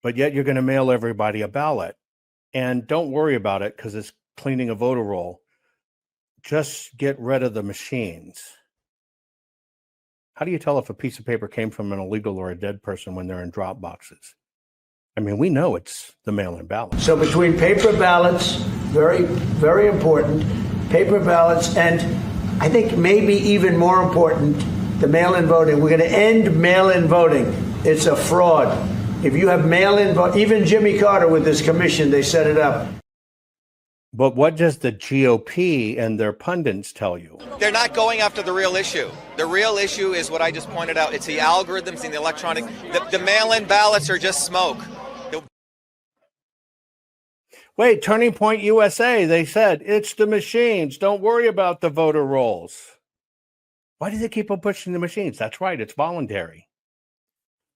Speaker 2: But yet you're going to mail everybody a ballot. And don't worry about it because it's cleaning a voter roll. Just get rid of the machines. How do you tell if a piece of paper came from an illegal or a dead person when they're in drop boxes? I mean, we know it's the mail-in ballot.
Speaker 11: So between paper ballots, very, very important, paper ballots, and I think maybe even more important, the mail-in voting. We're going to end mail-in voting. It's a fraud. If you have mail-in vote, even Jimmy Carter with this commission, they set it up.
Speaker 2: But what does the GOP and their pundits tell you?
Speaker 12: They're not going after the real issue. The real issue is what I just pointed out. It's the algorithms and the electronic. The mail-in ballots are just smoke.
Speaker 2: Wait, Turning Point USA, they said, it's the machines. Don't worry about the voter rolls. Why do they keep on pushing the machines? That's right, it's voluntary.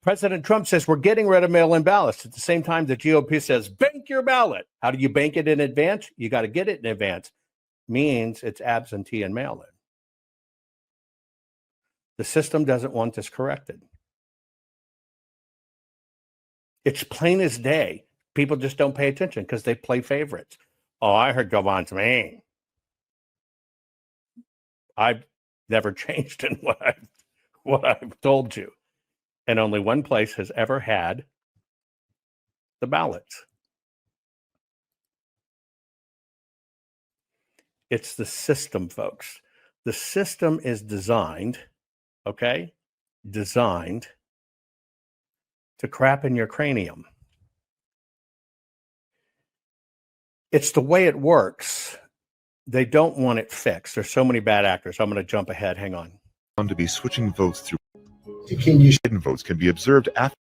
Speaker 2: President Trump says we're getting rid of mail-in ballots. At the same time, the GOP says, bank your ballot. How do you bank it in advance? You got to get it in advance. Means it's absentee and mail-in. The system doesn't want this corrected. It's plain as day. People just don't pay attention because they play favorites. Oh, I heard Jovan's mean. I've never changed in what I've told you. And only one place has ever had the ballots. It's the system, folks. The system is designed, okay? Designed to crap in your cranium. It's the way it works They don't want it fixed. There's so many bad actors. I'm going to jump ahead. Hang on.
Speaker 13: To be switching votes through
Speaker 17: Can
Speaker 13: hidden votes can be observed after.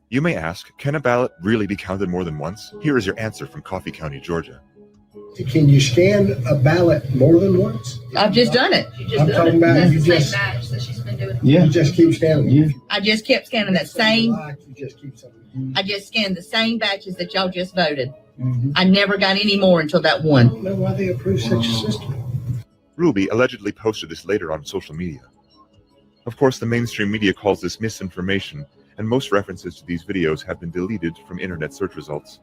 Speaker 13: You may ask, can a ballot really be counted more than once? Here is your answer from Coffee County, Georgia.
Speaker 17: Can you scan a ballot more than once?
Speaker 18: I've just done it.
Speaker 17: I'm talking about
Speaker 18: That's
Speaker 17: you
Speaker 18: the
Speaker 17: just.
Speaker 18: same batch that she's been doing.
Speaker 17: You just keep scanning.
Speaker 18: Yeah. I just kept scanning that same.
Speaker 17: You just keep something.
Speaker 18: I just scanned the same batches that y'all just voted.
Speaker 17: Mm-hmm.
Speaker 18: I never got any more until that one.
Speaker 17: I don't know why they approved such a system.
Speaker 13: Ruby allegedly posted this later on social media. Of course, the mainstream media calls this misinformation, and most references to these videos have been deleted from internet search results.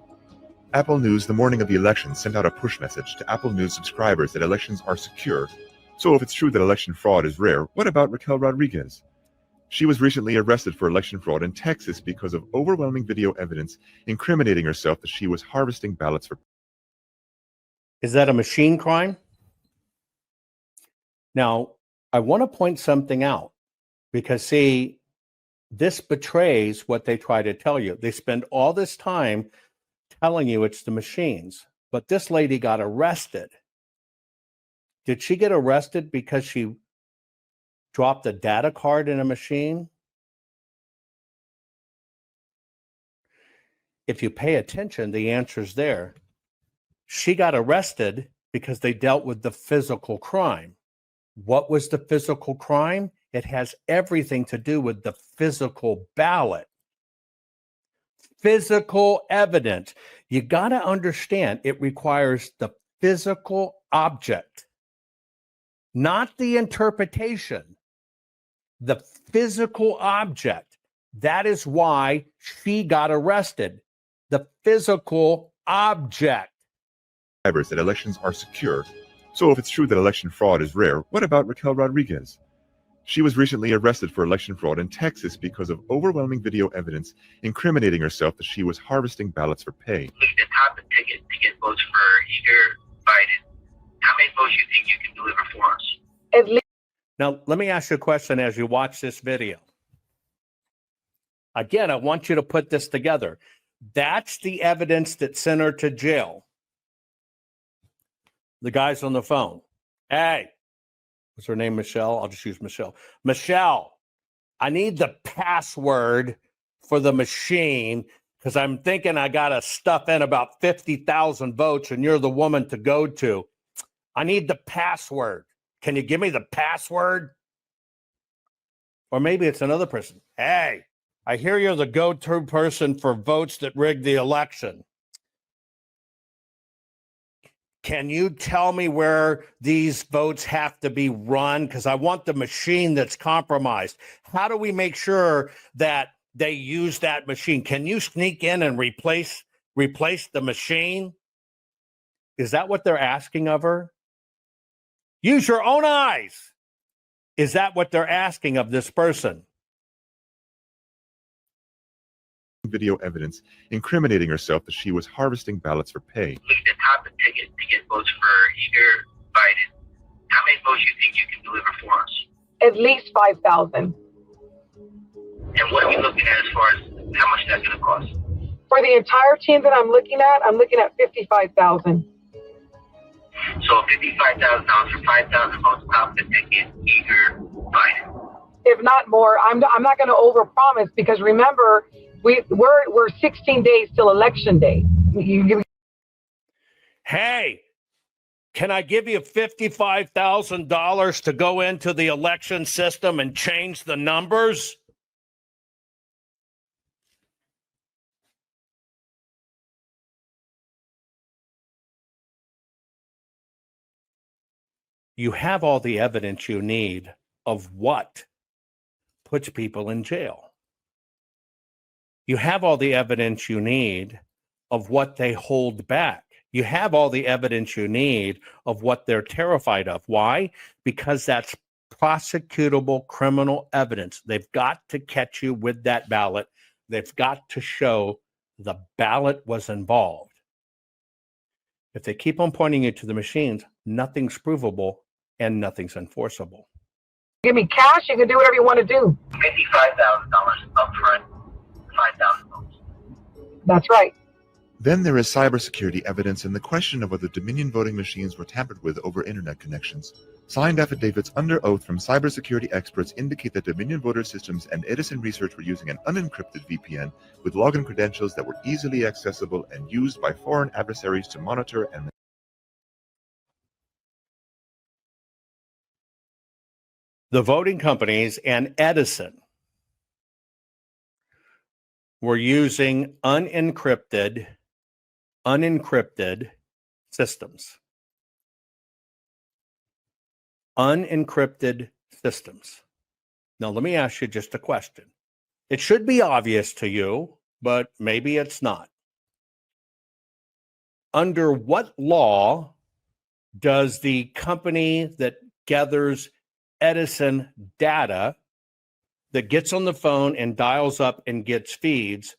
Speaker 13: Apple News, the morning of the election, sent out a push message to Apple News subscribers that elections are secure. So if it's true that election fraud is rare, what about Raquel Rodriguez? She was recently arrested for election fraud in Texas because of overwhelming video evidence incriminating herself that she was harvesting ballots for.
Speaker 2: Is that a machine crime? Now, I want to point something out because, see, this betrays what they try to tell you. They spend all this time telling you it's the machines, but this lady got arrested. Did she get arrested because she dropped a data card in a machine? If you pay attention, the answer's there. She got arrested because they dealt with the physical crime. What was the physical crime? It has everything to do with the physical ballot. Physical evidence. You got to understand it requires the physical object, not the interpretation. The physical object. That is why she got arrested. The physical object.
Speaker 13: That elections are secure. So if it's true that election fraud is rare, what about Raquel Rodriguez? She was recently arrested for election fraud in Texas because of overwhelming video evidence incriminating herself that she was harvesting ballots for pay.
Speaker 20: The top ticket to get votes for either Biden. How many votes you think you can deliver for us?
Speaker 15: At least.
Speaker 2: Now, let me ask you a question as you watch this video. Again, I want you to put this together. That's the evidence that sent her to jail. The guy's on the phone. Hey, what's her name, Michelle? I'll just use Michelle. Michelle, I need the password for the machine because I'm thinking I got to stuff in about 50,000 votes and you're the woman to go to. I need the password. Can you give me the password? Or maybe it's another person. Hey, I hear you're the go-to person for votes that rigged the election. Can you tell me where these votes have to be run? Because I want the machine that's compromised. How do we make sure that they use that machine? Can you sneak in and replace the machine? Is that what they're asking of her? Use your own eyes. Is that what they're asking of this person?
Speaker 13: Video evidence incriminating herself that she was harvesting ballots for pay.
Speaker 20: The top ticket to get votes for either Biden. How many votes you think you can deliver for us?
Speaker 15: At least 5,000.
Speaker 20: And what are we looking at as far as how much that's going to cost?
Speaker 15: For the entire team that I'm looking at 55,000.
Speaker 20: So $55,000 for 5,000 votes, top the ticket, either Biden.
Speaker 15: If not more, I'm not going to overpromise because remember, we're 16 days till election day.
Speaker 2: Hey, can I give you $55,000 to go into the election system and change the numbers? You have all the evidence you need of what puts people in jail. You have all the evidence you need of what they hold back. You have all the evidence you need of what they're terrified of. Why? Because that's prosecutable criminal evidence. They've got to catch you with that ballot. They've got to show the ballot was involved. If they keep on pointing you to the machines, nothing's provable and nothing's enforceable.
Speaker 15: Give me cash, you can do whatever you want to do.
Speaker 20: $55,000 up front, 5,000 votes.
Speaker 15: That's right.
Speaker 13: Then there is cybersecurity evidence in the question of whether Dominion voting machines were tampered with over internet connections. Signed affidavits under oath from cybersecurity experts indicate that Dominion voter systems and Edison Research were using an unencrypted VPN with login credentials that were easily accessible and used by foreign adversaries to monitor and
Speaker 2: The voting companies and Edison were using unencrypted systems. Unencrypted systems. Now, let me ask you just a question. It should be obvious to you, but maybe it's not. Under what law does the company that gathers Edison data, that gets on the phone and dials up and gets feeds,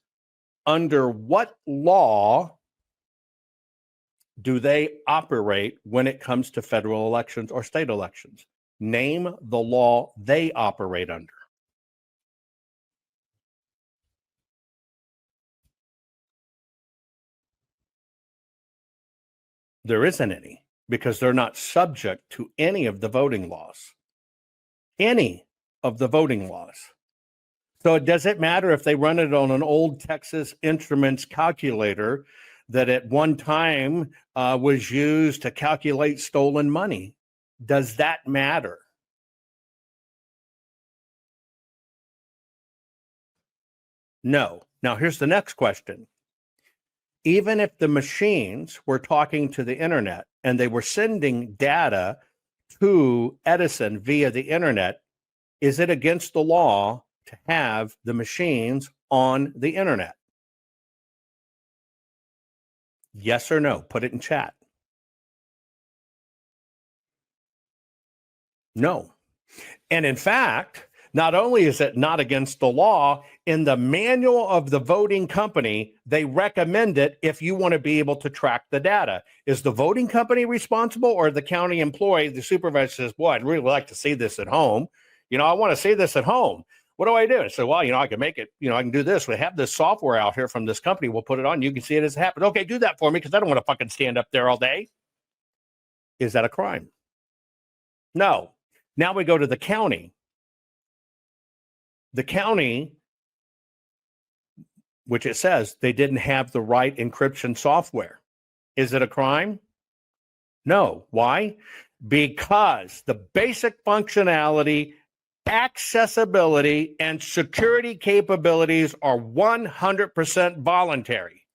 Speaker 2: under what law do they operate when it comes to federal elections or state elections? Name the law they operate under. There isn't any, because they're not subject to any of the voting laws. Any of the voting laws. So does it matter if they run it on an old Texas Instruments calculator that at one time was used to calculate stolen money? Does that matter? No. Now, here's the next question. Even if the machines were talking to the internet and they were sending data to Edison via the internet, is it against the law to have the machines on the internet? Yes or no? Put it in chat. No. And in fact, not only is it not against the law, in the manual of the voting company, they recommend it if you want to be able to track the data. Is the voting company responsible, or the county employee, the supervisor says, boy, I'd really like to see this at home. I want to see this at home. What do I do? I say, well, I can make it, I can do this. We have this software out here from this company. We'll put it on. You can see it as it happens. Okay, do that for me, because I don't want to fucking stand up there all day. Is that a crime? No. Now we go to the county. The county, which it says they didn't have the right encryption software. Is it a crime? No. Why? Because the basic functionality, accessibility, and security capabilities are 100% voluntary.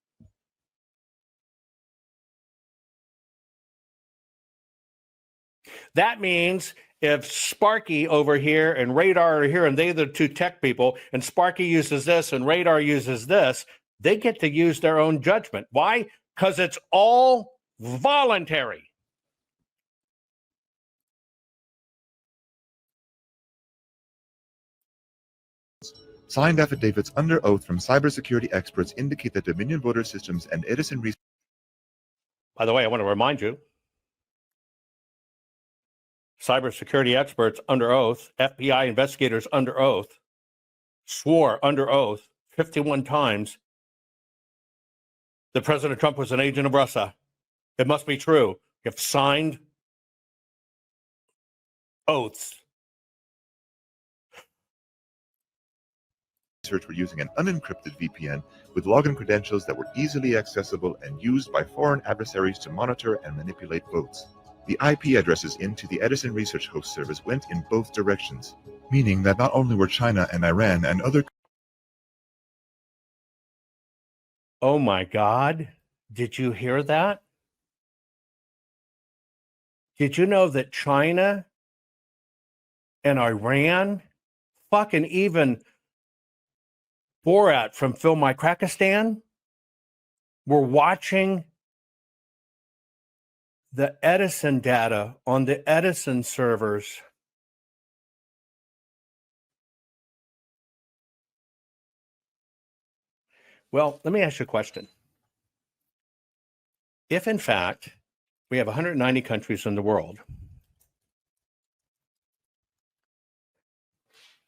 Speaker 2: That means if Sparky over here and Radar are here, and they're the two tech people, and Sparky uses this and Radar uses this, they get to use their own judgment. Why? Because it's all voluntary.
Speaker 13: Signed affidavits under oath from cybersecurity experts indicate that Dominion voter systems and Edison Research.
Speaker 2: By the way, I want to remind you, cybersecurity experts under oath, FBI investigators under oath, swore under oath 51 times that President Trump was an agent of Russia. It must be true. You have signed oaths.
Speaker 13: Research were using an unencrypted VPN with login credentials that were easily accessible and used by foreign adversaries to monitor and manipulate votes. The IP addresses into the Edison Research host service went in both directions, meaning that not only were China and Iran and other...
Speaker 2: Oh my God. Did you hear that? Did you know that China and Iran, fucking even Borat from Film My Krakistan, were watching the Edison data on the Edison servers? Well, let me ask you a question. If, in fact, we have 190 countries in the world,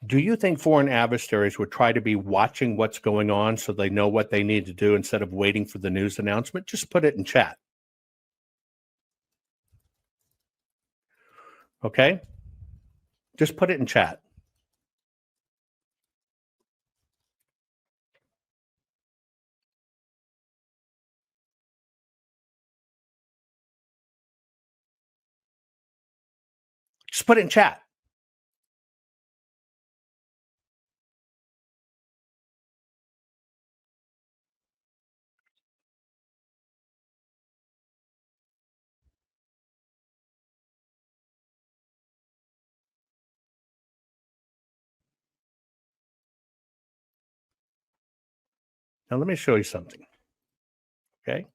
Speaker 2: Do you think foreign adversaries would try to be watching what's going on so they know what they need to do instead of waiting for the news announcement? Just put it in chat. Okay? Just put it in chat. Just put it in chat. Now, let me show you something. Okay?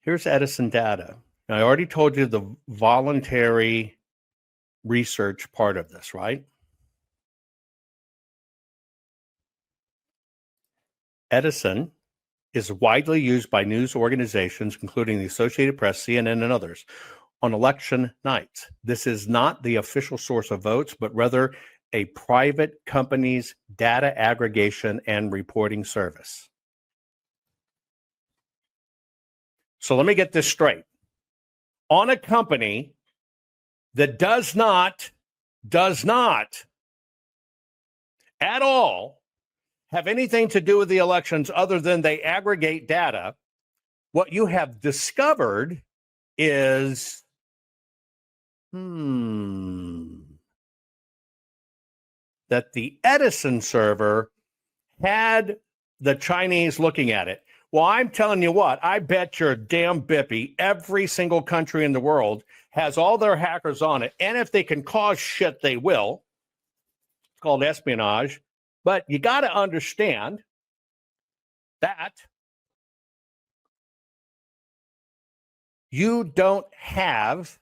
Speaker 2: Here's Edison data. Now, I already told you the voluntary research part of this, right? Edison is widely used by news organizations, including the Associated Press, CNN, and others, on election nights. This is not the official source of votes, but rather a private company's data aggregation and reporting service. So let me get this straight. On a company that does not at all have anything to do with the elections other than they aggregate data, what you have discovered is, that the Edison server had the Chinese looking at it. Well, I'm telling you what, I bet your damn bippy every single country in the world has all their hackers on it. And if they can cause shit, they will. It's called espionage. But you got to understand that you don't have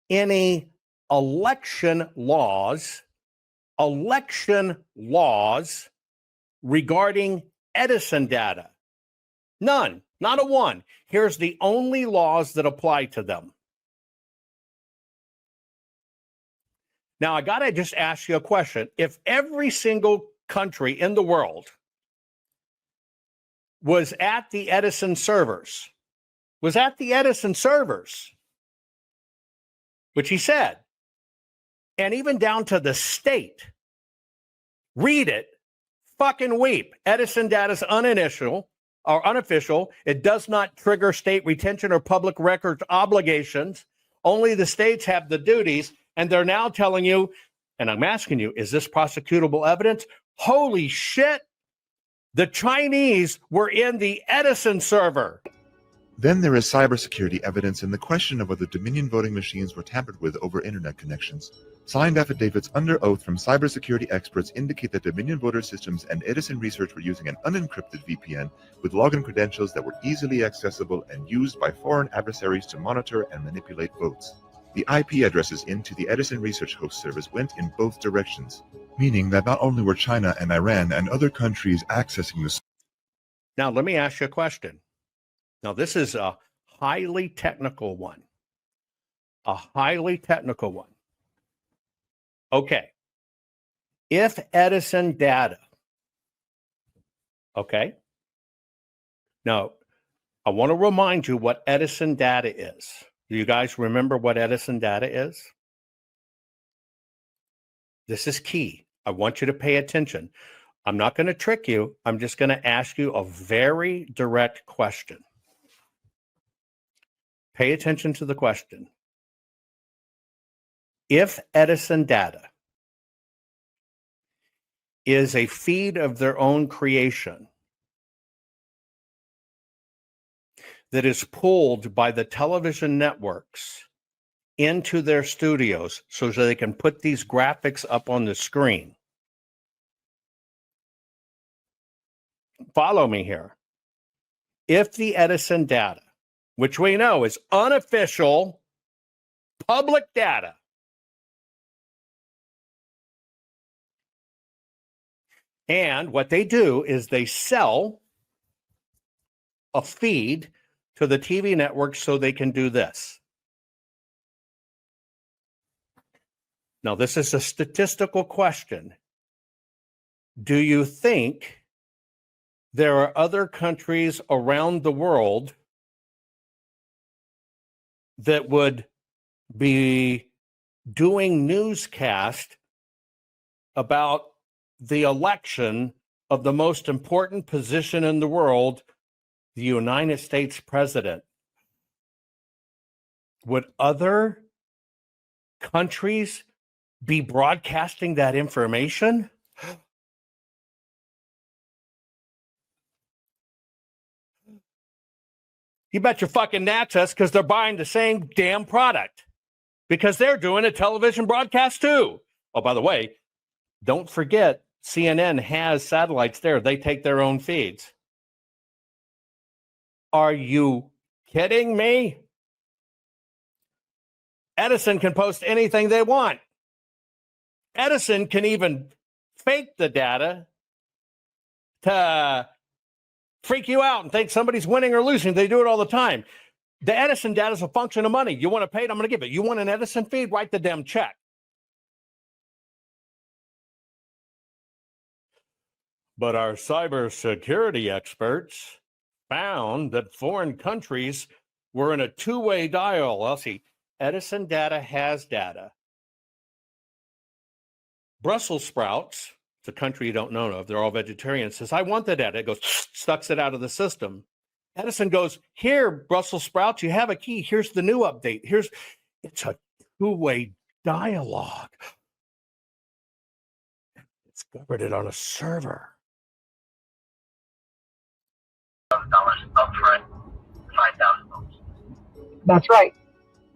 Speaker 2: any election laws regarding Edison data. None, not a one. Here's the only laws that apply to them. Now, I got to just ask you a question. If every single country in the world was at the Edison servers, which he said, and even down to the state, read it, fucking weep. Edison data is unofficial. It does not trigger state retention or public records obligations. Only the states have the duties, and they're now telling you, and I'm asking you, is this prosecutable evidence? Holy shit. The Chinese were in the Edison server.
Speaker 13: Then there is cybersecurity evidence in the question of whether Dominion voting machines were tampered with over internet connections. Signed affidavits under oath from cybersecurity experts indicate that Dominion voter systems and Edison Research were using an unencrypted VPN with login credentials that were easily accessible and used by foreign adversaries to monitor and manipulate votes. The IP addresses into the Edison Research host service went in both directions, meaning that not only were China and Iran and other countries accessing the...
Speaker 2: Now, let me ask you a question. Now, this is a highly technical one. Okay. If Edison data, okay. Now, I want to remind you what Edison data is. Do you guys remember what Edison data is? This is key. I want you to pay attention. I'm not going to trick you. I'm just going to ask you a very direct question. Pay attention to the question. If Edison data is a feed of their own creation that is pulled by the television networks into their studios so that they can put these graphics up on the screen. Follow me here. If the Edison data, which we know is unofficial public data, and what they do is they sell a feed to the TV network so they can do this. Now, this is a statistical question. Do you think there are other countries around the world that would be doing newscast about the election of the most important position in the world, the United States president? Would other countries be broadcasting that information? You bet your fucking Natchez, because they're buying the same damn product, because they're doing a television broadcast too. Oh, by the way, don't forget, CNN has satellites there. They take their own feeds. Are you kidding me? Edison can post anything they want. Edison can even fake the data to freak you out and think somebody's winning or losing. They do it all the time. The Edison data is a function of money. You want to pay it, I'm going to give it. You want an Edison feed? Write the damn check. But our cybersecurity experts found that foreign countries were in a two-way dialogue. Well, see, Edison data has data. Brussels sprouts, it's a country you don't know of, they're all vegetarians, says, I want the data. It goes, sucks it out of the system. Edison goes, here, Brussels sprouts, you have a key. Here's the new update. It's a two-way dialogue. It's governed on a server.
Speaker 20: Upfront, 5,000 votes.
Speaker 15: That's right.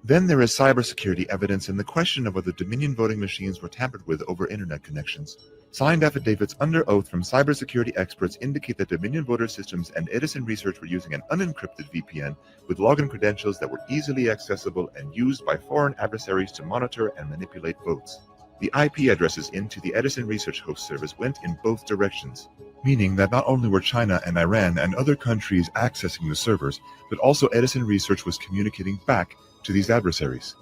Speaker 13: Then there is cybersecurity evidence in the question of whether Dominion voting machines were tampered with over internet connections. Signed affidavits under oath from cybersecurity experts indicate that Dominion voter systems and Edison Research were using an unencrypted VPN with login credentials that were easily accessible and used by foreign adversaries to monitor and manipulate votes. The IP addresses into the Edison Research host service went in both directions, meaning that not only were China and Iran and other countries accessing the servers, but also Edison Research was communicating back to these adversaries.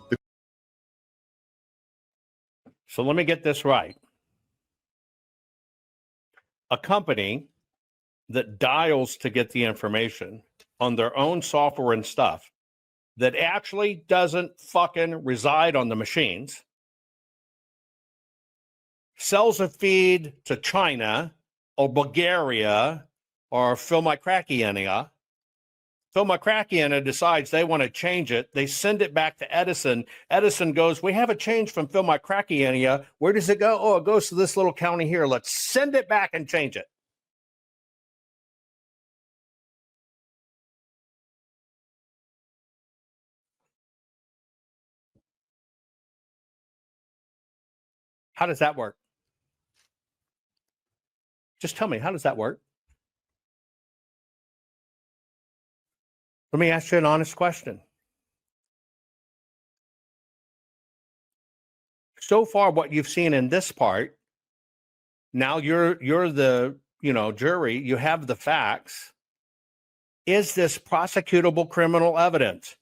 Speaker 2: So let me get this right. A company that dials to get the information on their own software and stuff that actually doesn't fucking reside on the machines sells a feed to China or Bulgaria or Philmicraciania. Philmicraciania decides they want to change it. They send it back to Edison. Edison goes, we have a change from Philmicraciania. Where does it go? Oh, it goes to this little county here. Let's send it back and change it. How does that work? Just tell me, how does that work? Let me ask you an honest question. So far, what you've seen in this part, now you're the jury, you have the facts. Is this prosecutable criminal evidence?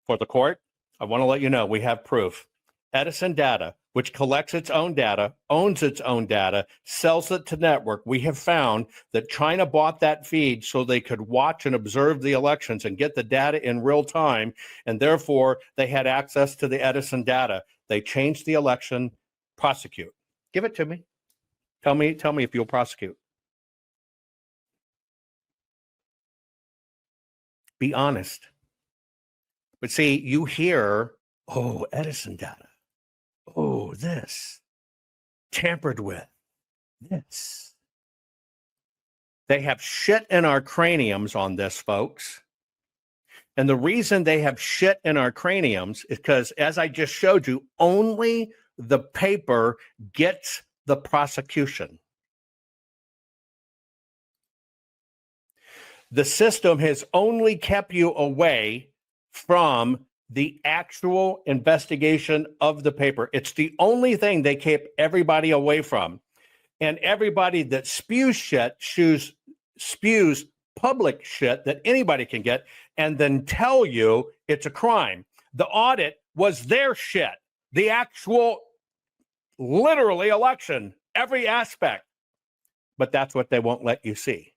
Speaker 2: For the court, I want to let you know we have proof. Edison Data, which collects its own data, owns its own data, sells it to network. We have found that China bought that feed so they could watch and observe the elections and get the data in real time, and therefore they had access to the Edison data. They changed the election, prosecute. Give it to me. Tell me if you'll prosecute. Be honest. But see, you hear, oh, Edison data. Oh, this. Tampered with. This. They have shit in our craniums on this, folks. And the reason they have shit in our craniums is because, as I just showed you, only the paper gets the prosecution. The system has only kept you away from the actual investigation of the paper. It's the only thing they keep everybody away from. And everybody that spews shit, spews public shit that anybody can get, and then tell you it's a crime. The audit was their shit. The actual literally election, every aspect. But that's what they won't let you see.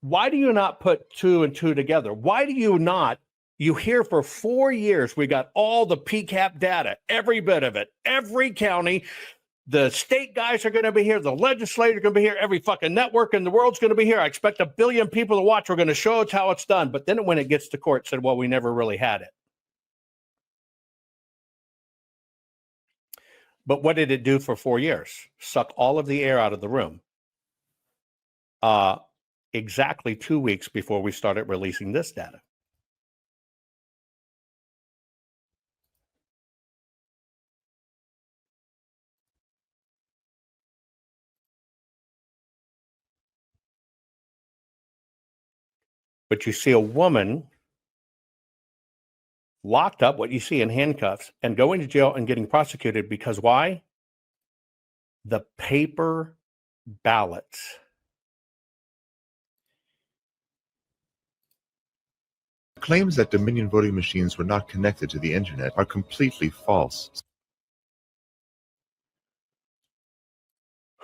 Speaker 2: Why do you not put two and two together? Why do you not? You hear for 4 years, we got all the PCAP data, every bit of it, every county. The state guys are going to be here. The legislators are going to be here. Every fucking network in the world's going to be here. I expect 1 billion people to watch. We're going to show us how it's done. But then when it gets to court, said, well, we never really had it. But what did it do for 4 years? Suck all of the air out of the room. Exactly 2 weeks before we started releasing this data. But you see a woman locked up, what you see in handcuffs, and going to jail and getting prosecuted because why? The paper ballots.
Speaker 13: Claims that Dominion voting machines were not connected to the internet are completely false.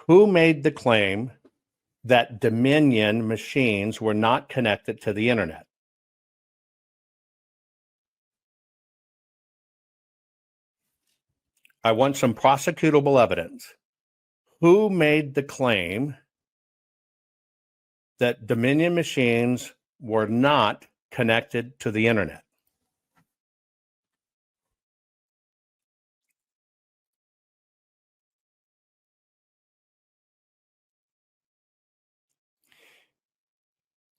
Speaker 2: Who made the claim that Dominion machines were not connected to the internet? I want some prosecutable evidence. Who made the claim that Dominion machines were not connected to the internet?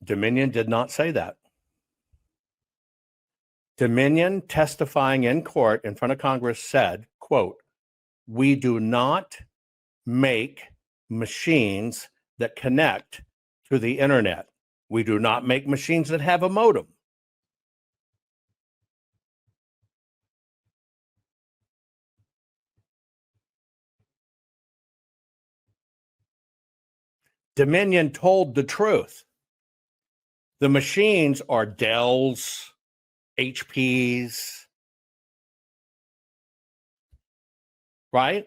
Speaker 2: Dominion did not say that. Dominion, testifying in court in front of Congress, said, quote, "We do not make machines that connect to the internet. We do not make machines that have a modem." Dominion told the truth. The machines are Dells, HPs, right?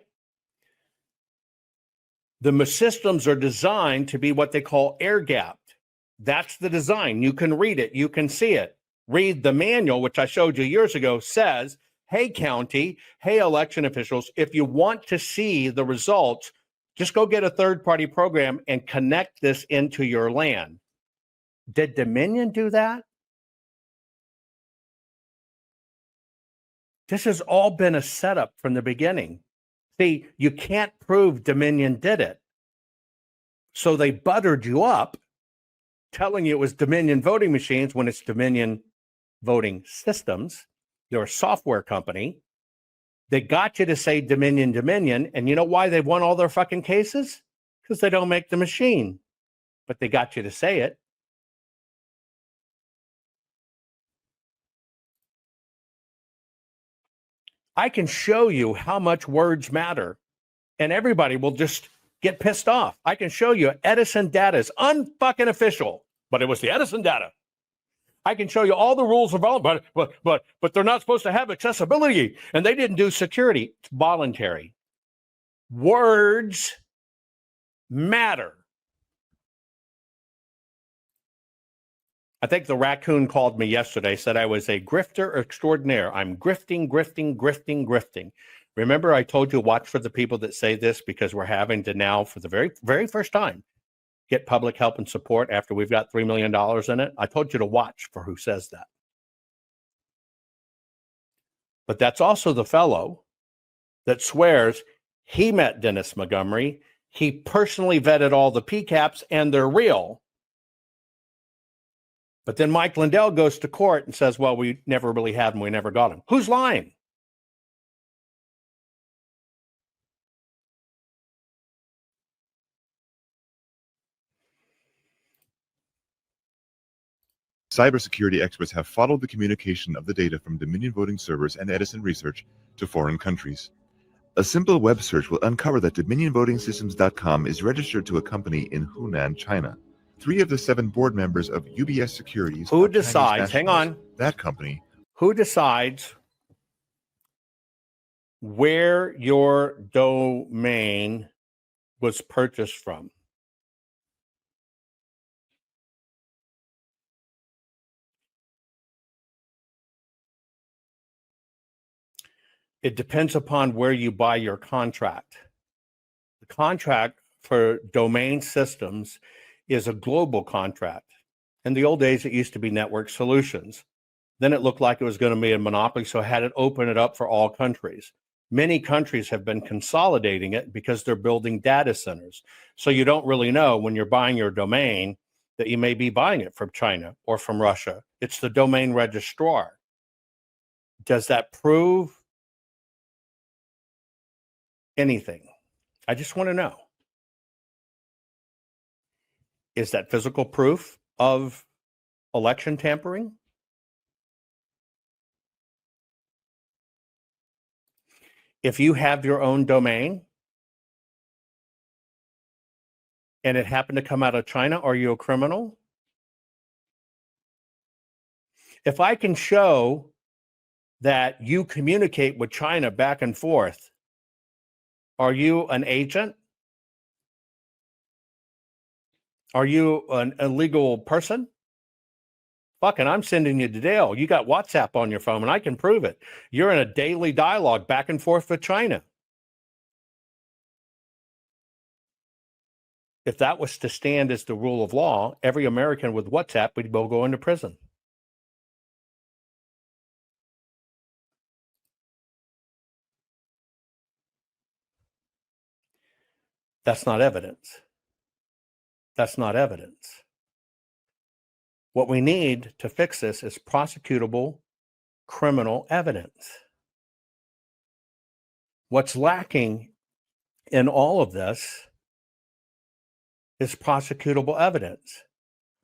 Speaker 2: The systems are designed to be what they call air-gapped. That's the design. You can read it. You can see it. Read the manual, which I showed you years ago, says, hey, county, hey, election officials, if you want to see the results, just go get a third-party program and connect this into your LAN. Did Dominion do that? This has all been a setup from the beginning. See, you can't prove Dominion did it. So they buttered you up, telling you it was Dominion voting machines when it's Dominion voting systems. They're a software company. They got you to say Dominion, Dominion. And you know why they won all their fucking cases? Because they don't make the machine. But they got you to say it. I can show you how much words matter, and everybody will just get pissed off. I can show you Edison data is unfucking official, but it was the Edison data. I can show you all the rules of development, but they're not supposed to have accessibility, and they didn't do security. It's voluntary. Words matter. I think the raccoon called me yesterday, said I was a grifter extraordinaire. I'm grifting. Remember, I told you watch for the people that say this because we're having to now, for the very, very first time, get public help and support after we've got $3 million in it. I told you to watch for who says that. But that's also the fellow that swears he met Dennis Montgomery. He personally vetted all the PCAPs and they're real. But then Mike Lindell goes to court and says, well, we never really had him. We never got him. Who's lying?
Speaker 13: Cybersecurity experts have followed the communication of the data from Dominion voting servers and Edison Research to foreign countries. A simple web search will uncover that DominionVotingSystems.com is registered to a company in Hunan, China. 3 of the 7 board members of UBS Securities.
Speaker 2: Who decides? Hang on.
Speaker 13: That company
Speaker 2: Who decides where your domain was purchased from? It depends upon where you buy your contract. The contract for domain systems is a global contract. In the old days, it used to be network solutions. Then it looked like it was going to be a monopoly, so I had it open it up for all countries. Many countries have been consolidating it because they're building data centers. So you don't really know when you're buying your domain that you may be buying it from China or from Russia. It's the domain registrar. Does that prove anything? I just want to know. Is that physical proof of election tampering? If you have your own domain and it happened to come out of China, are you a criminal? If I can show that you communicate with China back and forth, are you an agent? Are you an illegal person? Fucking, I'm sending you to jail. You got WhatsApp on your phone, and I can prove it. You're in a daily dialogue back and forth with China. If that was to stand as the rule of law, every American with WhatsApp would go into prison. That's not evidence. That's not evidence. What we need to fix this is prosecutable criminal evidence. What's lacking in all of this is prosecutable evidence.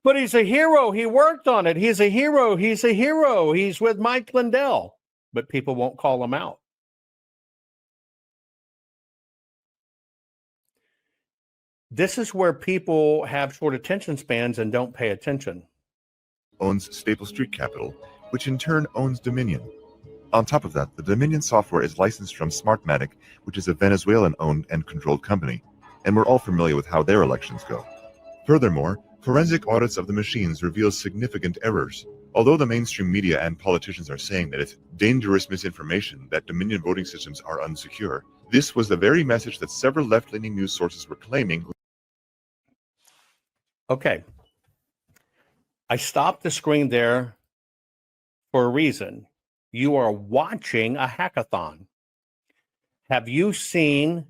Speaker 2: But he's a hero. He worked on it. He's a hero. He's a hero. He's with Mike Lindell. But people won't call him out. This is where people have short attention spans and don't pay attention.
Speaker 13: Owns Staple Street Capital, which in turn owns Dominion. On top of that, the Dominion software is licensed from Smartmatic, which is a Venezuelan-owned and controlled company, and we're all familiar with how their elections go. Furthermore, forensic audits of the machines reveal significant errors. Although the mainstream media and politicians are saying that it's dangerous misinformation that Dominion voting systems are unsecure, this was the very message that several left-leaning news sources were claiming.
Speaker 2: Okay. I stopped the screen there for a reason. You are watching a hackathon. Have you seen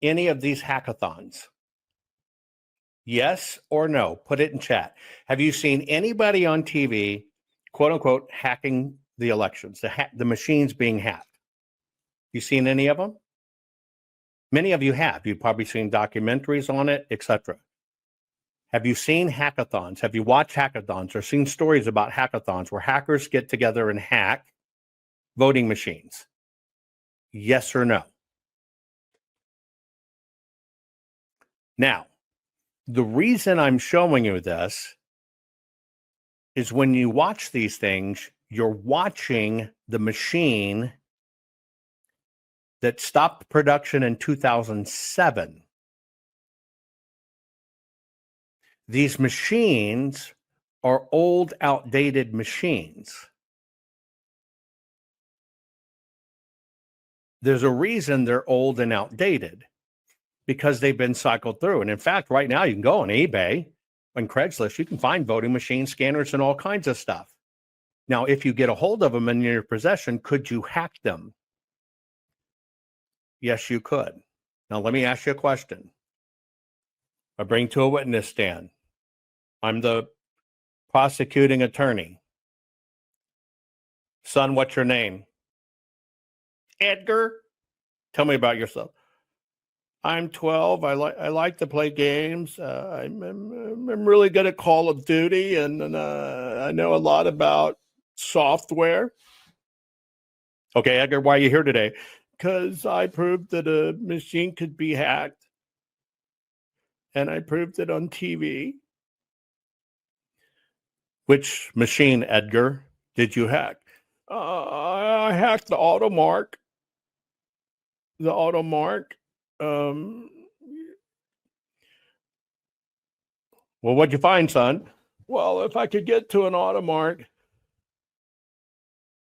Speaker 2: any of these hackathons? Yes or no? Put it in chat. Have you seen anybody on TV, quote unquote, hacking the elections, the machines being hacked? You seen any of them? Many of you have. You've probably seen documentaries on it, etc. Have you seen hackathons? Have you watched hackathons or seen stories about hackathons where hackers get together and hack voting machines? Yes or no? Now, the reason I'm showing you this is when you watch these things, you're watching the machine that stopped production in 2007. These machines are old, outdated machines. There's a reason they're old and outdated, because they've been cycled through. And in fact, right now you can go on eBay and Craigslist, you can find voting machine scanners and all kinds of stuff. Now, if you get a hold of them in your possession, could you hack them? Yes, you could. Now, let me ask you a question. I bring to a witness stand. I'm the prosecuting attorney. Son, what's your name? Edgar. Tell me about yourself. I'm 12. I like to play games. I'm really good at Call of Duty, and I know a lot about software. Okay, Edgar, why are you here today? Because I proved that a machine could be hacked, and I proved it on TV. Which machine, Edgar, did you hack? I hacked the automark. Well, what'd you find, son? Well, if I could get to an automark,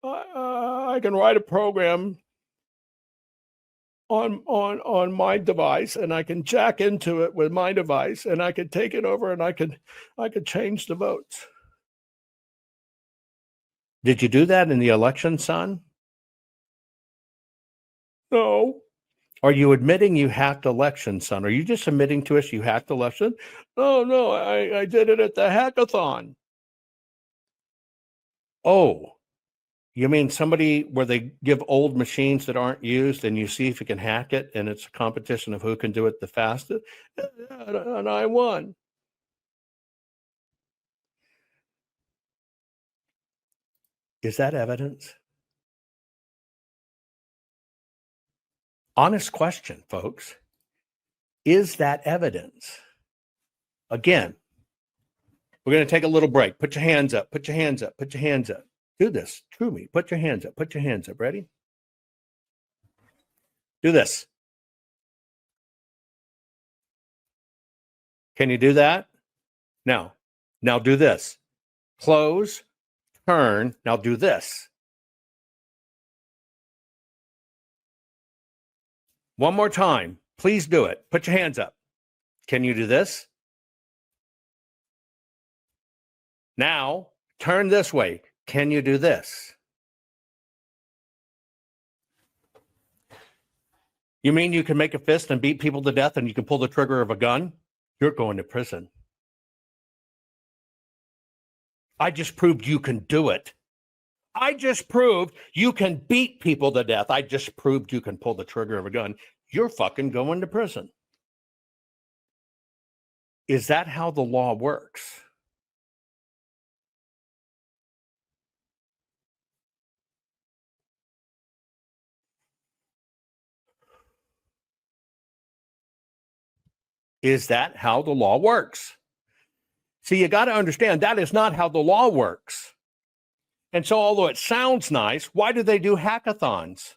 Speaker 2: I can write a program on my device, and I can jack into it with my device, and I could take it over, and I could change the votes. Did you do that in the election, son? No. Are you admitting you hacked election, son? Are you just admitting to us you hacked election? No, I did it at the hackathon. Oh, you mean somebody where they give old machines that aren't used and you see if you can hack it, and it's a competition of who can do it the fastest? And I won. Is that evidence? Honest question, folks. Is that evidence? Again, we're going to take a little break. Put your hands up. Put your hands up. Put your hands up. Do this. True me. Put your hands up. Put your hands up. Ready? Do this. Can you do that? Now do this. Close, turn. Now do this. One more time. Please do it. Put your hands up. Can you do this? Now, turn this way. Can you do this? You mean you can make a fist and beat people to death and you can pull the trigger of a gun? You're going to prison. I just proved you can do it. I just proved you can beat people to death. I just proved you can pull the trigger of a gun. You're fucking going to prison. Is that how the law works? Is that how the law works? See, you got to understand that is not how the law works. And so, although it sounds nice, why do they do hackathons?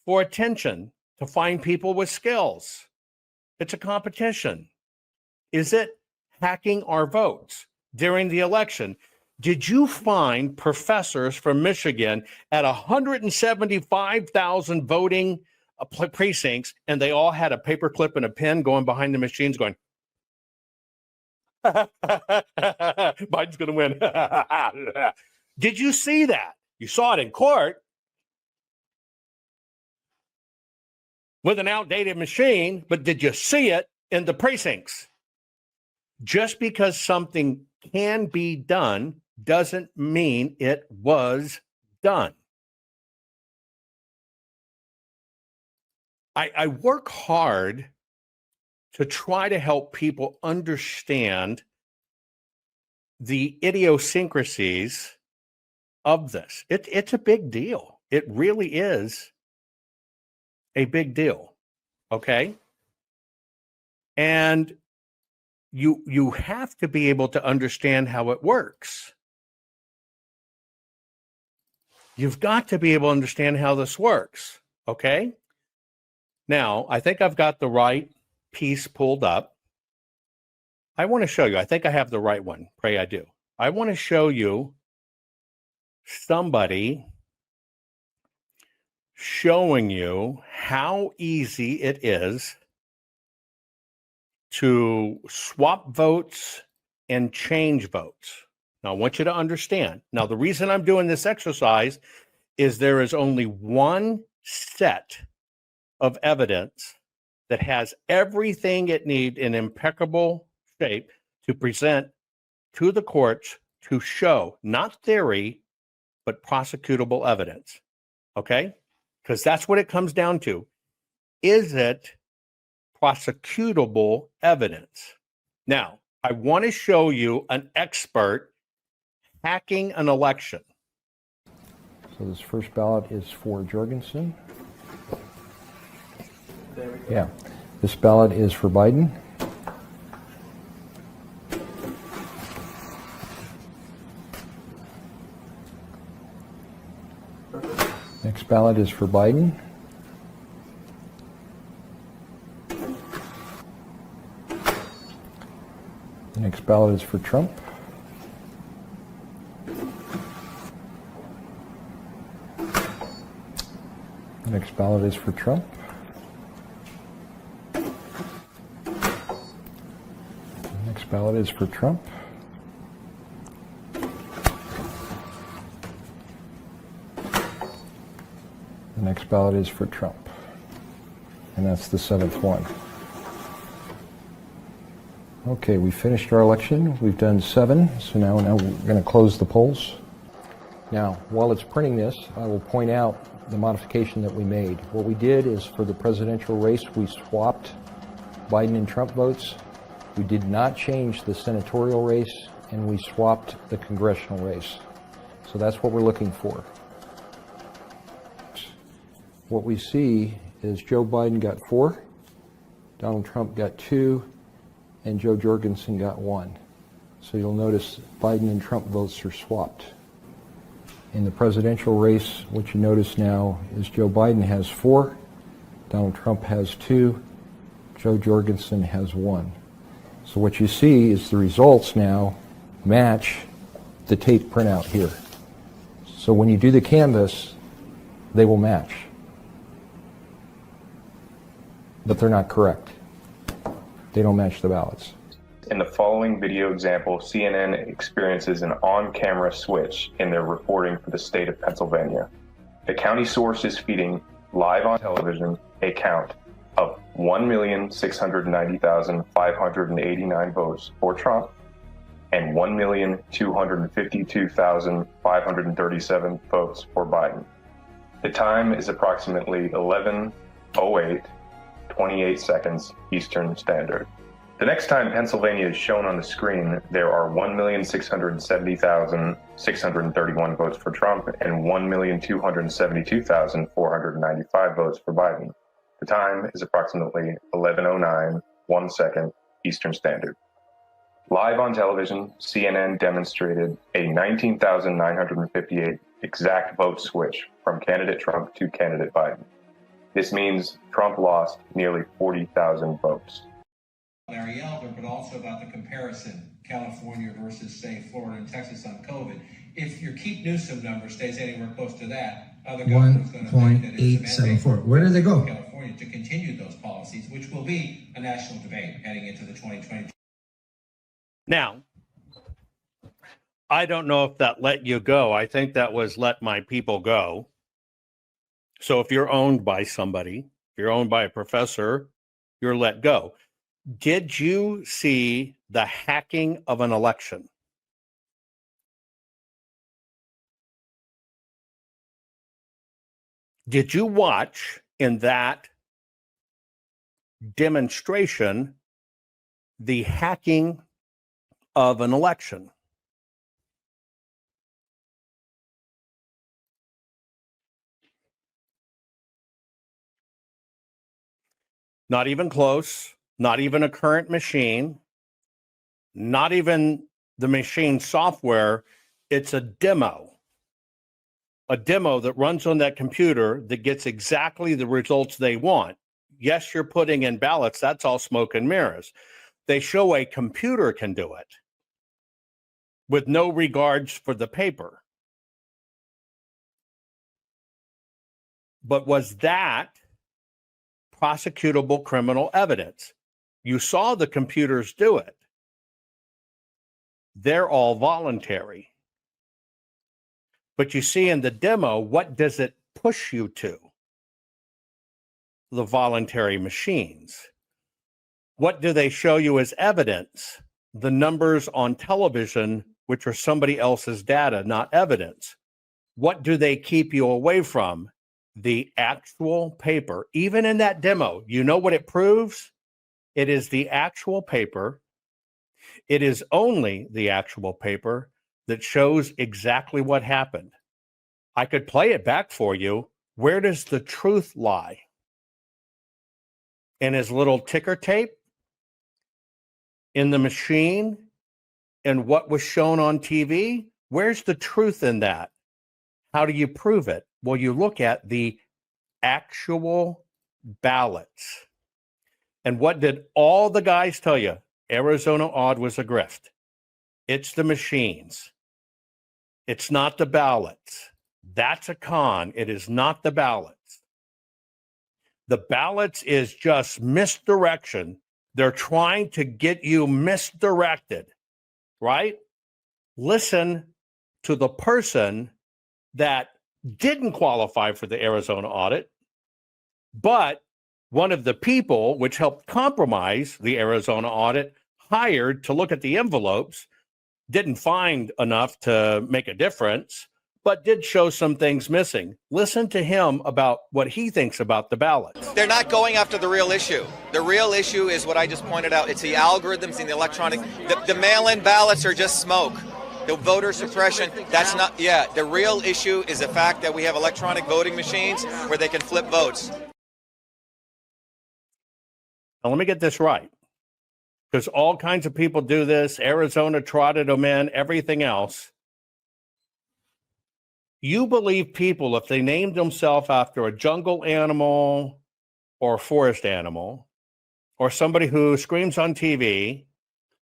Speaker 2: For attention, to find people with skills. It's a competition. Is it hacking our votes during the election? Did you find professors from Michigan at 175,000 voting precincts, and they all had a paperclip and a pen going behind the machines going, Biden's going to win. Did you see that? You saw it in court with an outdated machine, but did you see it in the precincts? Just because something can be done doesn't mean it was done. I work hard to try to help people understand the idiosyncrasies of this. It's a big deal. It really is a big deal. Okay? And you have to be able to understand how it works. You've got to be able to understand how this works. Okay? Now, I think I've got the right piece pulled up. I want to show you. I think I have the right one. Pray I do. I want to show you somebody showing you how easy it is to swap votes and change votes. Now, I want you to understand. Now, the reason I'm doing this exercise is there is only one set of evidence that has everything it needs in impeccable shape to present to the courts to show, not theory, but prosecutable evidence. Okay? Because that's what it comes down to. Is it prosecutable evidence? Now, I want to show you an expert hacking an election.
Speaker 21: So this first ballot is for Jorgensen. Yeah. This ballot is for Biden. next ballot is for Biden. The next ballot is for Trump. The next ballot is for Trump. The next ballot is for Trump. The next ballot is for Trump. And that's the 7th one. Okay, we finished our election. We've done 7, so now we're going to close the polls. Now, while it's printing this, I will point out the modification that we made. What we did is for the presidential race, we swapped Biden and Trump votes. We did not change the senatorial race, and we swapped the congressional race. So that's what we're looking for. What we see is Joe Biden got 4, Donald Trump got 2, and Joe Jorgensen got 1. So you'll notice Biden and Trump votes are swapped. In the presidential race, what you notice now is Joe Biden has 4, Donald Trump has 2, Joe Jorgensen has 1. So what you see is the results now match the tape printout here. So when you do the canvass, they will match. But they're not correct. They don't match the ballots.
Speaker 3: In the following video example, CNN experiences an on-camera switch in their reporting for the state of Pennsylvania. The county source is feeding live on television a count of 1,690,589 votes for Trump and 1,252,537 votes for Biden. The time is approximately 11:08, 28 seconds Eastern Standard. The next time Pennsylvania is shown on the screen, there are 1,670,631 votes for Trump and 1,272,495 votes for Biden. The time is approximately 11:09, 1 second Eastern Standard. Live on television, CNN demonstrated a 19,958 exact vote switch from candidate Trump to candidate Biden. This means Trump lost nearly 40,000 votes.
Speaker 22: Larry Elder, but also about the comparison, California versus, say, Florida and Texas on COVID. If your Keith Newsom number stays anywhere close to that, other governors going to think that it's a mandate
Speaker 23: Where did they go?
Speaker 22: California to continue those policies, which will be a national debate heading into the 2020.
Speaker 2: Now, I don't know if that let you go. I think that was let my people go. So if you're owned by somebody, if you're owned by a professor, you're let go. Did you see the hacking of an election? Did you watch in that demonstration the hacking of an election? Not even close. Not even a current machine, not even the machine software. It's a demo that runs on that computer that gets exactly the results they want. Yes, you're putting in ballots. That's all smoke and mirrors. They show a computer can do it with no regards for the paper. But was that prosecutable criminal evidence? You saw the computers do it. They're all voluntary. But you see in the demo, what does it push you to? The voluntary machines. What do they show you as evidence? The numbers on television, which are somebody else's data, not evidence. What do they keep you away from? The actual paper. Even in that demo, you know what it proves? It is the actual paper. It is only the actual paper that shows exactly what happened. I could play it back for you. Where does the truth lie? In his little ticker tape? In the machine? In what was shown on TV? Where's the truth in that? How do you prove it? Well, you look at the actual ballots. And what did all the guys tell you? Arizona odd was a grift. It's the machines. It's not the ballots. That's a con. It is not the ballots. The ballots is just misdirection. They're trying to get you misdirected, right? Listen to the person that didn't qualify for the Arizona audit, but one of the people which helped compromise the Arizona audit hired to look at the envelopes, didn't find enough to make a difference, but did show some things missing. Listen to him about what he thinks about the ballots.
Speaker 12: They're not going after the real issue. The real issue is what I just pointed out. It's the algorithms in the electronic. The mail-in ballots are just smoke. The voter suppression, that's not, the real issue is the fact that we have electronic voting machines where they can flip votes.
Speaker 2: Now, let me get this right, because all kinds of people do this. Arizona trotted them in, everything else. You believe people, if they named themselves after a jungle animal or a forest animal, or somebody who screams on TV,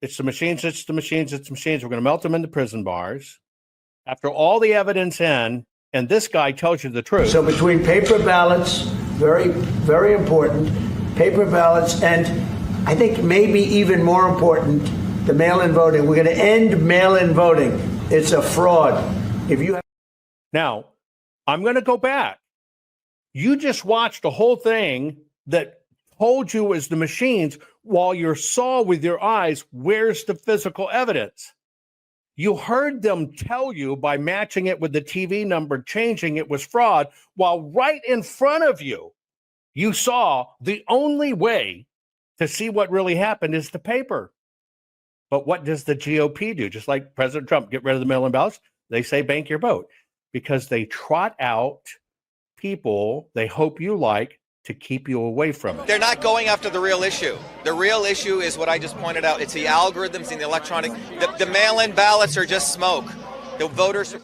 Speaker 2: it's the machines, it's the machines, it's the machines, we're going to melt them into prison bars. After all the evidence in, and this guy tells you the truth.
Speaker 11: So between paper ballots, very, very important, paper ballots, and I think maybe even more important, the mail-in voting. We're going to end mail-in voting. It's a fraud. If you have
Speaker 2: Now, I'm going to go back. You just watched the whole thing that told you was the machines while you saw with your eyes, where's the physical evidence? You heard them tell you by matching it with the TV number, changing it was fraud, while right in front of you, you saw the only way to see what really happened is the paper. But what does the GOP do? Just like President Trump, get rid of the mail-in ballots. They say bank your vote because they trot out people they hope you like to keep you away from it.
Speaker 12: They're not going after the real issue. The real issue is what I just pointed out. It's the algorithms in the electronic. The mail-in ballots are just smoke. The voters.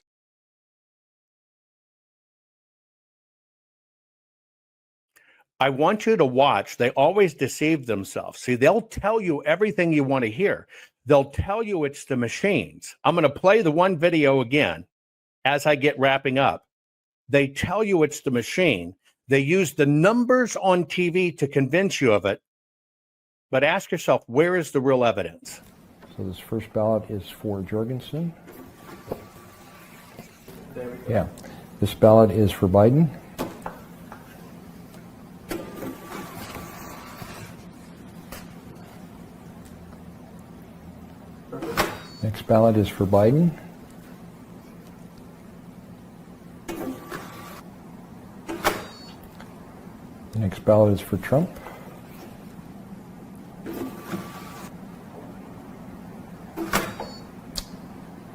Speaker 2: I want you to watch. They always deceive themselves. See, they'll tell you everything you want to hear. They'll tell you it's the machines. I'm going to play the one video again as I get wrapping up. They tell you it's the machine. They use the numbers on TV to convince you of it. But ask yourself, where is the real evidence?
Speaker 21: So this first ballot is for Jorgensen. Yeah. This ballot is for Biden. Next ballot is for Biden. The next ballot is for Trump.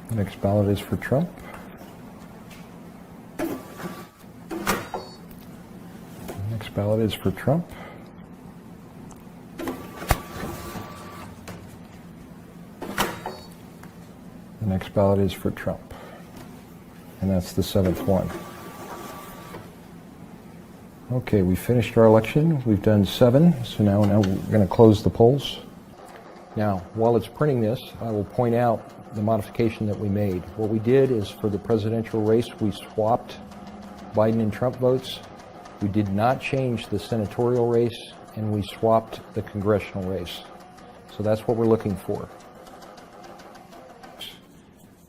Speaker 21: The next ballot is for Trump. The next ballot is for Trump. The next ballot is for Trump. And that's the 7th one. Okay, we finished our election. We've done 7, so now we're going to close the polls. Now, while it's printing this, I will point out the modification that we made. What we did is for the presidential race, we swapped Biden and Trump votes. We did not change the senatorial race, and we swapped the congressional race. So that's what we're looking for.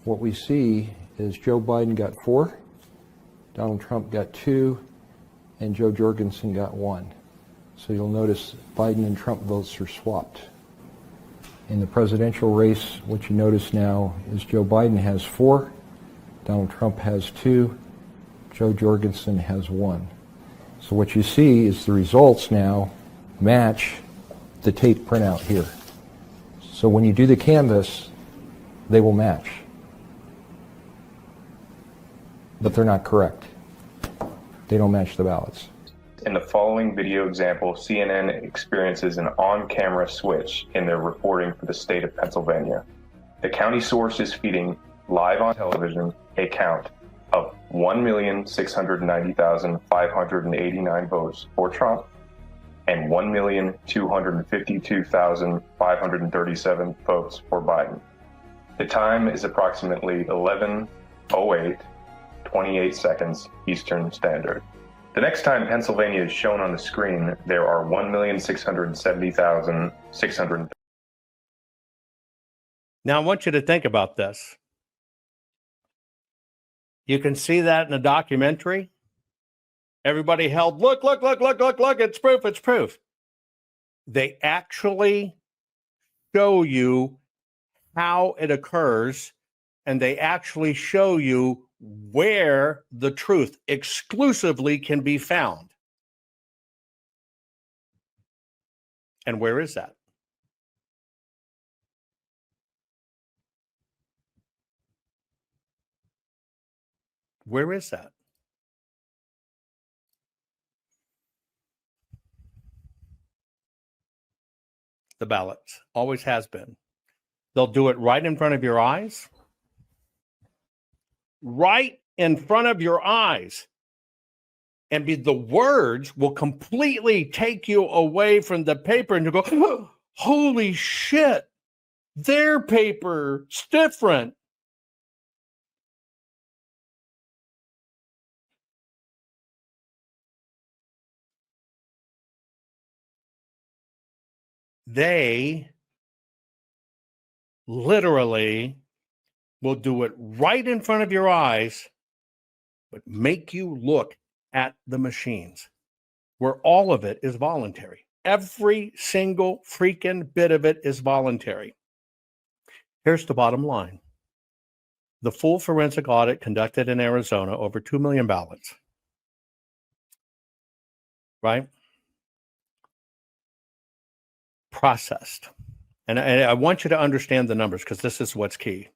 Speaker 21: What we see is Joe Biden got 4, Donald Trump got 2, and Joe Jorgensen got 1. So you'll notice Biden and Trump votes are swapped. In the presidential race, what you notice now is Joe Biden has 4, Donald Trump has 2, Joe Jorgensen has 1. So what you see is the results now match the tape printout here. So when you do the canvass, they will match. But they're not correct. They don't match the ballots.
Speaker 3: In the following video example, CNN experiences an on-camera switch in their reporting for the state of Pennsylvania. The county source is feeding live on television a count of 1,690,589 votes for Trump and 1,252,537 votes for Biden. The time is approximately 11:08, 28 seconds Eastern Standard. The next time Pennsylvania is shown on the screen, there are 1,670,600.
Speaker 2: Now, I want you to think about this. You can see that in the documentary. Everybody held, look, it's proof, it's proof. They actually show you how it occurs, and they actually show you where the truth exclusively can be found. And where is that? Where is that? The ballots. Always has been. They'll do it right in front of your eyes. Right in front of your eyes. And the words will completely take you away from the paper, and you go, oh, holy shit, their paper's different. They literally will do it right in front of your eyes, but make you look at the machines, where all of it is voluntary. Every single freaking bit of it is voluntary. Here's the bottom line. The full forensic audit conducted in Arizona, over 2 million ballots, right? Processed. And I want you to understand the numbers, because this is what's key.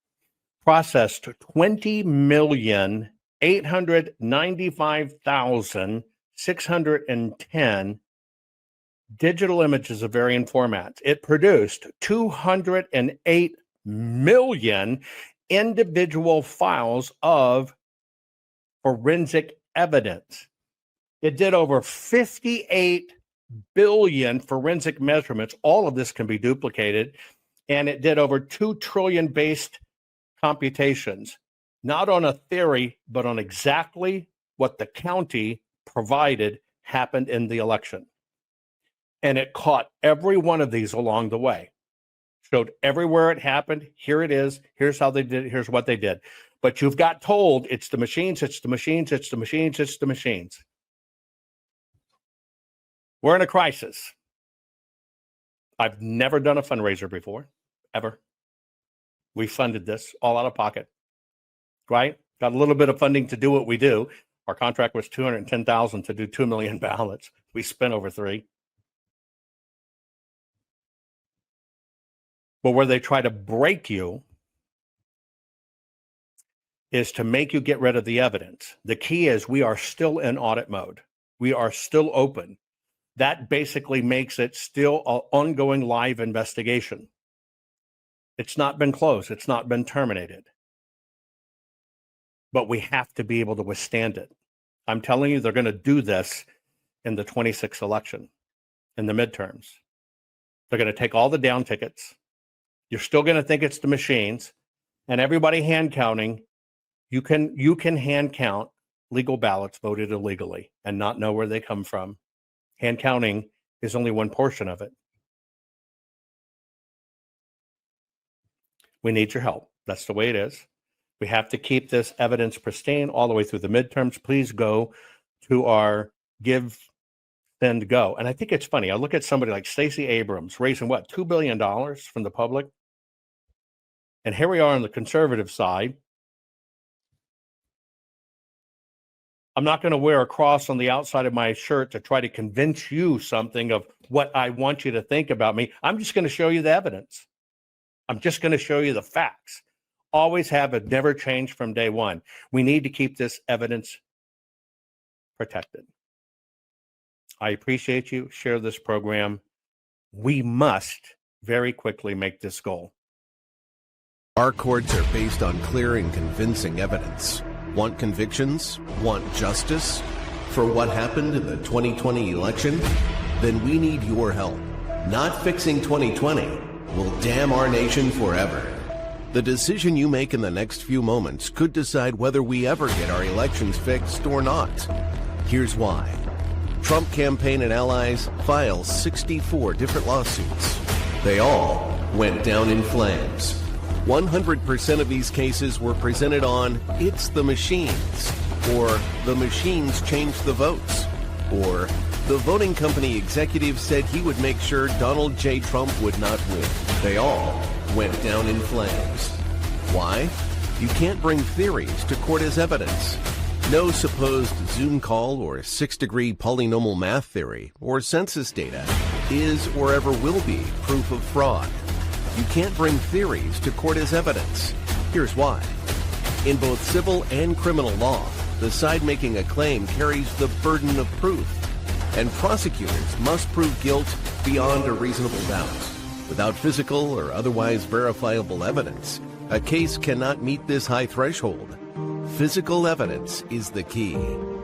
Speaker 2: Processed 20,895,610 digital images of varying formats. It produced 208 million individual files of forensic evidence. It did over 58 billion forensic measurements. All of this can be duplicated. And it did over 2 trillion based computations, not on a theory, but on exactly what the county provided happened in the election. And it caught every one of these along the way. Showed everywhere it happened. Here it is. Here's how they did it. Here's what they did. But you've got told it's the machines, it's the machines, it's the machines, it's the machines. We're in a crisis. I've never done a fundraiser before, ever. We funded this all out of pocket, right? Got a little bit of funding to do what we do. Our contract was $210,000 to do 2 million ballots. We spent over 3. But where they try to break you is to make you get rid of the evidence. The key is we are still in audit mode. We are still open. That basically makes it still an ongoing live investigation. It's not been closed. It's not been terminated. But we have to be able to withstand it. I'm telling you, they're going to do this in the 26th election, in the midterms. They're going to take all the down tickets. You're still going to think it's the machines, and everybody hand counting. You can hand count legal ballots voted illegally and not know where they come from. Hand counting is only one portion of it. We need your help. That's the way it is. We have to keep this evidence pristine all the way through the midterms. Please go to our Give, Send, Go. And I think it's funny. I look at somebody like Stacey Abrams raising, what, $2 billion from the public? And here we are on the conservative side. I'm not going to wear a cross on the outside of my shirt to try to convince you something of what I want you to think about me. I'm just going to show you the evidence. I'm just going to show you the facts. Always have, it never changed from day one. We need to keep this evidence protected. I appreciate you. Share this program. We must very quickly make this goal.
Speaker 1: Our courts are based on clear and convincing evidence. Want convictions? Want justice? For what happened in the 2020 election? Then we need your help. Not fixing 2020 will damn our nation forever. The decision you make in the next few moments could decide whether we ever get our elections fixed or not. Here's why. Trump campaign and allies filed 64 different lawsuits. They all went down in flames. 100% of these cases were presented on "It's the machines," or "The machines changed the votes," or "The voting company executive said he would make sure Donald J. Trump would not win." They all went down in flames. Why? You can't bring theories to court as evidence. No supposed Zoom call or six-degree polynomial math theory or census data is or ever will be proof of fraud. You can't bring theories to court as evidence. Here's why. In both civil and criminal law, the side making a claim carries the burden of proof, and prosecutors must prove guilt beyond a reasonable doubt. Without physical or otherwise verifiable evidence, a case cannot meet this high threshold. Physical evidence is the key.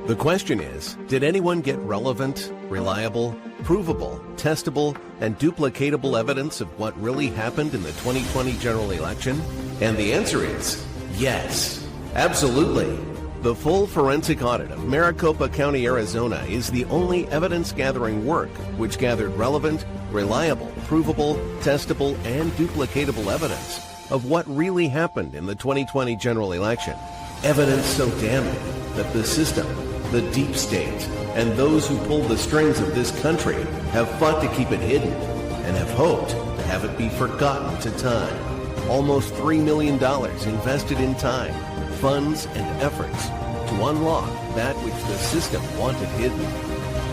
Speaker 1: The question is, did anyone get relevant, reliable, provable, testable, and duplicatable evidence of what really happened in the 2020 general election? And the answer is yes, absolutely. The full forensic audit of Maricopa County, Arizona is the only evidence-gathering work which gathered relevant, reliable, provable, testable, and duplicatable evidence of what really happened in the 2020 general election. Evidence so damning that the system, the deep state, and those who pull the strings of this country have fought to keep it hidden and have hoped to have it be forgotten to time. Almost $3 million invested in time, funds, and efforts to unlock that which the system wanted hidden.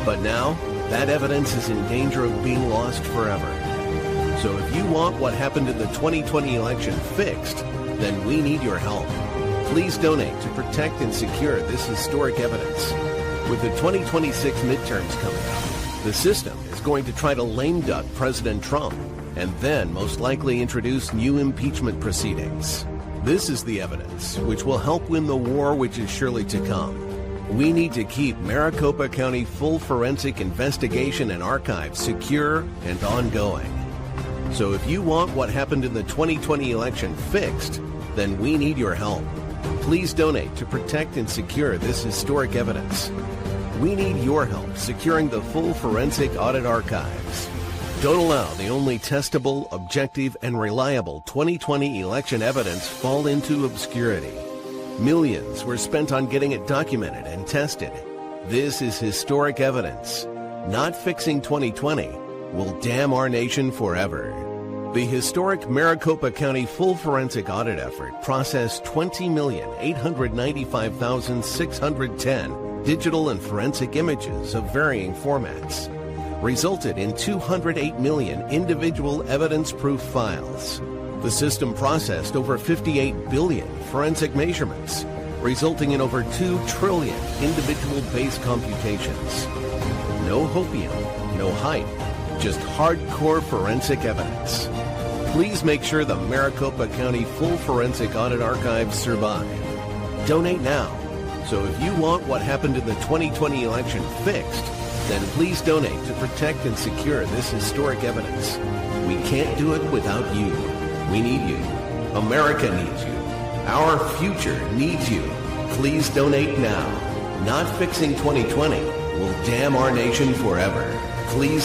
Speaker 1: But now, that evidence is in danger of being lost forever. So if you want what happened in the 2020 election fixed, then we need your help. Please donate to protect and secure this historic evidence. With the 2026 midterms coming up, the system is going to try to lame duck President Trump and then most likely introduce new impeachment proceedings. This is the evidence which will help win the war which is surely to come. We need to keep Maricopa County full forensic investigation and archives secure and ongoing. So if you want what happened in the 2020 election fixed, then we need your help. Please donate to protect and secure this historic evidence. We need your help securing the full forensic audit archives. Don't allow the only testable, objective, and reliable 2020 election evidence fall into obscurity. Millions were spent on getting it documented and tested. This is historic evidence. Not fixing 2020 will damn our nation forever. The historic Maricopa County full forensic audit effort processed 20,895,610 digital and forensic images of varying formats, resulted in 208 million individual evidence-proof files. The system processed over 58 billion forensic measurements, resulting in over 2 trillion individual base computations. No hopium, no hype, just hardcore forensic evidence. Please make sure the Maricopa County full forensic audit archives survive. Donate now. So if you want what happened in the 2020 election fixed, then please donate to protect and secure this historic evidence. We can't do it without you. We need you. America needs you. Our future needs you. Please donate now. Not fixing 2020 will damn our nation forever. Please